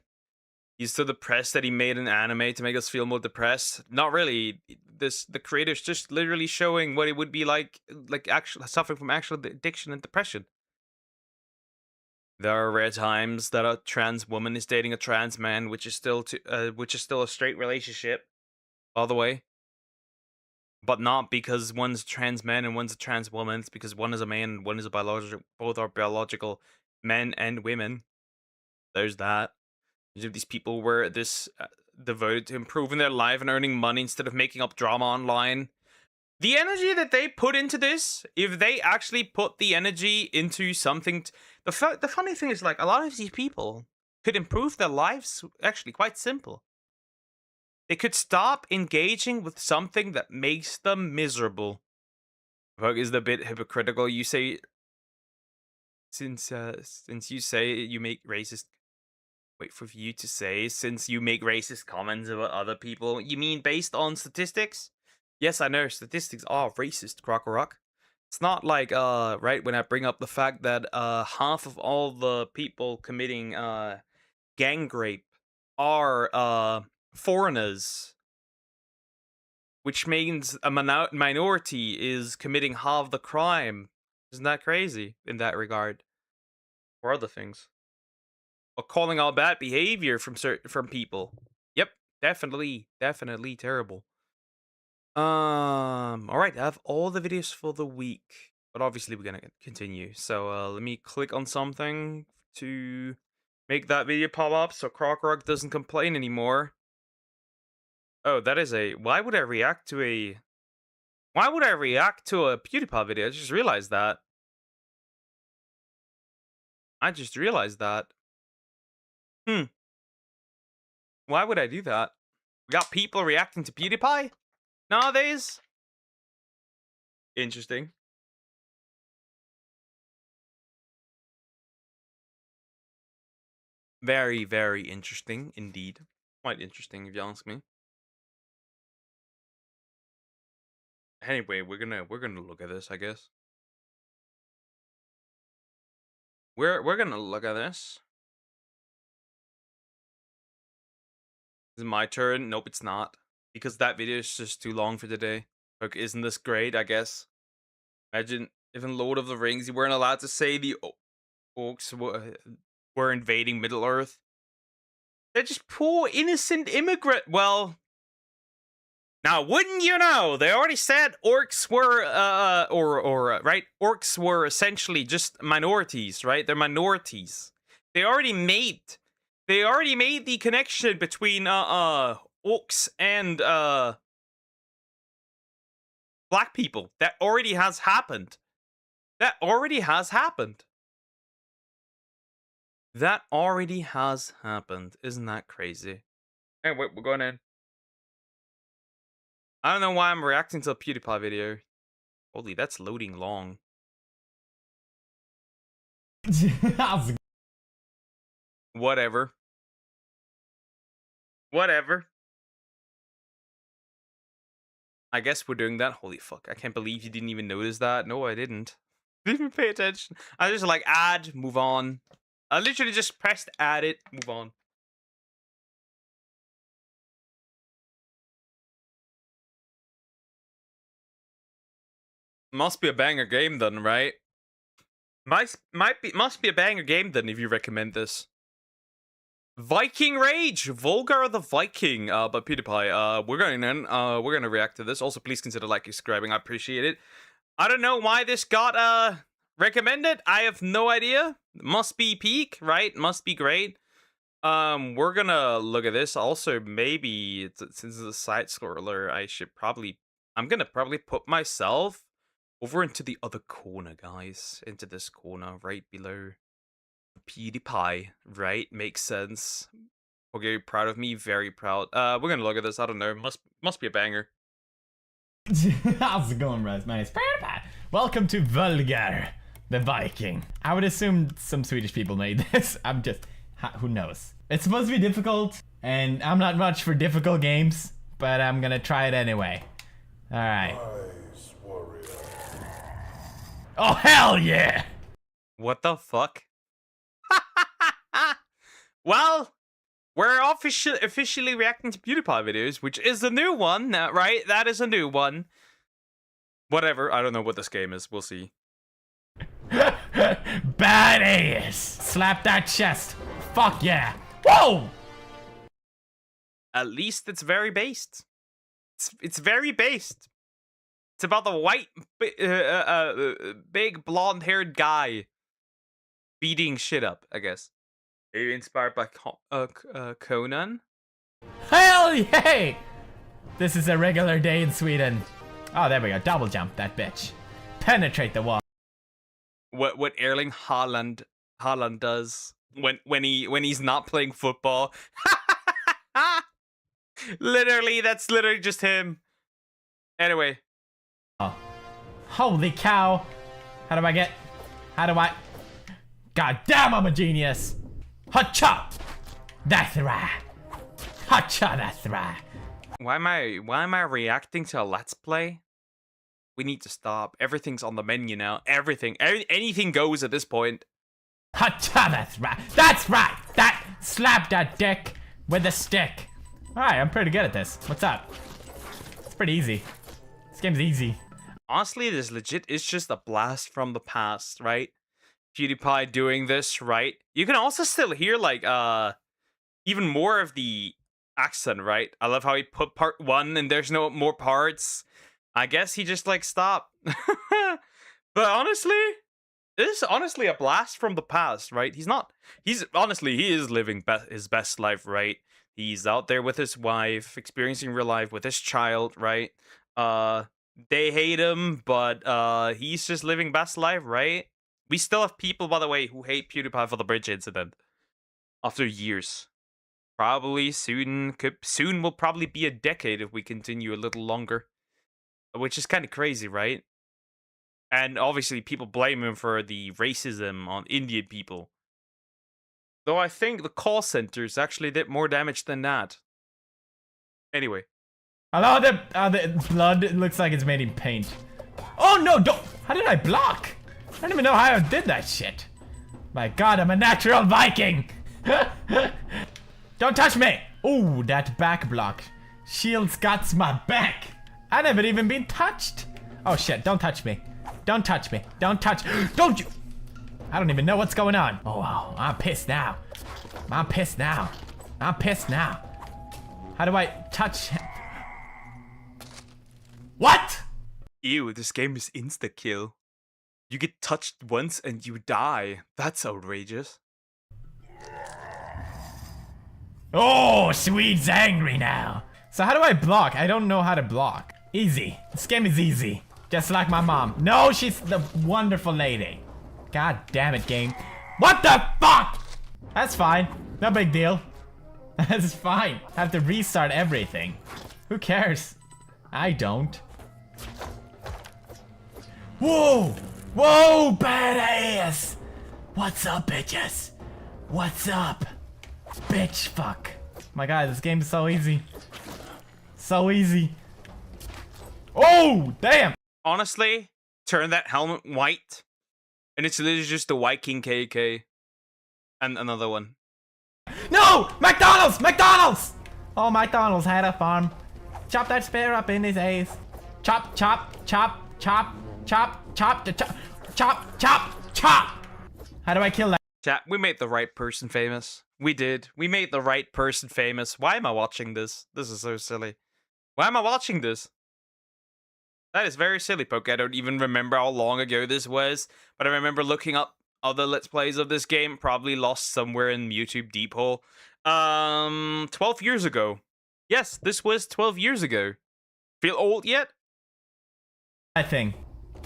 He's so depressed that he made an anime to make us feel more depressed. Not really. The creator's just literally showing what it would be like actually suffering from actual addiction and depression. There are rare times that a trans woman is dating a trans man, which is still a straight relationship, by the way. But not because one's a trans man and one's a trans woman. It's because one is a man and one is a biological. Both are biological men and women. There's that. These people were devoted to improving their life and earning money instead of making up drama online. The energy that they put into this, if they actually put the energy into something... The funny thing is, like, a lot of these people could improve their lives actually quite simple. They could stop engaging with something that makes them miserable. Is the bit hypocritical? You say... Since you say you make racist... Wait for you to say, since you make racist comments about other people, you mean based on statistics? Yes, I know, statistics are racist, Crocorock. It's not like, right, when I bring up the fact that, half of all the people committing, gang rape are, foreigners. Which means a minority is committing half the crime. Isn't that crazy in that regard? Or other things. Or calling out bad behavior from people. Yep, definitely terrible. Alright, I have all the videos for the week. But obviously we're gonna continue. So let me click on something to make that video pop up so Crocrock doesn't complain anymore. Oh, that is a... Why would I react to a PewDiePie video? I just realized that. Why would I do that? We got people reacting to PewDiePie nowadays? Interesting. Very, very interesting indeed. Quite interesting if you ask me. Anyway, we're gonna look at this, I guess. We're gonna look at this. Is it my turn? Nope, it's not. Because that video is just too long for today. Okay, isn't this great, I guess? Imagine if in Lord of the Rings you weren't allowed to say the orcs were invading Middle-earth. They're just poor, innocent immigrant. Well, now, wouldn't you know, they already said orcs were, right? Orcs were essentially just minorities, right? They're minorities. They already made the connection between, orcs and, black people. That already has happened. That already has happened. Isn't that crazy? Anyway, we're going in. I don't know why I'm reacting to a PewDiePie video. Holy, that's loading long. Whatever. Whatever. I guess we're doing that. Holy fuck. I can't believe you didn't even notice that. No, I didn't. Didn't even pay attention. I just like add, move on. I literally just pressed add it, move on. Must be a banger game then, right? Must be a banger game then if you recommend this. Viking Rage, Volgar the Viking, by PewDiePie. We're gonna react to this. Also, please consider liking, subscribing. I appreciate it. I don't know why this got recommended. I have no idea. Must be peak, right? Must be great. We're gonna look at this. Also, maybe since it's a side scroller, I'm gonna probably put myself over into the other corner, guys. Into this corner right below PewDiePie, right? Makes sense. Okay, proud of me, very proud. We're gonna look at this. I don't know. Must be a banger. How's it going, Raz? My name's PewDiePie. Welcome to Volgar the Viking. I would assume some Swedish people made this. I'm just, who knows? It's supposed to be difficult, and I'm not much for difficult games, but I'm gonna try it anyway. All right. Nice warrior. Oh hell yeah! What the fuck? Well, we're officially reacting to PewDiePie videos, which is a new one, right? That is a new one. Whatever, I don't know what this game is. We'll see. Badass! Slap that chest. Fuck yeah. Whoa! At least it's very based. It's very based. It's about the white, big blonde-haired guy beating shit up, I guess. Are you inspired by Conan? Hell yeah! This is a regular day in Sweden. Oh, there we go. Double jump that bitch. Penetrate the wall. What Erling Haaland does when he's not playing football. Literally, that's literally just him. Anyway. Oh. Holy cow. How do I... God damn, I'm a genius. Hacha! That's right. Hacha, that's right. Why am I reacting to a Let's Play? We need to stop. Everything's on the menu now. Anything goes at this point. Hacha, that's right. That's right. Slap that dick with a stick. Alright, I'm pretty good at this. What's up? It's pretty easy. This game's easy. Honestly, this legit is just a blast from the past, right? PewDiePie doing this, right? You can also still hear, like, even more of the accent, right? I love how he put part 1 and there's no more parts. I guess he just, like, stopped. But honestly, this is honestly a blast from the past, right? He is living his best life, right? He's out there with his wife, experiencing real life with his child, right? They hate him, but he's just living best life, right? We still have people, by the way, who hate PewDiePie for the bridge incident. After years. Probably soon will probably be a decade if we continue a little longer. Which is kind of crazy, right? And obviously people blame him for the racism on Indian people. Though I think the call centers actually did more damage than that. Anyway. Hello, the blood, it looks like it's made in paint. Oh no, don't! How did I block? I don't even know how I did that shit. My god, I'm a natural Viking! Don't touch me! Ooh, that back block. Shield's got my back. I never even been touched. Oh shit, don't touch me. Don't touch me. Don't touch. Don't you! I don't even know what's going on. Oh wow, I'm pissed now. I'm pissed now. I'm pissed now. How do I touch him? What? Ew, this game is insta-kill. You get touched once and you die. That's outrageous. Oh, Swede's angry now. So how do I block? I don't know how to block. Easy. This game is easy. Just like my mom. No, she's the wonderful lady. God damn it, game. What the fuck? That's fine. No big deal. That's fine. I have to restart everything. Who cares? I don't. Whoa! Whoa, badass! What's up, bitches? What's up? Bitch, fuck. My God, this game is so easy. So easy. Oh, damn. Honestly, turn that helmet white, and it's literally just the White King KK. And another one. No! McDonald's! McDonald's! Oh, McDonald's had a farm. Chop that spear up in his ass. Chop, chop, chop, chop, chop, chop, chop, chop, chop, chop. How do I kill that? Chat, we made the right person famous. We did. We made the right person famous. Why am I watching this? This is so silly. Why am I watching this? That is very silly, Poke. I don't even remember how long ago this was, but I remember looking up other Let's Plays of this game, probably lost somewhere in YouTube deep hole. 12 years ago. Yes, this was 12 years ago. Feel old yet? I think.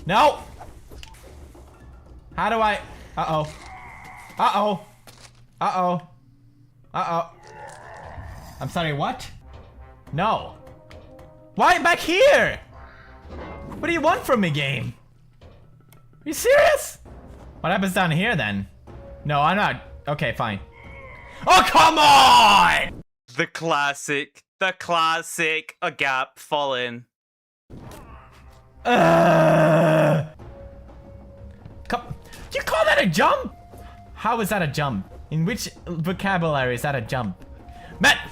No! How do I... Uh-oh. Uh-oh. Uh-oh. Uh-oh. I'm sorry, what? No. Why back here? What do you want from me, game? Are you serious? What happens down here, then? No, I'm not. Okay, fine. Oh, come on! The classic. A gap, fall in. You call that a jump? How is that a jump? In which vocabulary is that a jump? Matt!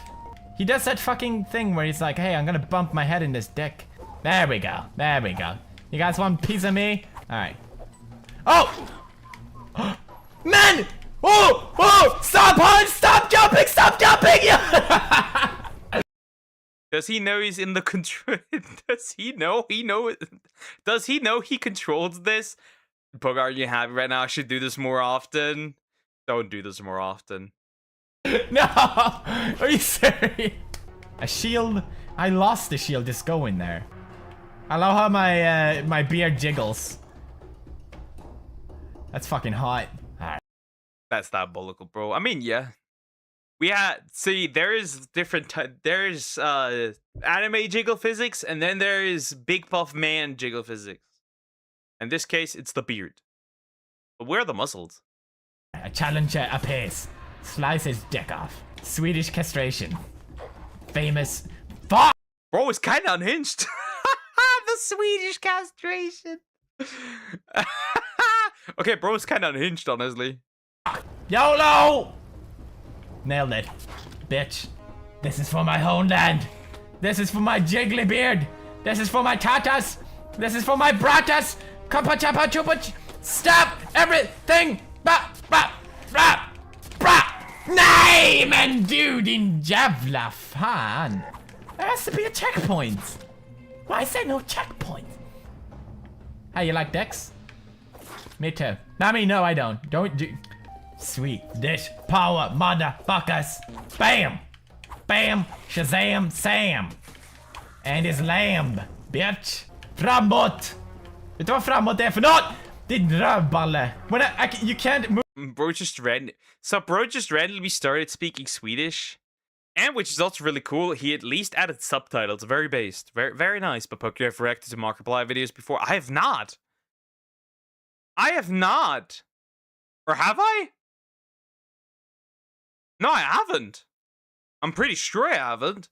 He does that fucking thing where he's like, hey, I'm gonna bump my head in this dick. There we go. There we go. You guys want a piece of me? Alright. Oh! Man! Oh! Oh! Stop, hon! Stop jumping! Stop jumping! Does he know he's in the control? Does he know? Does he know he controls this? Bug, are you happy right now? I should do this more often. Don't do this more often. No! Are you serious? A shield? I lost the shield. Just go in there. I love how my my beard jiggles. That's fucking hot. Alright. That's diabolical, bro. I mean, yeah. We had, see, there is different there's anime jiggle physics, and then there is big buff man jiggle physics. In this case, it's the beard. But where are the muscles? A challenger appears. Slice his dick off. Swedish castration. Famous. Fuck! Bro, it's kind of unhinged. The Swedish castration. Okay, bro, it's kind of unhinged, honestly. YOLO! Nailed it. Bitch. This is for my homeland. This is for my jiggly beard. This is for my tatas. This is for my bratas. Kappa chappa chupa. Stop everything. Ba ba ba ba. Nej men du din jävla fan. There has to be a checkpoint. Why is there no checkpoint? How you like Dex? Me too. I mean, no, I don't. Don't do. Sweet dish power, motherfuckers. Bam! Bam! Shazam! Sam! And his lamb, bitch! Framåt! Vet du vad framåt är för något? Din rövballe! When you can't move. Bro just randomly started speaking Swedish. And which is also really cool, he at least added subtitles. Very based. Very, very nice. But Poke, I've reacted to Markiplier videos before. I have not. I have not. Or have I? No, I haven't. I'm pretty sure I haven't.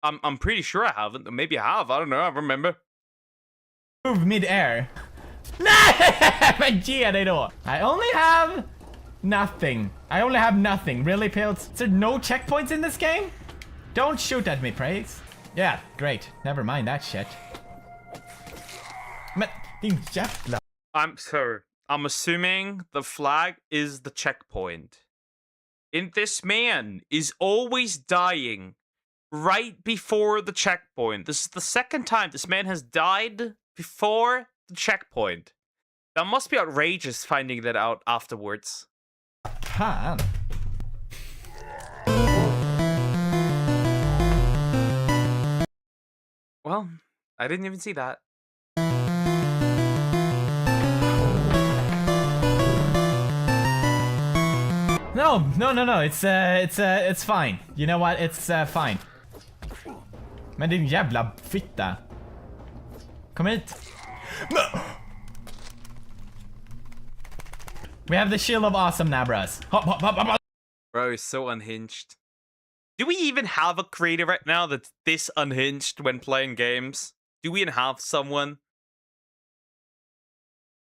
I'm pretty sure I haven't. Maybe I have. I don't know. I remember. Move mid-air. Nej, men ge dig då. I only have nothing. I only have nothing. Really, Pills? Is there no checkpoints in this game? Don't shoot at me, praise. Yeah, great. Never mind that shit. Men din jävla. I'm sorry. I'm assuming the flag is the checkpoint. And this man is always dying right before the checkpoint. This is the second time this man has died before the checkpoint. That must be outrageous finding that out afterwards. Fan. Well, I didn't even see that. No. It's fine. You know what? It's fine. Men din jävla fitta. Kom hit. We have the shield of awesome now, bros. Hop, hop, hop, hop, hop. Bro, he's so unhinged. Do we even have a creator right now that's this unhinged when playing games? Do we even have someone?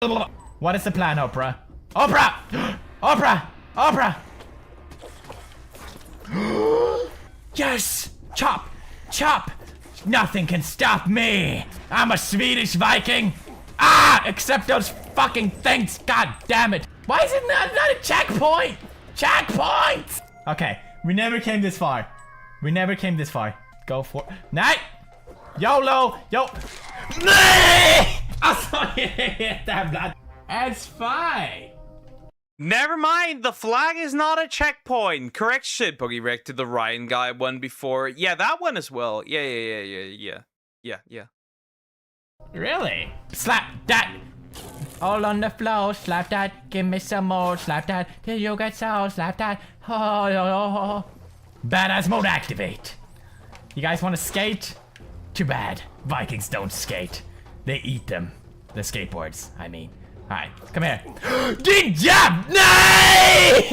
What is the plan, Oprah? Oprah! Oprah! Oprah! Yes! Chop! Chop! Nothing can stop me! I'm a Swedish Viking! Ah! Except those fucking things! God damn it! Why is it not a checkpoint? Checkpoint! Okay, we never came this far. We never came this far. Go for night! YOLO! Yo! I saw you hit that blood. It's fine. Never mind, the flag is not a checkpoint. Correction, Boogie Rick to the Ryan guy one before. Yeah, that one as well. Yeah. Really? Slap that! All on the floor, slap that. Give me some more, slap that. Till you get so, slap that. Oh. Badass mode activate. You guys want to skate? Too bad. Vikings don't skate. They eat them. The skateboards, I mean. Alright, come here. Good job! Nice!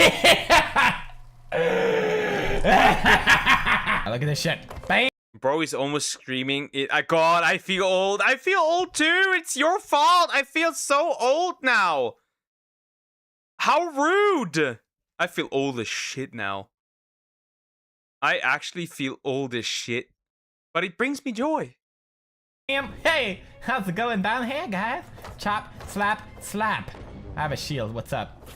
Look at this shit. Bang! Bro, he's almost screaming. God, I feel old. I feel old too. It's your fault. I feel so old now. How rude. I feel old as shit now. I actually feel old as shit. But it brings me joy. Hey, how's it going down here, guys? Chop, slap, slap. I have a shield. What's up?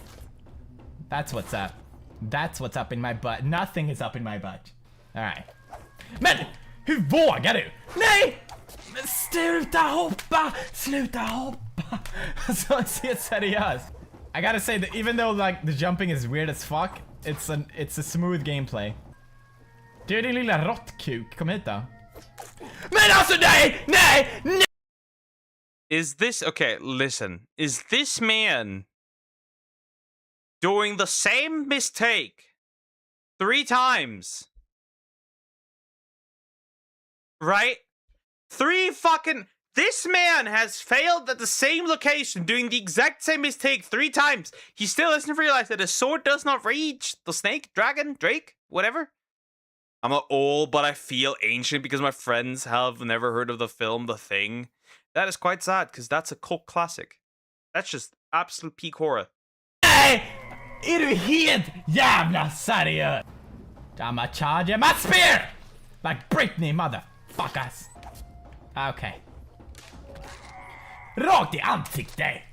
That's what's up. That's what's up in my butt. Nothing is up in my butt. Alright. Men, hur vågar du? Nej! Men sluta hoppa! Sluta hoppa! Så se seriös. I gotta say that even though like the jumping is weird as fuck, it's a smooth gameplay. Du din lilla råttkuk, kom hit då. Men alltså nej! Nej! Nej! Is this... Okay, listen. Is this man doing the same mistake 3 times? Right? 3 fucking... This man has failed at the same location, doing the exact same mistake 3 times. He still hasn't realized that his sword does not reach the snake, dragon, drake, whatever. I'm not old, but I feel ancient because my friends have never heard of the film The Thing. That is quite sad, because that's a cult classic. That's just absolute peak horror. Nej! Är du helt jävla seriös? I'ma charge my spear! Like Britney, motherfuckers. Okay. Rakt I ansiktet!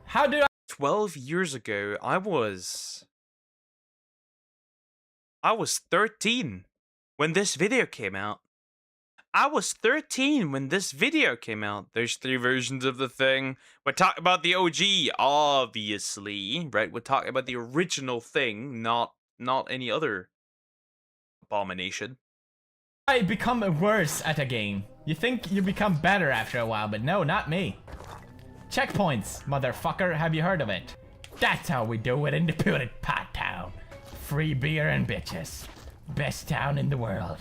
How do I... 12 years ago, I was 13 when this video came out. I was 13 when this video came out. There's 3 versions of the thing. We're talking about the OG, obviously, right? We're talking about the original thing, not any other abomination. I become worse at a game. You think you become better after a while, but no, not me. Checkpoints, motherfucker, have you heard of it? That's how we do it in the Purity Pot Town. Free beer and bitches. Best town in the world.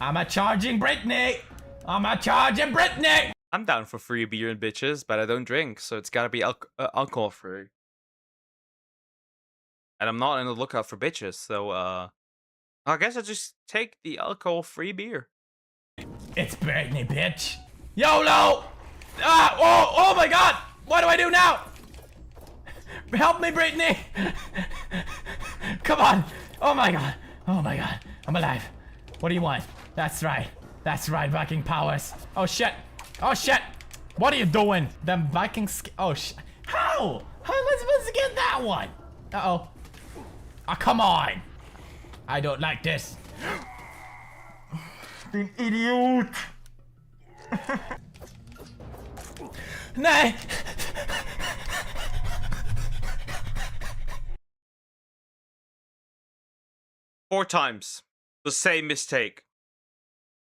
I'm a charging Britney! I'm a charging Britney! I'm down for free beer and bitches, but I don't drink, so it's gotta be alcohol free. And I'm not on the lookout for bitches, so I guess I'll just take the alcohol free beer. It's Britney, bitch! YOLO! Oh my god! What do I do now? Help me, Britney! Come on! Oh my god! Oh my god! I'm alive. What do you want? That's right. That's right, Viking powers. Oh shit! Oh shit! What are you doing? Them Vikings. Oh shit! How? How am I supposed to get that one? Uh-oh. Oh, come on! I don't like this. You idiot! Nej! 4 times the same mistake.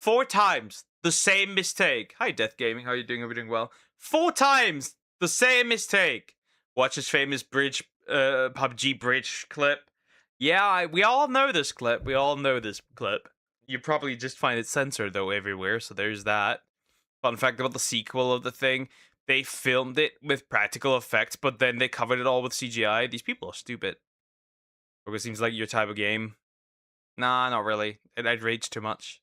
4 times the same mistake. Hi, Death Gaming. How are you doing? Are we doing well? 4 times the same mistake. Watch his famous bridge, PUBG bridge clip. Yeah, we all know this clip. We all know this clip. You probably just find it censored, though, everywhere, so there's that. Fun fact about the sequel of the thing. they filmed it with practical effects, but then they covered it all with CGI. These people are stupid. Because it seems like your type of game. Nah, not really. I'd rage too much.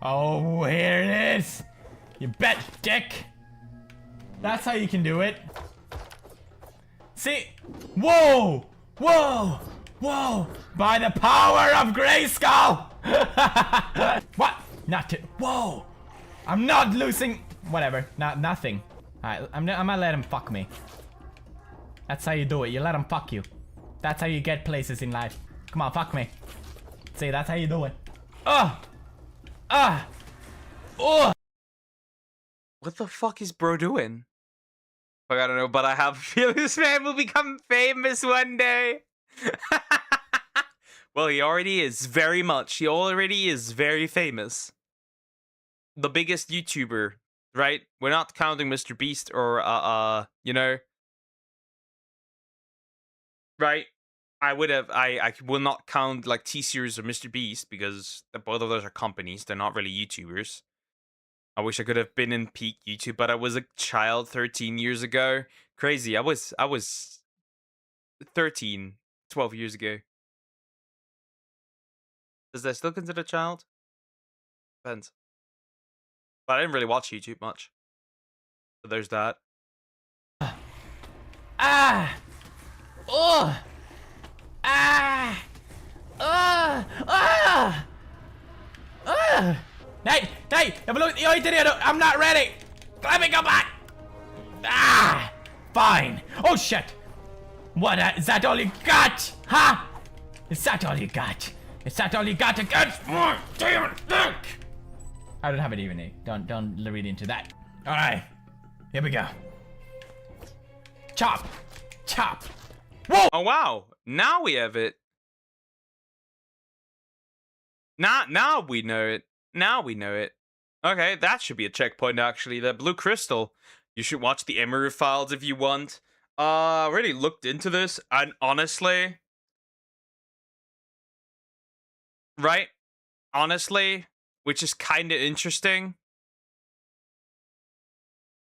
Oh, here it is. You bet, dick. That's how you can do it. See? Whoa! Whoa! Whoa! By the power of Grayskull! What? Not to. Whoa! I'm not losing. Whatever. Nothing. Alright, I'm gonna let him fuck me. That's how you do it. You let him fuck you. That's how you get places in life. Come on, fuck me. See, that's how you do it. Oh! Ah! Oh! What the fuck is bro doing? Fuck, I don't know, but I have a feeling this man will become famous one day. Well, he already is very much. He already is very famous. The biggest YouTuber, right? We're not counting Mr. Beast or, you know. Right? I will not count, like, T-Series or Mr. Beast because both of those are companies. They're not really YouTubers. I wish I could have been in peak YouTube, but I was a child 13 years ago. Crazy. I was 13, 12 years ago. Does that still consider a child? Depends. But I didn't really watch YouTube much. So there's that. Ah! Oh! Ah! Ah! Nej! Nej! Jag är inte redo! I'm not ready! Let me go back! Ah! Fine! Oh shit! What? Is that all you got? Huh? Is that all you got? Is that all you got against me? Damn it! I don't have it even. Don't read into that. Alright. Here we go. Chop! Chop! Whoa! Oh wow! Now we have it. Now we know it. Now we know it. Okay, that should be a checkpoint actually. The blue crystal. You should watch the Emery files if you want. I already looked into this, and honestly, right? Honestly, which is kind of interesting.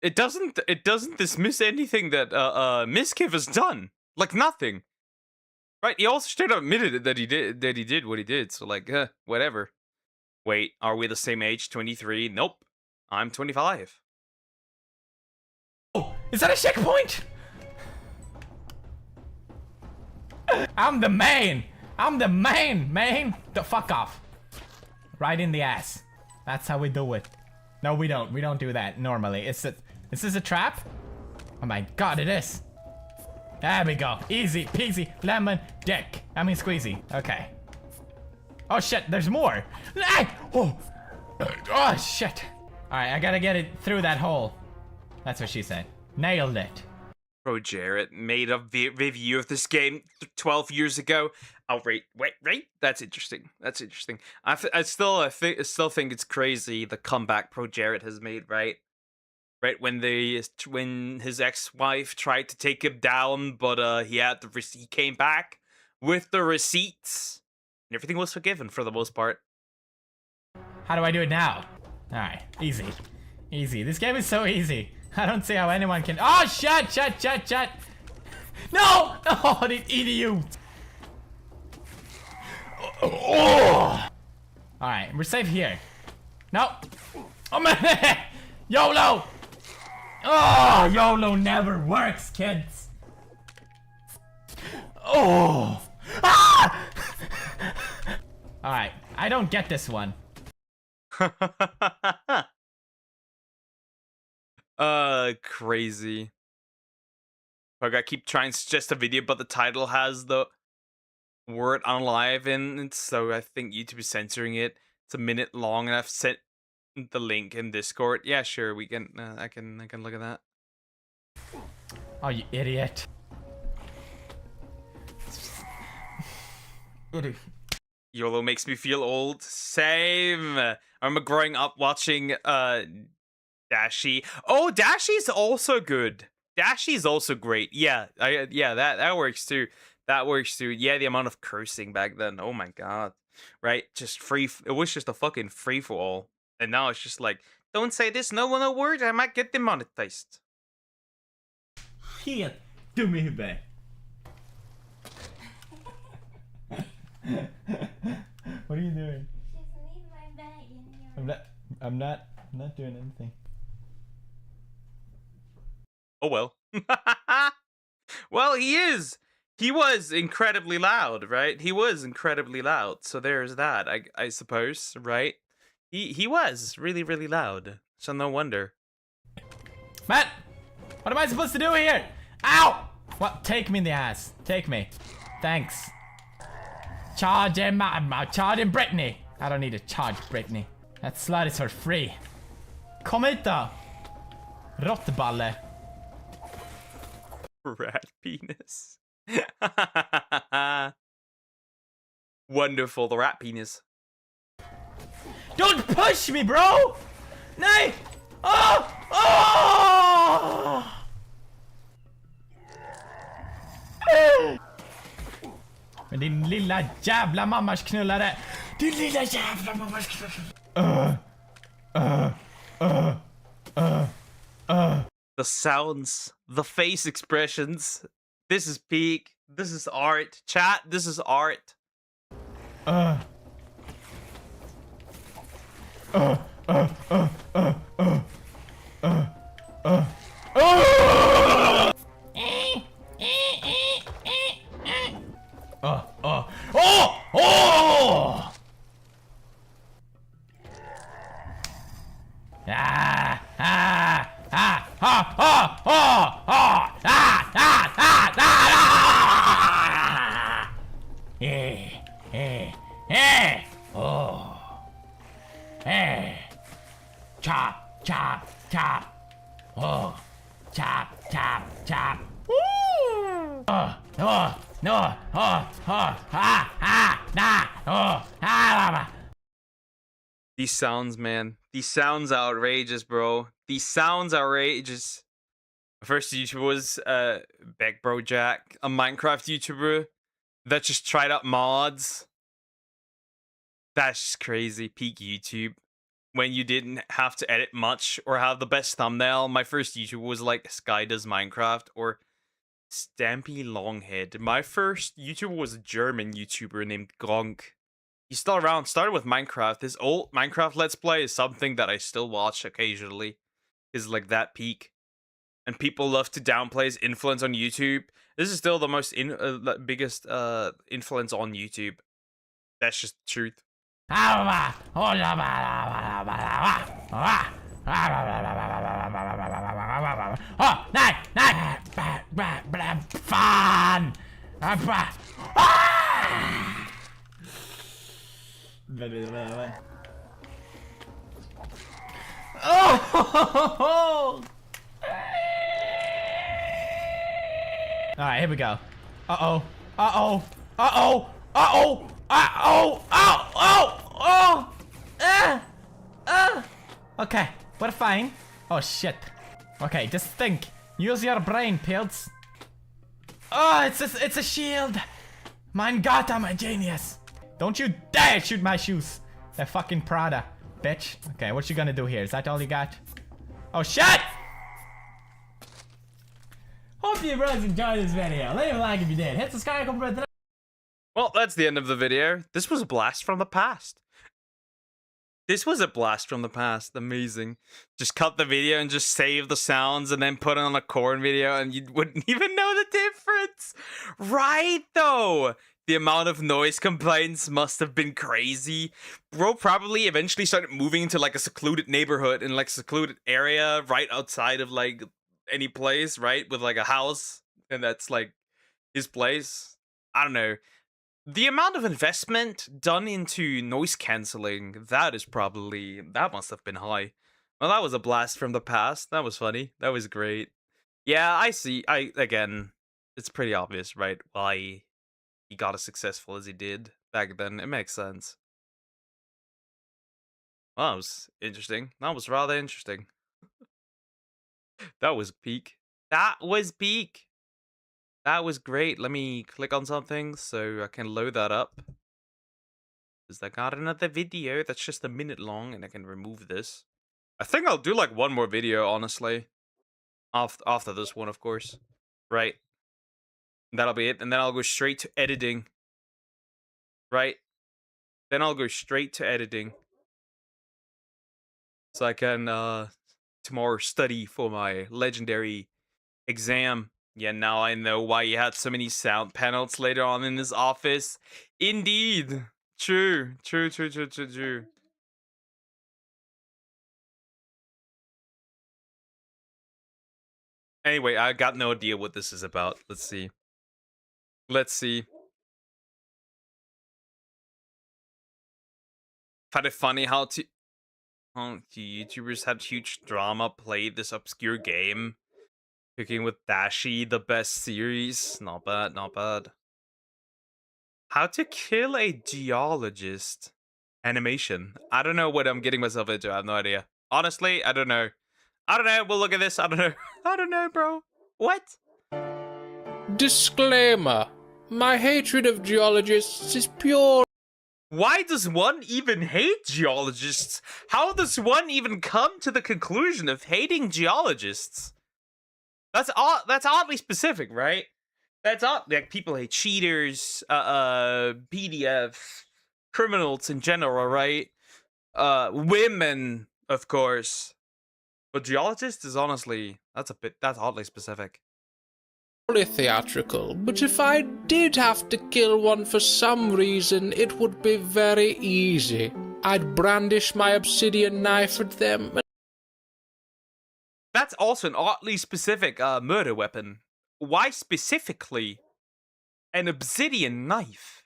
It doesn't dismiss anything that Miskiv has done. Like nothing. Right? He also straight up admitted that he did what he did. So like, whatever. Wait, are we the same age? 23? Nope. I'm 25. Oh, is that a checkpoint? I'm the main. I'm the main. The fuck off. Right in the ass. That's how we do it. No, we don't. We don't do that normally. Is this a trap? Oh my god, it is. There we go. Easy peasy lemon dick. I mean squeezy. Okay. Oh shit, there's more. Oh, oh shit. Alright, I gotta get it through that hole. That's what she said. Nailed it. Bro Jarrett made a review of this game 12 years ago. Oh, wait. That's interesting. That's interesting. I still think it's crazy the comeback Pro Jarrett has made, right? Right, when his ex-wife tried to take him down, but he came back with the receipts, and everything was forgiven for the most part. How do I do it now? All right, easy, easy. This game is so easy. I don't see how anyone can. Oh, shut! No, the idiot. Oh. All right, we're safe here. No. Oh man, YOLO. Oh, YOLO never works, kids. Oh. Ah! Alright, I don't get this one. Crazy. Like, I keep trying to suggest a video, but the title has the word unalive in it, so I think YouTube is censoring it. It's a minute long, and I've sent the link in Discord. Yeah, sure, we can. I can look at that. Oh, you idiot! YOLO makes me feel old. Same. I remember growing up watching Dashi. Oh, Dashi's also good. Dashi's also great. Yeah, that works too. That works too. Yeah, the amount of cursing back then. Oh my god. Right? Just free. It was just a fucking free for all. And now it's just like Don't say this no word. I might get demonetized. Helt dum i huvudet. What are you doing? I'm not doing anything. Oh well. Well, he is. He was incredibly loud, right? He was incredibly loud. So there's that, I suppose, right? He was really, really loud. So no wonder. Matt! What am I supposed to do here? Ow! What? Take me in the ass. Take me. Thanks. Charge him. I'm charging Brittany. I don't need to charge Brittany. That slut is for free. Kom hit då! Råttballe. Rat penis. Wonderful, the rat penis. Don't push me, bro! Nej! Oh! Oh! Men din lilla jävla mammas knullare! Din lilla jävla mammas knullare! The sounds, the face expressions. This is peak. This is art. Chat, this is art. Chop, chop, chop. Oh, chop, chop, chop. Woo! These sounds, man. These sounds outrageous, bro. These sounds outrageous. First YouTuber was Beck Bro Jack, a Minecraft YouTuber that just tried out mods. That's just crazy. Peak YouTube. When you didn't have to edit much or have the best thumbnail. My first YouTuber was like Sky Does Minecraft or Stampy Longhead. My first YouTuber was a German YouTuber named Gronk. He's still around. Started with Minecraft. His old Minecraft Let's Play is something that I still watch occasionally. Is like that peak. And people love to downplay his influence on YouTube. This is still the most biggest influence on YouTube. That's just the truth. Fan! Oh! Alright, here we go. Uh-oh. Uh-oh. Uh-oh. Uh-oh. Uh-oh. Oh! Oh! Okay, we're fine. Oh, shit. Okay, just think. Use your brain, Pills. Oh, it's a shield. Mein Gott, I'm a genius. Don't you dare shoot my shoes. They're fucking Prada, bitch. Okay, what you gonna do here? Is that all you got? Oh, shit! Hope you guys enjoyed this video. Leave a like if you did. Hit subscribe, comment. Well, that's the end of the video. This was a blast from the past. This was a blast from the past. Amazing. Just cut the video and just save the sounds and then put it on a corn video and you wouldn't even know the difference. Right, though. The amount of noise complaints must have been crazy. Bro probably eventually started moving into like a secluded neighborhood in like a secluded area right outside of like any place, right? With like a house. And that's like his place. I don't know. The amount of investment done into noise cancelling, that must have been high. Well, that was a blast from the past. That was funny. That was great. Yeah, I see. Again, it's pretty obvious, right? Why he got as successful as he did back then. It makes sense. Well, that was interesting. That was rather interesting. That was peak. That was peak. That was great. Let me click on something so I can load that up. Because I got another video that's just a minute long and I can remove this. I think I'll do like one more video, honestly. After this one, of course. Right. That'll be it. And then I'll go straight to editing. Right. Then I'll go straight to editing. So I can tomorrow study for my legendary exam. Yeah, now I know why you had so many sound panels later on in this office. Indeed. True. True. Anyway, I got no idea what this is about. Let's see. Find it funny how YouTubers had huge drama play this obscure game. Cooking with Dashi, the best series. Not bad, not bad. How to kill a geologist. Animation. I don't know what I'm getting myself into. I have no idea. Honestly, I don't know. We'll look at this. I don't know. I don't know, bro. What? Disclaimer. My hatred of geologists is pure. Why does one even hate geologists? How does one even come to the conclusion of hating geologists? That's oddly specific, right? That's odd. Like, people hate cheaters, PDF, criminals in general, right? Women, of course. But geologist is honestly, that's oddly specific. Theatrical, but if I did have to kill one for some reason, it would be very easy. I'd brandish my obsidian knife at them. That's also an oddly specific murder weapon. Why specifically an obsidian knife?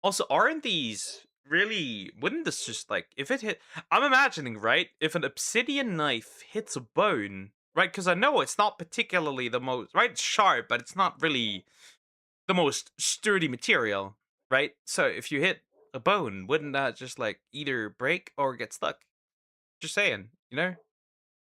Also, aren't these really, wouldn't this just like, if it hit, I'm imagining, right, if an obsidian knife hits a bone, right, because I know it's not particularly the most, right, it's sharp, but it's not really the most sturdy material, right? So if you hit a bone, wouldn't that just like either break or get stuck? Just saying, you know?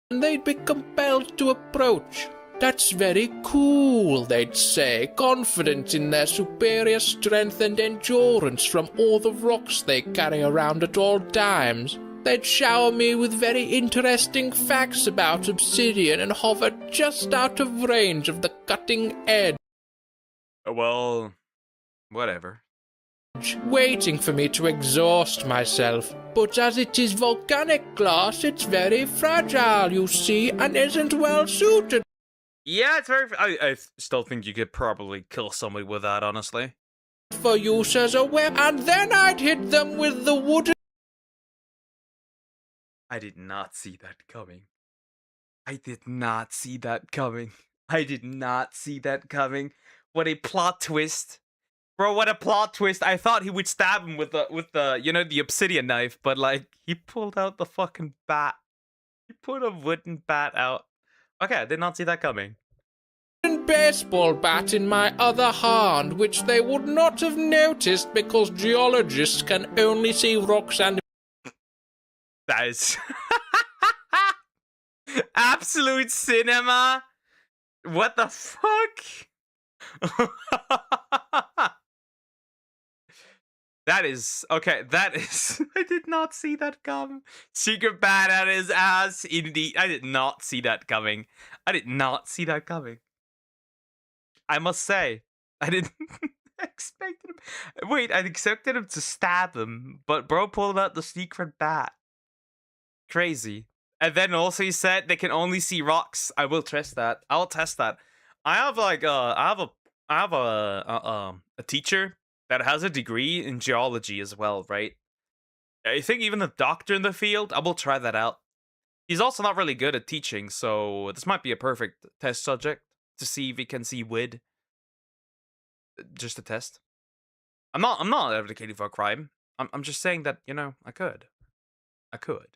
They'd be compelled to approach. That's very cool, they'd say, confident in their superior strength and endurance from all the rocks they carry around at all times. They'd shower me with very interesting facts about obsidian and hover just out of range of the cutting edge. Well, whatever. Waiting for me to exhaust myself. But as it is volcanic glass, it's very fragile, you see, and isn't well suited. Yeah, it's very. I still think you could probably kill somebody with that, honestly. For use as a weapon, and then I'd hit them with the wooden. I did not see that coming. I did not see that coming. I did not see that coming. What a plot twist. Bro, what a plot twist. I thought he would stab him with the you know, the obsidian knife, but like he pulled out the fucking bat. He put a wooden bat out. Okay, I did not see that coming. Baseball bat in my other hand, which they would not have noticed because geologists can only see rocks and... That is... absolute cinema! What the fuck? That is... Okay, that is... I did not see that come. Secret bat at his ass. Indeed. I did not see that coming. I did not see that coming. I must say, I didn't expect him. Wait, I expected him to stab him, but bro pulled out the secret bat. Crazy. And then also he said they can only see rocks. I will test that. I'll test that. I have like I have a teacher that has a degree in geology as well, right? I think even a doctor in the field. I will try that out. He's also not really good at teaching, so this might be a perfect test subject to see if he can see wood. Just a test. I'm not advocating for a crime. I'm just saying that, you know, I could. That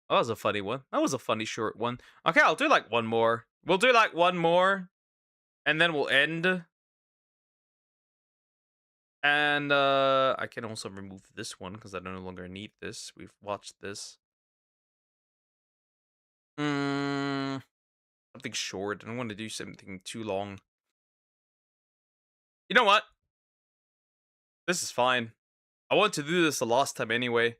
was a funny one. That was a funny short one. Okay, I'll do like one more. We'll do like one more, and then we'll end. And I can also remove this one because I no longer need this. We've watched this. Something short. I don't want to do something too long. You know what? This is fine. I wanted to do this the last time anyway.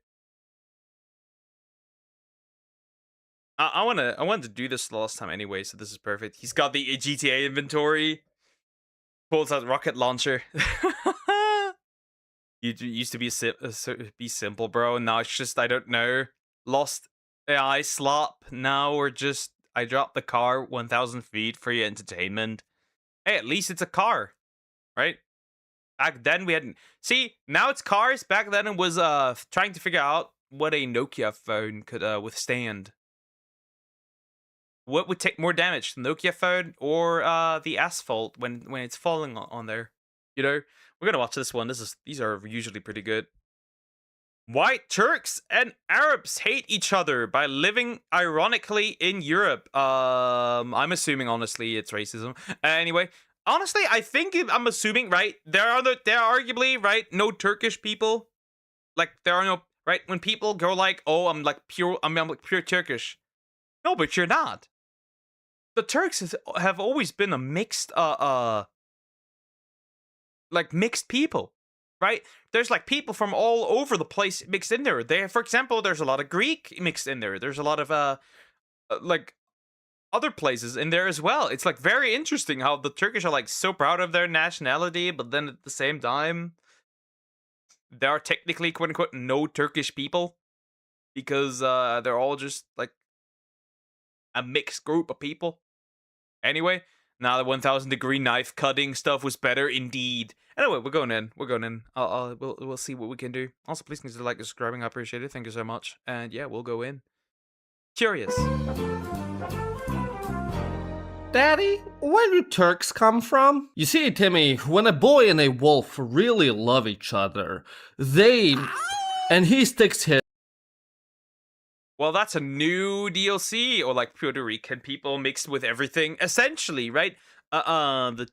I wanted to do this last time anyway, so this is perfect. He's got the GTA inventory. Pulls out rocket launcher. You used to be simple, bro. Now it's just, I don't know. Lost AI slop. Now we're just, I dropped the car 1,000 feet for your entertainment. Hey, at least it's a car, right? Back then we hadn't. See, now it's cars. Back then it was trying to figure out what a Nokia phone could withstand. What would take more damage, the Nokia phone or the asphalt when it's falling on there? You know, we're gonna watch this one. These are usually pretty good. White Turks and Arabs hate each other by living ironically in Europe. I'm assuming honestly it's racism. Anyway, honestly, I think I'm assuming, right? There are arguably, right, no Turkish people. Like there are no, right, when people go like, "Oh, I'm like pure Turkish." No, but you're not. The Turks have always been a mixed like mixed people, right? There's like people from all over the place mixed in there. For example, there's a lot of Greek mixed in there. There's a lot of like other places in there as well. It's like very interesting how the Turkish are like so proud of their nationality, but then at the same time, there are technically quote unquote no Turkish people because they're all just like a mixed group of people. Anyway, now the 1,000-degree knife cutting stuff was better indeed. Anyway, we're going in. We'll see what we can do. Also, please consider like and subscribing. I appreciate it. Thank you so much. And yeah, we'll go in. Curious. Daddy, where do Turks come from? You see, Timmy, when a boy and a wolf really love each other, and he sticks his. Well, that's a new DLC, or like Puerto Rican people mixed with everything, essentially, right? The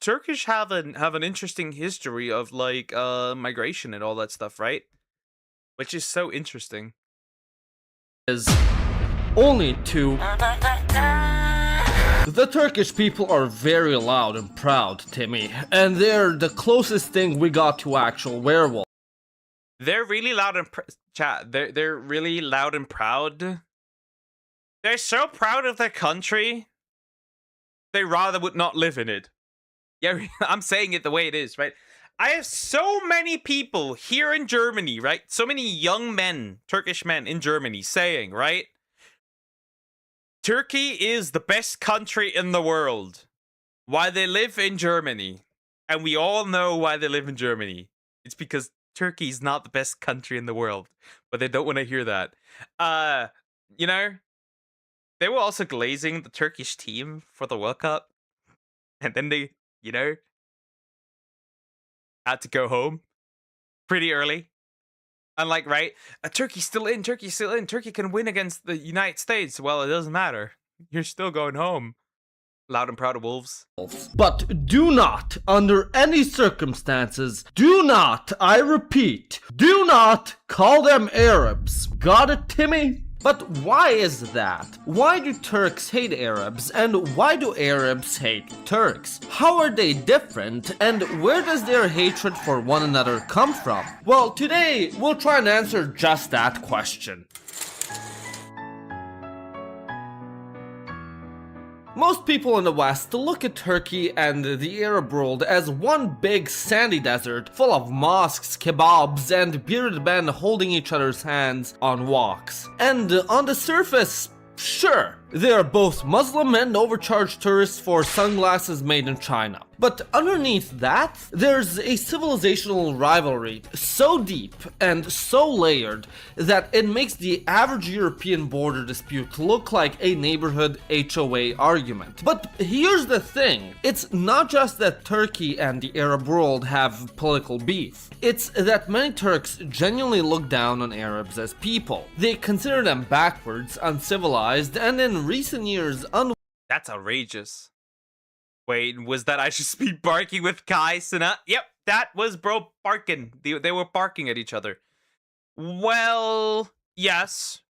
Turkish have an interesting history of like migration and all that stuff, right? Which is so interesting. Is only to. The Turkish people are very loud and proud, Timmy, and they're the closest thing we got to actual werewolf. They're really loud and chat. They're really loud and proud. They're so proud of their country. They rather would not live in it. Yeah, I'm saying it the way it is, right? I have so many people here in Germany, right? So many young men, Turkish men in Germany saying, right? Turkey is the best country in the world. Why they live in Germany. And we all know why they live in Germany. It's because Turkey's not the best country in the world, but they don't want to hear that. You know, they were also glazing the Turkish team for the World Cup, and then they, you know, had to go home pretty early. Unlike, right, Turkey's still in, Turkey can win against the United States. Well, it doesn't matter. You're still going home. Loud and proud of wolves. But do not, under any circumstances, do not, I repeat, do not call them Arabs. Got it, Timmy? But why is that? Why do Turks hate Arabs, and why do Arabs hate Turks? How are they different, and where does their hatred for one another come from? Well, today we'll try and answer just that question. Most people in the West look at Turkey and the Arab world as one big sandy desert full of mosques, kebabs, and bearded men holding each other's hands on walks. And on the surface, sure, they are both Muslim and overcharged tourists for sunglasses made in China. But underneath that, there's a civilizational rivalry so deep and so layered that it makes the average European border dispute look like a neighborhood HOA argument. But here's the thing, it's not just that Turkey and the Arab world have political beef. It's that many Turks genuinely look down on Arabs as people. They consider them backwards, uncivilized, and in recent years That's outrageous. Wait, was that I should speak barking with Kai Sana? Yep, that was bro barking. They were barking at each other. Well, yes.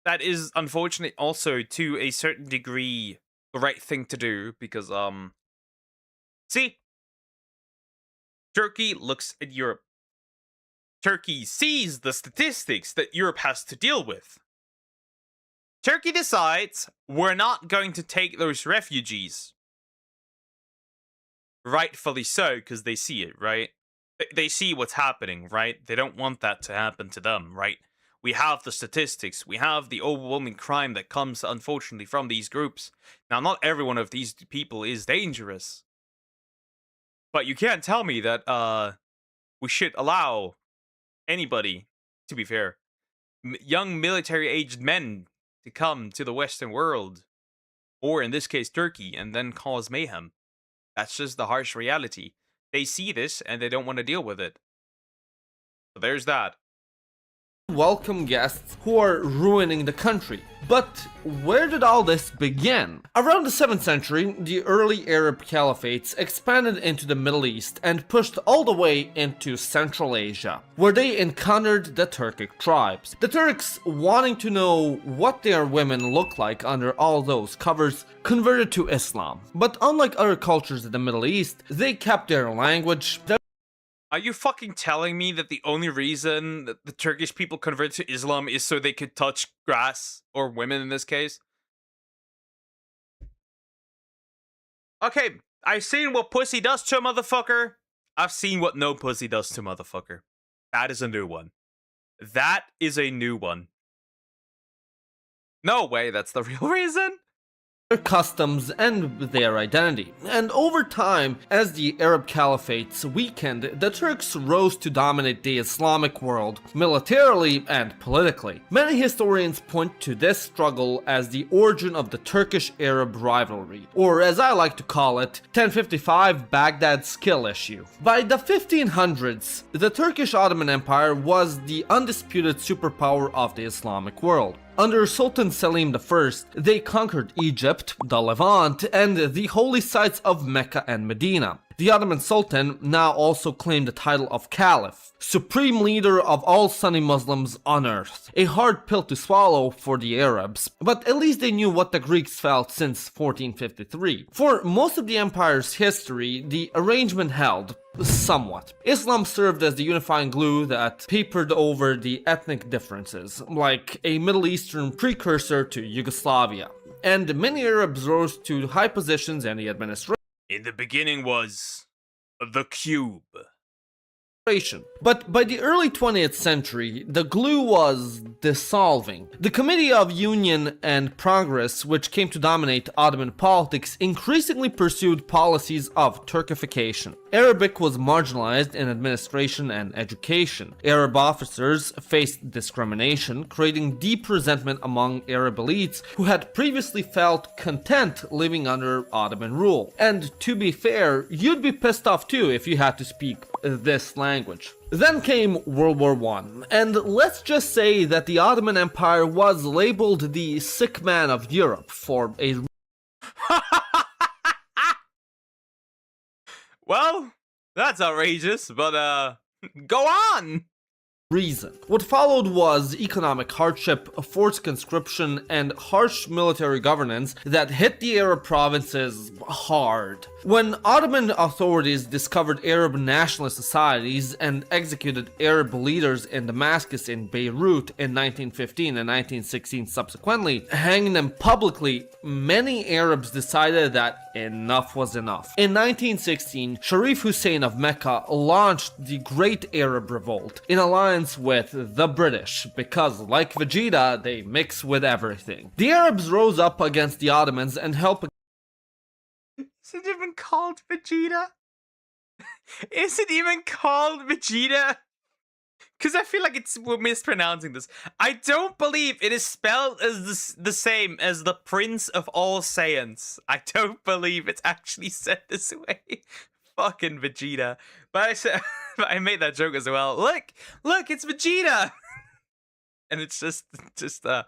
That is unfortunately also to a certain degree the right thing to do because see, Turkey looks at Europe. Turkey sees the statistics that Europe has to deal with. Turkey decides we're not going to take those refugees. Rightfully so, because they see it, right? They see what's happening, right? They don't want that to happen to them, right? We have the statistics. We have the overwhelming crime that comes, unfortunately, from these groups. Now, not every one of these people is dangerous. But you can't tell me that, we should allow anybody, to be fair, young military-aged men to come to the Western world, or in this case, Turkey, and then cause mayhem. That's just the harsh reality. They see this, and they don't want to deal with it. So there's that. Welcome guests who are ruining the country. But where did all this begin? Around the 7th century, the early Arab caliphates expanded into the Middle East and pushed all the way into Central Asia, where they encountered the Turkic tribes. The Turks, wanting to know what their women look like under all those covers, converted to Islam. But unlike other cultures in the Middle East, they kept their language, Are you fucking telling me that the only reason that the Turkish people converted to Islam is so they could touch grass, or women in this case? Okay, I've seen what pussy does to a motherfucker. I've seen what no pussy does to a motherfucker. That is a new one. That is a new one. No way, that's the real reason? their customs and their identity. And over time, as the Arab caliphates weakened, the Turks rose to dominate the Islamic world, militarily and politically. Many historians point to this struggle as the origin of the Turkish-Arab rivalry, or as I like to call it, 1055 Baghdad skill issue. By the 1500s, the Turkish Ottoman Empire was the undisputed superpower of the Islamic world. Under Sultan Selim I, they conquered Egypt, the Levant, and the holy sites of Mecca and Medina. The Ottoman Sultan now also claimed the title of Caliph, supreme leader of all Sunni Muslims on earth. A hard pill to swallow for the Arabs, but at least they knew what the Greeks felt since 1453. For most of the empire's history, the arrangement held, somewhat. Islam served as the unifying glue that papered over the ethnic differences, like a Middle Eastern precursor to Yugoslavia. And many Arabs rose to high positions in the administration. In the beginning was the cube. But by the early 20th century, the glue was dissolving. The Committee of Union and Progress, which came to dominate Ottoman politics, increasingly pursued policies of Turkification. Arabic was marginalized in administration and education. Arab officers faced discrimination, creating deep resentment among Arab elites who had previously felt content living under Ottoman rule. And to be fair, you'd be pissed off too if you had to speak this language. Then came World War I, and let's just say that the Ottoman Empire was labeled the sick man of Europe for a Well, that's outrageous, but go on! reason. What followed was economic hardship, forced conscription, and harsh military governance that hit the Arab provinces hard. When Ottoman authorities discovered Arab nationalist societies and executed Arab leaders in Damascus and Beirut in 1915 and 1916 subsequently, hanging them publicly, many Arabs decided that enough was enough. In 1916, Sharif Hussein of Mecca launched the Great Arab Revolt in alliance with the British, because like Vegeta, they mix with everything. The Arabs rose up against the Ottomans and helped. Is it even called Vegeta? Is it even called Vegeta? Because I feel like we're mispronouncing this. I don't believe it is spelled as the same as the Prince of All Saiyans. I don't believe it's actually said this way. Fucking Vegeta. But I made that joke as well. Look, it's Vegeta. And it's just a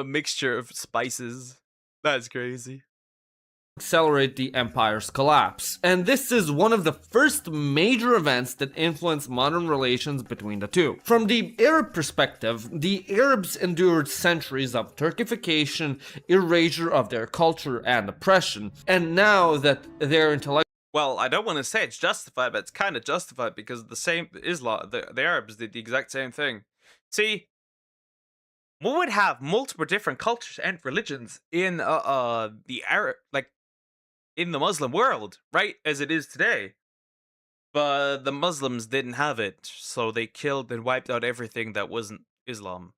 mixture of spices. That's crazy. Accelerate the empire's collapse. And this is one of the first major events that influenced modern relations between the two. From the Arab perspective, the Arabs endured centuries of Turkification, erasure of their culture and oppression, and now that their intellect. Well, I don't want to say it's justified, but it's kind of justified because the Arabs did the exact same thing. See, we would have multiple different cultures and religions in the Arab, like in the Muslim world, right, as it is today. But the Muslims didn't have it, so they killed and wiped out everything that wasn't Islam.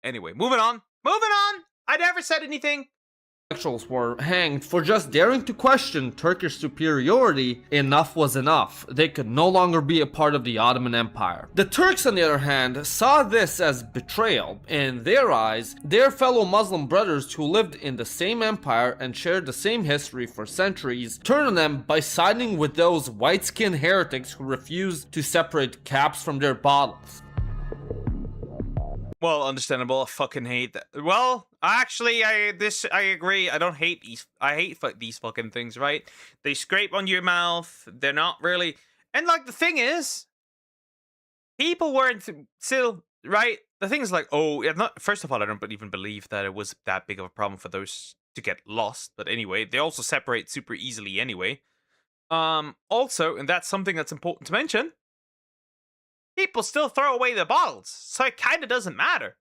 Anyway, moving on. Moving on. I never said anything. Intellectuals were hanged for just daring to question Turkish superiority. Enough was enough. They could no longer be a part of the Ottoman Empire. The Turks, on the other hand, saw this as betrayal. In their eyes, their fellow Muslim brothers who lived in the same empire and shared the same history for centuries turned on them by siding with those white-skinned heretics who refused to separate caps from their bottles. Well, understandable. I fucking hate that. Well, actually, I agree. I don't hate these. I hate these fucking things, right? They scrape on your mouth. They're not really. And like the thing is, people weren't still right. The thing is like, oh, not. First of all, I don't even believe that it was that big of a problem for those to get lost. But anyway, they also separate super easily anyway. Also, and that's something that's important to mention. People still throw away the bottles, so it kind of doesn't matter.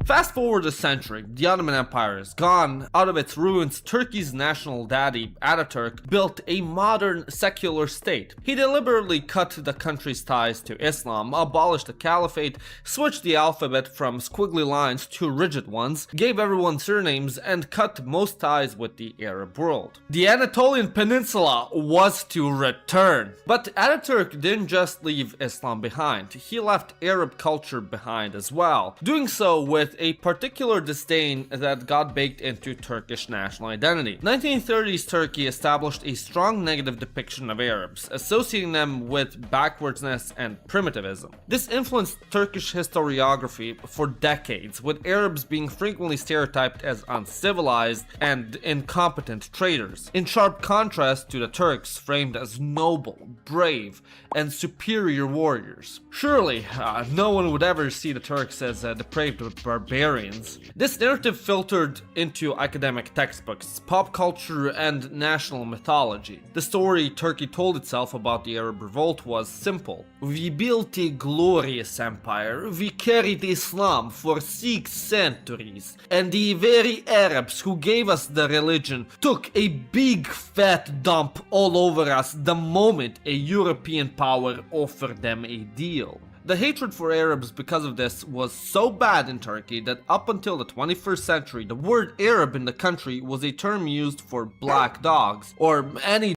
Fast forward a century, the Ottoman Empire is gone. Out of its ruins, Turkey's national daddy, Ataturk, built a modern secular state. He deliberately cut the country's ties to Islam, abolished the caliphate, switched the alphabet from squiggly lines to rigid ones, gave everyone surnames, and cut most ties with the Arab world. The Anatolian Peninsula was to return. But Ataturk didn't just leave Islam behind, he left Arab culture behind as well, doing so with a particular disdain that got baked into Turkish national identity. 1930s Turkey established a strong negative depiction of Arabs, associating them with backwardness and primitivism. This influenced Turkish historiography for decades, with Arabs being frequently stereotyped as uncivilized and incompetent traders, in sharp contrast to the Turks framed as noble, brave, and superior warriors. Surely, no one would ever see the Turks as depraved barbarians. This narrative filtered into academic textbooks, pop culture, and national mythology. The story Turkey told itself about the Arab revolt was simple. We built a glorious empire, we carried Islam for 6 centuries, and the very Arabs who gave us the religion took a big fat dump all over us the moment a European power offered them a deal. The hatred for Arabs because of this was so bad in Turkey that up until the 21st century, the word Arab in the country was a term used for black dogs, or any—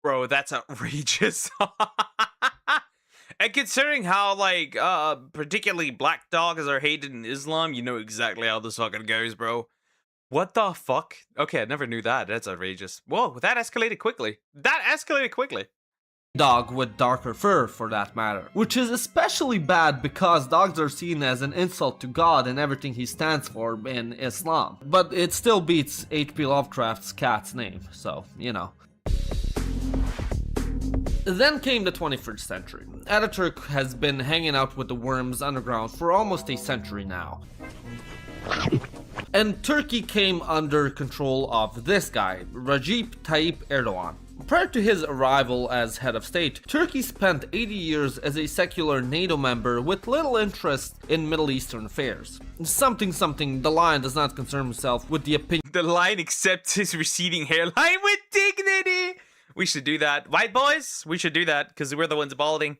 Bro, that's outrageous. And considering how, like, particularly black dogs are hated in Islam, you know exactly how this fucking goes, bro. What the fuck? Okay, I never knew that. That's outrageous. Whoa, that escalated quickly. Dog with darker fur, for that matter. Which is especially bad because dogs are seen as an insult to God and everything he stands for in Islam. But it still beats H.P. Lovecraft's cat's name, so, you know. Then came the 21st century. Ataturk has been hanging out with the worms underground for almost a century now. And Turkey came under control of this guy, Recep Tayyip Erdogan. Prior to his arrival as head of state, Turkey spent 80 years as a secular NATO member with little interest in Middle Eastern affairs. Something, the Lion does not concern himself with the opinion— The Lion accepts his receding hairline with dignity! We should do that. White boys, we should do that, because we're the ones balding.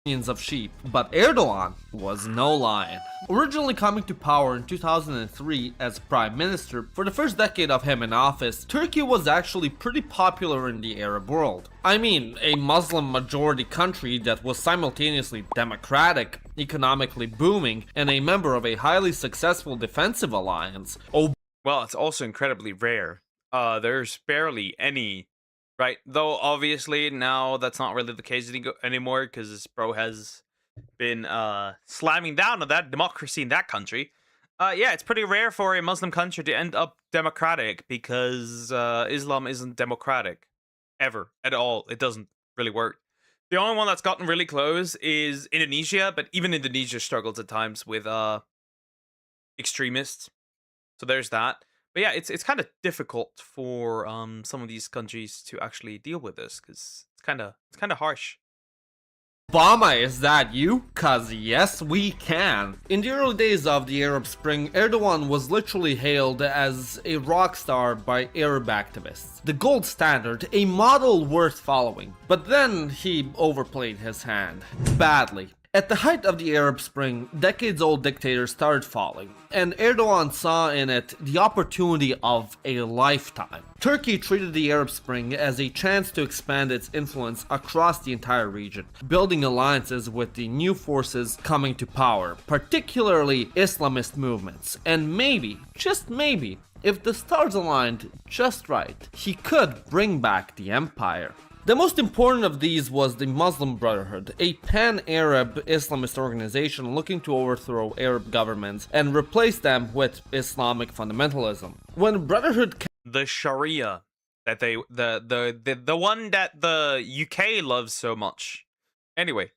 Of sheep, but Erdogan was no lion. Originally coming to power in 2003 as prime minister, for the first decade of him in office, Turkey was actually pretty popular in the Arab world. I mean, a Muslim majority country that was simultaneously democratic, economically booming, and a member of a highly successful defensive alliance. Oh, well, it's also incredibly rare. There's barely any. Right, though obviously now that's not really the case anymore because this bro has been slamming down on that democracy in that country. Yeah, it's pretty rare for a Muslim country to end up democratic because Islam isn't democratic ever at all. It doesn't really work. The only one that's gotten really close is Indonesia, but even Indonesia struggles at times with extremists. So there's that. But yeah, it's kind of difficult for some of these countries to actually deal with this because it's kind of harsh. Obama, is that you? Cause yes, we can. In the early days of the Arab Spring, Erdogan was literally hailed as a rock star by Arab activists. The gold standard, a model worth following. But then he overplayed his hand. Badly. At the height of the Arab Spring, decades-old dictators started falling, and Erdogan saw in it the opportunity of a lifetime. Turkey treated the Arab Spring as a chance to expand its influence across the entire region, building alliances with the new forces coming to power, particularly Islamist movements, and maybe, just maybe, if the stars aligned just right, he could bring back the empire. The most important of these was the Muslim Brotherhood, a pan-Arab Islamist organization looking to overthrow Arab governments and replace them with Islamic fundamentalism. When Brotherhood the Sharia that the one that the UK loves so much. Anyway,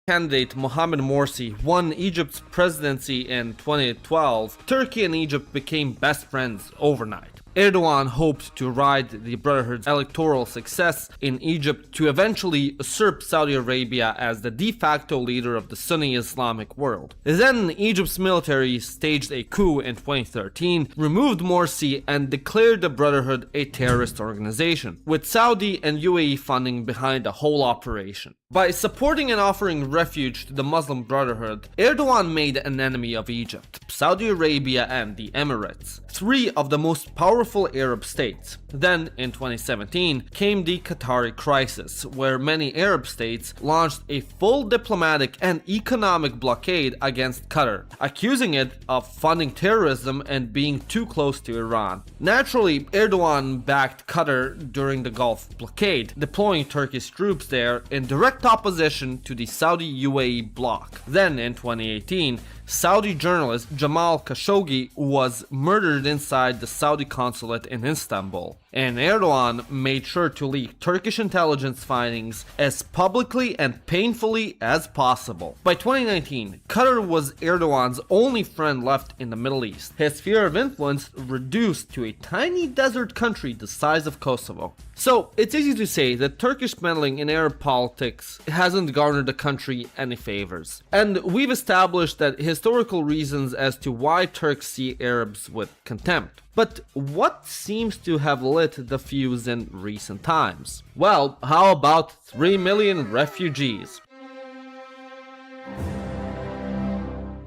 candidate Mohamed Morsi won Egypt's presidency in 2012, Turkey and Egypt became best friends overnight. Erdogan hoped to ride the Brotherhood's electoral success in Egypt to eventually usurp Saudi Arabia as the de facto leader of the Sunni Islamic world. Then Egypt's military staged a coup in 2013, removed Morsi, and declared the Brotherhood a terrorist organization, with Saudi and UAE funding behind the whole operation. By supporting and offering refuge to the Muslim Brotherhood, Erdogan made an enemy of Egypt, Saudi Arabia, and the Emirates, three of the most powerful Arab states. Then, in 2017, came the Qatari crisis, where many Arab states launched a full diplomatic and economic blockade against Qatar, accusing it of funding terrorism and being too close to Iran. Naturally, Erdogan backed Qatar during the Gulf blockade, deploying Turkish troops there in direct opposition to the Saudi-UAE bloc. Then, in 2018, Saudi journalist Jamal Khashoggi was murdered inside the Saudi consulate in Istanbul, and Erdogan made sure to leak Turkish intelligence findings as publicly and painfully as possible. By 2019, Qatar was Erdogan's only friend left in the Middle East, his sphere of influence reduced to a tiny desert country the size of Kosovo. So, it's easy to say that Turkish meddling in Arab politics hasn't garnered the country any favors. And we've established that historical reasons as to why Turks see Arabs with contempt. But what seems to have lit the fuse in recent times? Well, how about 3 million refugees?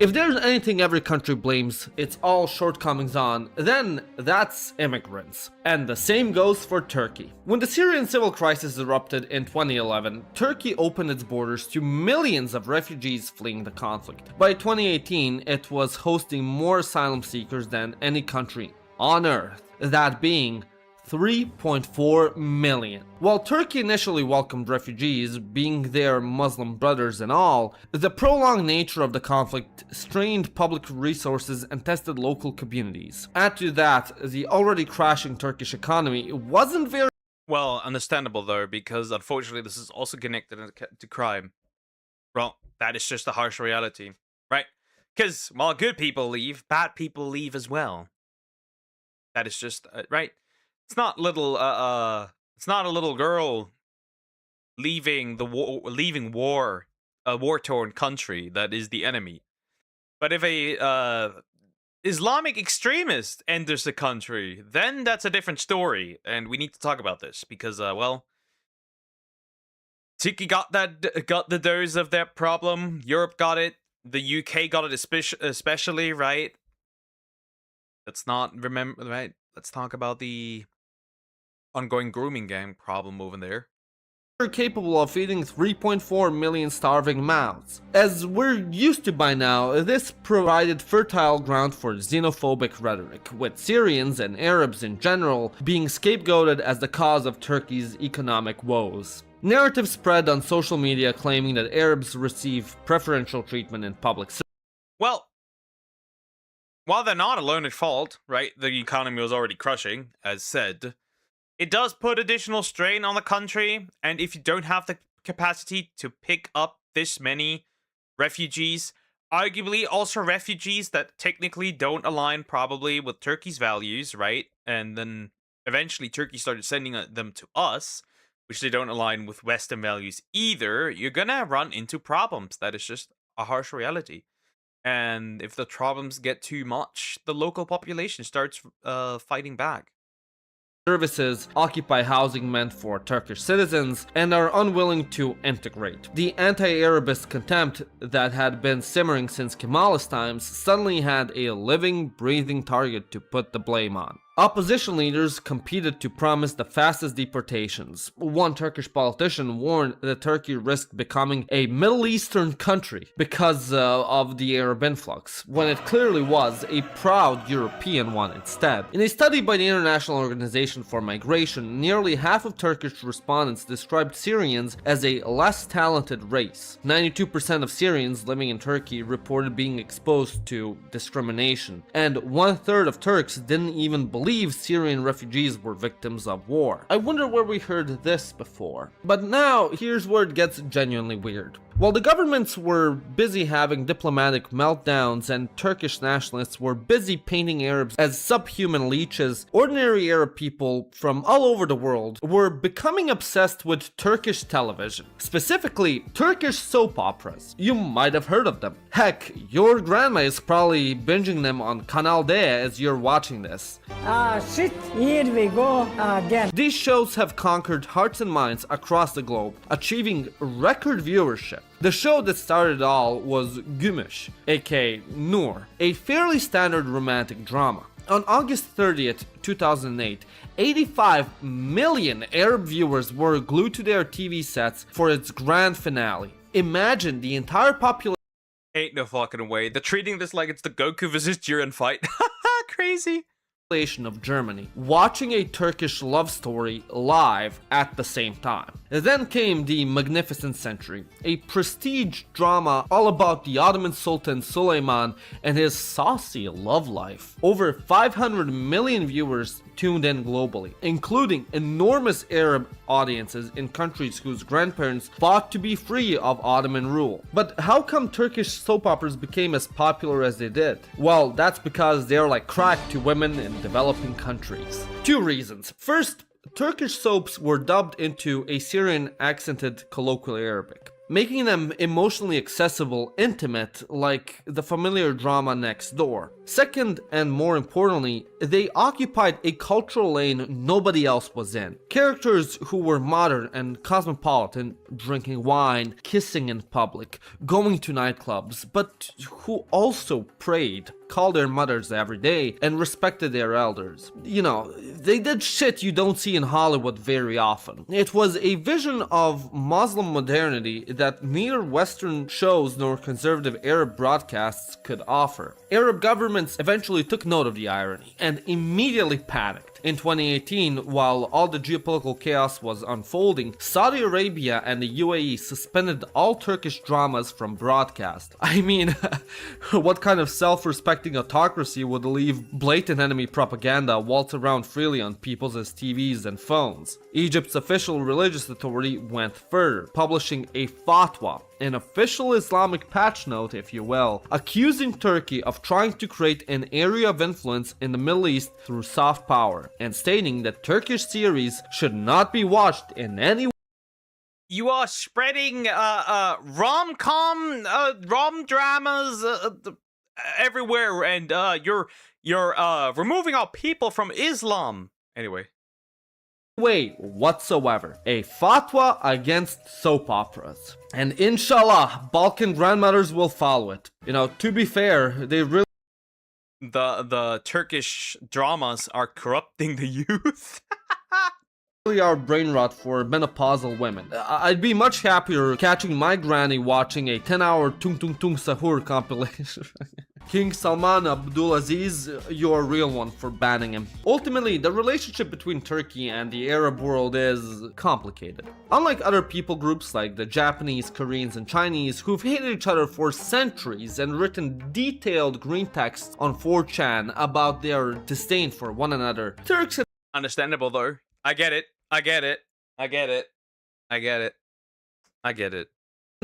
If there's anything every country blames its all shortcomings on, then that's immigrants. And the same goes for Turkey. When the Syrian civil crisis erupted in 2011, Turkey opened its borders to millions of refugees fleeing the conflict. By 2018, it was hosting more asylum seekers than any country on earth, that being 3.4 million. While Turkey initially welcomed refugees, being their Muslim brothers and all, the prolonged nature of the conflict strained public resources and tested local communities. Add to that, the already crashing Turkish economy wasn't very well, understandable though, because unfortunately this is also connected to crime. Well, that is just the harsh reality, right? Because while good people leave, bad people leave as well. That is just right. It's not little it's not a little girl leaving the a war-torn country that is the enemy. But if a Islamic extremist enters the country, then that's a different story, and we need to talk about this because well, Turkey got the dose of that problem. Europe got it. The UK got it especially, right? Let's not remember, right? Let's talk about the ongoing grooming gang problem over there. Are capable of feeding 3.4 million starving mouths. As we're used to by now, this provided fertile ground for xenophobic rhetoric, with Syrians and Arabs in general being scapegoated as the cause of Turkey's economic woes. Narratives spread on social media claiming that Arabs receive preferential treatment in public. Well, while they're not alone at fault, right? The economy was already crushing, as said. It does put additional strain on the country, and if you don't have the capacity to pick up this many refugees, arguably also refugees that technically don't align probably with Turkey's values, right? And then eventually Turkey started sending them to us. which they don't align with Western values either, you're gonna run into problems. That is just a harsh reality. And if the problems get too much, the local population starts fighting back. Services occupy housing meant for Turkish citizens and are unwilling to integrate. The anti-Arabist contempt that had been simmering since Kemalist times suddenly had a living, breathing target to put the blame on. Opposition leaders competed to promise the fastest deportations. One Turkish politician warned that Turkey risked becoming a Middle Eastern country because of the Arab influx, when it clearly was a proud European one instead. In a study by the International Organization for Migration, nearly half of Turkish respondents described Syrians as a less talented race. 92% of Syrians living in Turkey reported being exposed to discrimination, and 1/3 of Turks didn't even believe Syrian refugees were victims of war. I wonder where we heard this before. But now, here's where it gets genuinely weird. While the governments were busy having diplomatic meltdowns and Turkish nationalists were busy painting Arabs as subhuman leeches, ordinary Arab people from all over the world were becoming obsessed with Turkish television. Specifically, Turkish soap operas. You might have heard of them. Heck, your grandma is probably binging them on Kanal D as you're watching this. Ah, shit, here we go again. These shows have conquered hearts and minds across the globe, achieving record viewership. The show that started it all was Gümüş, aka Nur, a fairly standard romantic drama. On August 30th, 2008, 85 million Arab viewers were glued to their TV sets for its grand finale. Imagine the entire population. Ain't no fucking way. They're treating this like it's the Goku vs. Jiren fight. Crazy. Of Germany, watching a Turkish love story live at the same time. Then came the Magnificent Century, a prestige drama all about the Ottoman Sultan Suleiman and his saucy love life. Over 500 million viewers tuned in globally, including enormous Arab audiences in countries whose grandparents fought to be free of Ottoman rule. But how come Turkish soap operas became as popular as they did? Well, that's because they're like crack to women in developing countries. Two reasons. First, Turkish soaps were dubbed into a Syrian accented colloquial Arabic, making them emotionally accessible, intimate, like the familiar drama Next Door. Second, and more importantly, they occupied a cultural lane nobody else was in. Characters who were modern and cosmopolitan, drinking wine, kissing in public, going to nightclubs, but who also prayed, called their mothers every day, and respected their elders. You know, they did shit you don't see in Hollywood very often. It was a vision of Muslim modernity that neither Western shows nor conservative Arab broadcasts could offer. Arab governments eventually took note of the irony and immediately panicked. In 2018, while all the geopolitical chaos was unfolding, Saudi Arabia and the UAE suspended all Turkish dramas from broadcast. I mean, what kind of self-respecting autocracy would leave blatant enemy propaganda waltz around freely on people's TVs and phones? Egypt's official religious authority went further, publishing a fatwa, an official Islamic patch note, if you will, accusing Turkey of trying to create an area of influence in the Middle East through soft power, and stating that Turkish series should not be watched in any way. You are spreading rom-com, rom dramas everywhere, and you're removing our people from Islam. Anyway. Way whatsoever. A fatwa against soap operas. And inshallah, Balkan grandmothers will follow it. You know, to be fair, they really the Turkish dramas are corrupting the youth. are brain rot for menopausal women. I'd be much happier catching my granny watching a 10-hour Tung Tung Tung Sahur compilation. King Salman Abdulaziz, you're a real one for banning him. Ultimately, the relationship between Turkey and the Arab world is complicated. Unlike other people groups like the Japanese, Koreans, and Chinese who've hated each other for centuries and written detailed green texts on 4chan about their disdain for one another, Turks and understandable though. I get it. I get it. I get it. I get it. I get it.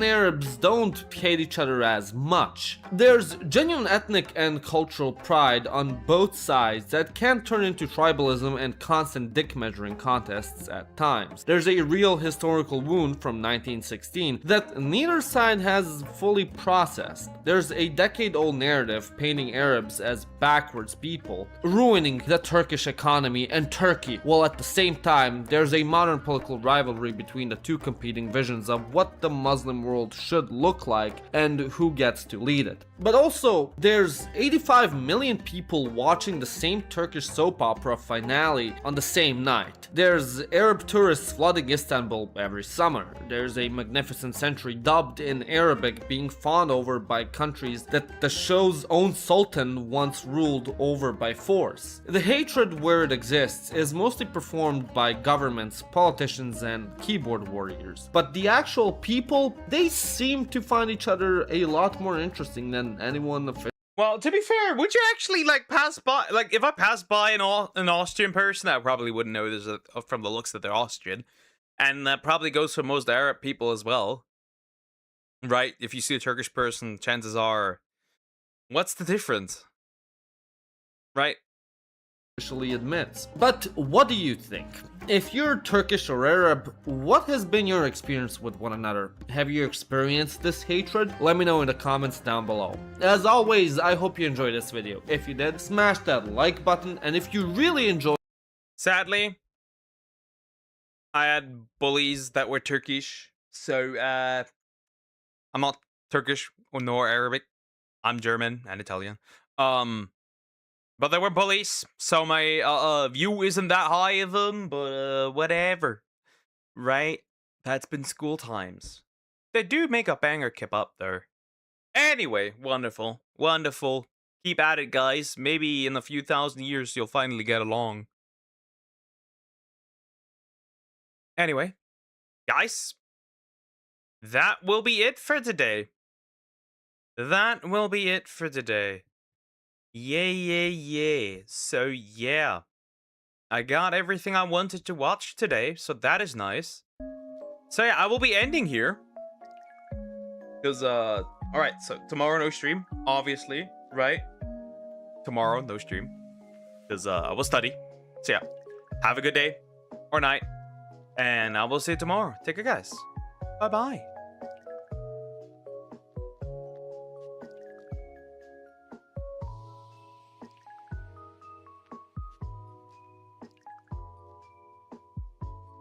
Arabs don't hate each other as much. There's genuine ethnic and cultural pride on both sides that can turn into tribalism and constant dick measuring contests at times. There's a real historical wound from 1916 that neither side has fully processed. There's a decade-old narrative painting Arabs as backwards people, ruining the Turkish economy and Turkey, while at the same time there's a modern political rivalry between the two competing visions of what the Muslim world should look like and who gets to lead it. But also, there's 85 million people watching the same Turkish soap opera finale on the same night. There's Arab tourists flooding Istanbul every summer. There's a magnificent century dubbed in Arabic being fawned over by countries that the show's own sultan once ruled over by force. The hatred where it exists is mostly performed by governments, politicians, and keyboard warriors. But the actual people, they seem to find each other a lot more interesting than anyone official. Well, to be fair, would you actually like pass by? Like, if I passed by an Austrian person, I probably wouldn't know this from the looks that they're Austrian, and that probably goes for most Arab people as well, right? If you see a Turkish person, chances are, what's the difference, right? Admits. But what do you think? If you're Turkish or Arab, what has been your experience with one another? Have you experienced this hatred? Let me know in the comments down below. As always, I hope you enjoyed this video. If you did, smash that like button, and if you really enjoyed... Sadly, I had bullies that were Turkish, so I'm not Turkish nor Arabic. I'm German and Italian. But they were bullies, so my view isn't that high of them, but whatever. Right? That's been school times. They do make a banger kebab though. Anyway, wonderful. Wonderful. Keep at it, guys. Maybe in a few thousand years you'll finally get along. Anyway, guys, that will be it for today. That will be it for today. Yeah. So, yeah. I got everything I wanted to watch today, so that is nice. So, yeah, I will be ending here. Because, alright, so tomorrow no stream, obviously, right? Tomorrow no stream. Because, I will study. So, yeah, have a good day or night. And I will see you tomorrow. Take care, guys. Bye-bye.